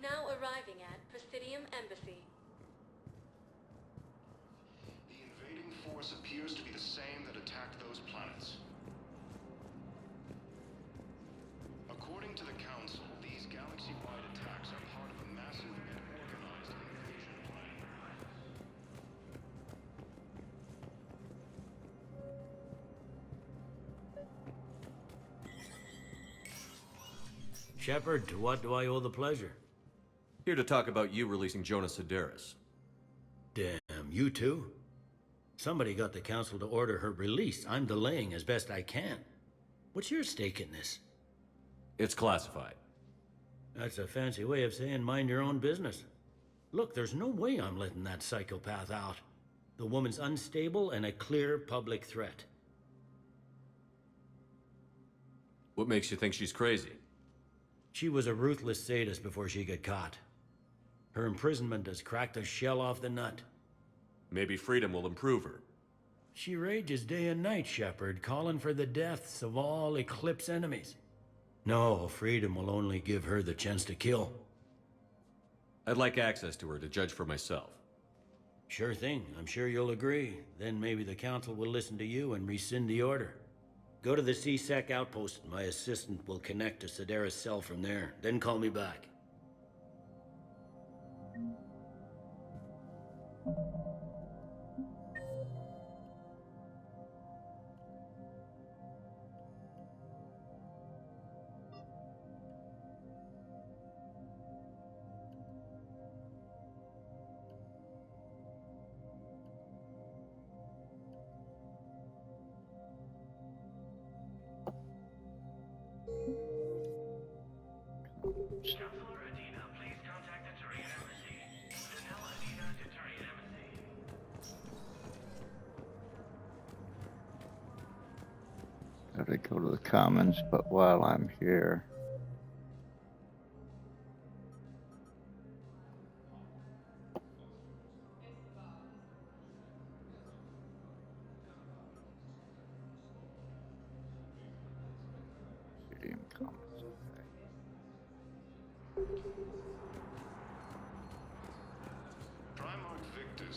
Now arriving at Presidium Embassy. The invading force appears to be the same that attacked those planets. According to the Council, these galaxy-wide attacks are part of a massive and organized invasion plan. Shepard, to what do I owe the pleasure? Here to talk about you releasing Jonas Sedaris. Damn, you too? Somebody got the Council to order her release. I'm delaying as best I can. What's your stake in this? It's classified. That's a fancy way of saying mind your own business. Look, there's no way I'm letting that psychopath out. The woman's unstable and a clear public threat. What makes you think she's crazy? She was a ruthless sadist before she got caught. Her imprisonment has cracked the shell off the nut. Maybe freedom will improve her. She rages day and night, Shepard, calling for the deaths of all Eclipse enemies. No, freedom will only give her the chance to kill. I'd like access to her to judge for myself. Sure thing, I'm sure you'll agree. Then maybe the Council will listen to you and rescind the order. Go to the C-Sec outpost. My assistant will connect to Sedaris' cell from there. Then call me back. Counselor Adina, please contact the Turian Embassy. Janelle Adina to Turian Embassy. Gotta go to the Commons, but while I'm here,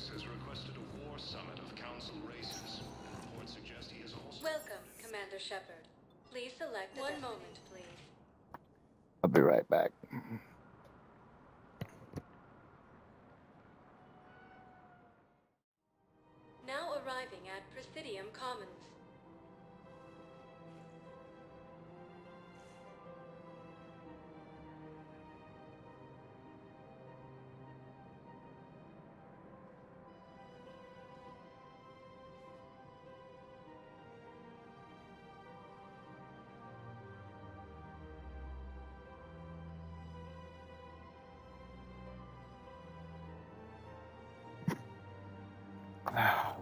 has requested a war summit of council races. Reports suggest he has also... Welcome, Commander Shepard. Please select one moment, please. I'll be right back. Now arriving at Presidium Commons.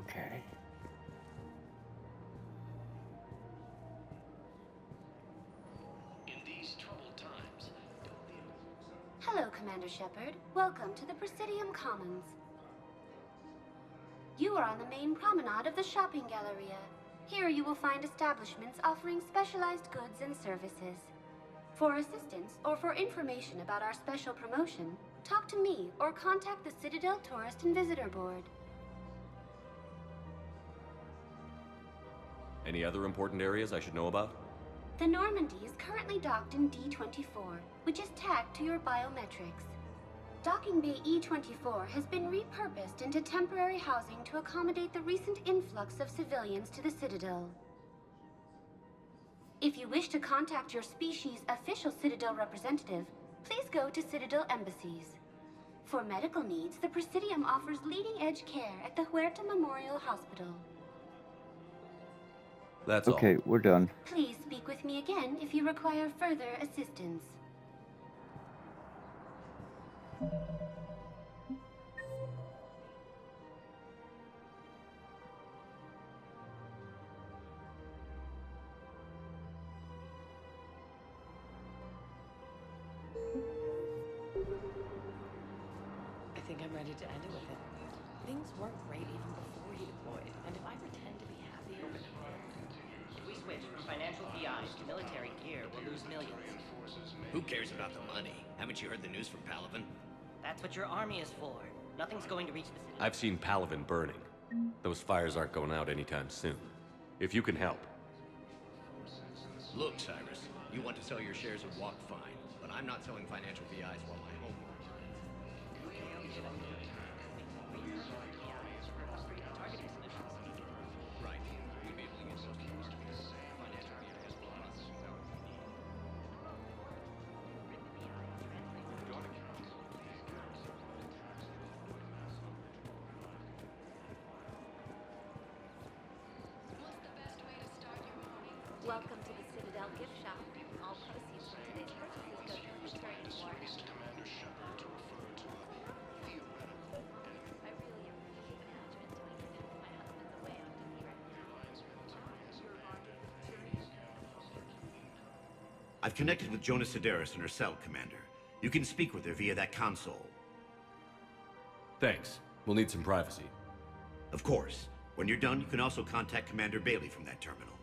Okay. In these troubled times, Hello, Commander Shepard. Welcome to the Presidium Commons. You are on the main promenade of the shopping galleria. Here you will find establishments offering specialized goods and services. For assistance or for information about our special promotion, talk to me or contact the Citadel Tourist and Visitor Board. Any other important areas I should know about? The Normandy is currently docked in D-24, which is tagged to your biometrics. Docking Bay E-24 has been repurposed into temporary housing to accommodate the recent influx of civilians to the Citadel. If you wish to contact your species' official Citadel representative, please go to Citadel embassies. For medical needs, the Presidium offers leading-edge care at the Huerta Memorial Hospital. That's okay, we're done. Please speak with me again if you require further assistance. I think I'm ready to end it with him. Things weren't great even before he deployed, and if I pretend to be happy over the If we switch from financial PIs to military gear, we'll lose millions. Who cares about the money? Haven't you heard the news from Palaven? That's what your army is for. Nothing's going to reach the city. I've seen Palaven burning. Those fires aren't going out anytime soon. If you can help. Look, Cyrus, you want to sell your shares of Walk fine, but I'm not selling financial VIs while my home. Right. We'd be able to get most of those financial VIs plus. Welcome to the Citadel gift shop. All proceeds from today's purchases go to the Victorian War. Commander Shepard to refer to a theoretical I really appreciate management doing it since my husband's away on duty right now. I've connected with Jonas Sedaris and her cell, Commander. You can speak with her via that console. Thanks. We'll need some privacy. Of course. When you're done, you can also contact Commander Bailey from that terminal.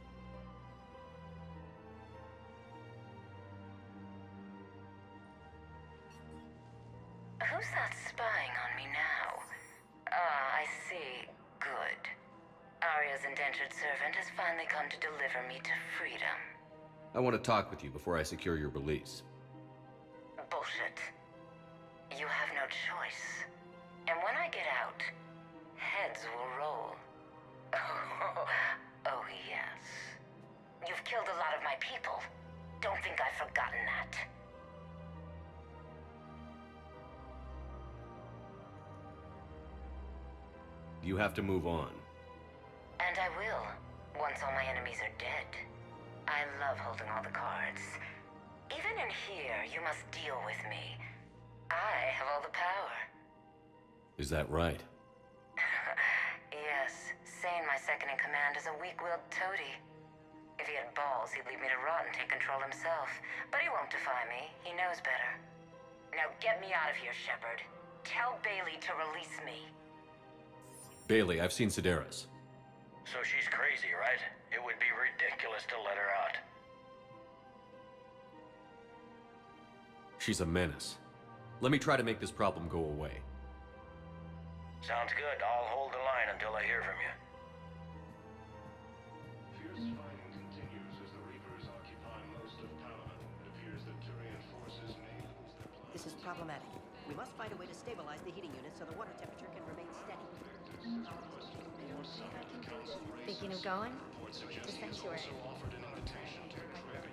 Who's that spying on me now? Ah, I see. Good. Arya's indentured servant has finally come to deliver me to freedom. I want to talk with you before I secure your release. Bullshit. You have no choice. And when I get out, heads will roll. Oh, yes. You've killed a lot of my people. Don't think I've forgotten that. You have to move on. And I will, once all my enemies are dead. I love holding all the cards. Even in here, you must deal with me. I have all the power. Is that right? Yes, Sane, my second-in-command, is a weak-willed toady. If he had balls, he'd leave me to rot and take control himself. But he won't defy me. He knows better. Now get me out of here, Shepard. Tell Bailey to release me. Bailey, I've seen Sedaris. So she's crazy, right? It would be ridiculous to let her out. She's a menace. Let me try to make this problem go away. Sounds good. I'll hold the line until I hear from you. Fierce fighting continues as the Reapers occupy most of Palamon. It appears that Turian forces may lose their plan. This is problematic. We must find a way to stabilize the heating unit so the water temperature can remain steady. Thinking of going? The Sanctuary. Also offered an invitation to the trip.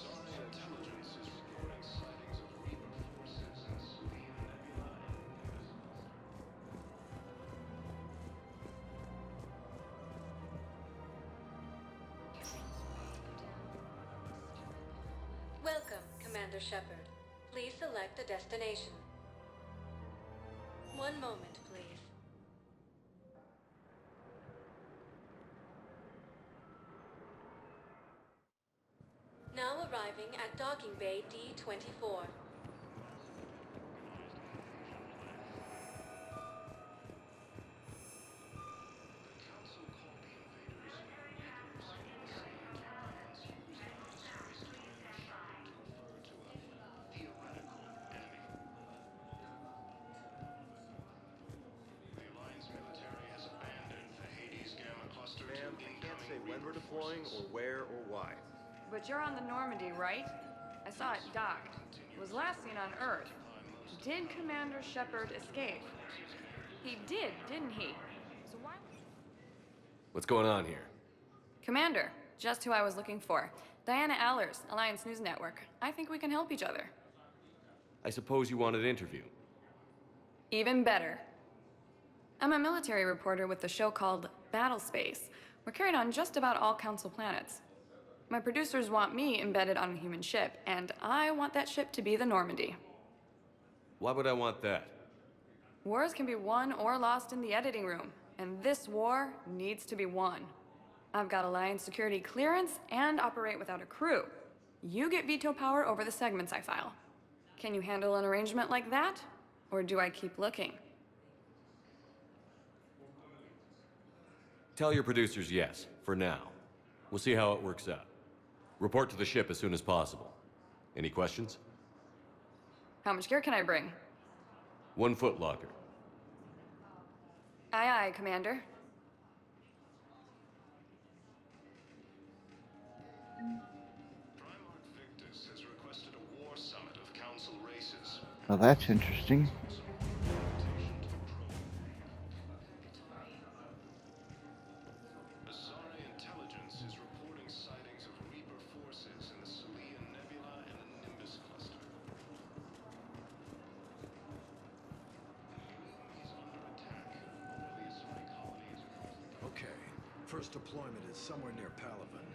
Sorry, intelligence is reporting sightings of Reaper forces in Celia Nebula and Nimbus. Welcome, Commander Shepard. Please select a destination. One moment, please. Now arriving at Docking Bay D-24. Ma'am, we can't say when we're deploying or where or why. But you're on the Normandy, right? I saw it docked. It was last seen on Earth. Did Commander Shepard escape? He did, didn't he? So why... What's going on here? Commander, just who I was looking for. Diana Allers, Alliance News Network. I think we can help each other. I suppose you want an interview. Even better. I'm a military reporter with the show called Battle Space. We're carried on just about all Council planets. My producers want me embedded on a human ship, and I want that ship to be the Normandy. Why would I want that? Wars can be won or lost in the editing room, and this war needs to be won. I've got Alliance security clearance and operate without a crew. You get veto power over the segments I file. Can you handle an arrangement like that? Or do I keep looking? Tell your producers yes, for now. We'll see how it works out. Report to the ship as soon as possible. Any questions? How much gear can I bring? 1 foot locker. Aye, aye, Commander. Primarch Victus has requested a war summit of council races. Well, that's interesting. Asari intelligence is reporting sightings of Reaper forces in the Celia Nebula and the Nimbus cluster. Is under attack, although the Asari colony is across the... Okay, first deployment is somewhere near Palaven.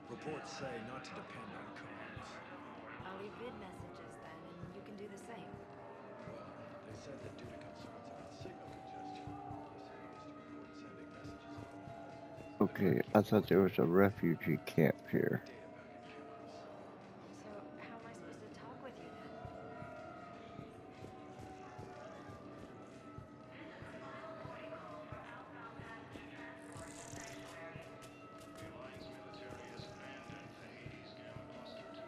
Reports say not to depend on comms. I'll leave vid messages then, and you can do the same. Well, they said that due to concerns about signal congestion, they said used to report sending messages. Okay, I thought there was a refugee camp here. So, how am I supposed to talk with you then? The Alliance military has abandoned the Hades Gamma cluster to...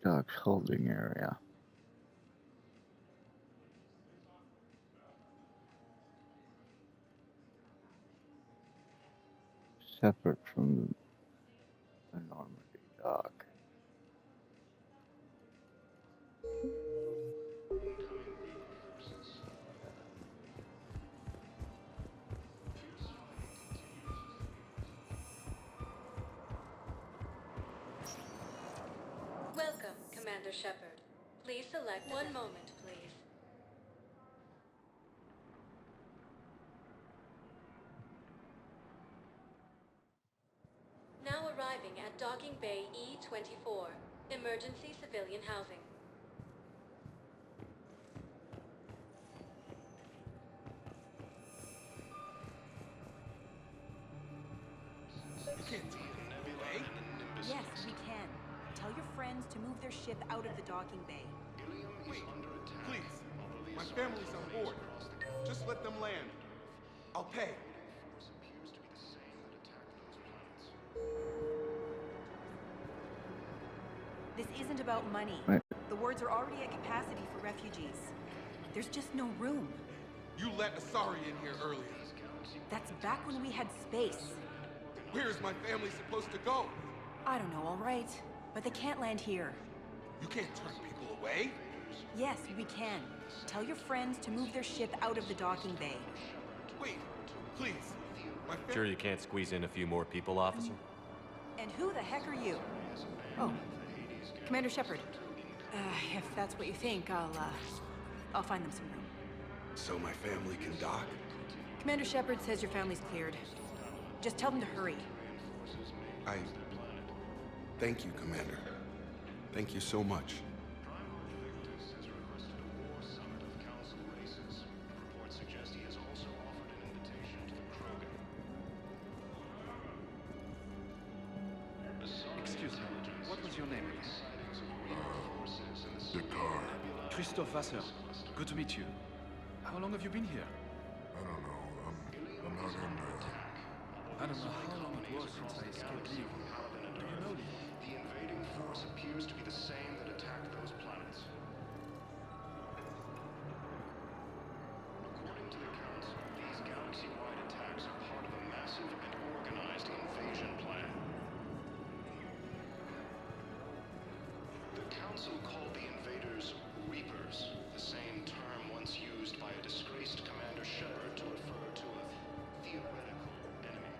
Doc's holding area. separate from the Normandy dock. Welcome, Commander Shepard. Please select one moment, please. Now arriving at Docking Bay E-24, Emergency Civilian Housing. You can't take it away. Yes, we can. Tell your friends to move their ship out of the docking bay. Wait, please. My family's on board. Just let them land. I'll pay. This isn't about money. Right. The wards are already at capacity for refugees. There's just no room. You let Asari in here earlier. That's back when we had space. Where is my family supposed to go? I don't know, all right. But they can't land here. You can't turn people away. Yes, we can. Tell your friends to move their ship out of the docking bay. Wait, please. Sure you can't squeeze in a few more people, officer? And who the heck are you? Oh, Commander Shepard. If that's what you think, I'll find them some room. So my family can dock? Commander Shepard says your family's cleared. Just tell them to hurry. Thank you, Commander. Thank you so much. Excuse me, what was your name, please? Dakar. Christophe Vasseur. Good to meet you. How long have you been here? I don't know. I'm not in there. I don't know how long it was since I escaped leaving. Do you know Lee? The invading force appears to be the same that attacked those planets. According to the Council, these galaxy-wide attacks are part of a massive and organized invasion plan. The Council called the invaders Reapers, the same term once used by a disgraced Commander Shepard to refer to a theoretical enemy.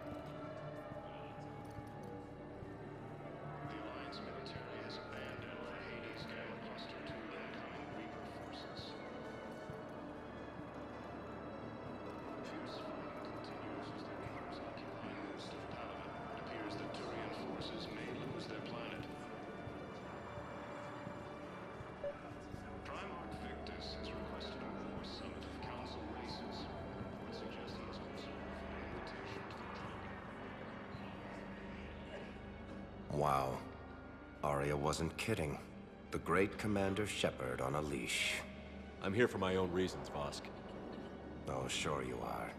The Alliance military has abandoned the Hades Gamma Cluster to incoming Reaper forces. Fierce fighting continues as the Reapers occupy most of Palaven. It appears that Turian forces may lose their planet. Primarch Victus has requested a war summit of Council races. Reports suggest he has also offered an invitation to the Krogan. Wow. Arya wasn't kidding. The great Commander Shepard on a leash. I'm here for my own reasons, Vosk. Oh, sure you are.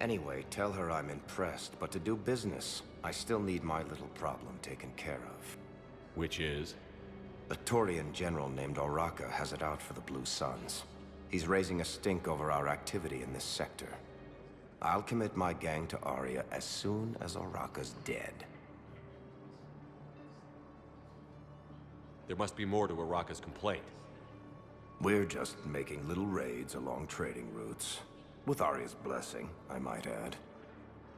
Anyway, tell her I'm impressed, but to do business, I still need my little problem taken care of. Which is? A Turian general named Oraka has it out for the Blue Suns. He's raising a stink over our activity in this sector. I'll commit my gang to Arya as soon as Oraka's dead. There must be more to Araka's complaint. We're just making little raids along trading routes. With Arya's blessing, I might add.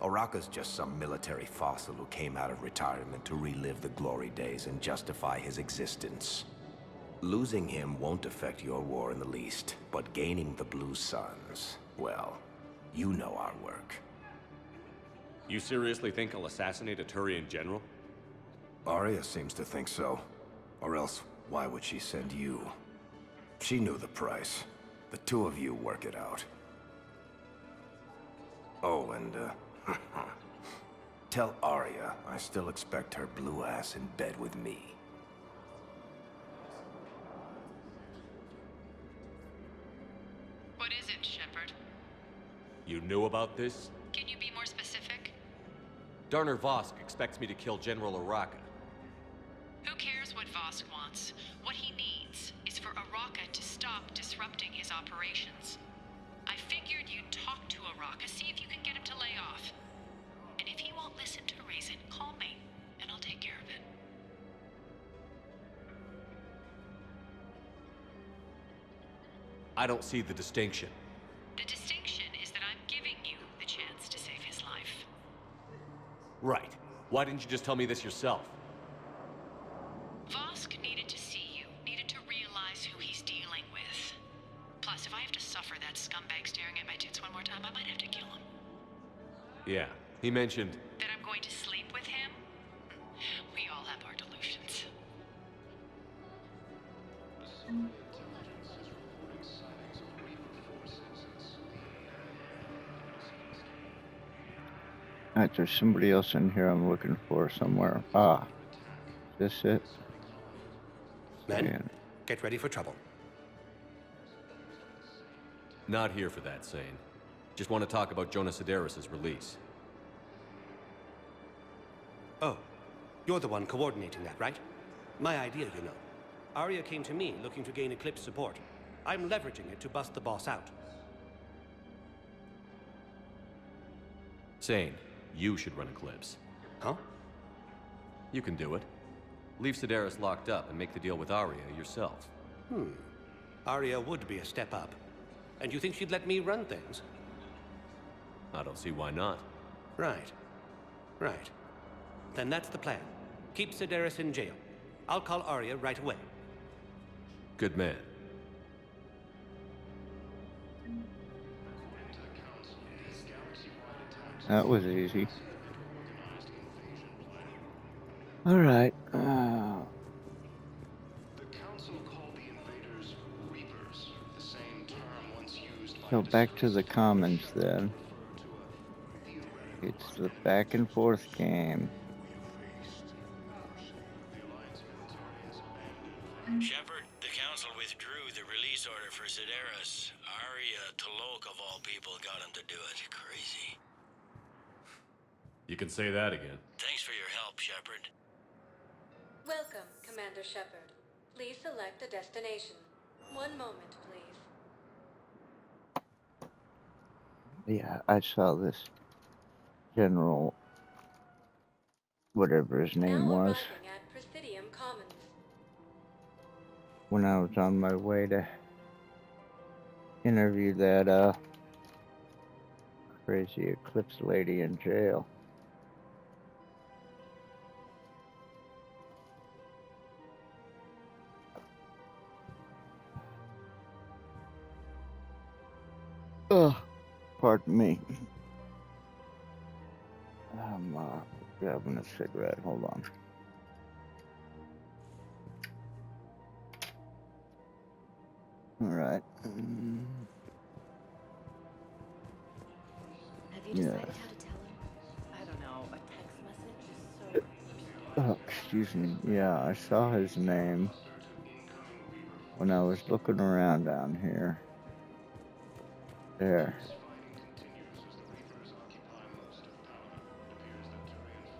Oraka's just some military fossil who came out of retirement to relive the glory days and justify his existence. Losing him won't affect your war in the least, but gaining the Blue Suns, well, you know our work. You seriously think I'll assassinate a Turian general? Arya seems to think so. Or else, why would she send you? She knew the price. The two of you work it out. Oh, and, tell Arya I still expect her blue ass in bed with me. What is it, Shepard? You knew about this? Can you be more specific? Darner Vosk expects me to kill General Oraka. Who cares what Vosk wants? What he needs is for Oraka to stop disrupting his operations. I figured you'd talk to Oraka, see if you can get him to lay off. And if he won't listen to reason, call me, and I'll take care of it. I don't see the distinction. The distinction is that I'm giving you the chance to save his life. Right. Why didn't you just tell me this yourself? Vosk needed to see you, needed to realize who he's dealing with. Plus, if I have to suffer that scumbag staring at my tits one more time, I might have to kill him. Yeah, he mentioned... That I'm going to sleep with him? We all have our delusions. Alright, there's somebody else in here I'm looking for somewhere. Ah, is this it? Men, get ready for trouble. Not here for that, Sane. Just want to talk about Jonas Sedaris' release. Oh, you're the one coordinating that, right? My idea, you know. Arya came to me looking to gain Eclipse support. I'm leveraging it to bust the boss out. Sane, you should run Eclipse. Huh? You can do it. Leave Sedaris locked up and make the deal with Arya yourself. Arya would be a step up. And you think she'd let me run things? I don't see why not. Right. Right. Then that's the plan. Keep Sedaris in jail. I'll call Arya right away. Good man. That was easy. Alright. So back to the commons then. It's the back and forth game. Shepard, the Council withdrew the release order for Sedaris. Arya T'Loak, of all people, got him to do it. Crazy. You can say that again. Thanks for your help, Shepard. Welcome, Commander Shepard. Please select a destination. One moment, please. Yeah, I saw this general, whatever his name was, At Presidium Commons. when I was on my way to interview that crazy Eclipse lady in jail. Ugh, pardon me. I'm grabbing a cigarette. Hold on. All right. Have you decided how to tell him? I don't know. A text message is so... Oh, excuse me. Yeah, I saw his name when I was looking around down here. There.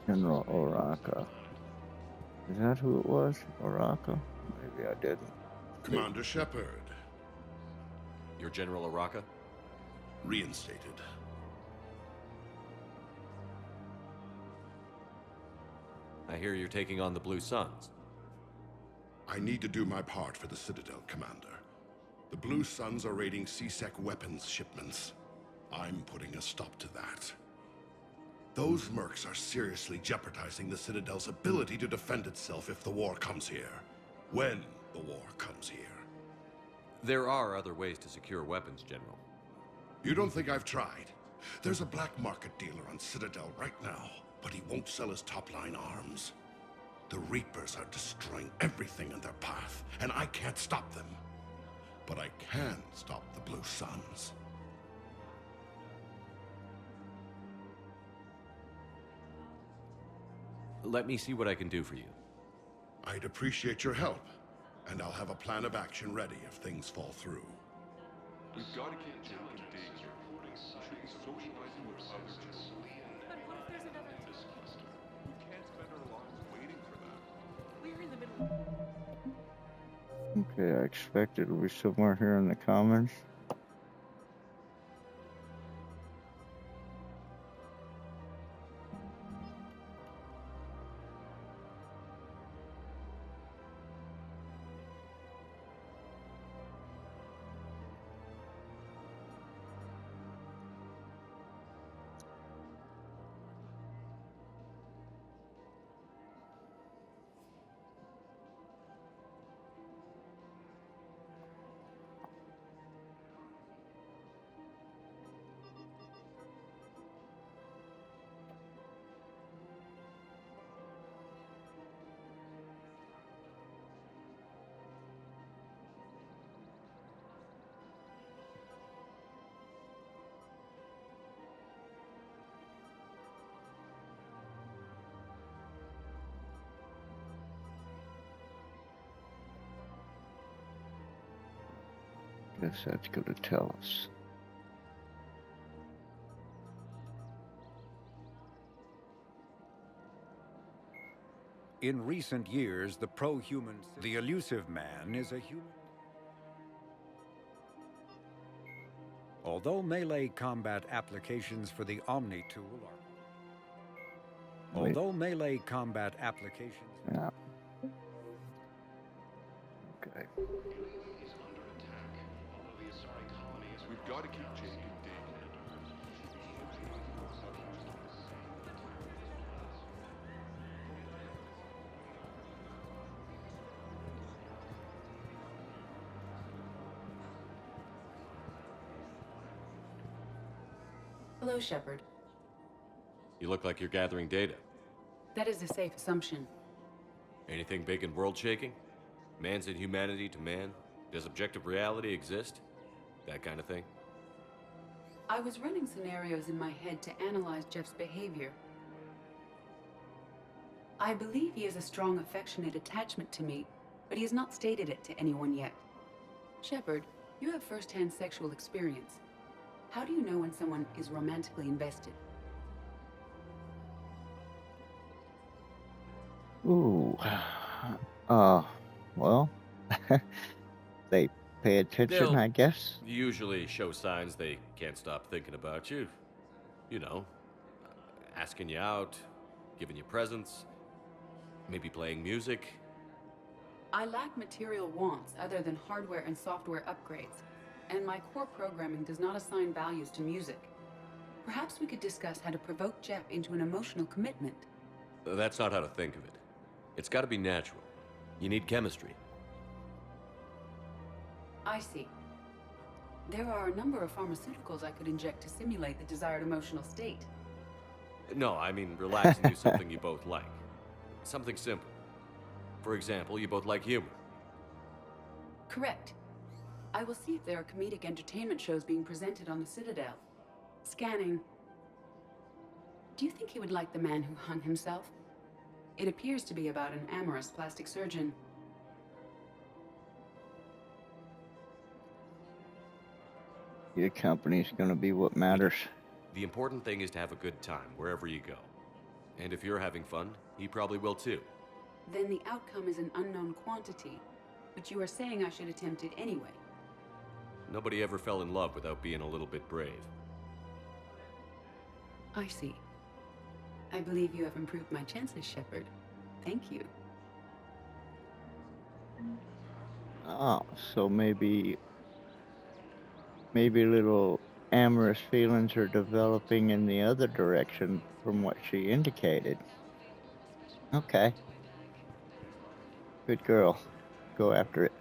General Oraka. Is that who it was? Oraka? Maybe I didn't. Commander Shepard. You're General Oraka? Reinstated. I hear you're taking on the Blue Suns. I need to do my part for the Citadel, Commander. The Blue Suns are raiding C-Sec weapons shipments. I'm putting a stop to that. Those mercs are seriously jeopardizing the Citadel's ability to defend itself if the war comes here. When the war comes here. There are other ways to secure weapons, General. You don't think I've tried? There's a black market dealer on Citadel right now, but he won't sell his top-line arms. The Reapers are destroying everything in their path, and I can't stop them. But I can stop the Blue Suns. Let me see what I can do for you. I'd appreciate your help, and I'll have a plan of action ready if things fall through. We've got to keep Jake and Dave here. We should be socializing with others. But what if there's another... We can't spend our lives waiting for that. We're in the middle... Okay, I expect it'll be somewhere here in the comments. Guess that's gonna tell us. In recent years, the pro-human, the elusive man is a human. Although melee combat applications for the Omni tool are... Wait. Although melee combat applications... Yeah. Okay. We've got to keep Jake and Dave. Hello, Shepard. You look like you're gathering data. That is a safe assumption. Anything big and world-shaking? Man's inhumanity to man? Does objective reality exist? That kind of thing? I was running scenarios in my head to analyze Jeff's behavior. I believe he has a strong affectionate attachment to me, but he has not stated it to anyone yet. Shepard, you have first-hand sexual experience. How do you know when someone is romantically invested? Ooh. Well, they pay attention, They'll I guess. usually show signs they can't stop thinking about you. You know, asking you out, giving you presents, maybe playing music. I lack material wants other than hardware and software upgrades, and my core programming does not assign values to music. Perhaps we could discuss how to provoke Jeff into an emotional commitment. That's not how to think of it. It's got to be natural. You need chemistry. I see. There are a number of pharmaceuticals I could inject to simulate the desired emotional state. No, I mean relax and do something you both like. Something simple. For example, you both like humor. Correct. I will see if there are comedic entertainment shows being presented on the Citadel. Scanning. Do you think he would like The Man Who Hung Himself? It appears to be about an amorous plastic surgeon. Your company's gonna be what matters. The important thing is to have a good time wherever you go. And if you're having fun, he probably will too. Then the outcome is an unknown quantity, but you are saying I should attempt it anyway. Nobody ever fell in love without being a little bit brave. I see. I believe you have improved my chances, Shepard. Thank you. Oh, so maybe little amorous feelings are developing in the other direction from what she indicated. Okay. Good girl. Go after it.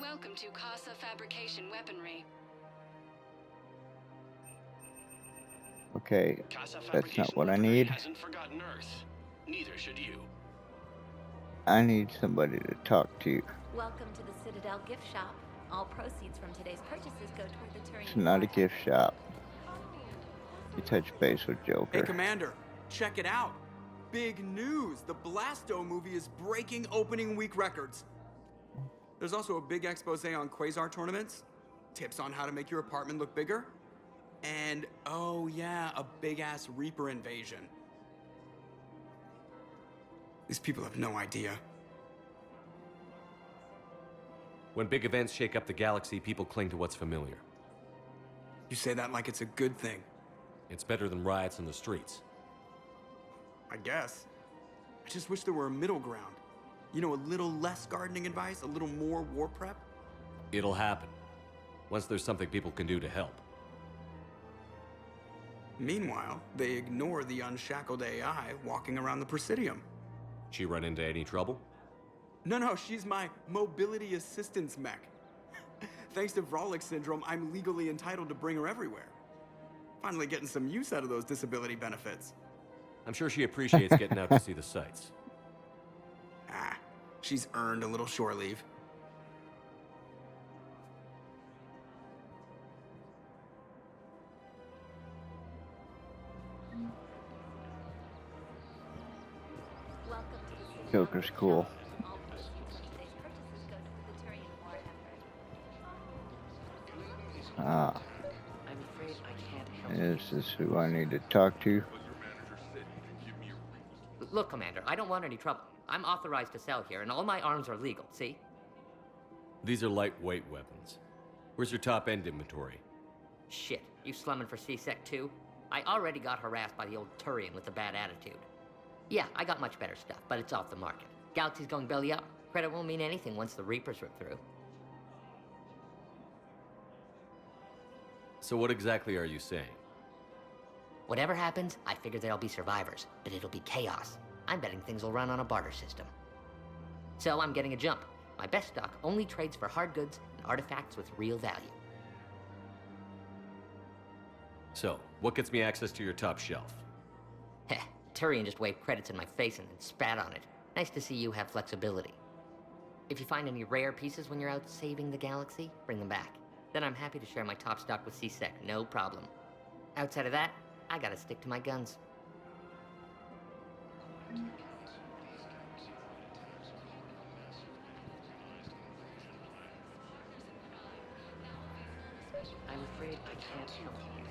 Welcome to Casa Fabrication Weaponry. Okay, Casa that's not what I Weaponry need. hasn't forgotten Earth. Neither should you. I need somebody to talk to. Welcome to the Citadel gift shop. All proceeds from today's purchases go toward the Turian. It's not a gift shop. You touch base with Joker. Hey, Commander, check it out. Big news! The Blasto movie is breaking opening week records. There's also a big expose on Quasar tournaments, tips on how to make your apartment look bigger, and, oh yeah, a big-ass Reaper invasion. These people have no idea. When big events shake up the galaxy, people cling to what's familiar. You say that like it's a good thing. It's better than riots in the streets. I guess. I just wish there were a middle ground. You know, a little less gardening advice, a little more war prep. It'll happen. Once there's something people can do to help. Meanwhile, they ignore the unshackled AI walking around the Presidium. She run into any trouble? No, she's my mobility assistance mech. Thanks to Vrolic syndrome, I'm legally entitled to bring her everywhere. Finally getting some use out of those disability benefits. I'm sure she appreciates getting out to see the sights. Ah, she's earned a little shore leave. Joker's cool. Ah, I'm afraid I can't help is this who I need to talk to? Look, Commander, I don't want any trouble. I'm authorized to sell here, and all my arms are legal, see? These are lightweight weapons. Where's your top-end inventory? Shit, you slumming for C-Sec too? I already got harassed by the old Turian with a bad attitude. Yeah, I got much better stuff, but it's off the market. Galaxy's going belly up. Credit won't mean anything once the Reapers rip through. So what exactly are you saying? Whatever happens, I figure there'll be survivors, but it'll be chaos. I'm betting things will run on a barter system. So I'm getting a jump. My best stock only trades for hard goods and artifacts with real value. So, what gets me access to your top shelf? Heh, Turian just waved credits in my face and then spat on it. Nice to see you have flexibility. If you find any rare pieces when you're out saving the galaxy, bring them back. Then I'm happy to share my top stock with C-Sec, no problem. Outside of that, I gotta stick to my guns. I'm afraid I can't help you.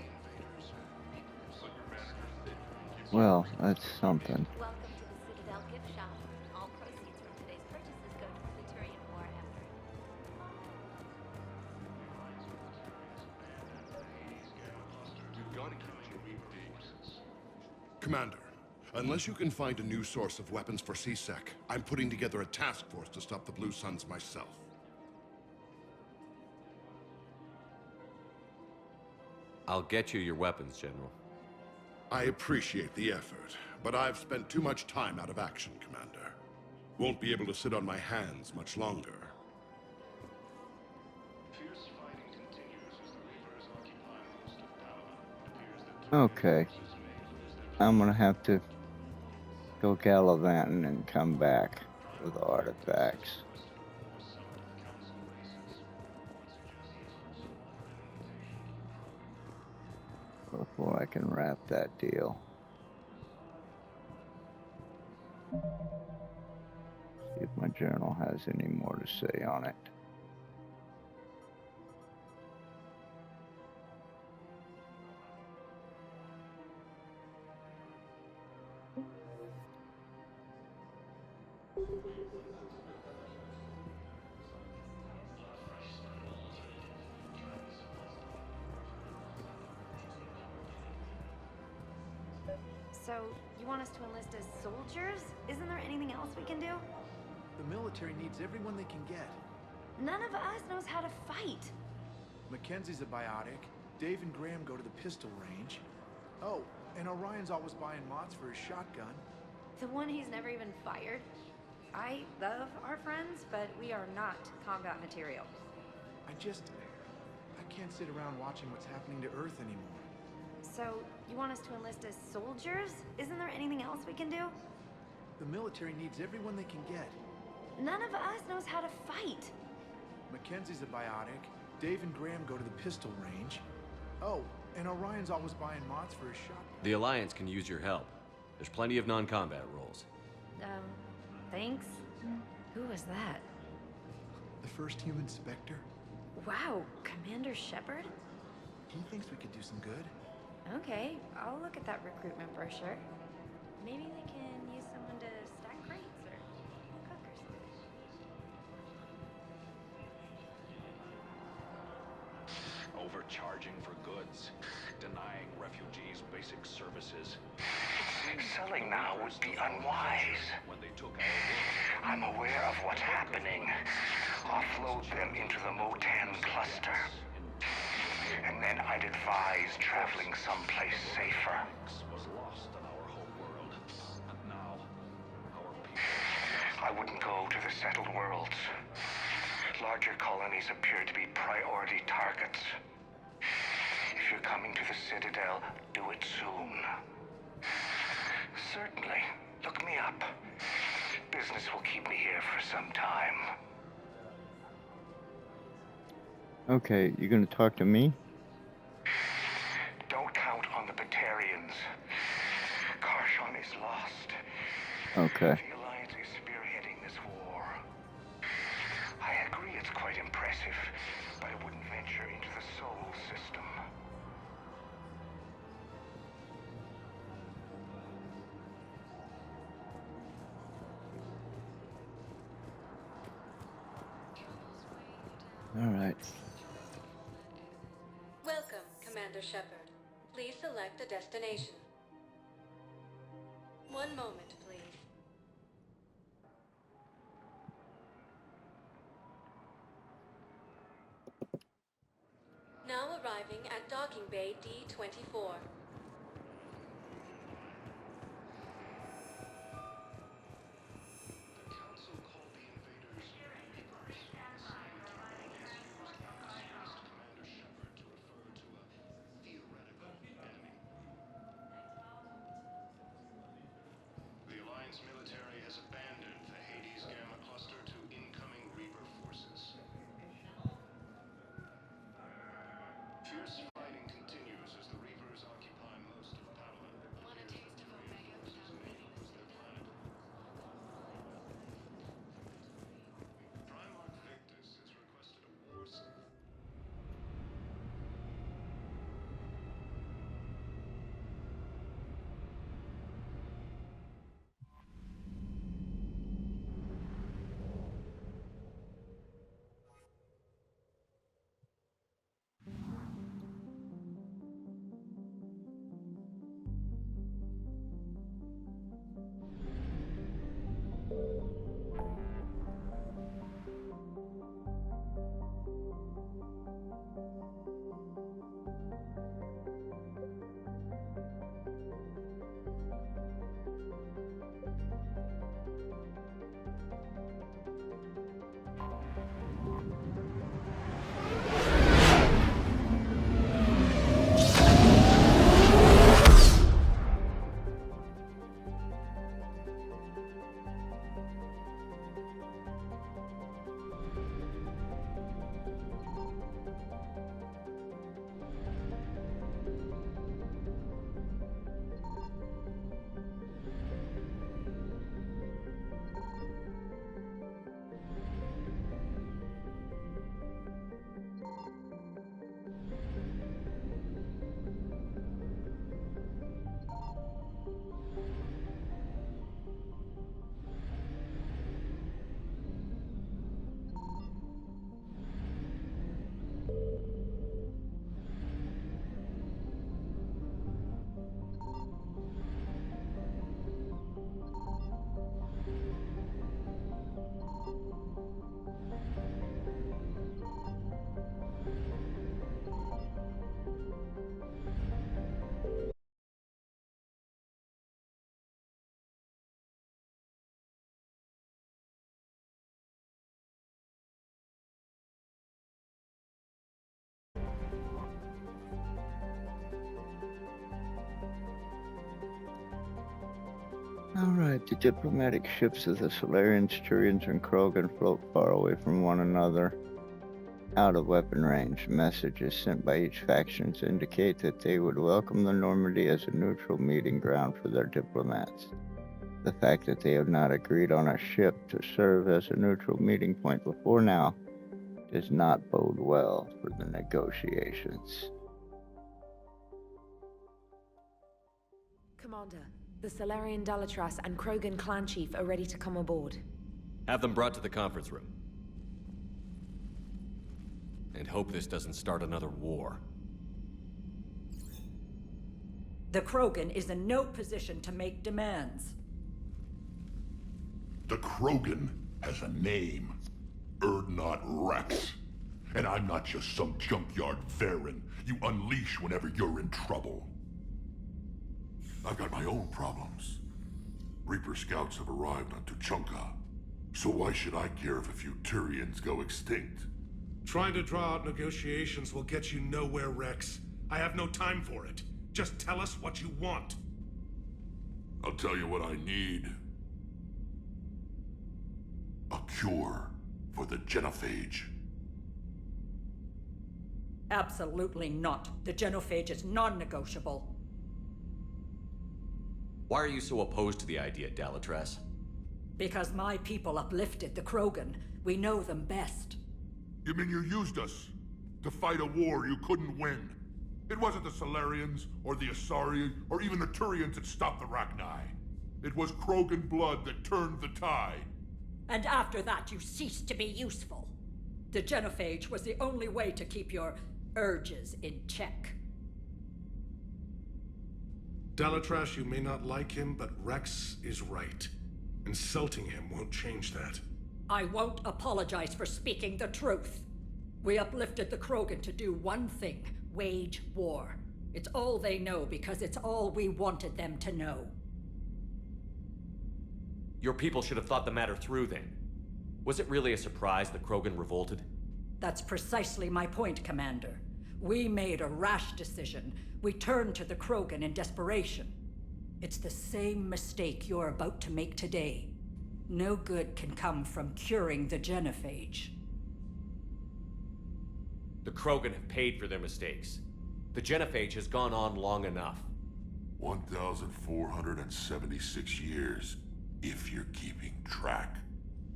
Well, that's something. Welcome to the Citadel gift shop. All proceeds from today's purchases go to the Turian war effort. Commander, unless you can find a new source of weapons for C-Sec, I'm putting together a task force to stop the Blue Suns myself. I'll get you your weapons, General. I appreciate the effort, but I've spent too much time out of action, Commander. Won't be able to sit on my hands much longer. Okay. I'm gonna have to go gallivanting and come back with artifacts. Before I can wrap that deal. See if my journal has any more to say on it. So, you want us to enlist as soldiers? Isn't there anything else we can do? The military needs everyone they can get. None of us knows how to fight. Mackenzie's a biotic. Dave and Graham go to the pistol range. Oh, and Orion's always buying mods for his shotgun. The one he's never even fired. I love our friends, but we are not combat material. I can't sit around watching what's happening to Earth anymore. So, you want us to enlist as soldiers? Isn't there anything else we can do? The military needs everyone they can get. None of us knows how to fight. Mackenzie's a biotic. Dave and Graham go to the pistol range. Oh, and Orion's always buying mods for his shotgun. The Alliance can use your help. There's plenty of non-combat roles. Thanks. Who was that? The first human Spectre? Wow, Commander Shepard? He thinks we could do some good. Okay, I'll look at that recruitment brochure. Maybe they can use someone to stack crates or cook or something. Overcharging for goods, denying refugees basic services. Selling now would be unwise. I'm aware of what's happening. Offload them into the Motan cluster. And then I'd advise traveling someplace safer. I wouldn't go to the settled worlds. Larger colonies appear to be priority targets. If you're coming to the Citadel, do it soon. Certainly. Look me up. Business will keep me here for some time. Okay, you gonna talk to me? Don't count on the Batarians. Karshon is lost. Okay. The Alliance is spearheading this war. I agree it's quite impressive, but I wouldn't venture into the Soul Alright. Welcome, Commander Shepard. Please select a destination. One moment, please. Now arriving at Docking Bay D-24. The Alliance military has abandoned the Hades Gamma cluster to incoming Reaper forces. Fierce fighting continues as the Reapers occupy most of Pavlin. Want a taste of Omega without me? Primarch Victus has requested a war. Alright, the diplomatic ships of the Solarians, Turians, and Krogan float far away from one another, out of weapon range. Messages sent by each faction indicate that they would welcome the Normandy as a neutral meeting ground for their diplomats. The fact that they have not agreed on a ship to serve as a neutral meeting point before now does not bode well for the negotiations. Commander, the Solarian Dalatras and Krogan clan chief are ready to come aboard. Have them brought to the conference room. And hope this doesn't start another war. The Krogan is in no position to make demands. The Krogan has a name. Urdnot Rex. And I'm not just some junkyard Varen you unleash whenever you're in trouble. I've got my own problems. Reaper scouts have arrived on Tuchanka. So why should I care if a few Turians go extinct? Trying to draw out negotiations will get you nowhere, Rex. I have no time for it. Just tell us what you want. I'll tell you what I need. A cure for the genophage. Absolutely not. The genophage is non-negotiable. Why are you so opposed to the idea, Dalatras? Because my people uplifted the Krogan. We know them best. You mean you used us to fight a war you couldn't win? It wasn't the Solarians, or the Asari, or even the Turians that stopped the Rachni. It was Krogan blood that turned the tide. And after that, you ceased to be useful. The genophage was the only way to keep your urges in check. Dalatrash, you may not like him, but Rex is right. Insulting him won't change that. I won't apologize for speaking the truth. We uplifted the Krogan to do one thing: wage war. It's all they know because it's all we wanted them to know. Your people should have thought the matter through then. Was it really a surprise the Krogan revolted? That's precisely my point, Commander. We made a rash decision. We turned to the Krogan in desperation. It's the same mistake you're about to make today. No good can come from curing the genophage. The Krogan have paid for their mistakes. The genophage has gone on long enough. 1,476 years, if you're keeping track.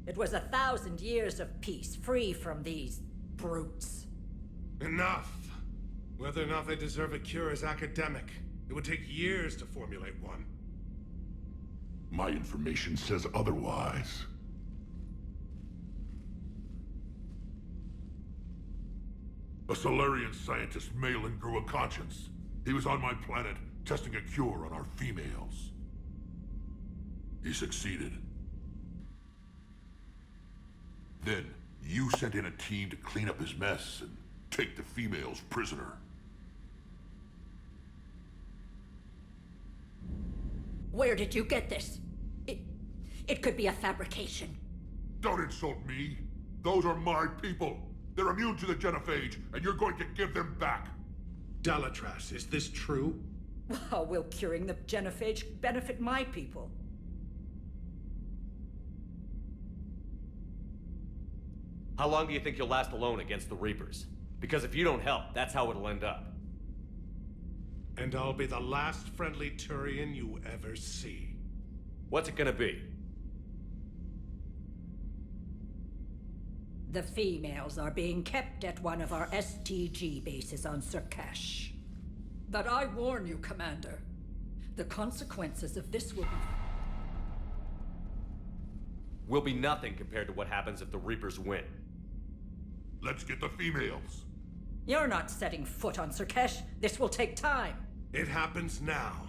It was 1,000 years of peace, free from these brutes. Enough! Whether or not they deserve a cure is academic. It would take years to formulate one. My information says otherwise. A Solarian scientist, Malin, grew a conscience. He was on my planet, testing a cure on our females. He succeeded. Then, you sent in a team to clean up his mess and take the females prisoner. Where did you get this? It could be a fabrication. Don't insult me. Those are my people. They're immune to the genophage, and you're going to give them back. Dalatrash, is this true? How will curing the genophage benefit my people? How long do you think you'll last alone against the Reapers? Because if you don't help, that's how it'll end up. And I'll be the last friendly Turian you ever see. What's it gonna be? The females are being kept at one of our STG bases on Surkash. But I warn you, Commander, the consequences of this will be nothing compared to what happens if the Reapers win. Let's get the females. You're not setting foot on Surkash. This will take time. It happens now.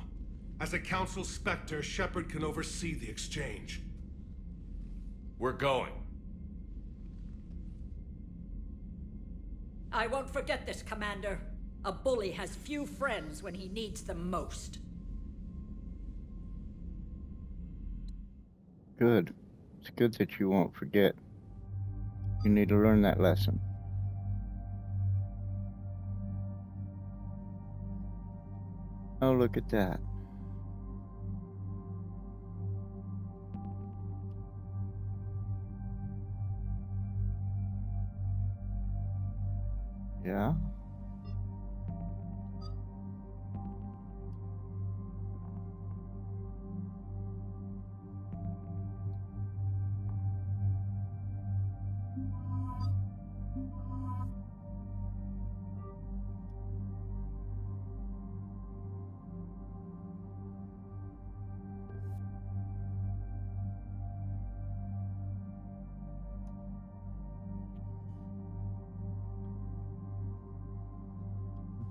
As a Council Spectre, Shepard can oversee the exchange. We're going. I won't forget this, Commander. A bully has few friends when he needs them most. Good. It's good that you won't forget. You need to learn that lesson. Oh, look at that. Yeah?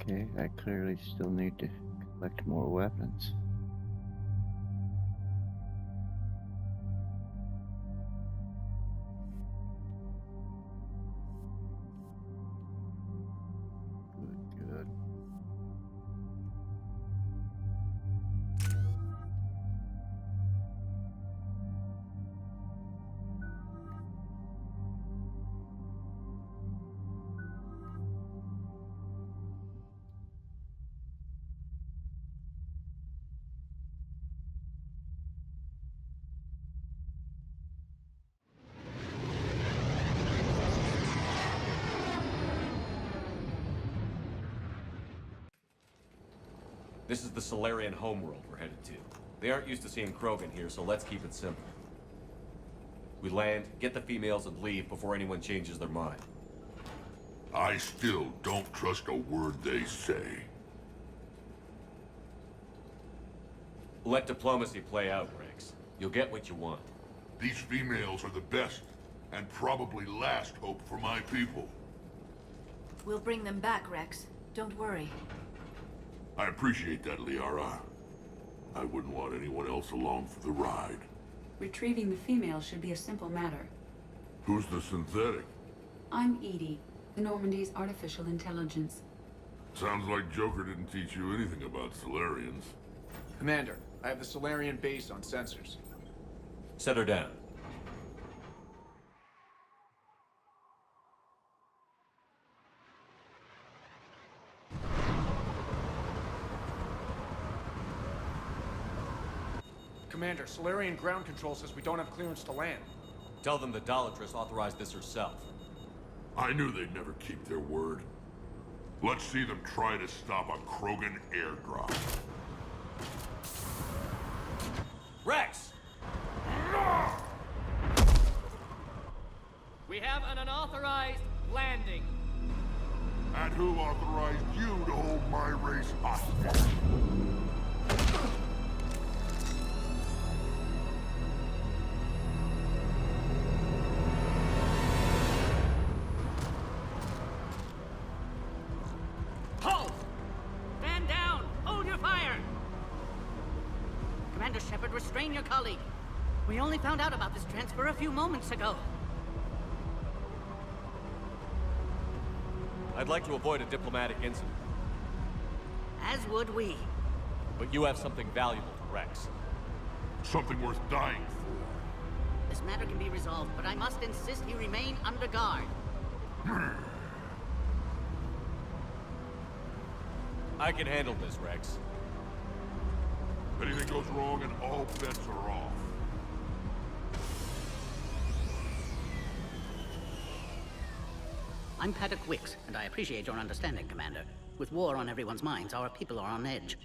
Okay, I clearly still need to collect more weapons. Good. This is the Solarian homeworld we're headed to. They aren't used to seeing Krogan here, so let's keep it simple. We land, get the females, and leave before anyone changes their mind. I still don't trust a word they say. Let diplomacy play out, Rex. You'll get what you want. These females are the best. And probably last hope for my people. We'll bring them back, Rex. Don't worry. I appreciate that, Liara. I wouldn't want anyone else along for the ride. Retrieving the female should be a simple matter. Who's the synthetic? I'm Edie, the Normandy's artificial intelligence. Sounds like Joker didn't teach you anything about Solarians. Commander, I have the Solarian base on sensors. Set her down. Commander, Solarian ground control says we don't have clearance to land. Tell them the Dolatress authorized this herself. I knew they'd never keep their word. Let's see them try to stop a Krogan airdrop. Rex! We have an unauthorized landing. And who authorized you to hold my race hostage? Halt! Stand down! Hold your fire! Commander Shepard, restrain your colleague. We only found out about this transfer a few moments ago. I'd like to avoid a diplomatic incident. As would we. But you have something valuable to Rex. Something worth dying for. This matter can be resolved, but I must insist he remain under guard. I can handle this, Rex. Anything goes wrong and all bets are off. I'm Paddock Wicks, and I appreciate your understanding, Commander. With war on everyone's minds, our people are on edge.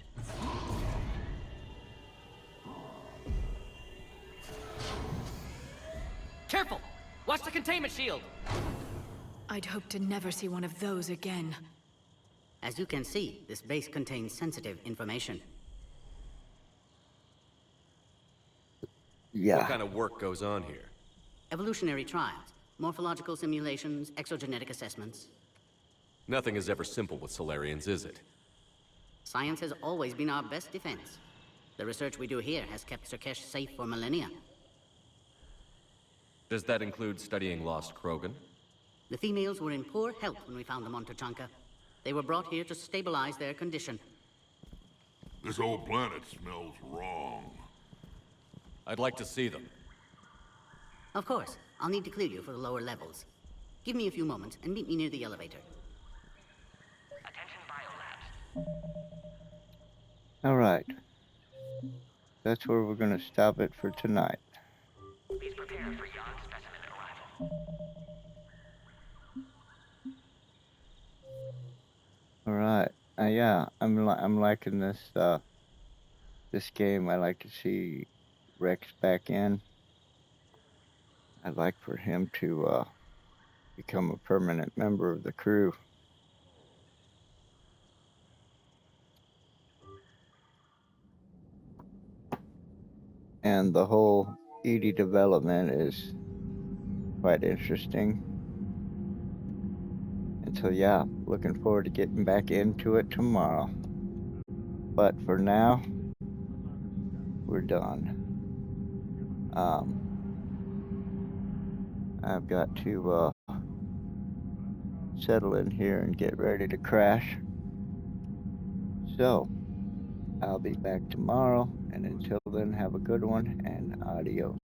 Careful! Watch the containment shield! I'd hoped to never see one of those again. As you can see, this base contains sensitive information. Yeah. What kind of work goes on here? Evolutionary trials, morphological simulations, exogenetic assessments. Nothing is ever simple with Solarians, is it? Science has always been our best defense. The research we do here has kept Sirkesh safe for millennia. Does that include studying lost Krogan? The females were in poor health when we found them on Tuchanka. They were brought here to stabilize their condition. This whole planet smells wrong. I'd like to see them. Of course. I'll need to clear you for the lower levels. Give me a few moments and meet me near the elevator. Attention, biolabs. All right. That's where we're going to stop it for tonight. Please prepare for yon specimen arrival. All right. Yeah, I'm liking this this game. I like to see Rex back in. I'd like for him to become a permanent member of the crew. And the whole ED development is quite interesting. And so yeah, looking forward to getting back into it tomorrow. But for now, we're done. I've got to settle in here and get ready to crash. So, I'll be back tomorrow, and until then, have a good one, and adios.